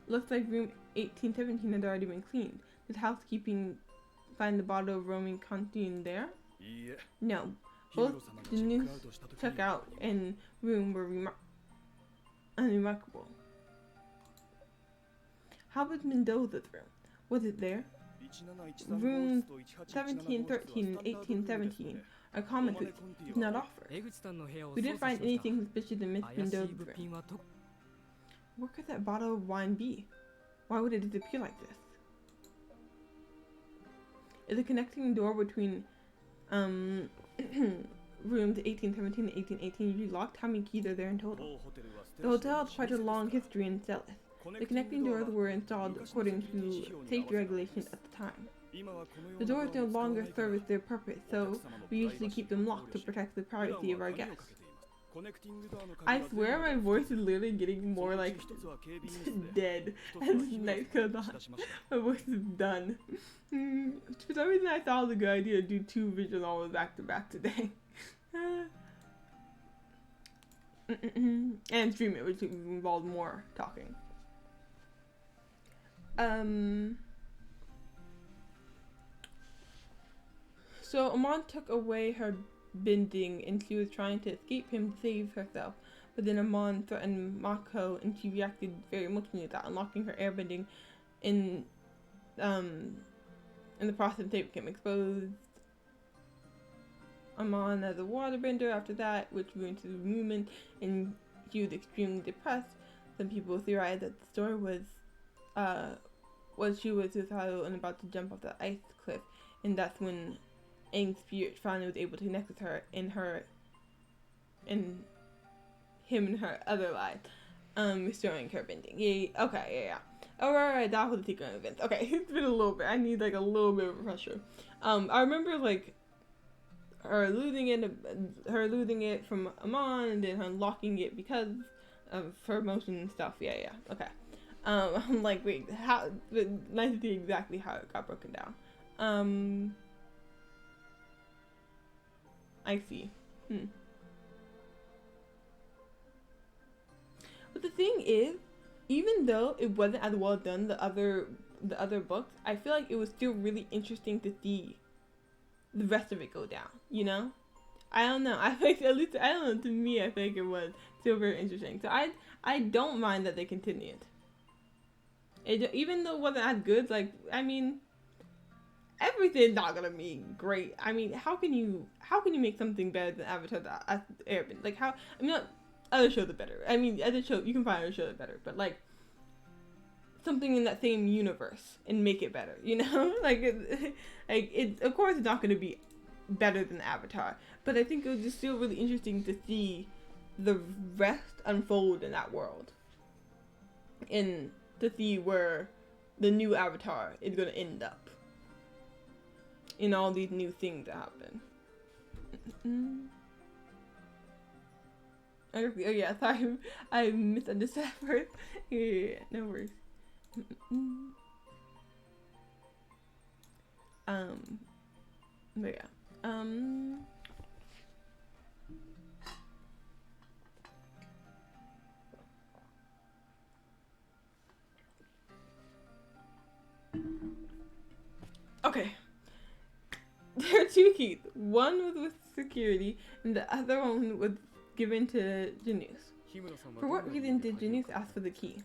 Looks like room 1817 had already been cleaned. Did housekeeping find the bottle of Romaine Conti in there? No, Both Janice checkout and room were unremarkable. How was Mendoza's room? Was it there? Rooms 1713 and 1817 are common suites, if not offered. We didn't find anything suspicious in Miss Mendoza's room. Where could that bottle of wine be? Why would it disappear like this? Is the connecting door between rooms 1817 and 1818 usually locked? How many keys are there in total? The hotel has quite a long history in Celis. The connecting doors were installed according to safety regulations at the time. The doors no longer service their purpose, so we usually keep them locked to protect the privacy of our guests. I swear my voice is literally getting more like dead as the night goes on. My voice is done. For some reason I thought it was a good idea to do 2 visual novels back to back today. And stream it, which involved more talking. So Amon took away her binding and she was trying to escape him to save herself. But then Amon threatened Mako and she reacted very emotionally to that, unlocking her airbending in the process they became exposed. Amon as a waterbender after that, which ruined his movement, and he was extremely depressed. Some people theorized that the story was she was suicidal and about to jump off the ice cliff, and that's when Aang's spirit finally was able to connect with her in him and her other life, restoring her bending. Yeah, okay, yeah. Oh, right, that was the sequence of events. Okay, it's been a little bit. I need like a little bit of a refresher. I remember like her losing it from Amon, and then her unlocking it because of her emotion and stuff. Yeah, okay. I'm like, wait, how? Nice to see exactly how it got broken down. I see. But the thing is, even though it wasn't as well done the other books, I feel like it was still really interesting to see the rest of it go down. You know, I don't know. I think at least I don't know. To me, I think it was still very interesting. So I don't mind that they continued. Even though it wasn't as good, like, I mean, everything's not gonna be great. I mean, how can you make something better than Avatar: The Airbender? Like, how? I mean, other shows are better. I mean, other shows, you can find other shows that are better, but like something in that same universe and make it better. You know, like it. Of course, it's not gonna be better than Avatar, but I think it was just still really interesting to see the rest unfold in that world, and to see where the new Avatar is gonna end up in all these new things that happen. Oh yeah, sorry, I misunderstood that first. Yeah, no worries. But yeah. Okay. There are 2 keys. One was with security, and the other one was given to Janus. For what reason did Janus ask for the key?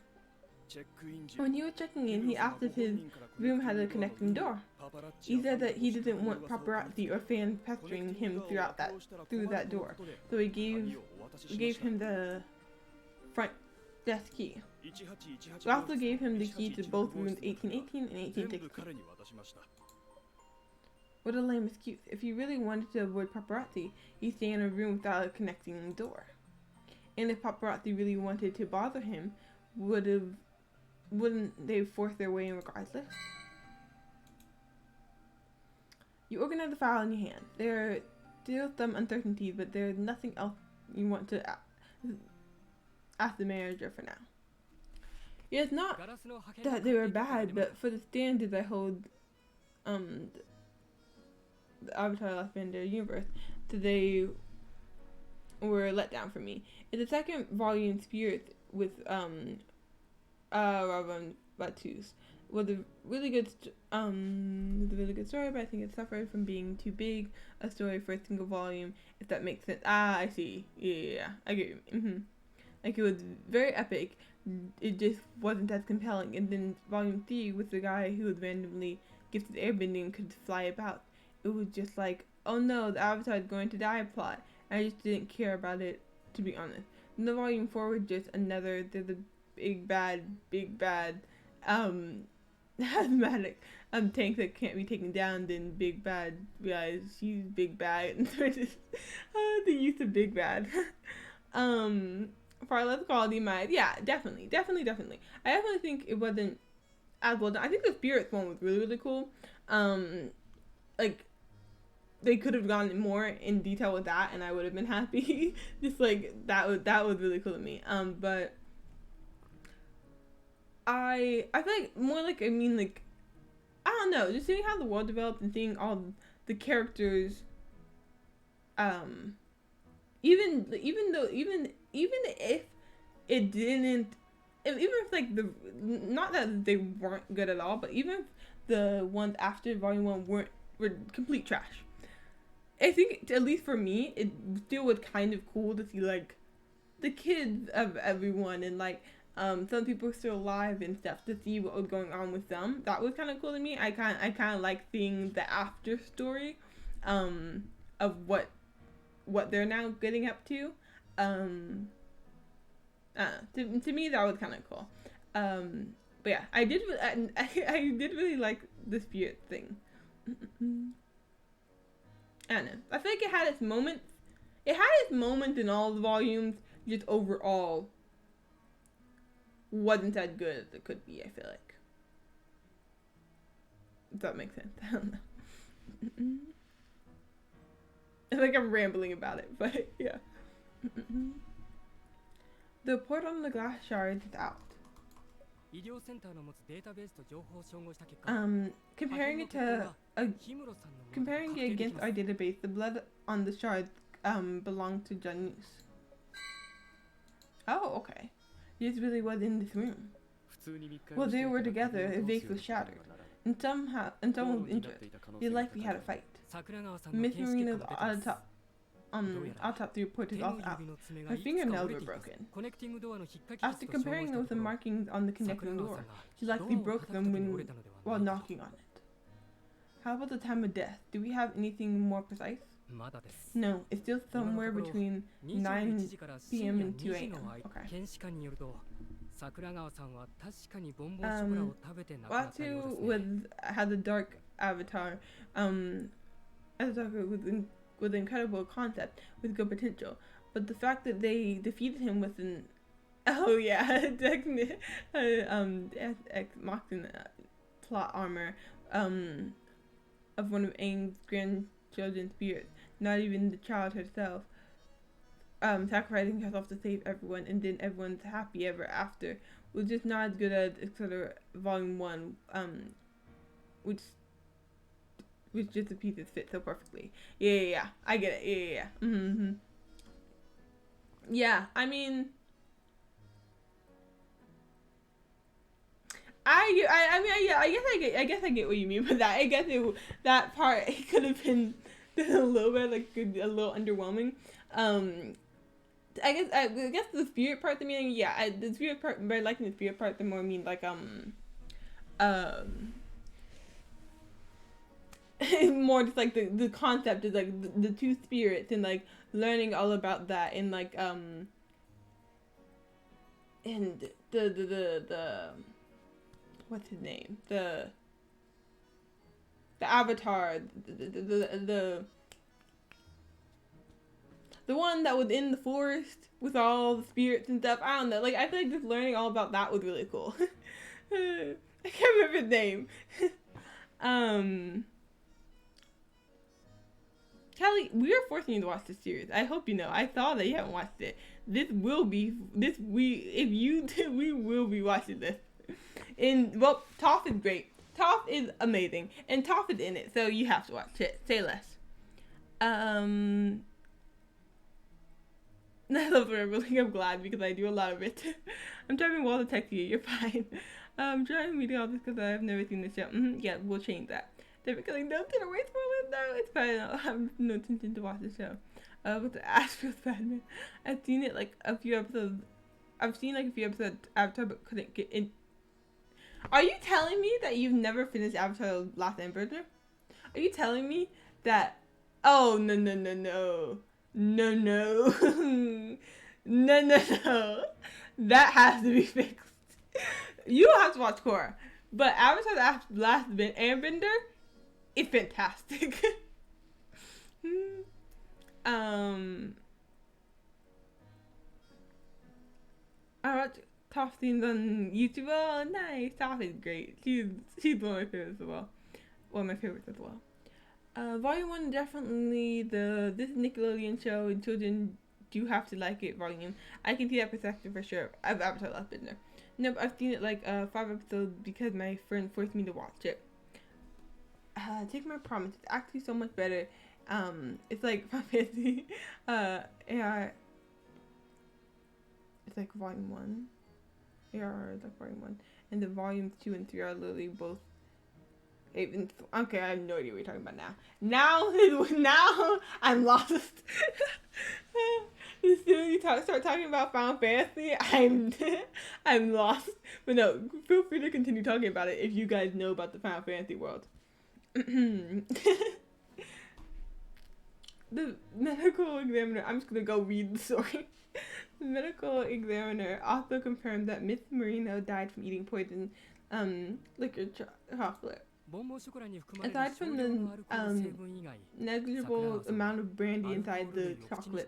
When he was checking in, he asked if his room had a connecting door. He said that he didn't want paparazzi or fans pestering him through that door, so he gave him the front desk key. We also gave him the key to both rooms 1818 and 1816. What a lame excuse. If he really wanted to avoid paparazzi, he'd stay in a room without a connecting door. And if paparazzi really wanted to bother him, wouldn't they force their way in regardless? You organize the file in your hand. There are still some uncertainties, but there's nothing else you want to ask the manager for now. Yeah, it's not that they were bad, but for the standards I hold the Avatar: The Last Airbender universe, so they were let down for me. In the second volume, Spirit with Ravan Batus was a really good story, but I think it suffered from being too big a story for a single volume, if that makes sense. Ah, I see. Yeah, I get you. Like, it was very epic, it just wasn't as compelling. And then volume 3 with the guy who was randomly gifted airbending and could fly about, it was just like, oh no, the Avatar is going to die plot. I just didn't care about it, to be honest. And the volume 4 was just another, there's a big bad asthmatic tank that can't be taken down. Then big bad realizes she's big bad, and so just the use of big bad. Far less quality, yeah, definitely. I definitely think it wasn't as well done. I think the spirits one was really cool. Like, they could have gone more in detail with that, and I would have been happy. Just like that was really cool to me. But I feel like more like, I mean, like, I don't know, just seeing how the world developed and seeing all the characters, even if it didn't, even if like not that they weren't good at all, but even if the ones after volume 1 were complete trash, I think, at least for me, it still was kind of cool to see like the kids of everyone, and like some people are still alive and stuff, to see what was going on with them. That was kind of cool to me. I kind of like seeing the after story of what they're now getting up to. To me, that was kind of cool. But yeah, I did really like the spirit thing. I don't know. I feel like it had its moments. It had its moments in all the volumes. Just overall, wasn't as good as it could be, I feel like. If that makes sense. I don't know. I think I'm rambling about it, but yeah. The report on the glass shards is out. Comparing it against our database, the blood on the shards belonged to Janus. Oh, okay. This really was in this room. While they were together, a vase was shattered, and someone was injured. They likely had a fight. Miss Marina's autopsy report is also out. Her fingernails were broken. After comparing them with the markings on the connecting door, she likely broke them while knocking on it. How about the time of death? Do we have anything more precise? No, it's still somewhere between 9 p.m. and 2 a.m. Okay. Watu had the dark avatar, with an incredible concept with good potential, but the fact that they defeated him with an ex machina plot armor of one of Aang's grandchildren's spirits, not even the child herself, sacrificing herself to save everyone, and then everyone's happy ever after, was just not as good as etc. Volume 1, which just the pieces fit so perfectly. Yeah, I get it. Yeah. Yeah, I mean, I guess I get what you mean by that. I guess that part, it could have been a little bit like a little underwhelming. I guess the spirit part, the meaning, yeah, the spirit part, by liking the spirit part, the more I mean like more just like the concept is like the two spirits, and like learning all about that, and like and the what's his name, the avatar, the one that was in the forest with all the spirits and stuff. I don't know, like I feel like just learning all about that was really cool. I can't remember his name. Kelly, we are forcing you to watch this series. I hope you know. I saw that you haven't watched it. We will be watching this. And well, Toph is great. Toph is amazing, and Toph is in it, so you have to watch it. Say less. I'm glad because I do a lot of it. I'm typing while to text you. You're fine. I'm trying to read all this because I've never seen the show. Yeah, we'll change that. They're because like, don't get away from it. No, it's fine. I have no intention to watch the show. With the Ashfield Batman, I've seen it like a few episodes. I've seen like a few episodes Avatar, but couldn't get in. Are you telling me that you've never finished Avatar: The Last Airbender? Are you telling me that? Oh no no no no no no no no no! That has to be fixed. You don't have to watch Korra, but Avatar: The Last Airbender is fantastic. I watch Toph scenes on YouTube. Oh, nice. Toph is great. She's one of my favorites as well. One of my favorites as well. Volume 1, definitely this Nickelodeon show, and children do have to like it volume. I can see that perspective for sure. I've Avatar: The Last Airbender. Nope, I've seen it like 5 episodes because my friend forced me to watch it. Take My Promise. It's actually so much better. It's like fantasy. AR. It's like volume 1. AR is like volume 1. And the volumes 2 and 3 are literally both. Okay, I have no idea what you're talking about now. Now I'm lost. As soon as you start talking about Final Fantasy, I'm lost. But no, feel free to continue talking about it if you guys know about the Final Fantasy world. The medical examiner, I'm just gonna go read the story. The medical examiner also confirmed that Miss Marino died from eating poison liquor chocolate. Aside from the negligible amount of brandy inside the chocolate,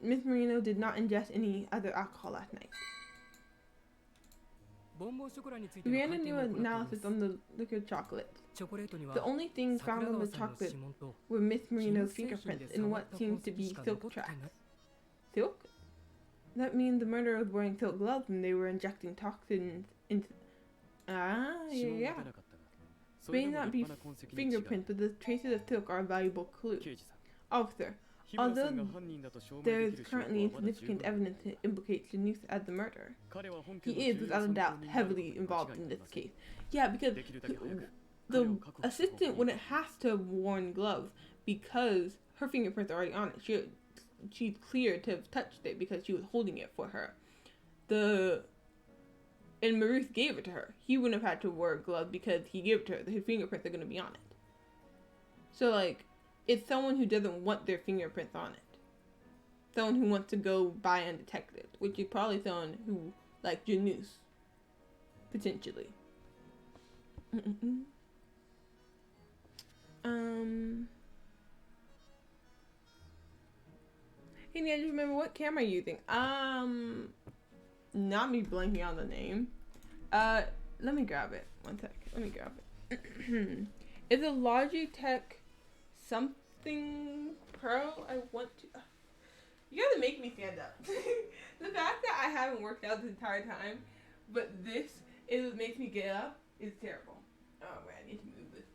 Miss Marino did not ingest any other alcohol last night. We ran a new analysis on the liquid chocolate. The only things found on the chocolate were Miss Marino's fingerprints and what seems to be silk tracks. Silk? That means the murderer was wearing silk gloves and they were injecting toxins into... yeah. May not be fingerprints, but the traces of silk are a valuable clue. Officer, although there is currently insignificant evidence to implicate Janus as the murderer, he is, without a doubt, heavily involved in this case. Yeah, because the assistant wouldn't have to have worn gloves because her fingerprints are already on it. She's clear to have touched it because she was holding it for her. And Maruth gave it to her. He wouldn't have had to wear gloves because he gave it to her. His fingerprints are going to be on it. So, like, it's someone who doesn't want their fingerprints on it. Someone who wants to go by undetected, which is probably someone who, like Janus, potentially. Hey, I just remember what camera you're using. Not me blanking on the name. Let me grab it. One sec. Let me grab it. It's a Logitech something Pro. I want to. You gotta make me stand up. The fact that I haven't worked out this entire time, but this makes me get up is terrible. Oh man, I need to move this.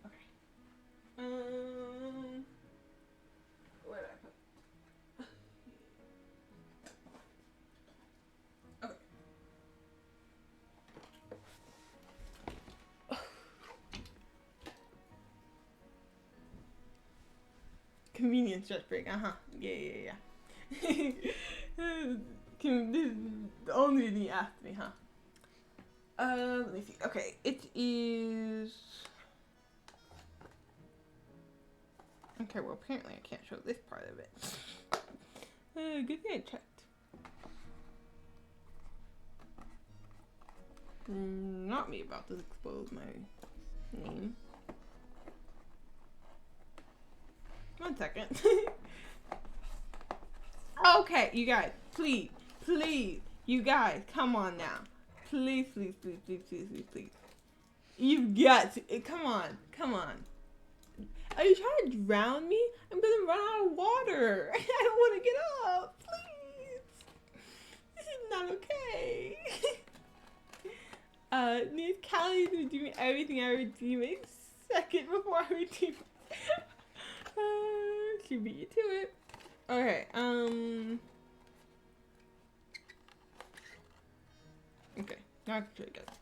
Okay. Where did I put? Convenience stretch break, Yeah. This is the only reason you asked me, huh? Let me see. Okay, it is... Okay, well, apparently I can't show this part of it. Good thing I checked. Not me about to expose my name. One second. Okay, you guys, please, you guys, come on now. Please. You've got to, come on. Are you trying to drown me? I'm gonna run out of water. I don't want to get up, please. This is not okay. Need Callie to do everything I redeem a second before I redeem. She beat you to it. Okay, I can show you guys.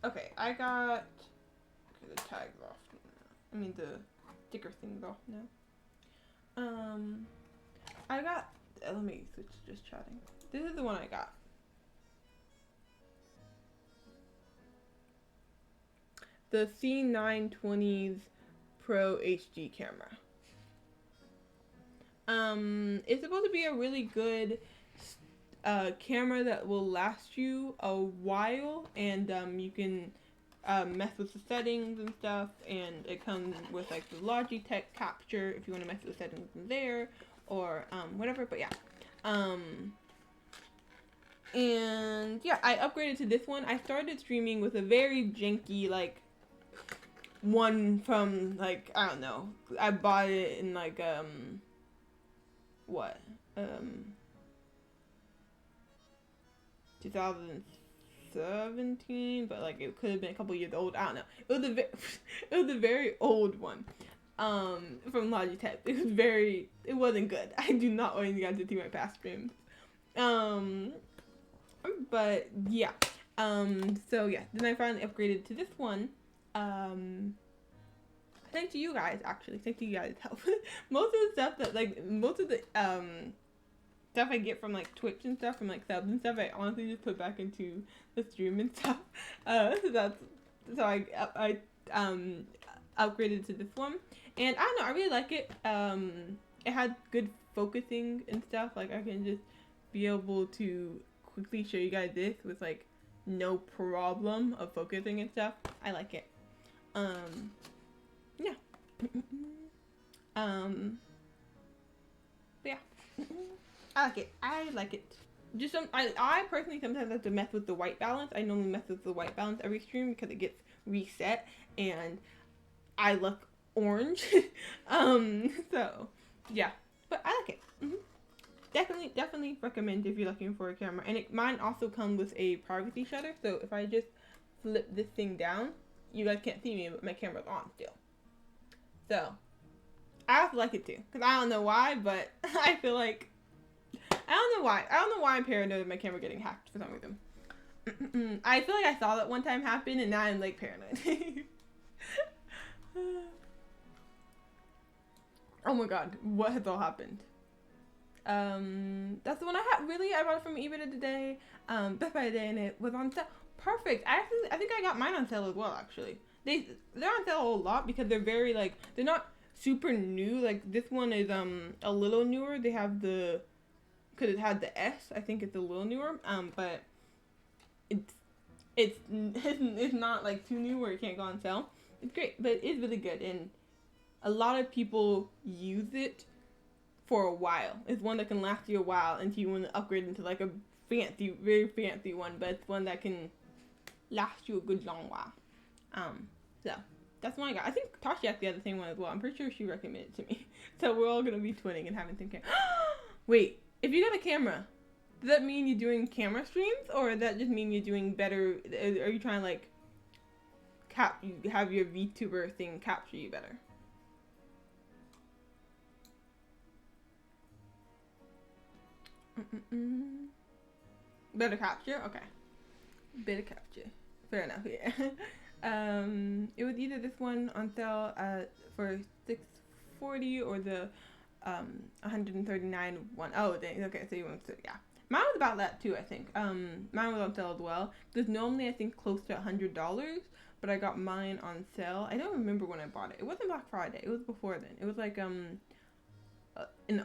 Okay, I got the tags off. I mean the sticker things off now. I got. Let me switch to just chatting. This is the one I got. The C920's Pro HD camera. It's supposed to be a really good camera that will last you a while, and you can mess with the settings and stuff, and it comes with like the Logitech capture if you want to mess with the settings in there, or whatever. But yeah, and yeah, I upgraded to this one. I started streaming with a very janky like one from like, I don't know, I bought it in like 2017, but like it could have been a couple years old. I don't know. It was it was a very old one from Logitech. It wasn't good. I do not want you guys to see my past streams. But yeah. So yeah, then I finally upgraded to this one. Thanks to you guys, actually. Thanks to you guys' help. Most of the stuff that, like, most of the, stuff I get from, like, Twitch and stuff, from, like, subs and stuff, I honestly just put back into the stream and stuff. So I upgraded to this one. And I don't know, I really like it. It had good focusing and stuff. Like, I can just be able to quickly show you guys this with, like, no problem of focusing and stuff. I like it. Yeah. But yeah. I like it. Just I personally sometimes have to mess with the white balance. I normally mess with the white balance every stream because it gets reset and I look orange. So yeah. But I like it. Definitely recommend if you're looking for a camera. And mine also comes with a privacy shutter, so if I just flip this thing down, you guys can't see me, but my camera's on still. So, I also like it too. Because I don't know why, but I feel like... I don't know why I'm paranoid of my camera getting hacked for some reason. I feel like I saw that one time happen, and now I'm, like, paranoid. Oh my god, what has all happened? That's the one I had. Really? I bought it from eBay today. Best Buy today, and it was on sale. Perfect. I think I got mine on sale as well, actually. They're on sale a lot because they're very, like, they're not super new. Like, this one is, a little newer. They have because it had the S, I think it's a little newer. But it's not, like, too new where it can't go on sale. It's great, but it's really good, and a lot of people use it for a while. It's one that can last you a while until you want to upgrade into, like, a very fancy one, but it's one that can last you a good long while. So that's one I got. I think Tashi actually had the same one as well. I'm pretty sure she recommended it to me. So we're all gonna be twinning and having some camera. Wait, if you got a camera, does that mean you're doing camera streams, or does that just mean you're doing better? Are you trying to like have your VTuber thing capture you better? Better capture? Okay. Better capture. Fair enough, yeah. It was either this one on sale for $640 or the $139 one. Oh, dang. Okay, so you want to, yeah. Mine was about that too, I think. Mine was on sale as well. There's normally, I think, close to $100, but I got mine on sale. I don't remember when I bought it. It wasn't Black Friday. It was before then. It was like in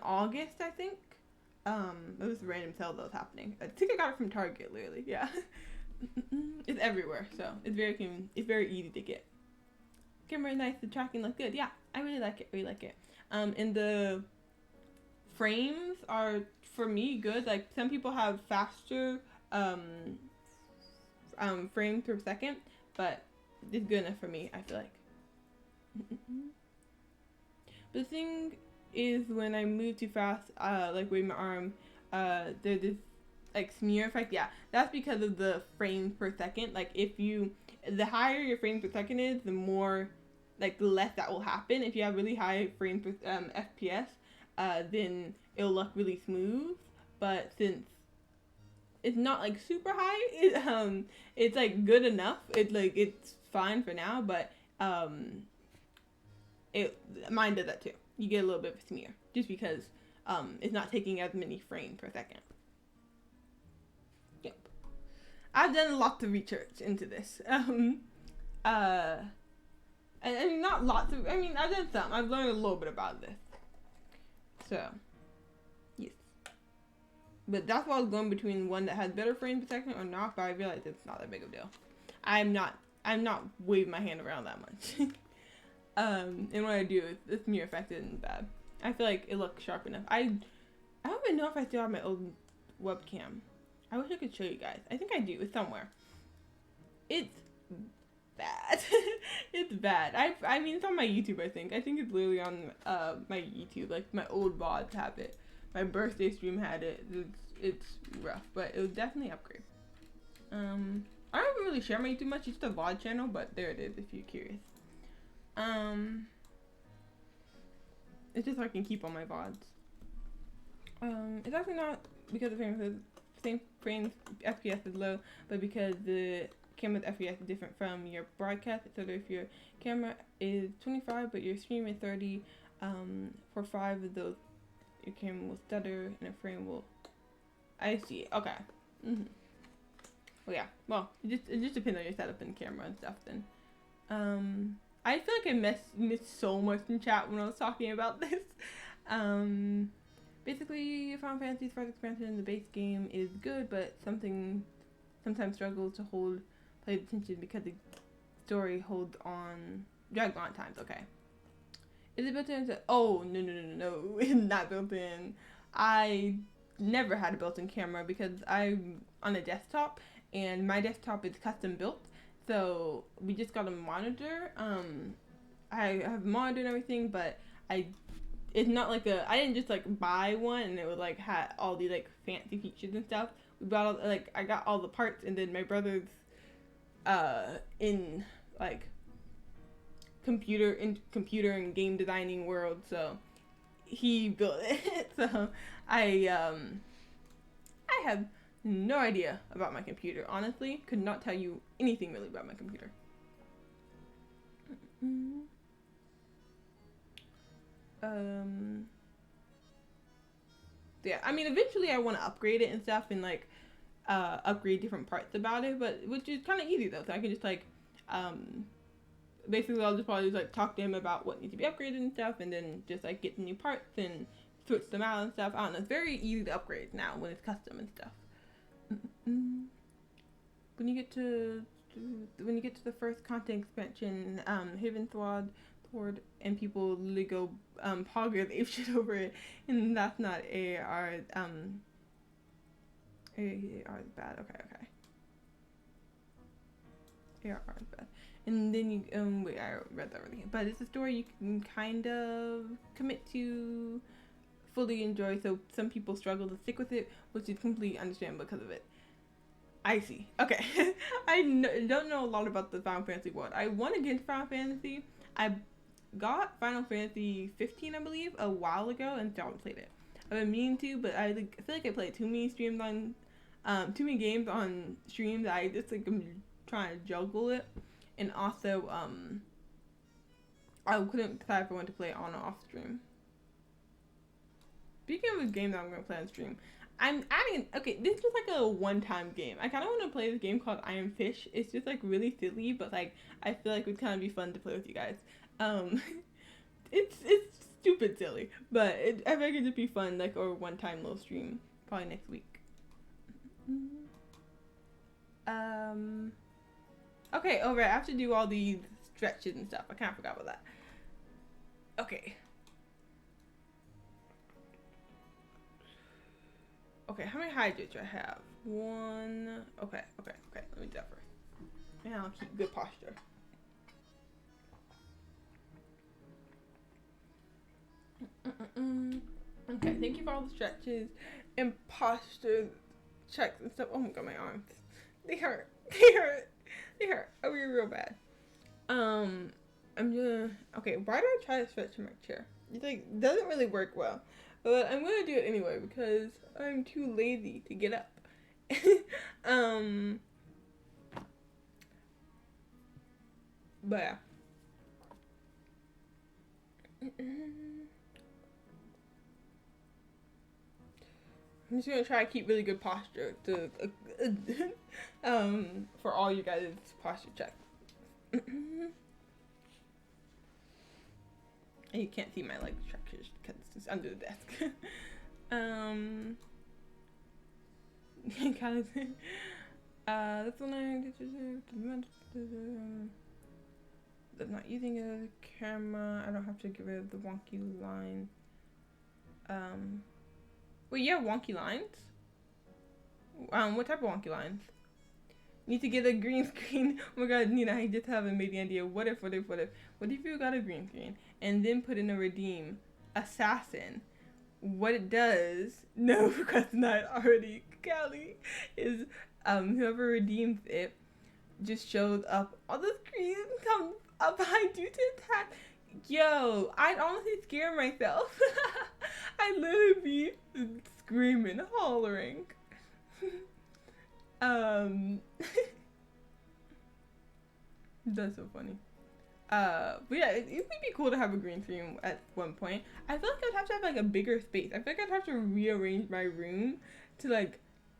August, I think. It was a random sale that was happening. I think I got it from Target, literally. Yeah. It's everywhere, so it's very easy to get. Camera nice, the tracking looks good. Yeah, I really like it. And the frames are, for me, good. Like, some people have faster frames per second, but it's good enough for me, I feel like. The thing is, when I move too fast, like with my arm, there's this like smear effect. Yeah, that's because of the frames per second. Like, the higher your frames per second is, the more, like, the less that will happen. If you have really high frames per FPS, then it'll look really smooth. But since it's not like super high. It's like good enough. It's fine for now, but mine does that too. You get a little bit of a smear just because it's not taking as many frames per second. Yep. I've done a lot of research into this. I mean, not lots of. I mean, I've done some. I've learned a little bit about this. So, yes. But that's why I was going between one that has better frames per second or not. But I realized it's not that big of a deal. I'm not waving my hand around that much. And what I do, it's mere effect isn't bad. I feel like it looks sharp enough. I don't even know if I still have my old webcam. I wish I could show you guys. I think I do. It's somewhere. It's bad. It's bad. I mean, it's on my YouTube, I think. I think it's literally on my YouTube. Like, my old VODs have it. My birthday stream had it. It's rough, but it was definitely upgrade. I don't really share my YouTube much. It's just a VOD channel, but there it is if you're curious. It's just so I can keep all my VODs. It's actually not because the same frames FPS is low, but because the camera's FPS is different from your broadcast. So that if your camera is 25 but your stream is 30, for 5 of those, your camera will stutter and a frame will. I see. Okay. Well, yeah. Well, it just depends on your setup and camera and stuff. Then, I feel like I missed so much in chat when I was talking about this. Basically, Final Fantasy's first expansion, the base game is good, but sometimes struggles to hold player's attention because the story drags on at times. Okay. Is it built in? Oh, no. It's not built in. I never had a built-in camera because I'm on a desktop, and my desktop is custom built. So we just got a monitor. I have a monitor and everything, but it's not like I didn't just like buy one and it would like had all these like fancy features and stuff. We bought I got all the parts, and then my brother's in like computer and game designing world, so he built it. So I have no idea about my computer. Honestly, could not tell you anything really about my computer. Yeah, I mean, eventually I want to upgrade it and stuff, and like upgrade different parts about it, but which is kind of easy though. So I can just like basically I'll just probably just like talk to him about what needs to be upgraded and stuff, and then just like get the new parts and switch them out and stuff. I don't know. It's very easy to upgrade now when it's custom and stuff. When you get to the first content expansion, Haven Thwad, and people literally go pogger the ape shit over it, and that's not AR. AR is bad. Okay. AR is bad. And then you wait, I read that already. But it's a story you can kind of commit to, fully enjoy. So some people struggle to stick with it, which is completely understandable because of it. I see. Okay. I don't know a lot about the Final Fantasy world. I want to get into Final Fantasy. I got Final Fantasy 15, I believe, a while ago, and haven't played it. I've been meaning to, but I feel like I played too many games on streams that I just like I'm trying to juggle it, and also I couldn't decide if I wanted to play it on or off stream. Speaking of a game that I'm gonna play on stream, I'm adding. Okay, this is just like a one-time game. I kind of want to play this game called Iron Fish. It's just like really silly, but like I feel like it would kind of be fun to play with you guys. It's stupid silly, but I think it could just be fun, like, or one-time little stream probably next week. Okay, I have to do all these stretches and stuff. I kind of forgot about that. Okay, how many hydrates do I have? 1. Okay. Let me do that first. And I'll keep good posture. Okay, thank you for all the stretches and posture checks and stuff. Oh my god, my arms. They hurt. Oh, you're real bad. I'm gonna. Okay, why do I try to stretch in my chair? It's like doesn't really work well, but I'm gonna do it anyway because I'm too lazy to get up But yeah. I'm just gonna try to keep really good posture to for all you guys' posture check. And you can't see my leg structures because it's under the desk. Kind of. That's when I'm not using a camera. I don't have to get rid of the wonky line. Wait, you have wonky lines? What type of wonky lines? Need to get a green screen. Oh my god, Nina, I just have an amazing idea. What if you got a green screen and then put in a redeem assassin? What it does, no, because not already, Callie, is whoever redeems it just shows up on the screen, comes up behind you to attack. Yo, I'd honestly scare myself. I'd literally be screaming, hollering. That's so funny. But yeah, it would be cool to have a green screen at one point. I feel like I'd have to have like a bigger space. I feel like I'd have to rearrange my room to like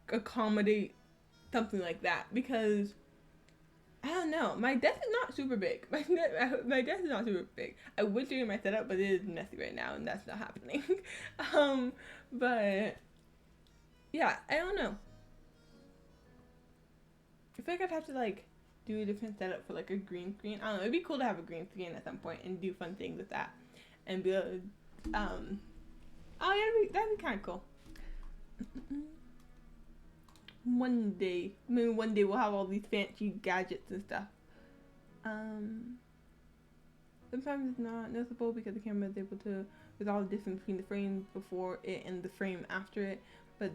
accommodate something like that, because I don't know, my desk is not super big. My desk is not super big. I would do my setup, but it is messy right now, and that's not happening. But yeah, I don't know. I feel like I'd have to like do a different setup for like a green screen. I don't know. It'd be cool to have a green screen at some point and do fun things with that, and be able to, oh yeah, that'd be kind of cool. One day, maybe one day we'll have all these fancy gadgets and stuff. Sometimes it's not noticeable because the camera is able to resolve the distance between the frames before it and the frame after it. But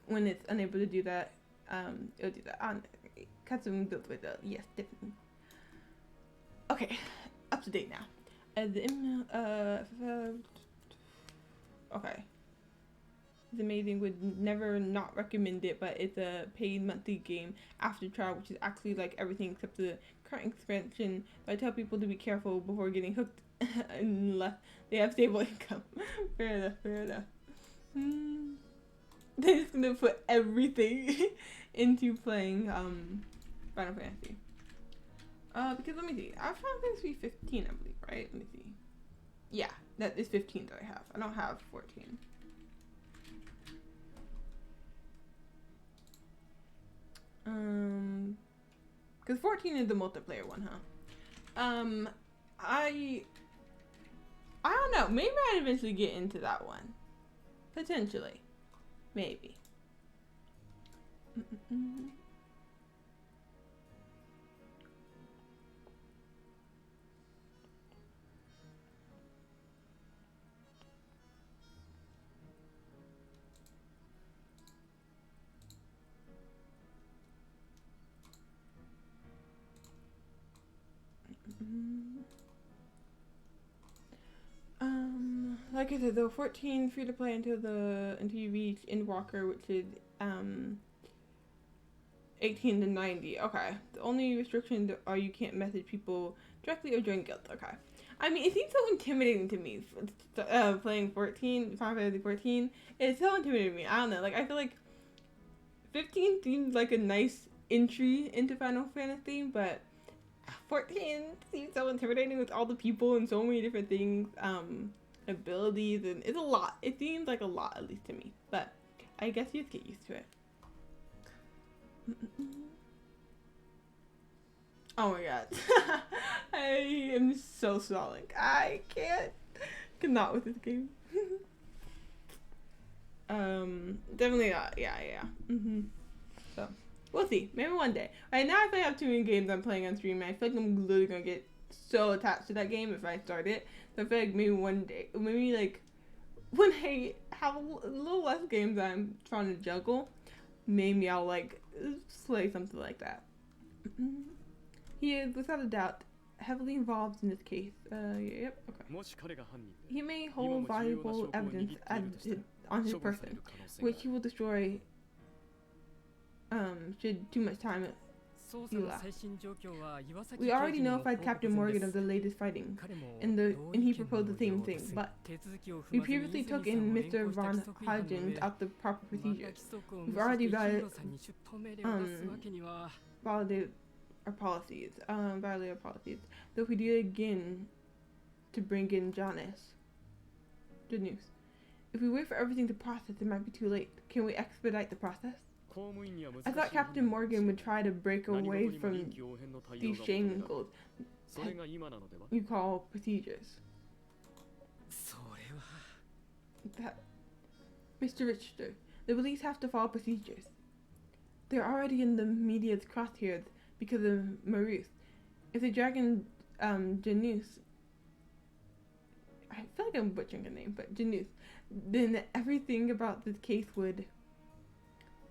when it's unable to do that, it'll do that. Custom built with the yes, definitely. Okay, up to date now. Okay. It's amazing, would never not recommend it, but it's a paid monthly game after trial, which is actually like everything except the current expansion. But I tell people to be careful before getting hooked unless they have stable income. Fair enough. They're just gonna put everything into playing Final Fantasy. Because let me see, I have Final Fantasy 15, I believe, right? Let me see. Yeah, that is 15 that I have. I don't have 14. Because 14 is the multiplayer one, huh? I don't know. Maybe I'd eventually get into that one. Potentially. Maybe. Like I said, though, 14 free to play until you reach Endwalker, which is 18 to 90. Okay. The only restrictions are you can't message people directly or join guilds. Okay. I mean, it seems so intimidating to me. Playing Final Fantasy 14. It's so intimidating to me. I don't know. Like, I feel like 15 seems like a nice entry into Final Fantasy, but 14 seems so intimidating with all the people and so many different things, abilities, and it's a lot. It seems like a lot, at least to me. But I guess you just get used to it. Oh my god. I am so stalling. I cannot with this game. Definitely not. Yeah. So, we'll see. Maybe one day. Right now, I feel like I have too many games I'm playing on stream, and I feel like I'm literally gonna get so attached to that game if I start it. So I feel like maybe one day, maybe like when I have a little less games that I'm trying to juggle, maybe I'll like play something like that. He is, without a doubt, heavily involved in this case. Yep, okay. He may hold valuable evidence on his person, which he will destroy should too much time. 捜査の最新状況は岩崎 We 刑 already 事にも notified 報 Captain 告済み Morgan で of す the latest fighting, 彼も and 同 he 意見 proposed の the よ same うで thing, す but 手続きを踏 we まずに previously 泉 took さん in を連 Mr. 行した Von 規則違反の Hodgins 上 out the proper また procedures. 規則を We've 無視 already して val- ヒロさんに出頭命令を出すわけには violated our policies. Violated our policies. So if we do it again to bring in Janice. Janus. If we wait for everything to process, it might be too late. Can we expedite the process? I thought Captain Morgan would try to break away from these shackles you call procedures. それは That, Mr. Richter, the police have to follow procedures. They're already in the media's crosshairs because of Maruth. If they drag in Janus, I feel like I'm butchering her name, but Janus, then everything about this case would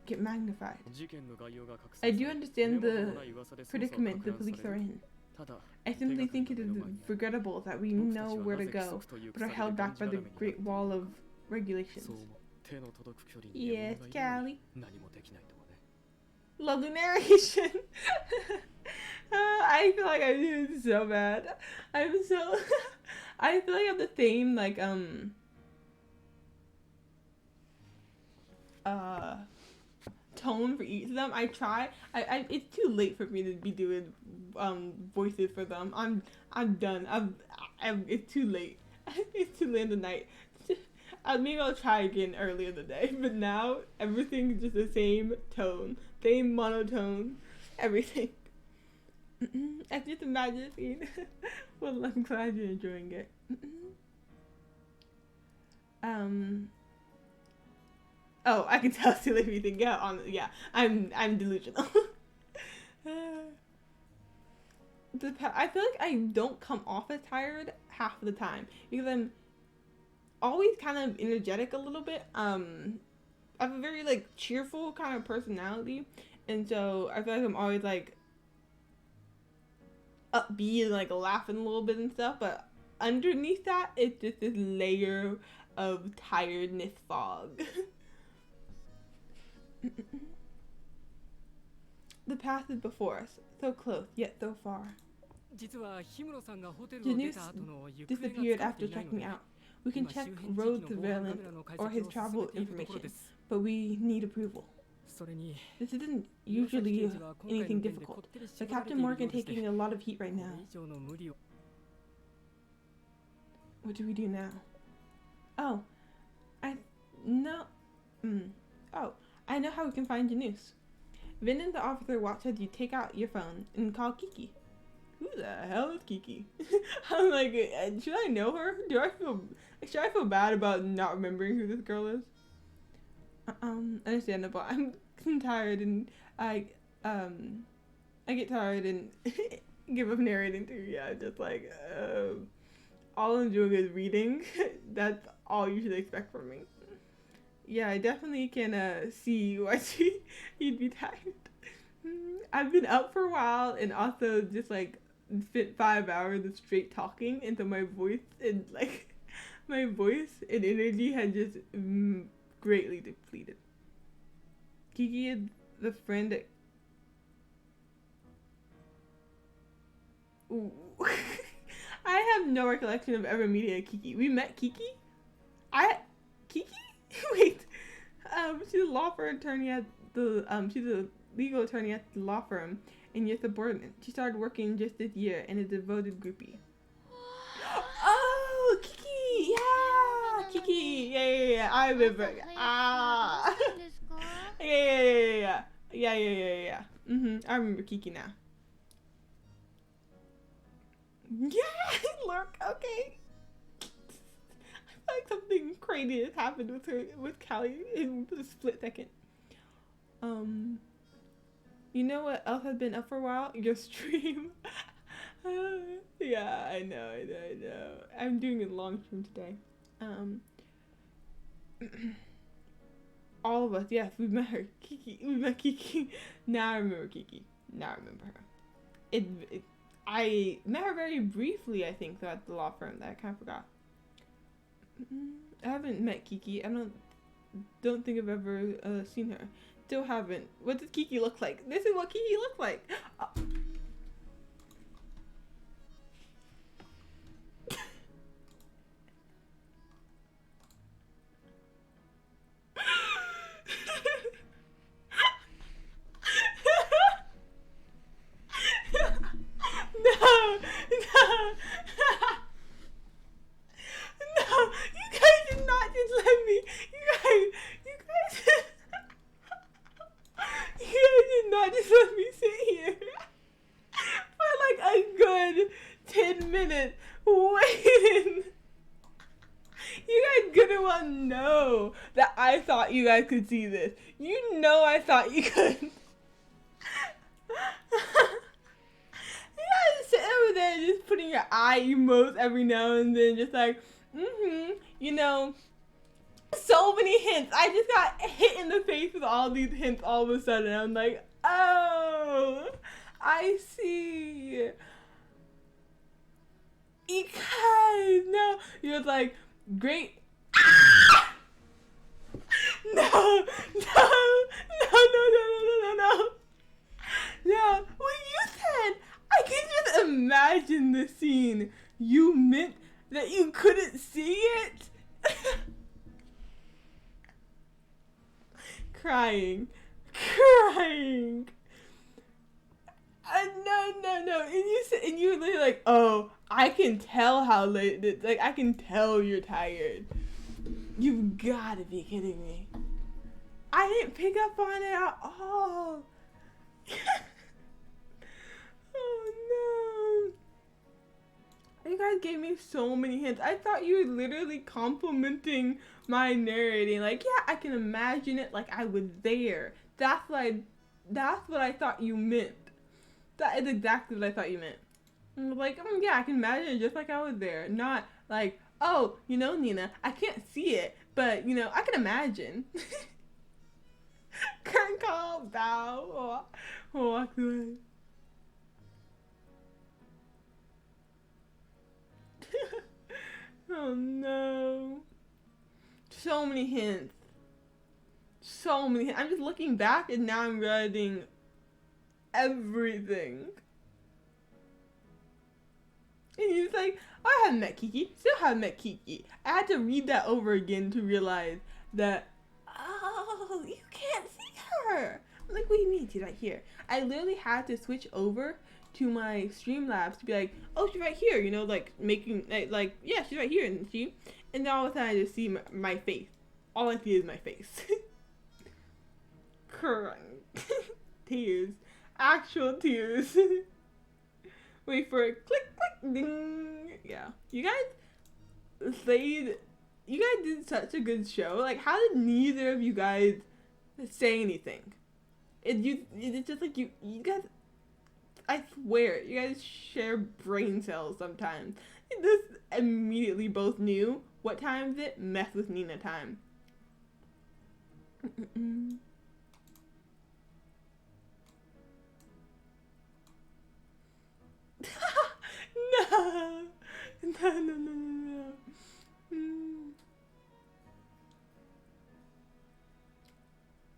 get magnified. I do understand the predicament the police are in. I simply think it is regrettable that we know where to go, but are held back by the Great Wall of regulations. Yes, Callie. Lovely narration. I feel like I'm doing so bad. I feel like I'm the same, like, tone for each of them. I try. It's too late for me to be doing voices for them. I'm done. It's too late. It's too late in the night. Maybe I'll try again earlier in the day, but now everything's just the same tone, same monotone, everything. I just imagine it. Well, I'm glad you're enjoying it. Oh, I can tell it's too late for you to think. Yeah, I'm delusional. I feel like I don't come off as tired half of the time because I'm always kind of energetic a little bit. I have a very like cheerful kind of personality, and so I feel like I'm always like upbeat and like laughing a little bit and stuff. But underneath that, it's just this layer of tiredness fog. The path is before us, so close yet so far. Janus disappeared after checking out. We can check road surveillance or his travel information, but we need approval. This isn't usually anything difficult, but Captain Morgan taking a lot of heat right now. What do we do now? Oh, I know how we can find Janus. Vin and the officer watch as you take out your phone and call Kiki. Who the hell is Kiki? I'm like, should I know her? Should I feel bad about not remembering who this girl is? Understandable. I'm tired and I get tired and give up narrating too. Yeah, just like all I'm doing is reading. That's all you should expect from me. Yeah, I definitely can see why you'd be tired. I've been up for a while and also just like spent 5 hours of straight talking, and so my voice and energy had just greatly depleted. Kiki is the friend that... Ooh. I have no recollection of ever meeting a Kiki. We met Kiki? Kiki? Wait. She's a law firm attorney at the she's a legal attorney at the law firm and your subordinate. She started working just this year and is a devoted groupie. Oh, Kiki! Yeah! Kiki! Yeah. I remember. Yeah. I remember Kiki now. Yeah! Look, okay. I feel like something crazy has happened with Callie in a split second. You know what else has been up for a while? Your stream. Yeah, I know. I'm doing a long stream today. All of us, yes, we met her. We met Kiki. Now I remember Kiki. Now I remember her. I met her very briefly, I think, though, at the law firm that I kind of forgot. I haven't met Kiki. I don't think I've ever seen her. Still haven't. What does Kiki look like? This is what Kiki looks like. Oh. I thought you guys could see this. You know I thought you could. You guys sit over there just putting your eye emotes every now and then, just like, you know, so many hints. I just got hit in the face with all these hints all of a sudden. I'm like, oh, I see. You guys, no. You're like, great. No. No, when you said I can just imagine the scene, you meant that you couldn't see it? Crying. No. And you were literally like, oh, I can tell how late it is. Like, I can tell you're tired. You've got to be kidding me. I didn't pick up on it at all. Oh no. You guys gave me so many hints. I thought you were literally complimenting my narrating. Like, yeah, I can imagine it like I was there. That's what I thought you meant. That is exactly what I thought you meant. I was like, yeah, I can imagine it just like I was there. Not like, oh, you know, Nina, I can't see it, but, you know, I can imagine. Can't call, bow, walk away. Oh no. So many hints. I'm just looking back and now I'm realizing everything. And he's like, I haven't met Kiki. Still haven't met Kiki. I had to read that over again to realize that, oh, you can't see her. I'm like, what do you mean she's right here? I literally had to switch over to my Streamlabs to be like, oh, she's right here. You know, like making, like yeah, she's right here. And then all of a sudden I just see my face. All I see is my face. Crying. Tears. Actual tears. Wait for it. Click, click, ding. Yeah. You guys did such a good show. Like, how did neither of you guys say anything? It's just like you guys, I swear, you guys share brain cells sometimes. You just immediately both knew what time is it? Mess with Nina time. No.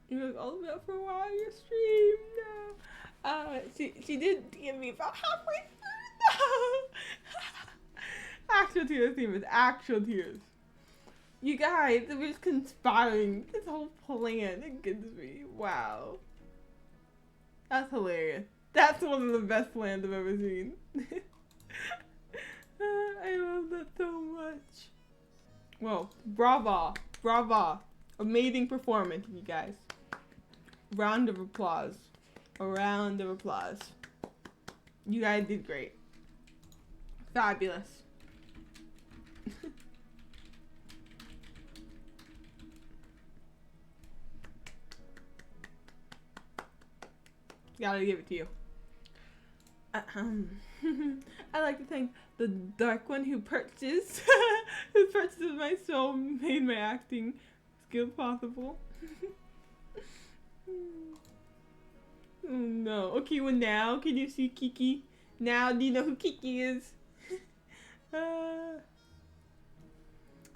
You look all the way up for a while on your stream. No. She did give me about halfway through. No. Actual Tears theme is actual tears. You guys, we're just conspiring this whole plan against me. Wow. That's hilarious. That's one of the best plans I've ever seen. I love that so much. Well, brava. Amazing performance, you guys. Round of applause. A round of applause. You guys did great. Fabulous. Gotta give it to you. I like to thank the Dark One who purchased my soul, made my acting skills possible. Oh no. Okay, well now, can you see Kiki? Now, do you know who Kiki is?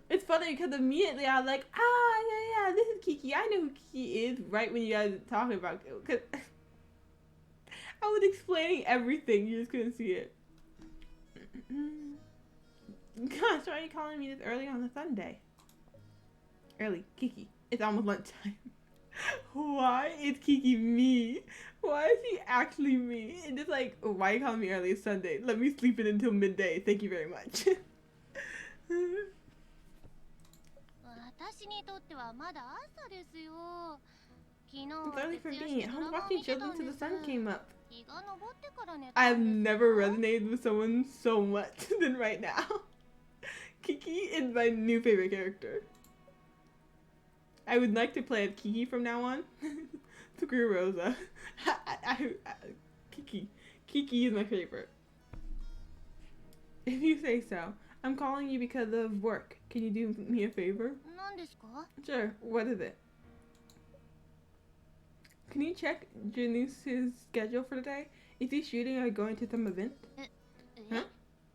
It's funny because immediately I was like, yeah, yeah, this is Kiki. I know who Kiki is right when you guys are talking about it. Cause I was explaining everything. You just couldn't see it. Gosh, why are you calling me this early on a Sunday? Early. Kiki. It's almost lunchtime. Why is Kiki me? Why is he actually me? And just like, why are you calling me early? It's Sunday. Let me sleep in until midday. Thank you very much. It's early for me. I was watching children till the sun came up. I've never resonated with someone so much than right now. Kiki is my new favorite character. I would like to play as Kiki from now on. Screw Rosa. Kiki is my favorite. If you say so. I'm calling you because of work. Can you do me a favor? Sure. What is it? Can you check Janice's schedule for today? Is he shooting or going to some event? Huh?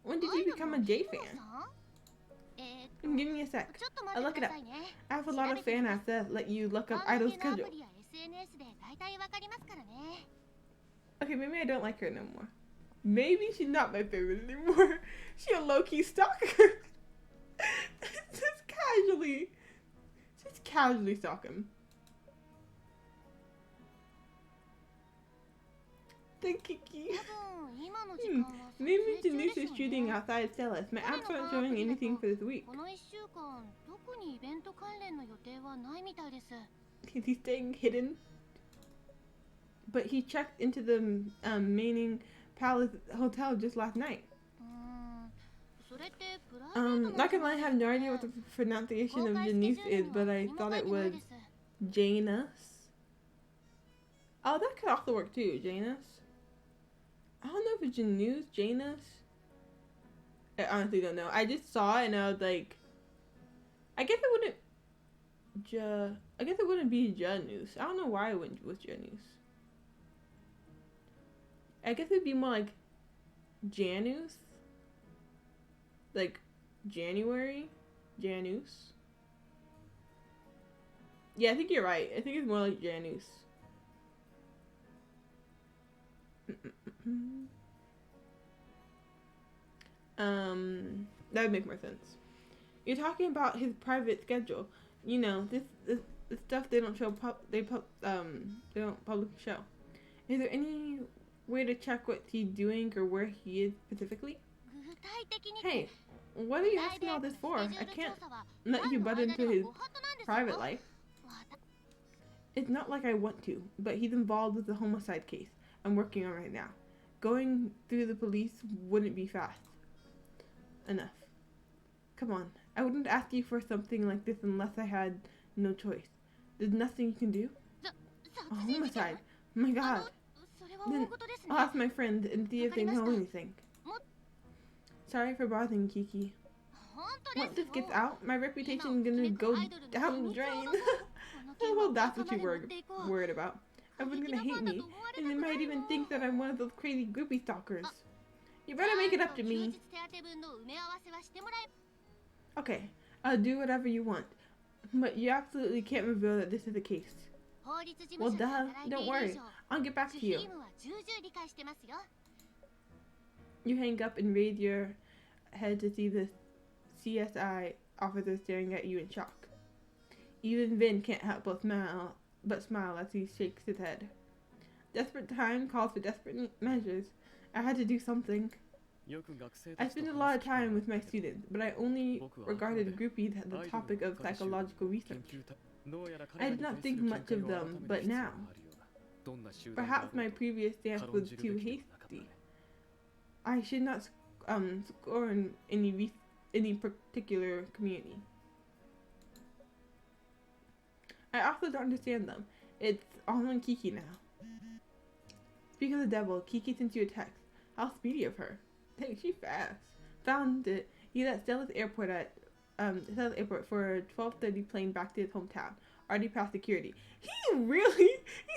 When did you become a J fan? Give me a sec. I'll look it up. I have a lot of fan apps that let you look up Idol's schedule. Okay, maybe I don't like her no more. Maybe she's not my favorite anymore. She a low-key stalker. just casually stalk him. Thank Kiki. Maybe Denise is shooting outside Stella's. My apps aren't showing anything for this week. Is he staying hidden? But he checked into the Manning Palace Hotel just last night. Not gonna lie, I have no idea what the pronunciation of Janice is, but I thought it was Janus. Oh, that could also work too, Janus. I don't know if it's Janus. I honestly don't know. I just saw it and I was like, I guess it wouldn't be Janus. I don't know why it was Janus. I guess it'd be more like Janus. Like January? Janus. Yeah, I think you're right. I think it's more like Janus. That would make more sense. You're talking about his private schedule. You know, this stuff they don't show they don't publicly show. Is there any way to check what he's doing or where he is specifically? Hey, what are you asking all this for? I can't let you butt into his private life. It's not like I want to, but he's involved with the homicide case I'm working on right now. Going through the police wouldn't be fast enough. Come on, I wouldn't ask you for something like this unless I had no choice. There's nothing you can do? A homicide? Oh my god. Then I'll ask my friends and see if they know anything. Sorry for bothering Kiki. Once this gets out, my reputation is gonna go down the drain. Oh, well, that's what you were worried about. Everyone's gonna hate me, and they might even think that I'm one of those crazy groupie stalkers. You better make it up to me. Okay, I'll do whatever you want, but you absolutely can't reveal that this is the case. Well, duh, don't worry. I'll get back to you. You hang up and raise your head to see the CSI officer staring at you in shock. Even Vin can't help but smile as he shakes his head. Desperate time calls for desperate measures. I had to do something. I spend a lot of time with my students, but I only regarded groupies as the topic of psychological research. I did not think much of them, but now. Perhaps my previous stance was too hasty. I should not scorn any particular community. I also don't understand them. It's all on Kiki now. Speak of the devil, Kiki sent you a text. How speedy of her. Dang, she fast. Found it. He's at Stella's airport for a 12:30 plane back to his hometown. Already past security. He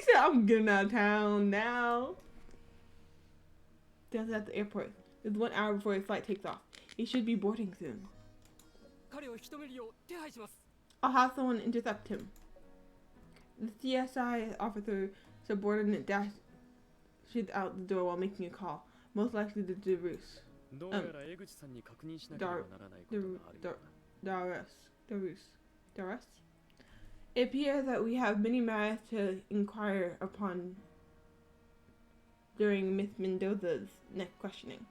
said, I'm getting out of town now. Stella's at the airport. It's 1 hour before his flight takes off. He should be boarding soon. I'll have someone intercept him. The CSI officer subordinate dashes out the door while making a call, most likely to Darus. Darus. It appears that we have many matters to inquire upon during Miss Mendoza's next questioning.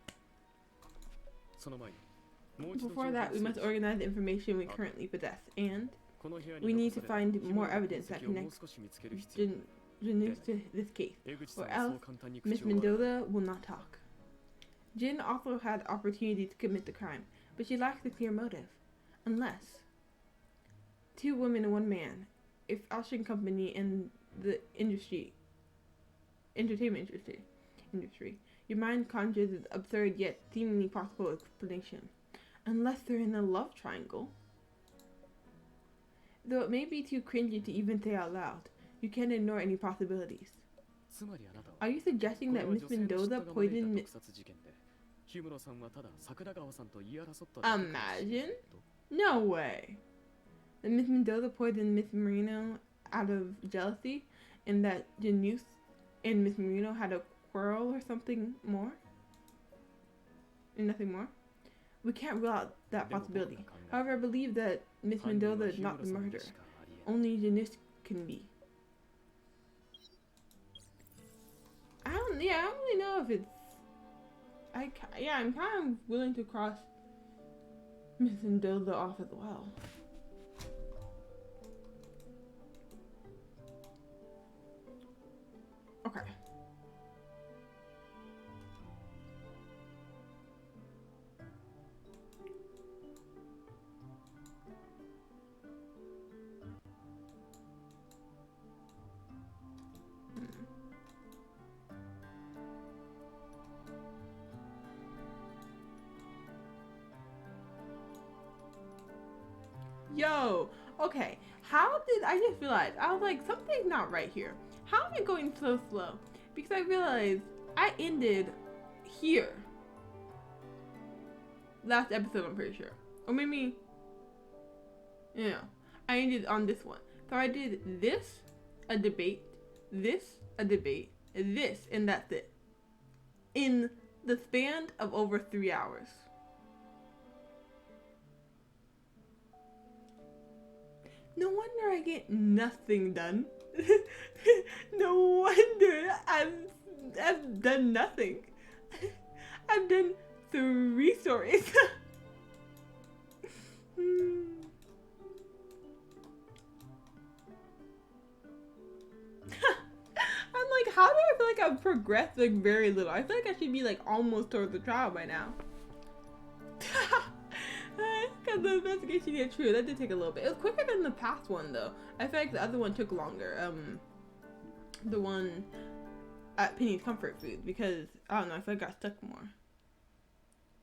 Before that, we must organize the information we currently possess, and we need to find more evidence that connects Jin to this case, or else Miss Mendoza will not talk. Jin also had the opportunity to commit the crime, but she lacks a clear motive. Unless 2 women and 1 man, if Ocean Company and the entertainment industry, your mind conjures an absurd yet seemingly possible explanation. Unless they're in a love triangle. Though it may be too cringy to even say out loud, you can't ignore any possibilities. Are you suggesting that Miss Mendoza poisoned Imagine? No way. That Miss Mendoza poisoned Miss Marino out of jealousy, and that Janus and Miss Marino had a quarrel or something more? And nothing more? We can't rule out that possibility. However, I believe that Miss Mendoza is not the murderer. Only Janus can be. I don't really know if it's... I'm kind of willing to cross Miss Mendoza off as well. Okay. Yo, okay, how did I just realize? I was like, something's not right here. How am I going so slow? Because I realized I ended here. Last episode, I'm pretty sure. Or maybe, yeah, I ended on this one. So I did this, a debate, this, a debate, this, and that's it. In the span of over 3 hours. No wonder I get nothing done. No wonder I've done nothing. I've done 3 stories. I'm like, how do I feel like I've progressed like very little? I feel like I should be like almost towards the trial by now. Because the investigation is true. That did take a little bit. It was quicker than the past one though. I feel like the other one took longer. The one at Penny's Comfort Food, because I don't know, I feel like I got stuck more.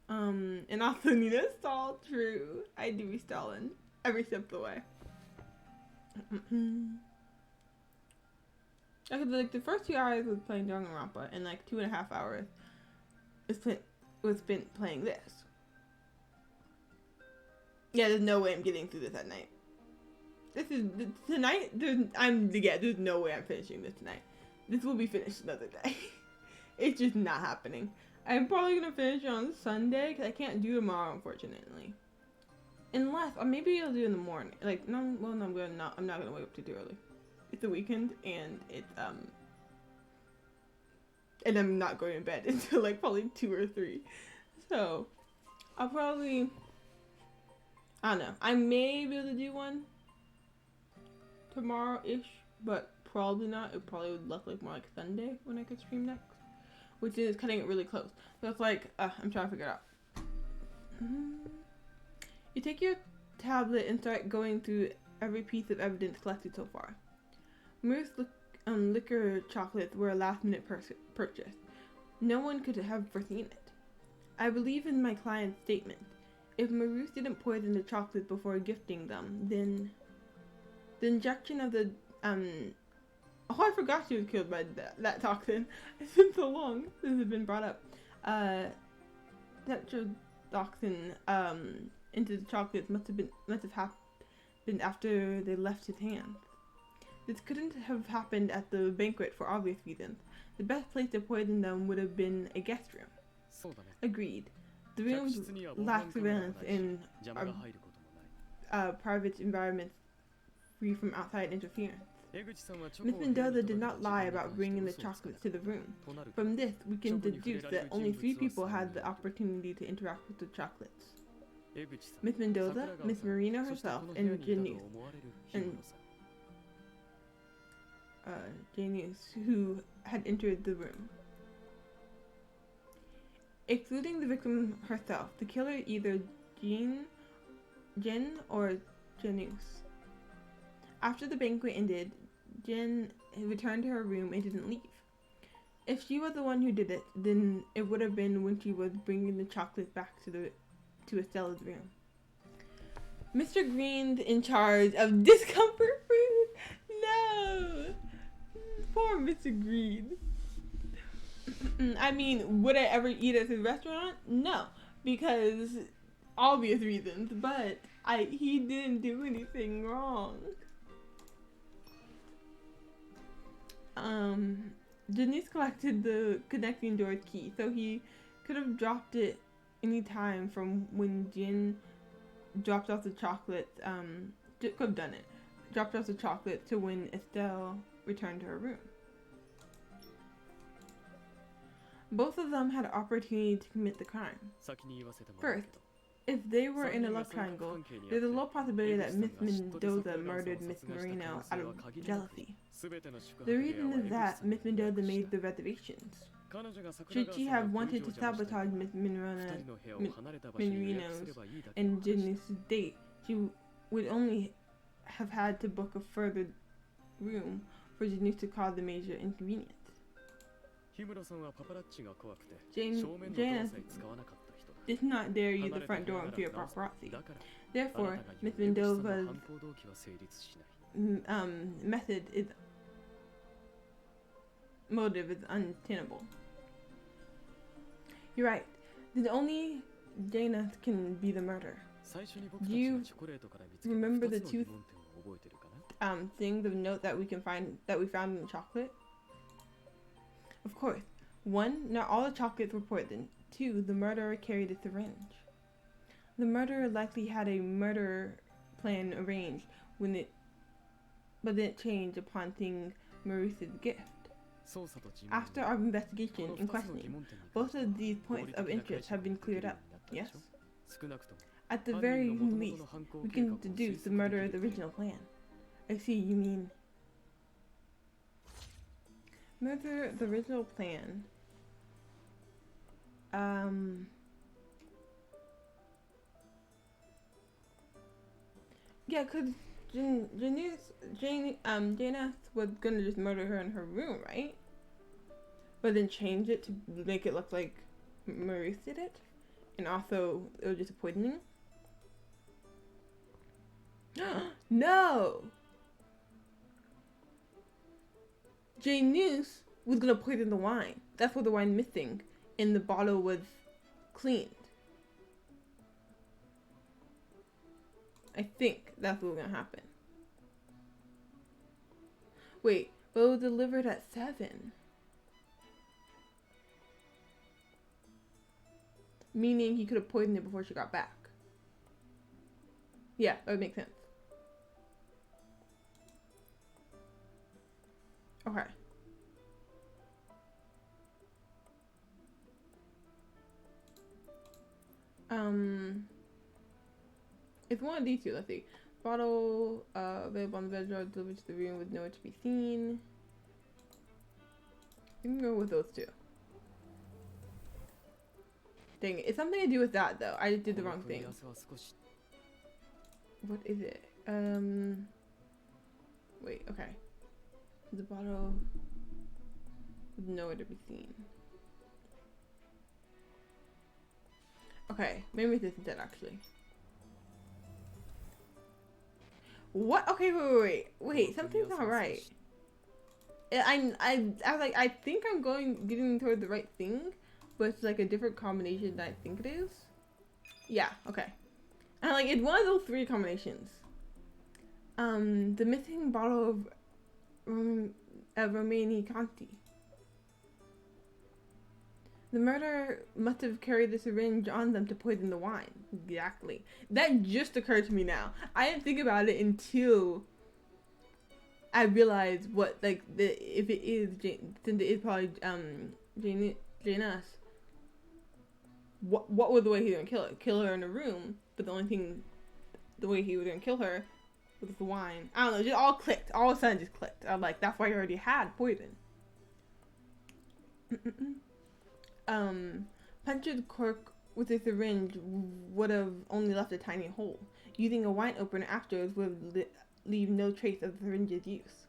And also Nina stall, true. I do be stalling every step of the way. Okay, like the first 2 hours was playing Danganronpa, and like 2.5 hours was spent playing this. Yeah, there's no way I'm getting through this at night. This is tonight. There's no way I'm finishing this tonight. This will be finished another day. It's just not happening. I'm probably gonna finish it on Sunday because I can't do tomorrow, unfortunately. Unless, or maybe I'll do it in the morning. Like, no, well, no, I'm not gonna wake up too early. It's the weekend, and it's and I'm not going to bed until like probably 2 or 3. So I'll probably, I don't know. I may be able to do one tomorrow-ish, but probably not. It probably would look like more like Sunday when I could stream next, which is cutting it really close. So it's like, I'm trying to figure it out. You take your tablet and start going through every piece of evidence collected so far. Maru's liquor chocolates were a last-minute purchase. No one could have foreseen it. I believe in my client's statement. If Maru didn't poison the chocolates before gifting them, then the injection of the oh, I forgot she was killed by that toxin. It's been so long since it's been brought up. Tetrodotoxin into the chocolates must have happened after they left his hands. This couldn't have happened at the banquet for obvious reasons. The best place to poison them would have been a guest room. そうだね Agreed. The 客 rooms 室には防 lack 犯カメラも surveillance ないし in 邪魔が入ることもない private environments free from outside interference. 江口さんはチョコ Miss を部屋に Mendoza 届 did けた not 時間 lie に関 about して bringing the 嘘をつか chocolates な to the room. となると From this, we can チョコに触れ deduce られる that only 人 three 物は people 三 had the 人 opportunity to interact with the chocolates. 江口さん Miss Mendoza, 桜川 Miss さん Marino そして herself, この部屋 and にいたと Janice, 思われる氷室さん Janice, who had entered the room. Excluding the victim herself, the killer either Jen or Janice. After the banquet ended, Jen returned to her room and didn't leave. If she was the one who did it, then it would have been when she was bringing the chocolate back to Estella's room. Mr. Green's in charge of discomfort food. No, poor Mr. Green. I mean, would I ever eat at his restaurant? No, because obvious reasons. But he didn't do anything wrong. Denise collected the connecting door key, so he could have dropped it any time from when Jin dropped off the chocolate. Could have done it. Dropped off the chocolate to when Estelle returned to her room. Both of them had an opportunity to commit the crime. 先に言わせてもらうけ First, ど if they were in a love triangle, there's a low possibility that Miss Mendoza murdered Miss Marino out of jealousy. 全ての宿 The 泊部屋 reason は is 江口 that さんに Miss Mendoza 契 made 約 the した reservations. 彼女が桜 Should 川 she さん have の wanted 友 to 情を邪魔した sabotage Miss 二人の部屋を離れた場所に予約すればいいだけの and 話 Janice's date, she would only have had to book a further room for Janice to cause the major inconvenience. 氷室さんはパパラッチが怖くて Jane- 正面のドアさえ使わなかった人だ Did not dare use 離 the れた front 部 door 屋 in な fear of らなおさら paparazzi. だから Therefore, あなたが Miss 言う江口さんの Mendoza's 犯行動機は成立しない method is motive is untenable. You're right. Then only Jana can be the murderer. 最初に僕た Do ち you がチョコレートから見つけた remember 2 the つ two の疑問点を覚えてるかな thing, the note that we found in the chocolate? Of course. 1, not all the chocolates were poisoned. 2, the murderer carried a syringe. The murderer likely had a murder plan arranged but then it changed upon seeing Maurice's gift. 捜査と尋問 After our こ investigation の and 2つの疑 questioning, 問点に関 both して of は these 合 points 理 of 的な interest 解 have been 釈ができる cleared よ up. うになったでし Yes? ょ少なくとも At the 犯 very 人の元々 least, の犯行 we 計画 can を deduce 推 the 測 murder で of き the る original plan. I see, you mean... Murder the original plan. Yeah, cause Janice was gonna just murder her in her room, right? But then change it to make it look like Maurice did it, and also it was just a poisoning. No. Janice was gonna poison the wine. That's what the wine missing, and the bottle was cleaned. I think that's what's gonna happen. Wait, but it was delivered at 7. Meaning he could have poisoned it before she got back. Yeah, that would make sense. Okay. It's one of these two, let's see. Bottle available on the bed jar, delivered to the room with nowhere to be seen. You can go with those two. Dang it, it's something to do with that though. I just did the wrong thing. What is it? Wait, okay. The bottle with nowhere to be seen. Okay, maybe it's this instead actually. What? Okay, wait, something's not right. I was like, I think I'm getting toward the right thing, but it's like a different combination than I think it is. Yeah, okay. And like, it's one of those 3 combinations. The missing bottle of Romani Conti. The murderer must have carried the syringe on them to poison the wine. Exactly. That just occurred to me now. I didn't think about it until I realized what, like, if it is Jane, since it is probably Janus. What was the way he was gonna kill her? Kill her in a room, but the way he was gonna kill her was the wine. I don't know, just all clicked. All of a sudden, just clicked. I'm like, that's why he already had poison. Punch's cork with a syringe would have only left a tiny hole. Using a wine opener afterwards would leave no trace of the syringe's use.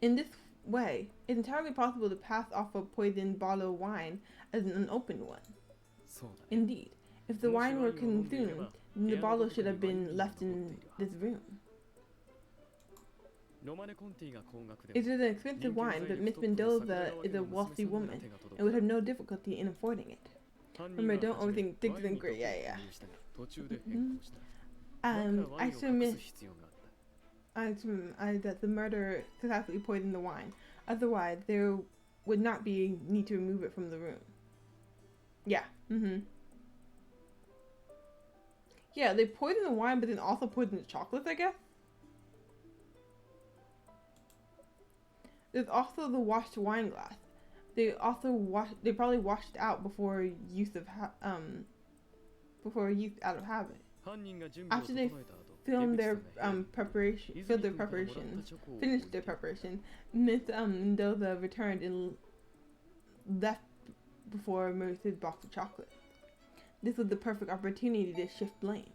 In this way, it's entirely possible to pass off a poisoned bottle of wine as an unopened one. Indeed, if the wine were consumed, then the bottle should have been left in this room. It is an expensive wine, but Miss Mendoza is a wealthy woman and would have no difficulty in affording it. Remember, don't overthink things and great. Yeah. I submit that the murderer successfully poisoned the wine. Otherwise, there would not be need to remove it from the room. Yeah. Yeah, they poisoned the wine, but then also poisoned the chocolates, I guess. There's also the washed wine glass. They probably washed it out before use out of habit. After they finished their preparation, Miss Mendoza returned and left before Maurice's box of chocolate. This was the perfect opportunity to shift blame.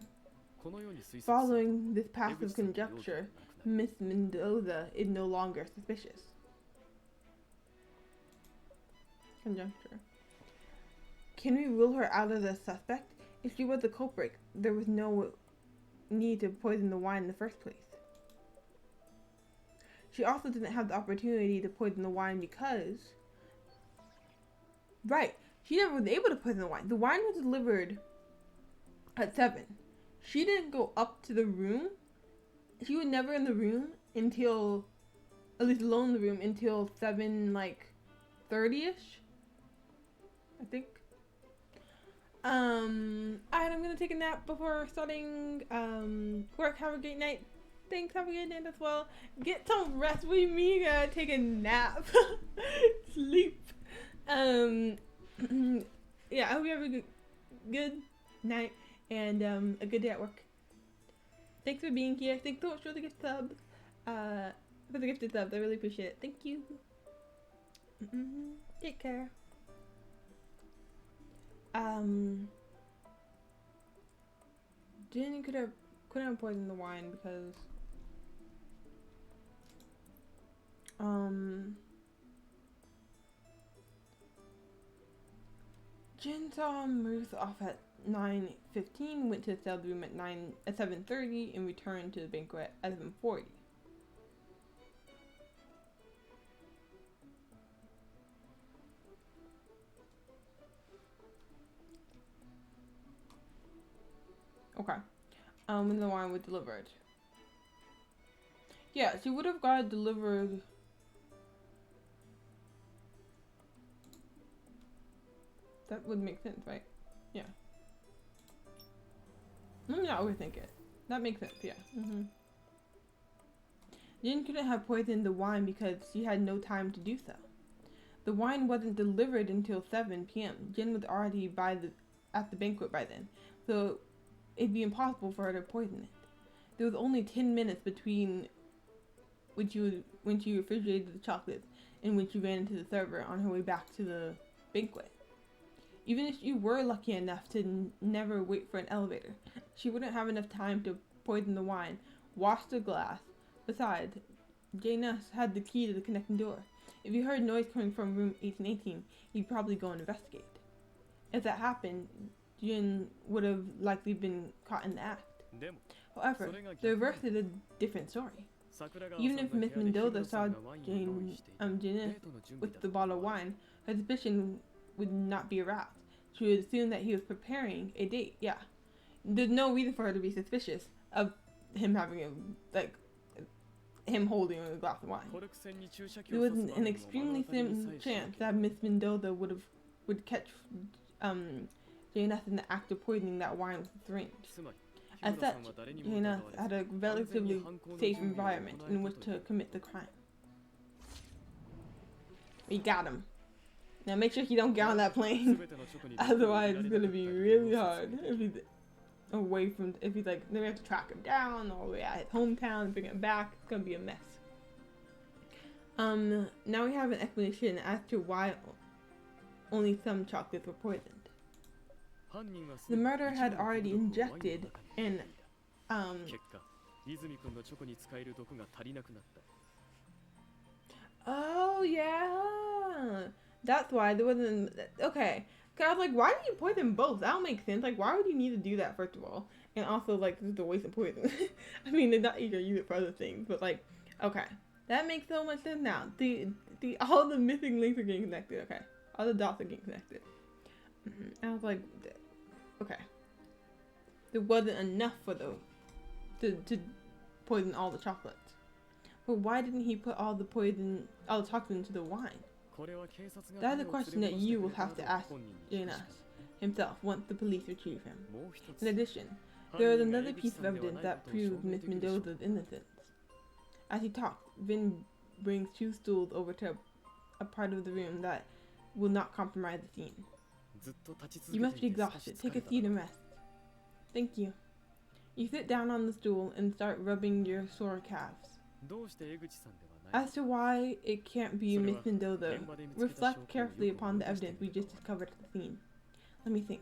Following this passive conjecture, Miss Mendoza is no longer suspicious. Conjecture. Can we rule her out as a suspect? If she was the culprit, there was no need to poison the wine in the first place. She also didn't have the opportunity to poison the wine because... Right, she never was able to poison the wine. The wine was delivered at 7. She didn't go up to the room. She was never in the room until, at least alone in the room, until 7, like, 30-ish. I think. Alright, I'm gonna take a nap before starting work. Have a great night. Thanks, have a good night as well. Get some rest. What do you mean you're gonna take a nap? Sleep. Yeah, I hope you have a good night and a good day at work. Thanks for being here. Thanks so much for the gift sub. For the gifted subs, I really appreciate it. Thank you. Take care. Jen couldn't have poisoned the wine because Jen saw Ruth off at 9:15, went to the sales room at 7:30, and returned to the banquet at 7:40. Okay. When the wine was delivered. Yeah, she would have got it delivered. That would make sense, right? Yeah. Let me not overthink it. That makes sense, yeah. Jen couldn't have poisoned the wine because she had no time to do so. The wine wasn't delivered until 7 p.m. Jen was already at the banquet by then, so it'd be impossible for her to poison it. There was only 10 minutes between when she refrigerated the chocolates and when she ran into the server on her way back to the banquet. Even if she were lucky enough to never wait for an elevator, she wouldn't have enough time to poison the wine, wash the glass. Besides, Janus had the key to the connecting door. If he heard noise coming from room 1818, he'd probably go and investigate. If that happened, Jin would have likely been caught in the act. However, the reverse is a different story. Even if Miss Mendoza saw Janus with the bottle of wine, her suspicion would not be aroused. She would assume that he was preparing a date. Yeah, there's no reason for her to be suspicious of him having him holding a glass of wine. There was an extremely slim chance that Miss Mendoza would catch Janus in the act of poisoning that wine with a syringe. As such, Janus had a relatively safe environment in which to commit the crime. We got him. Now make sure he don't get on that plane. Otherwise it's gonna be really hard if he's away from, if he's like, then we have to track him down all the way at his hometown and bring him back. It's gonna be a mess. Now we have an explanation as to why only some chocolates were poisoned. The murderer had already injected an oh yeah, that's why there wasn't, okay. Cause I was like, why did you poison both? That don't make sense. Like, why would you need to do that, first of all? And also, like, this is a waste of poison. I mean, they're not eager to use it for other things, but like, okay, that makes so much sense now. All the missing links are getting connected. Okay, all the dots are getting connected. I was like, okay, there wasn't enough for those to poison all the chocolates. But why didn't he put all the toxin into the wine? That is a question that you will have to ask Janus himself once the police retrieve him. In addition, there is another piece of evidence that proves Miss Mendoza's innocence. As he talks, Vin brings 2 stools over to a part of the room that will not compromise the scene. You must be exhausted. Take a seat and rest. Thank you. You sit down on the stool and start rubbing your sore calves. As to why it can't be Miss Mendoza, reflect carefully upon the evidence we just discovered at the scene. Let me think.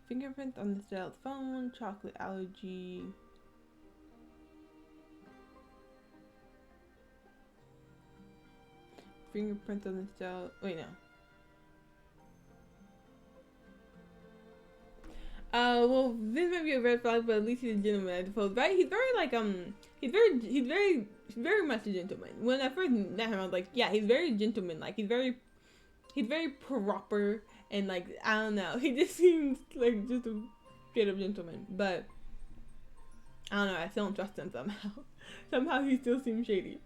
Fingerprints on the stealth phone, chocolate allergy. Fingerprints on the stealth. Wait, no. Well, this might be a red flag, but at least he's a gentleman, I suppose. Right? He's very like he's very much a gentleman. When I first met him, I was like, yeah, he's very gentleman-like. He's very proper, and like, I don't know, he just seems like just a straight up gentleman. But I don't know, I still don't trust him somehow. Somehow he still seems shady.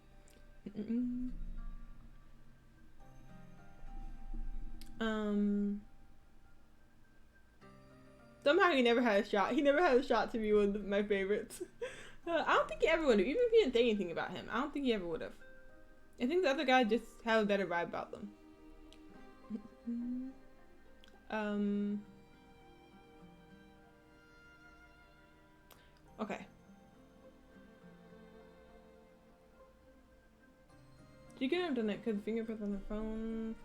Somehow he never had a shot. He never had a shot to be one of my favorites. I don't think he ever would have. Even if he didn't say anything about him, I don't think he ever would have. I think the other guy just have a better vibe about them. Okay. She couldn't have done it because fingerprints on the phone.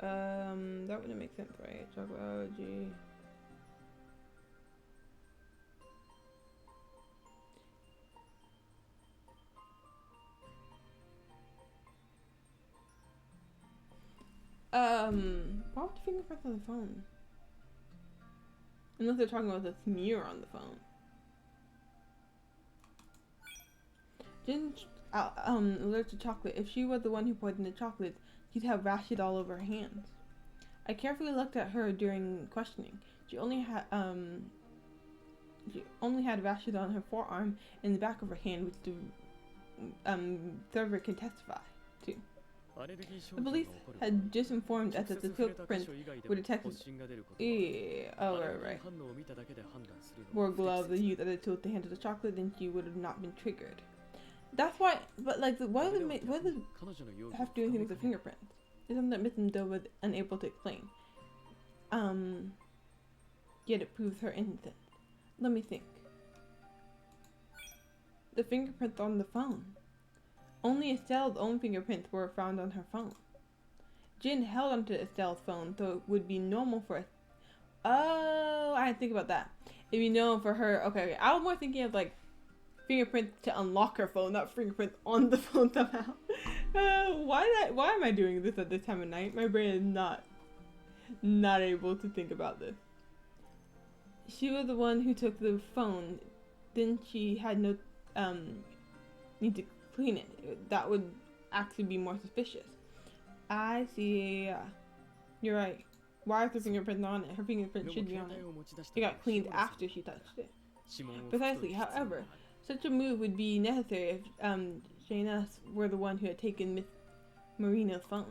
That wouldn't make sense, right? Chocolate allergy. Why would the fingerprints on the phone? Unless they're talking about the smear on the phone. Didn't allergic to chocolate. If she was the one who poisoned the chocolates, she'd have rashes all over her hands. I carefully looked at her during questioning. She only had rashes on her forearm and the back of her hand, which the server can testify to. The police had just informed us that the footprints were detected. Yeah, oh right. Wore gloves and used other tools to handle the chocolate, then she would have not been triggered. That's why, but like, what does it have to do anything with the fingerprints? It's something that Miss Mendoza was unable to explain. Yet it proves her innocence. Let me think. The fingerprints on the phone. Only Estelle's own fingerprints were found on her phone. Jin held onto Estelle's phone, so it would be normal for oh, I didn't think about that. It'd be normal for her. Okay, I was more thinking of like fingerprints to unlock her phone, not fingerprints on the phone somehow. Why am I doing this at this time of night? My brain is not able to think about this. She was the one who took the phone. Then she had no need to clean it. That would actually be more suspicious. I see. You're right. Why is her fingerprint on it? Her fingerprint should be on it. It got cleaned after she touched it. Precisely. However, such a move would be necessary if Jane S. were the one who had taken Miss Marina's phone.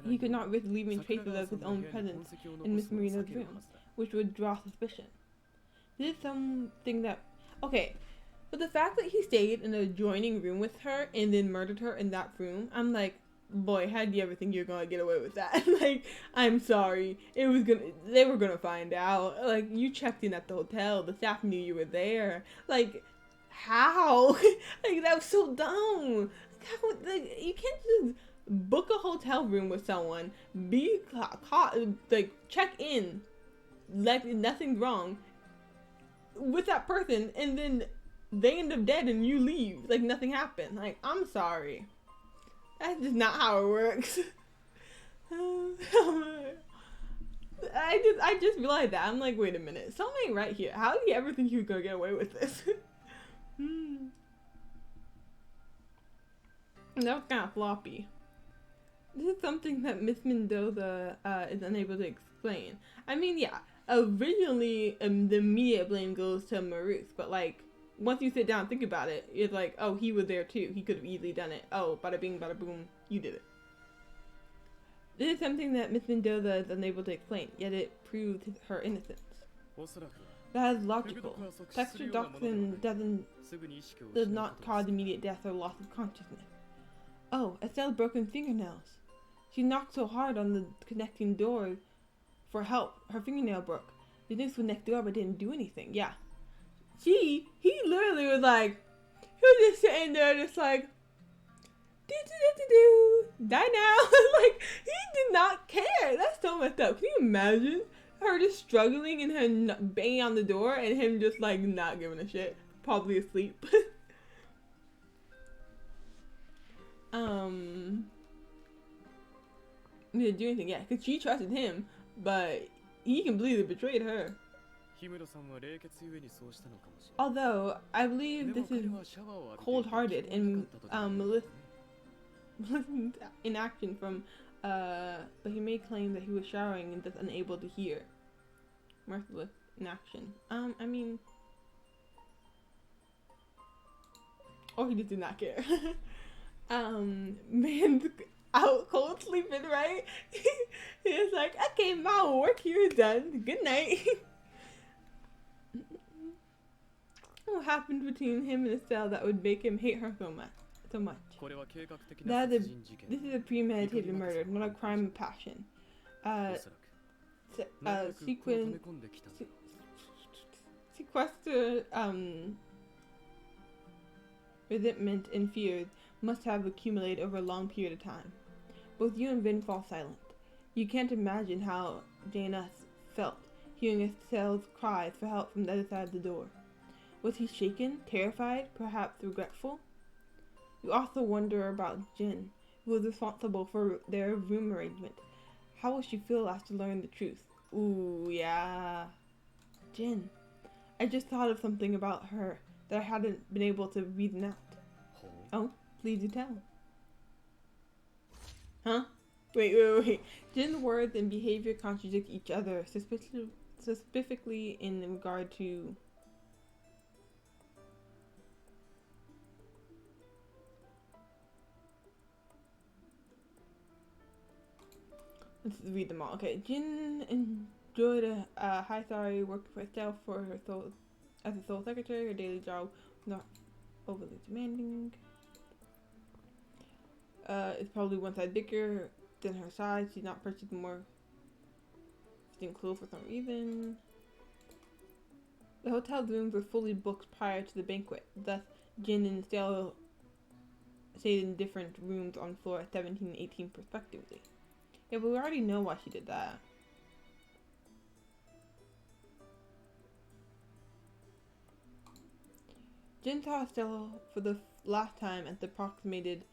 He could not risk leaving traces of his own presence in Miss Marina's room, which would draw suspicion. This is something that... Okay, but the fact that he stayed in an adjoining room with her and then murdered her in that room, I'm like, boy, how do you ever think you're gonna get away with that? Like, I'm sorry. They were gonna find out. Like, you checked in at the hotel. The staff knew you were there. Like, how? Like, that was so dumb. Like, you can't just book a hotel room with someone, be caught, like, check in, like nothing's wrong with that person, and then they end up dead and you leave like nothing happened. Like, I'm sorry. That's just not how it works. I just realized that. I'm like, wait a minute. Something right here. How do you ever think you were gonna get away with this? That was kind of floppy. This is something that Miss Mendoza is unable to explain. I mean, yeah, originally the immediate blame goes to Maruth, but like, once you sit down and think about it, it's like, oh, he was there too. He could have easily done it. Oh, bada bing, bada boom, you did it. This is something that Miss Mendoza is unable to explain, yet it proves her innocence. That is logical. Texture toxin does not cause immediate death or loss of consciousness. Oh, Estelle's broken fingernails. She knocked so hard on the connecting door for help, her fingernail broke. The nurse was next door but didn't do anything. Yeah. He literally was like, he was just sitting there just like, die now. Like, he did not care. That's so messed up. Can you imagine her just struggling and her banging on the door and him just like not giving a shit? Probably asleep. He didn't do anything, yeah, because she trusted him, but he completely betrayed her. Although, I believe this is cold-hearted and malicious in action from, but he may claim that he was showering and thus unable to hear. Merciless in action. I mean... Or he just did not care. Man's out cold sleeping, right? He's like, okay, my work here is done. Good night. What happened between him and Estelle that would make him hate her so much? This is a premeditated murder, not a crime of passion. Sequester, resentment and fears must have accumulated over a long period of time. Both you and Vin fall silent. You can't imagine how Jane S. felt hearing Estelle's cries for help from the other side of the door. Was he shaken, terrified, perhaps regretful? You also wonder about Jin, who was responsible for their room arrangement. How will she feel after learning the truth? Ooh, yeah. Jin. I just thought of something about her that I hadn't been able to reason out. Oh, please do tell. Huh? Wait. Jin's words and behavior contradict each other, specifically in regard to... Let's read them all. Okay, Jin enjoyed a high salary working for Estelle for her as a sole secretary. Her daily job was not overly demanding. It's probably one size bigger than her size. She's not purchasing more fitting clothes for some reason. The hotel's rooms were fully booked prior to the banquet. Thus, Jin and Estelle stayed in different rooms on floor 17 and 18 respectively. Yeah, but we already know why she did that. Jin saw Estelle for the last time at the approximated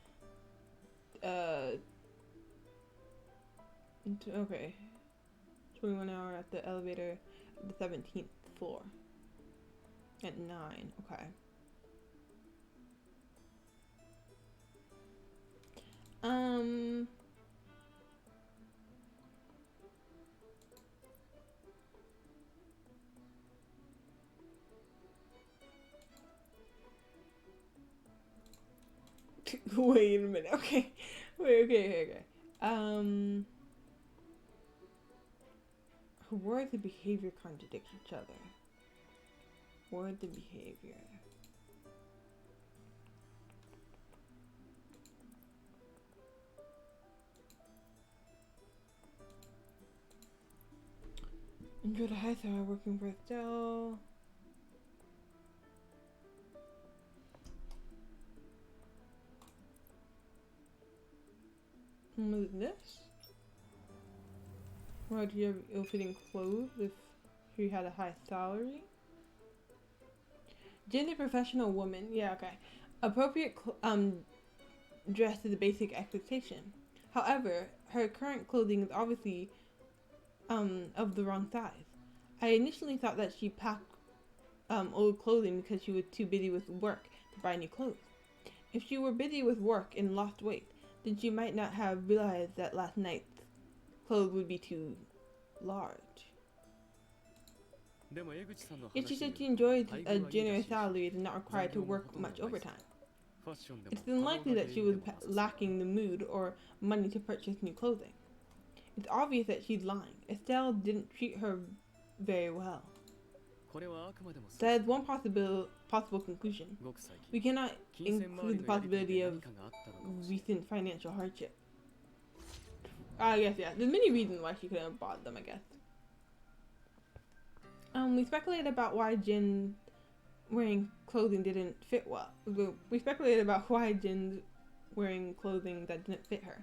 21 hour at the elevator at the 17th floor. At 9, okay. Wait a minute. Okay. Wait. Okay. Her words and behavior contradict each other. Words and behavior. Enjoy the high star working for Estelle. What is this? Why do you have ill-fitting clothes if you had a high salary? Gender professional woman. Yeah, okay. Appropriate dress is a basic expectation. However, her current clothing is obviously of the wrong size. I initially thought that she packed old clothing because she was too busy with work to buy new clothes. If she were busy with work and lost weight, then she might not have realized that last night's clothes would be too large. Yet she said she enjoyed a generous salary and not required to work much overtime. It's unlikely that she was lacking the mood or money to purchase new clothing. It's obvious that she's lying. Estelle didn't treat her very well. That is one possible conclusion. We cannot include the possibility of recent financial hardship. I guess, yeah. There's many reasons why she couldn't have bought them, I guess. We speculated about why Jin wearing clothing didn't fit well. We speculated about why Jin's wearing clothing that didn't fit her.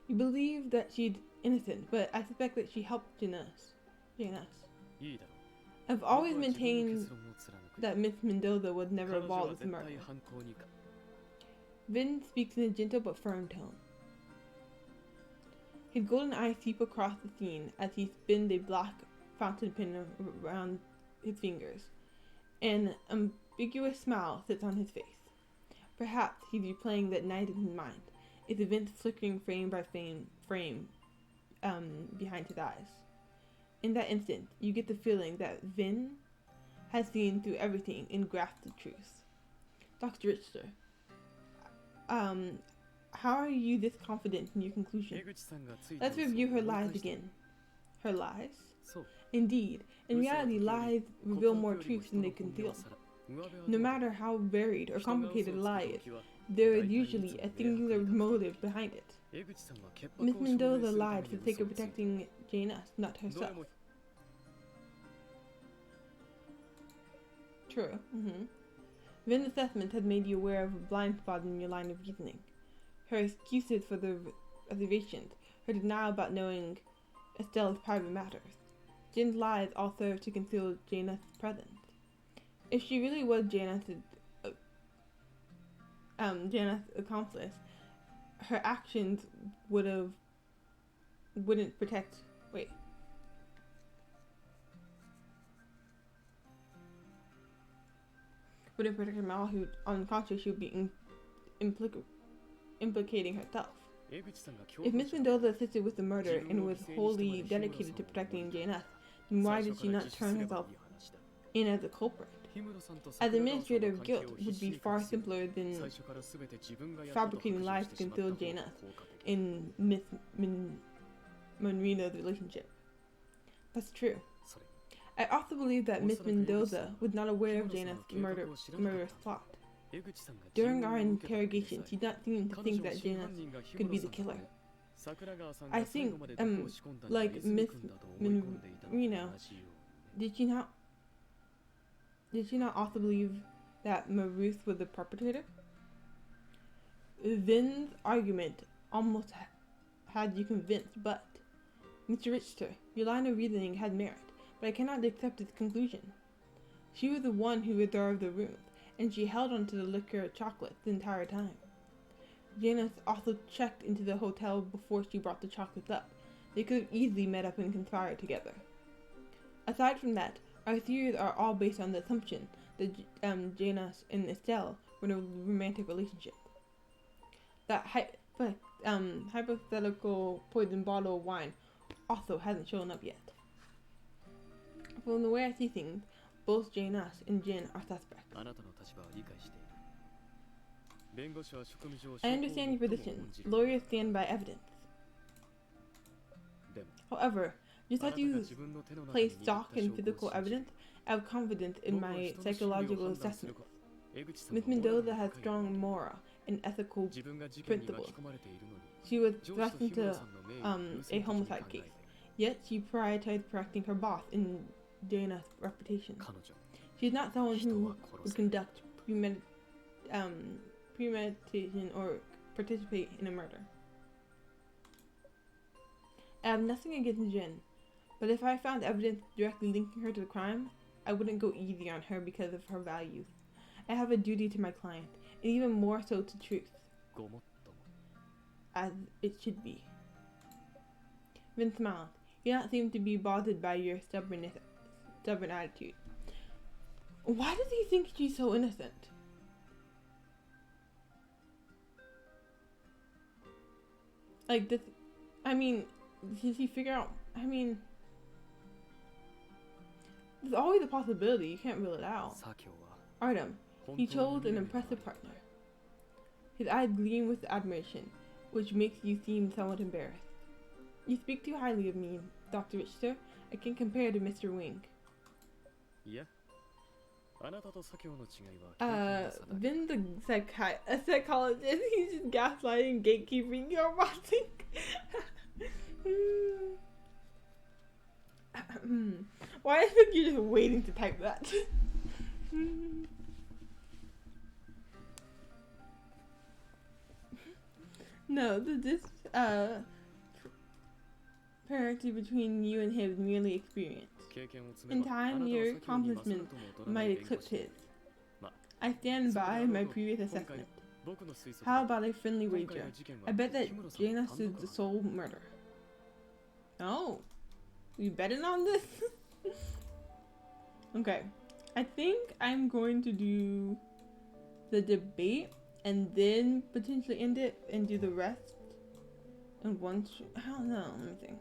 You believe that she's innocent, but I suspect that she helped Janus. I've always maintained that Miss Mendoza would never involved with the murder. Vin speaks in a gentle but firm tone. His golden eyes sweep across the scene as he spins a black fountain pen around his fingers. An ambiguous smile sits on his face. Perhaps he's replaying that night in his mind, its events flickering frame by frame behind his eyes. In that instant, you get the feeling that Vin has seen through everything and grasped the truth. Dr. Richter, how are you this confident in your conclusion? Let's review her lies again. Her lies? Indeed, in reality, lies reveal more truth than they conceal. No matter how varied or complicated a lie is, there is usually a singular motive behind it. Miss Mendoza lied for the sake of protecting Janus, not herself. True. Vin's assessment has made you aware of a blind spot in your line of reasoning. Her excuses for the reservations, her denial about knowing Estelle's private matters. Jin's lies all serve to conceal Janus' presence. If she really was Janus' accomplice, her actions wouldn't protect her Mal, who on the contrary she would be implicating herself. If Miss Mendoza assisted with the murder and was wholly dedicated to protecting Janus, then why did she not turn herself in as a culprit? As administrator of guilt would be far simpler than fabricating lies to conceal Janus in Miss Monrino's relationship. That's true. I also believe that Miss Mendoza was not aware of Janus' murderous plot. During our interrogation, she did not seem to think that Janus could be the killer. I think, like Miss Monrino, did she not also believe that Maruth was the perpetrator? Vin's argument almost had you convinced, but Mr. Richter, your line of reasoning had merit, but I cannot accept its conclusion. She was the one who reserved the rooms, and she held onto the liquor chocolate the entire time. Janus also checked into the hotel before she brought the chocolates up. They could have easily met up and conspired together. Aside from that, our theories are all based on the assumption that Janus and Estelle were in a romantic relationship. That hypothetical poison bottle of wine also hasn't shown up yet. From the way I see things, both Janus and Jin are suspects. I understand your position. Lawyers stand by evidence. However, just as you place stock in physical evidence, I have confidence in my psychological assessments. Ms. Mendoza has strong moral and ethical principles. She was thrust into a homicide case, yet she prioritized protecting her boss and Dana's reputation. She is not someone who would conduct premeditation or participate in a murder. I have nothing against Jin, but if I found evidence directly linking her to the crime, I wouldn't go easy on her because of her values. I have a duty to my client, and even more so to truth. As it should be. Vin smiled. He did not seem to be bothered by your stubborn attitude. Why does he think she's so innocent? Like this, I mean, did he figure out, I mean, there's always a possibility, you can't rule it out. Artem, he chose an impressive partner. His eyes gleam with admiration, which makes you seem somewhat embarrassed. You speak too highly of me, Dr. Richter. I can compare to Mr. Wing. Vin's a psychologist. He's just gaslighting, gatekeeping, you're rotting. Why I think you're just waiting to type that? No, this parity between you and him is merely experience. In time, your accomplishments might eclipse his. I stand by my previous assessment. How about a friendly wager? I bet that Janus is the sole murder. Oh, you betting on this? Okay, I think I'm going to do the debate and then potentially end it and do the rest in one. I don't know. Let me think.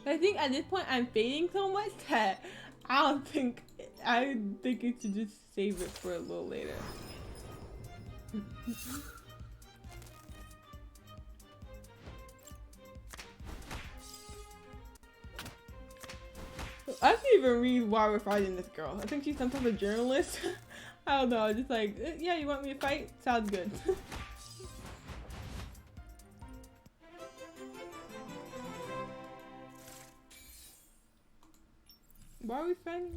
I think at this point I'm fading so much that I think I should just save it for a little later. I can't even read why we're fighting this girl. I think she's some type of journalist. I don't know, just like, yeah, you want me to fight? Sounds good. Why are we fighting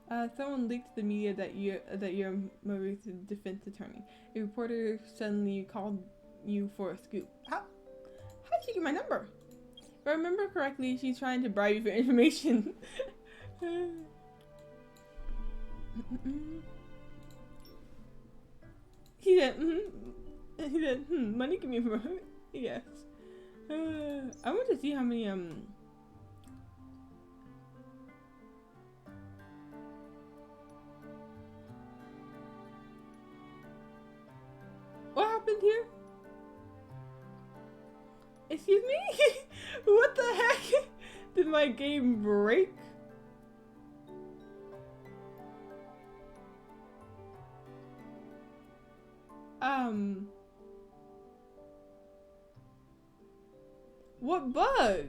her? Someone leaked to the media that you're Marie's defense attorney. A reporter suddenly called you for a scoop. How'd she get my number? If I remember correctly, she's trying to bribe you for information. He said, money can be for yes. I want to see how many, what happened here? Excuse me? What the heck? Did my game break? What bug?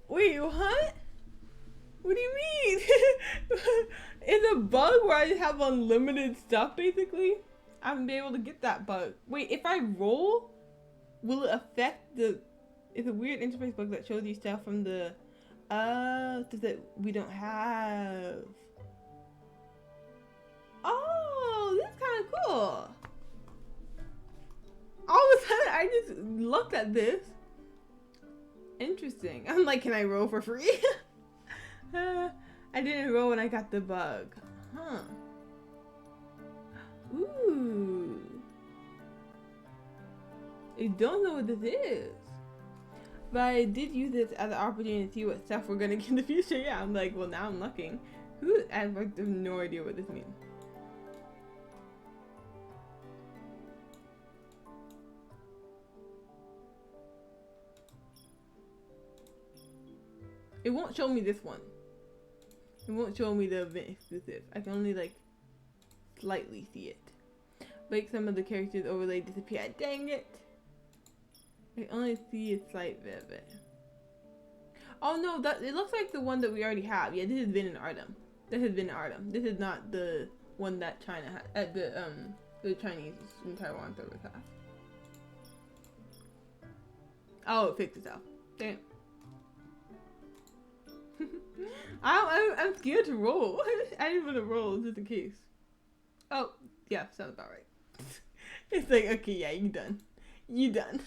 Wait, what? What do you mean? It's a bug where I have unlimited stuff, basically? I haven't been able to get that bug. Wait, if I roll, will it affect the... It's a weird interface bug that shows you stuff from the... stuff that we don't have. Oh, this is kind of cool. All of a sudden, I just looked at this. Interesting. I'm like, can I roll for free? I didn't roll when I got the bug. Huh. Ooh. I don't know what this is. But I did use this as an opportunity to see what stuff we're gonna get in the future. Yeah, I'm like, well, now I'm looking. I have no idea what this means. It won't show me this one. It won't show me the event exclusive. I can only like slightly see it. Like some of the characters overlay disappear. Dang it! I only see a slight bit of it. Oh no, that it looks like the one that we already have. Yeah, this has been in Artem. This has been in Artem. This is not the one that China had. The Chinese in Taiwan servers have. Oh, it fixed itself. Damn. I'm scared to roll. I didn't want to roll just in case. Oh, yeah, sounds about right. It's like, okay, yeah, you done. You done.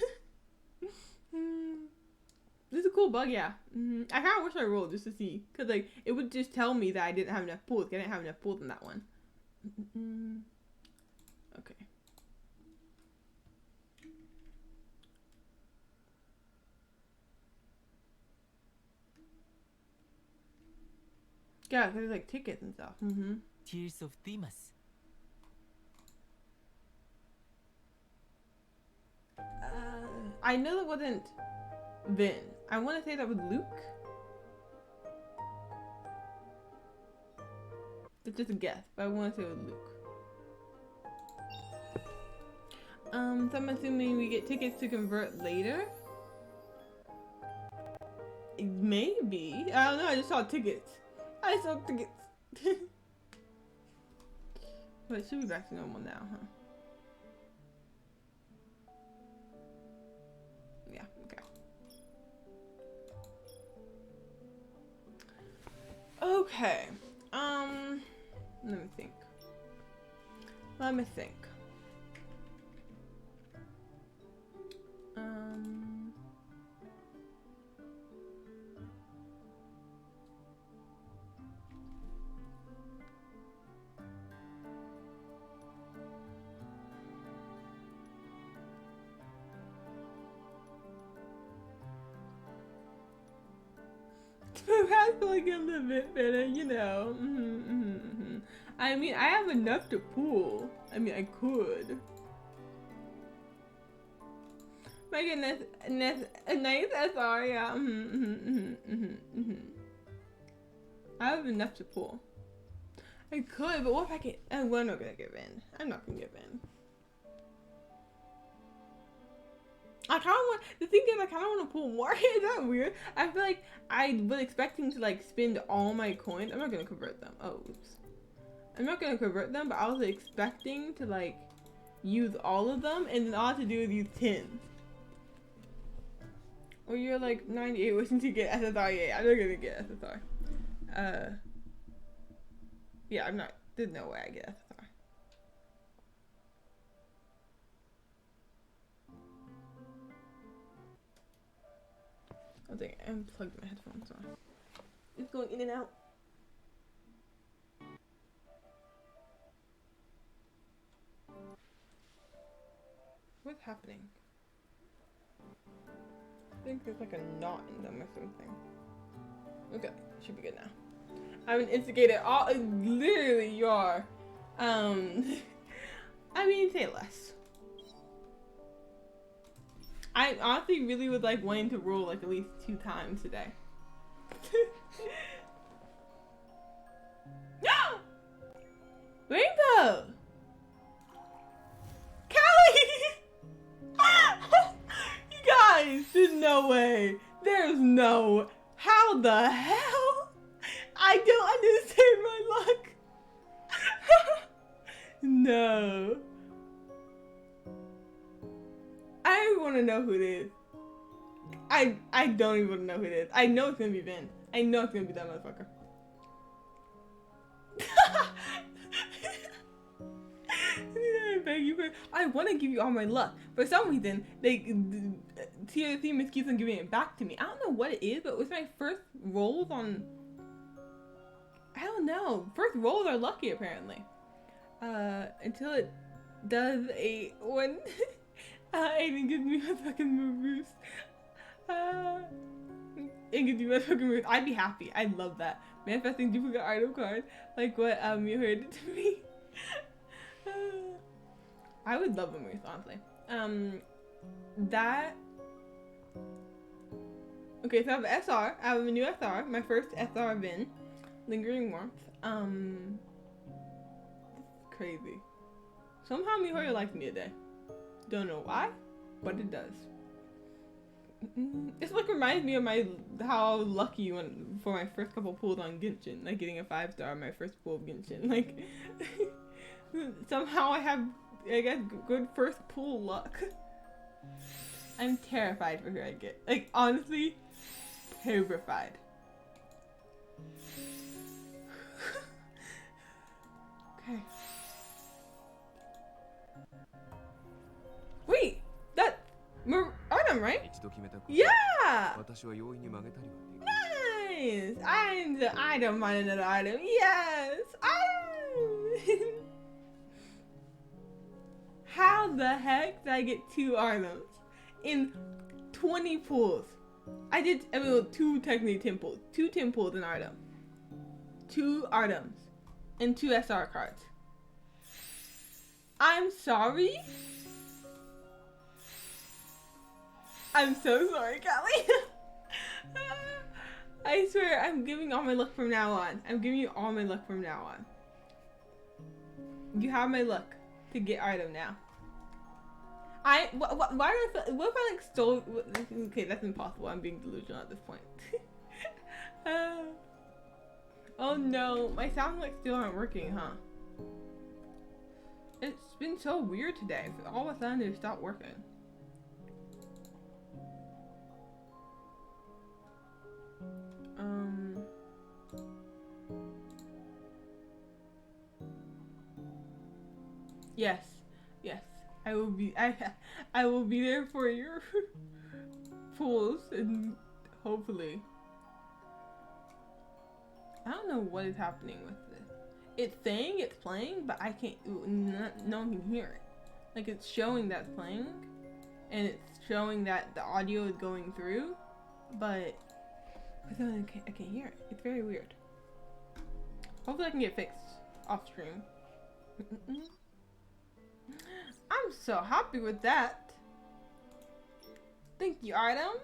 This is a cool bug, yeah. I kind of wish I rolled just to see. Because, like, it would just tell me that I didn't have enough pulls. I didn't have enough pulls in that one. Okay. Yeah, because there's, like, tickets and stuff. Tears of Themis. I know that wasn't Vin. I want to say that was Luke. It's just a guess, but I want to say it was Luke. So I'm assuming we get tickets to convert later. Maybe. I don't know. I just saw tickets. I saw tickets. But it should be back to normal now, huh? Yeah, okay. Okay. Let me think. Perhaps like a little bit better, you know. I mean, I have enough to pull. I mean, I could. My goodness, a nice SR, yeah. I have enough to pull. I could, but what if I get? We're not gonna give in. I'm not gonna give in. I kind of want, the thing is I kind of want to pull more. Is that weird? I feel like I was expecting to like spend all my coins. I'm not going to convert them. Oh, oops. I'm not going to convert them, but I was expecting to like use all of them and then all I have to do is use 10. Or you're like 98 wishing to get SSR. Yeah, I'm not going to get SSR. Yeah, I'm not, there's no way I get SSR. I think I unplugged my headphones on. It's going in and out. What's happening? I think there's like a knot in them or something. Okay, should be good now. I'm an instigator. All literally you are. I mean, say less. I honestly really would like wanting to roll like at least 2 times today. Rainbow! Callie! You guys, there's no way. There's no. How the hell? I don't understand my luck. No. I want to know who it is. I don't even know who it is. I know it's gonna be Ben. I know it's gonna be that motherfucker. I want to give you all my luck. For some reason, Tears of Themis keeps on giving it back to me. I don't know what it is, but with my first rolls on, I don't know. First rolls are lucky apparently. Until it does a one. Aiden gives me a fucking move boost. It gives you a fucking move. I'd be happy. I'd love that. Manifesting duplicate item card. Like what you heard it to me. I would love a moose, honestly. That. Okay, so I have an SR. I have a new SR. My first SR bin. Lingering warmth. Crazy. Somehow MiHoYo likes me today. Don't know why, but it does. It's like reminds me of how I was lucky for my first couple pulls on Genshin, like getting a 5-star on my first pull of Genshin. Like somehow I have, I guess, good first pull luck. I'm terrified for who I get. Like honestly, terrified. Okay. Wait, that Autumn, right? Yeah. Nice. I don't mind another item. Yes. How the heck did I get 2 items in 20 pulls? I mean, 2 technically 10 pulls. 2 10 pulls an item. 2 items and 2 SR cards. I'm sorry. I'm so sorry, Callie. I swear, I'm giving all my luck from now on. I'm giving you all my luck from now on. You have my luck to get item now. Why do I feel, what if I like stole, okay, that's impossible. I'm being delusional at this point. Oh no, my sound like still aren't working, huh? It's been so weird today. All of a sudden it stopped working. Yes, yes. I will be there for your pulls and hopefully. I don't know what is happening with this. It's saying it's playing, but I can't. No one can hear it. Like it's showing that it's playing, and it's showing that the audio is going through, but I can't hear it. It's very weird. Hopefully I can get fixed off stream. I'm so happy with that. Thank you, item.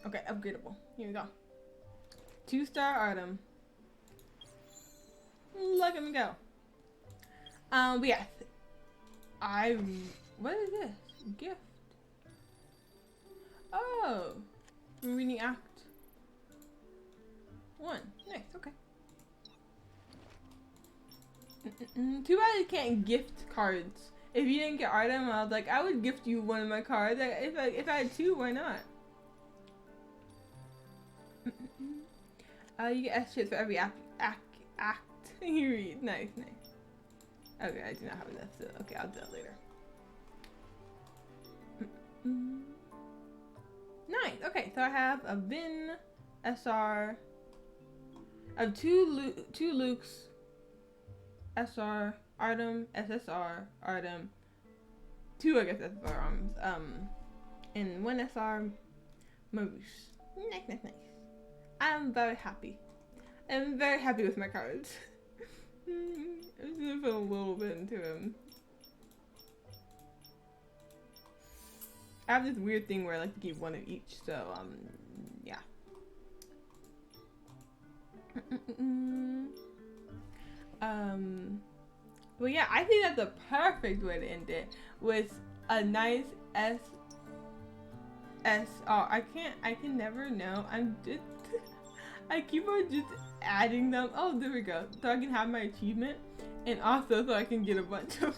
Okay, upgradable. Here we go. 2-star item. Look at me go. But yeah. What is this? Gift. Oh. We're reading Act 1. Nice, okay. Too bad you can't gift cards. If you didn't get item, I was like, I would gift you one of my cards. If I had 2, why not? You get extras for every act you read. Nice, nice. Okay, I do not have enough, so okay, I'll do that later. Nice. Okay, so I have a Vin, SR. I have 2 Lukes, SR, Artem, SSR, Artem. 2, I guess, SSR arms. And 1 SR, Marouche. Nice, nice, nice. I'm very happy. I'm very happy with my cards. I'm just gonna put a little bit into him. I have this weird thing where I like to keep 1 of each, so yeah. But yeah, I think that's the perfect way to end it with a nice SSR. I can never know. I keep on just adding them. Oh, there we go. So I can have my achievement, and also so I can get a bunch of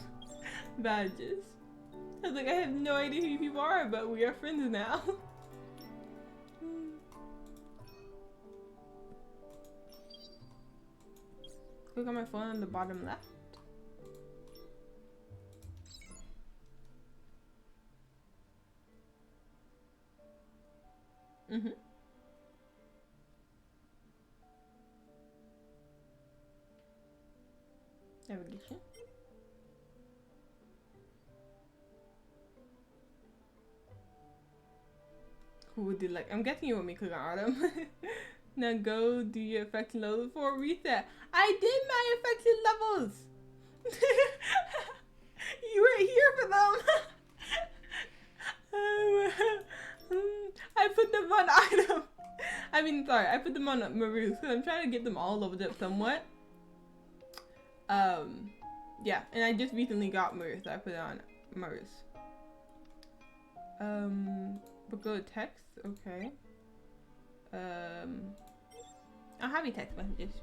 badges. I was like, I have no idea who you people are, but we are friends now. Click on my phone on the bottom left. Evolution. Who would do like? I'm guessing you want me to click on Autumn. Now go do your affection levels for a reset. I did my affection levels. You were here for them. I put them on item. I mean, sorry, I put them on Maru's because I'm trying to get them all leveled up somewhat. Yeah, and I just recently got Maru, so I put it on Maru's. But go to text, okay. I'll have you text messages.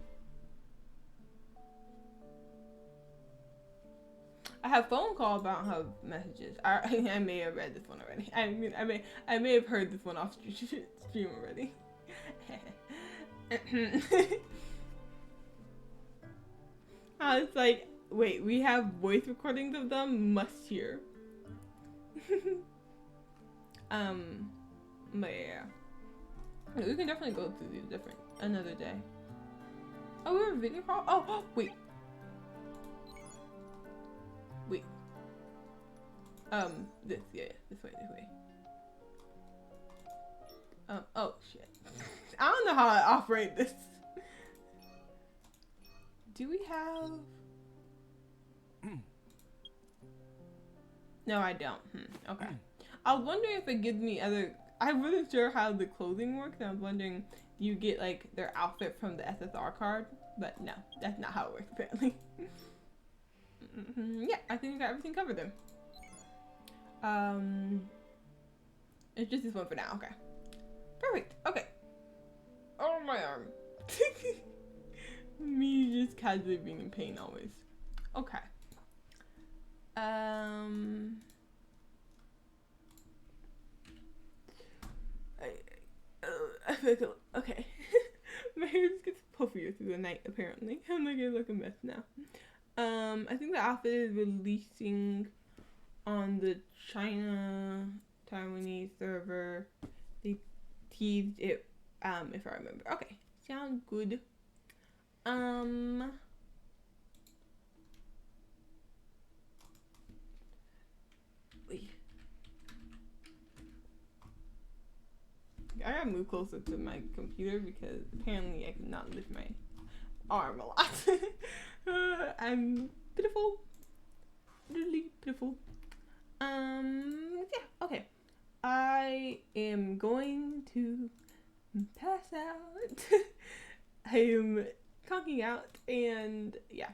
I have phone call, but I don't have messages. I may have read this one already. I mean, I may have heard this one off stream already. I was like, wait, we have voice recordings of them? Must hear. But yeah. We can definitely go through these another day. Oh, we were video call? Oh, wait. Wait. This way. Oh shit. I don't know how I operate this. Do we have... No, I don't. Okay. I was wondering if it gives me other... I wasn't sure how the clothing works, and I was wondering, do you get, like, their outfit from the SSR card? But no, that's not how it works, apparently. Yeah, I think we got everything covered then. It's just this one for now, okay. Perfect, okay. Oh, my arm. Me just casually being in pain always. Okay. I feel like, okay. My hair just gets puffier through the night, apparently. I'm like, I look a mess now. I think the outfit is releasing on the China Taiwanese server. They teased it, if I remember. Okay, sounds good. Wait. I gotta move closer to my computer because apparently I cannot lift my arm a lot. I'm pitiful. Really pitiful. Yeah, okay. I am going to pass out. I am conking out, and yeah.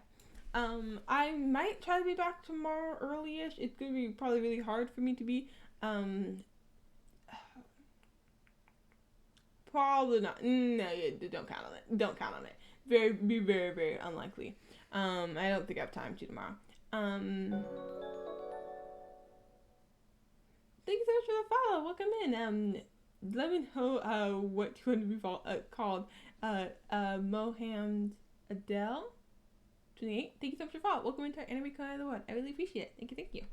I might try to be back tomorrow early-ish. It's gonna be probably really hard for me to be. Probably not. No, don't count on it. Don't count on it. Be very, very unlikely. I don't think I have time to tomorrow. Thank you so much for the follow. Welcome in. Let me know what you want to be called. Mohammed Adele 28. Thank you so much for the follow. Welcome into our Anime Corner of the World. I really appreciate it. Thank you.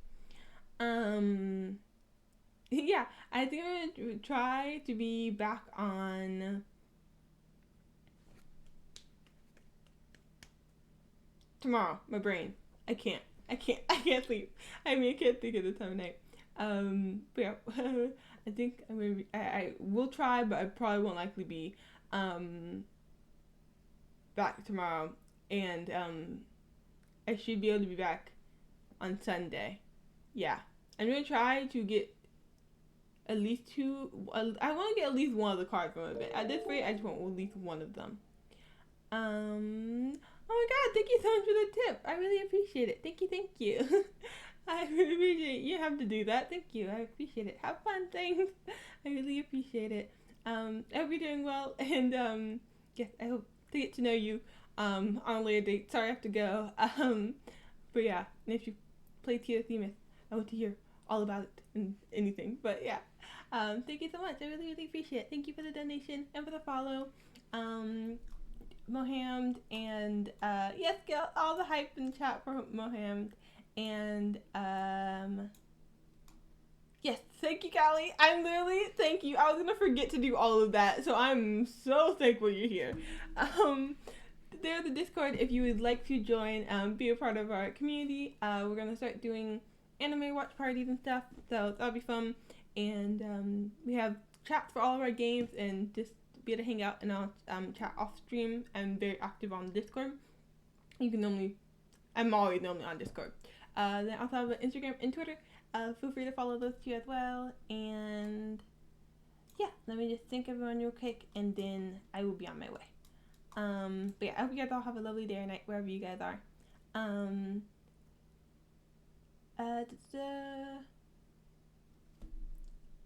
Yeah, I think I'm gonna try to be back on tomorrow. My brain. I can't sleep. I mean, I can't think at the time of night. But yeah, I think I'm gonna I will try, but I probably won't likely be back tomorrow, and I should be able to be back on Sunday. Yeah, I'm gonna try to get at least two. I want to get at least one of the cards from it. At this rate, I just want at least one of them. Oh my god, thank you so much for the tip. I really appreciate it. Thank you. I really appreciate it. You have to do that. Thank you. I appreciate it. Have fun. Thanks. I really appreciate it. I hope you're doing well, and yes, I hope to get to know you on a later date. Sorry I have to go. But yeah, and if you play Tears of Themis, I want to hear all about it and anything. But yeah, thank you so much. I really, really appreciate it. Thank you for the donation and for the follow. Mohammed, and yes, get all the hype in the chat for Mohammed, and yes, thank you, Callie. Thank you. I was gonna forget to do all of that, so I'm so thankful you're here. There's the Discord if you would like to join, be a part of our community. We're gonna start doing anime watch parties and stuff, so that'll be fun. And we have chats for all of our games, and just be able to hang out and I'll chat off stream. I'm very active on Discord. I'm always normally on Discord. Then I also have Instagram and Twitter. Feel free to follow those two as well. And yeah, let me just thank everyone real quick, and then I will be on my way. But yeah, I hope you guys all have a lovely day or night wherever you guys are.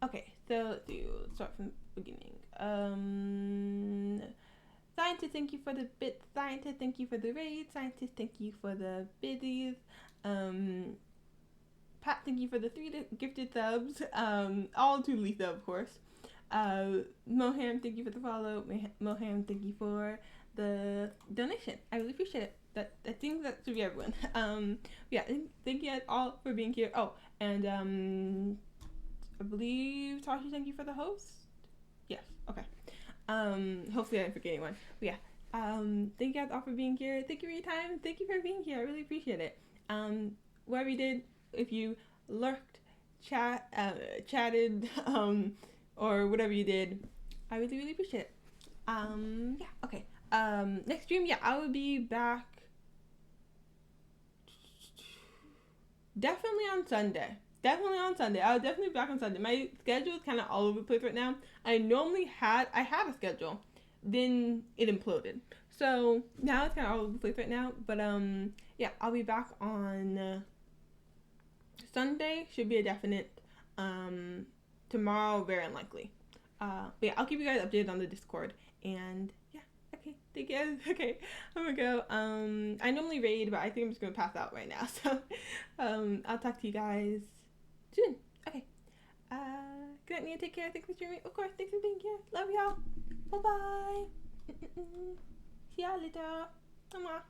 Okay, so let's do start from the beginning. Scientist, thank you for the bits. Scientist, thank you for the raid. Scientist, thank you for the biddies. Pat, thank you for the 3 gifted subs. All to Lisa, of course. Moham, thank you for the follow. Moham, thank you for the donation. I really appreciate it. I think that should be everyone. Yeah, thank you guys all for being here. Oh, and I believe Tasha, thank you for the host. Yes, okay. Hopefully I didn't forget anyone. But yeah, thank you guys all for being here. Thank you for your time. Thank you for being here. I really appreciate it. Whatever you did, if you lurked, chatted, or whatever you did, I really, really appreciate it. Yeah, okay. Next stream, yeah, I will be back definitely on Sunday. I'll definitely be back on Sunday. My schedule is kind of all over the place right now. I had a schedule, then it imploded. So now it's kind of all over the place right now. But yeah, I'll be back on Sunday. Should be a definite. Tomorrow, very unlikely. But yeah, I'll keep you guys updated on the Discord. And yeah, okay, thank you guys. Okay, I'm gonna go. I normally raid, but I think I'm just gonna pass out right now. So I'll talk to you guys soon. Okay. Good night, Mia. Take care. Thanks for streaming. Of course, thanks for being here. Love y'all. Bye-bye. See y'all later. Mwah.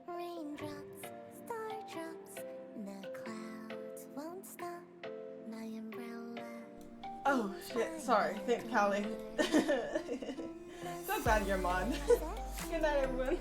Raindrops, star drops, the clouds won't stop. My umbrella. Oh shit, sorry. Thanks, Callie. So glad you're mod. Good night, everyone.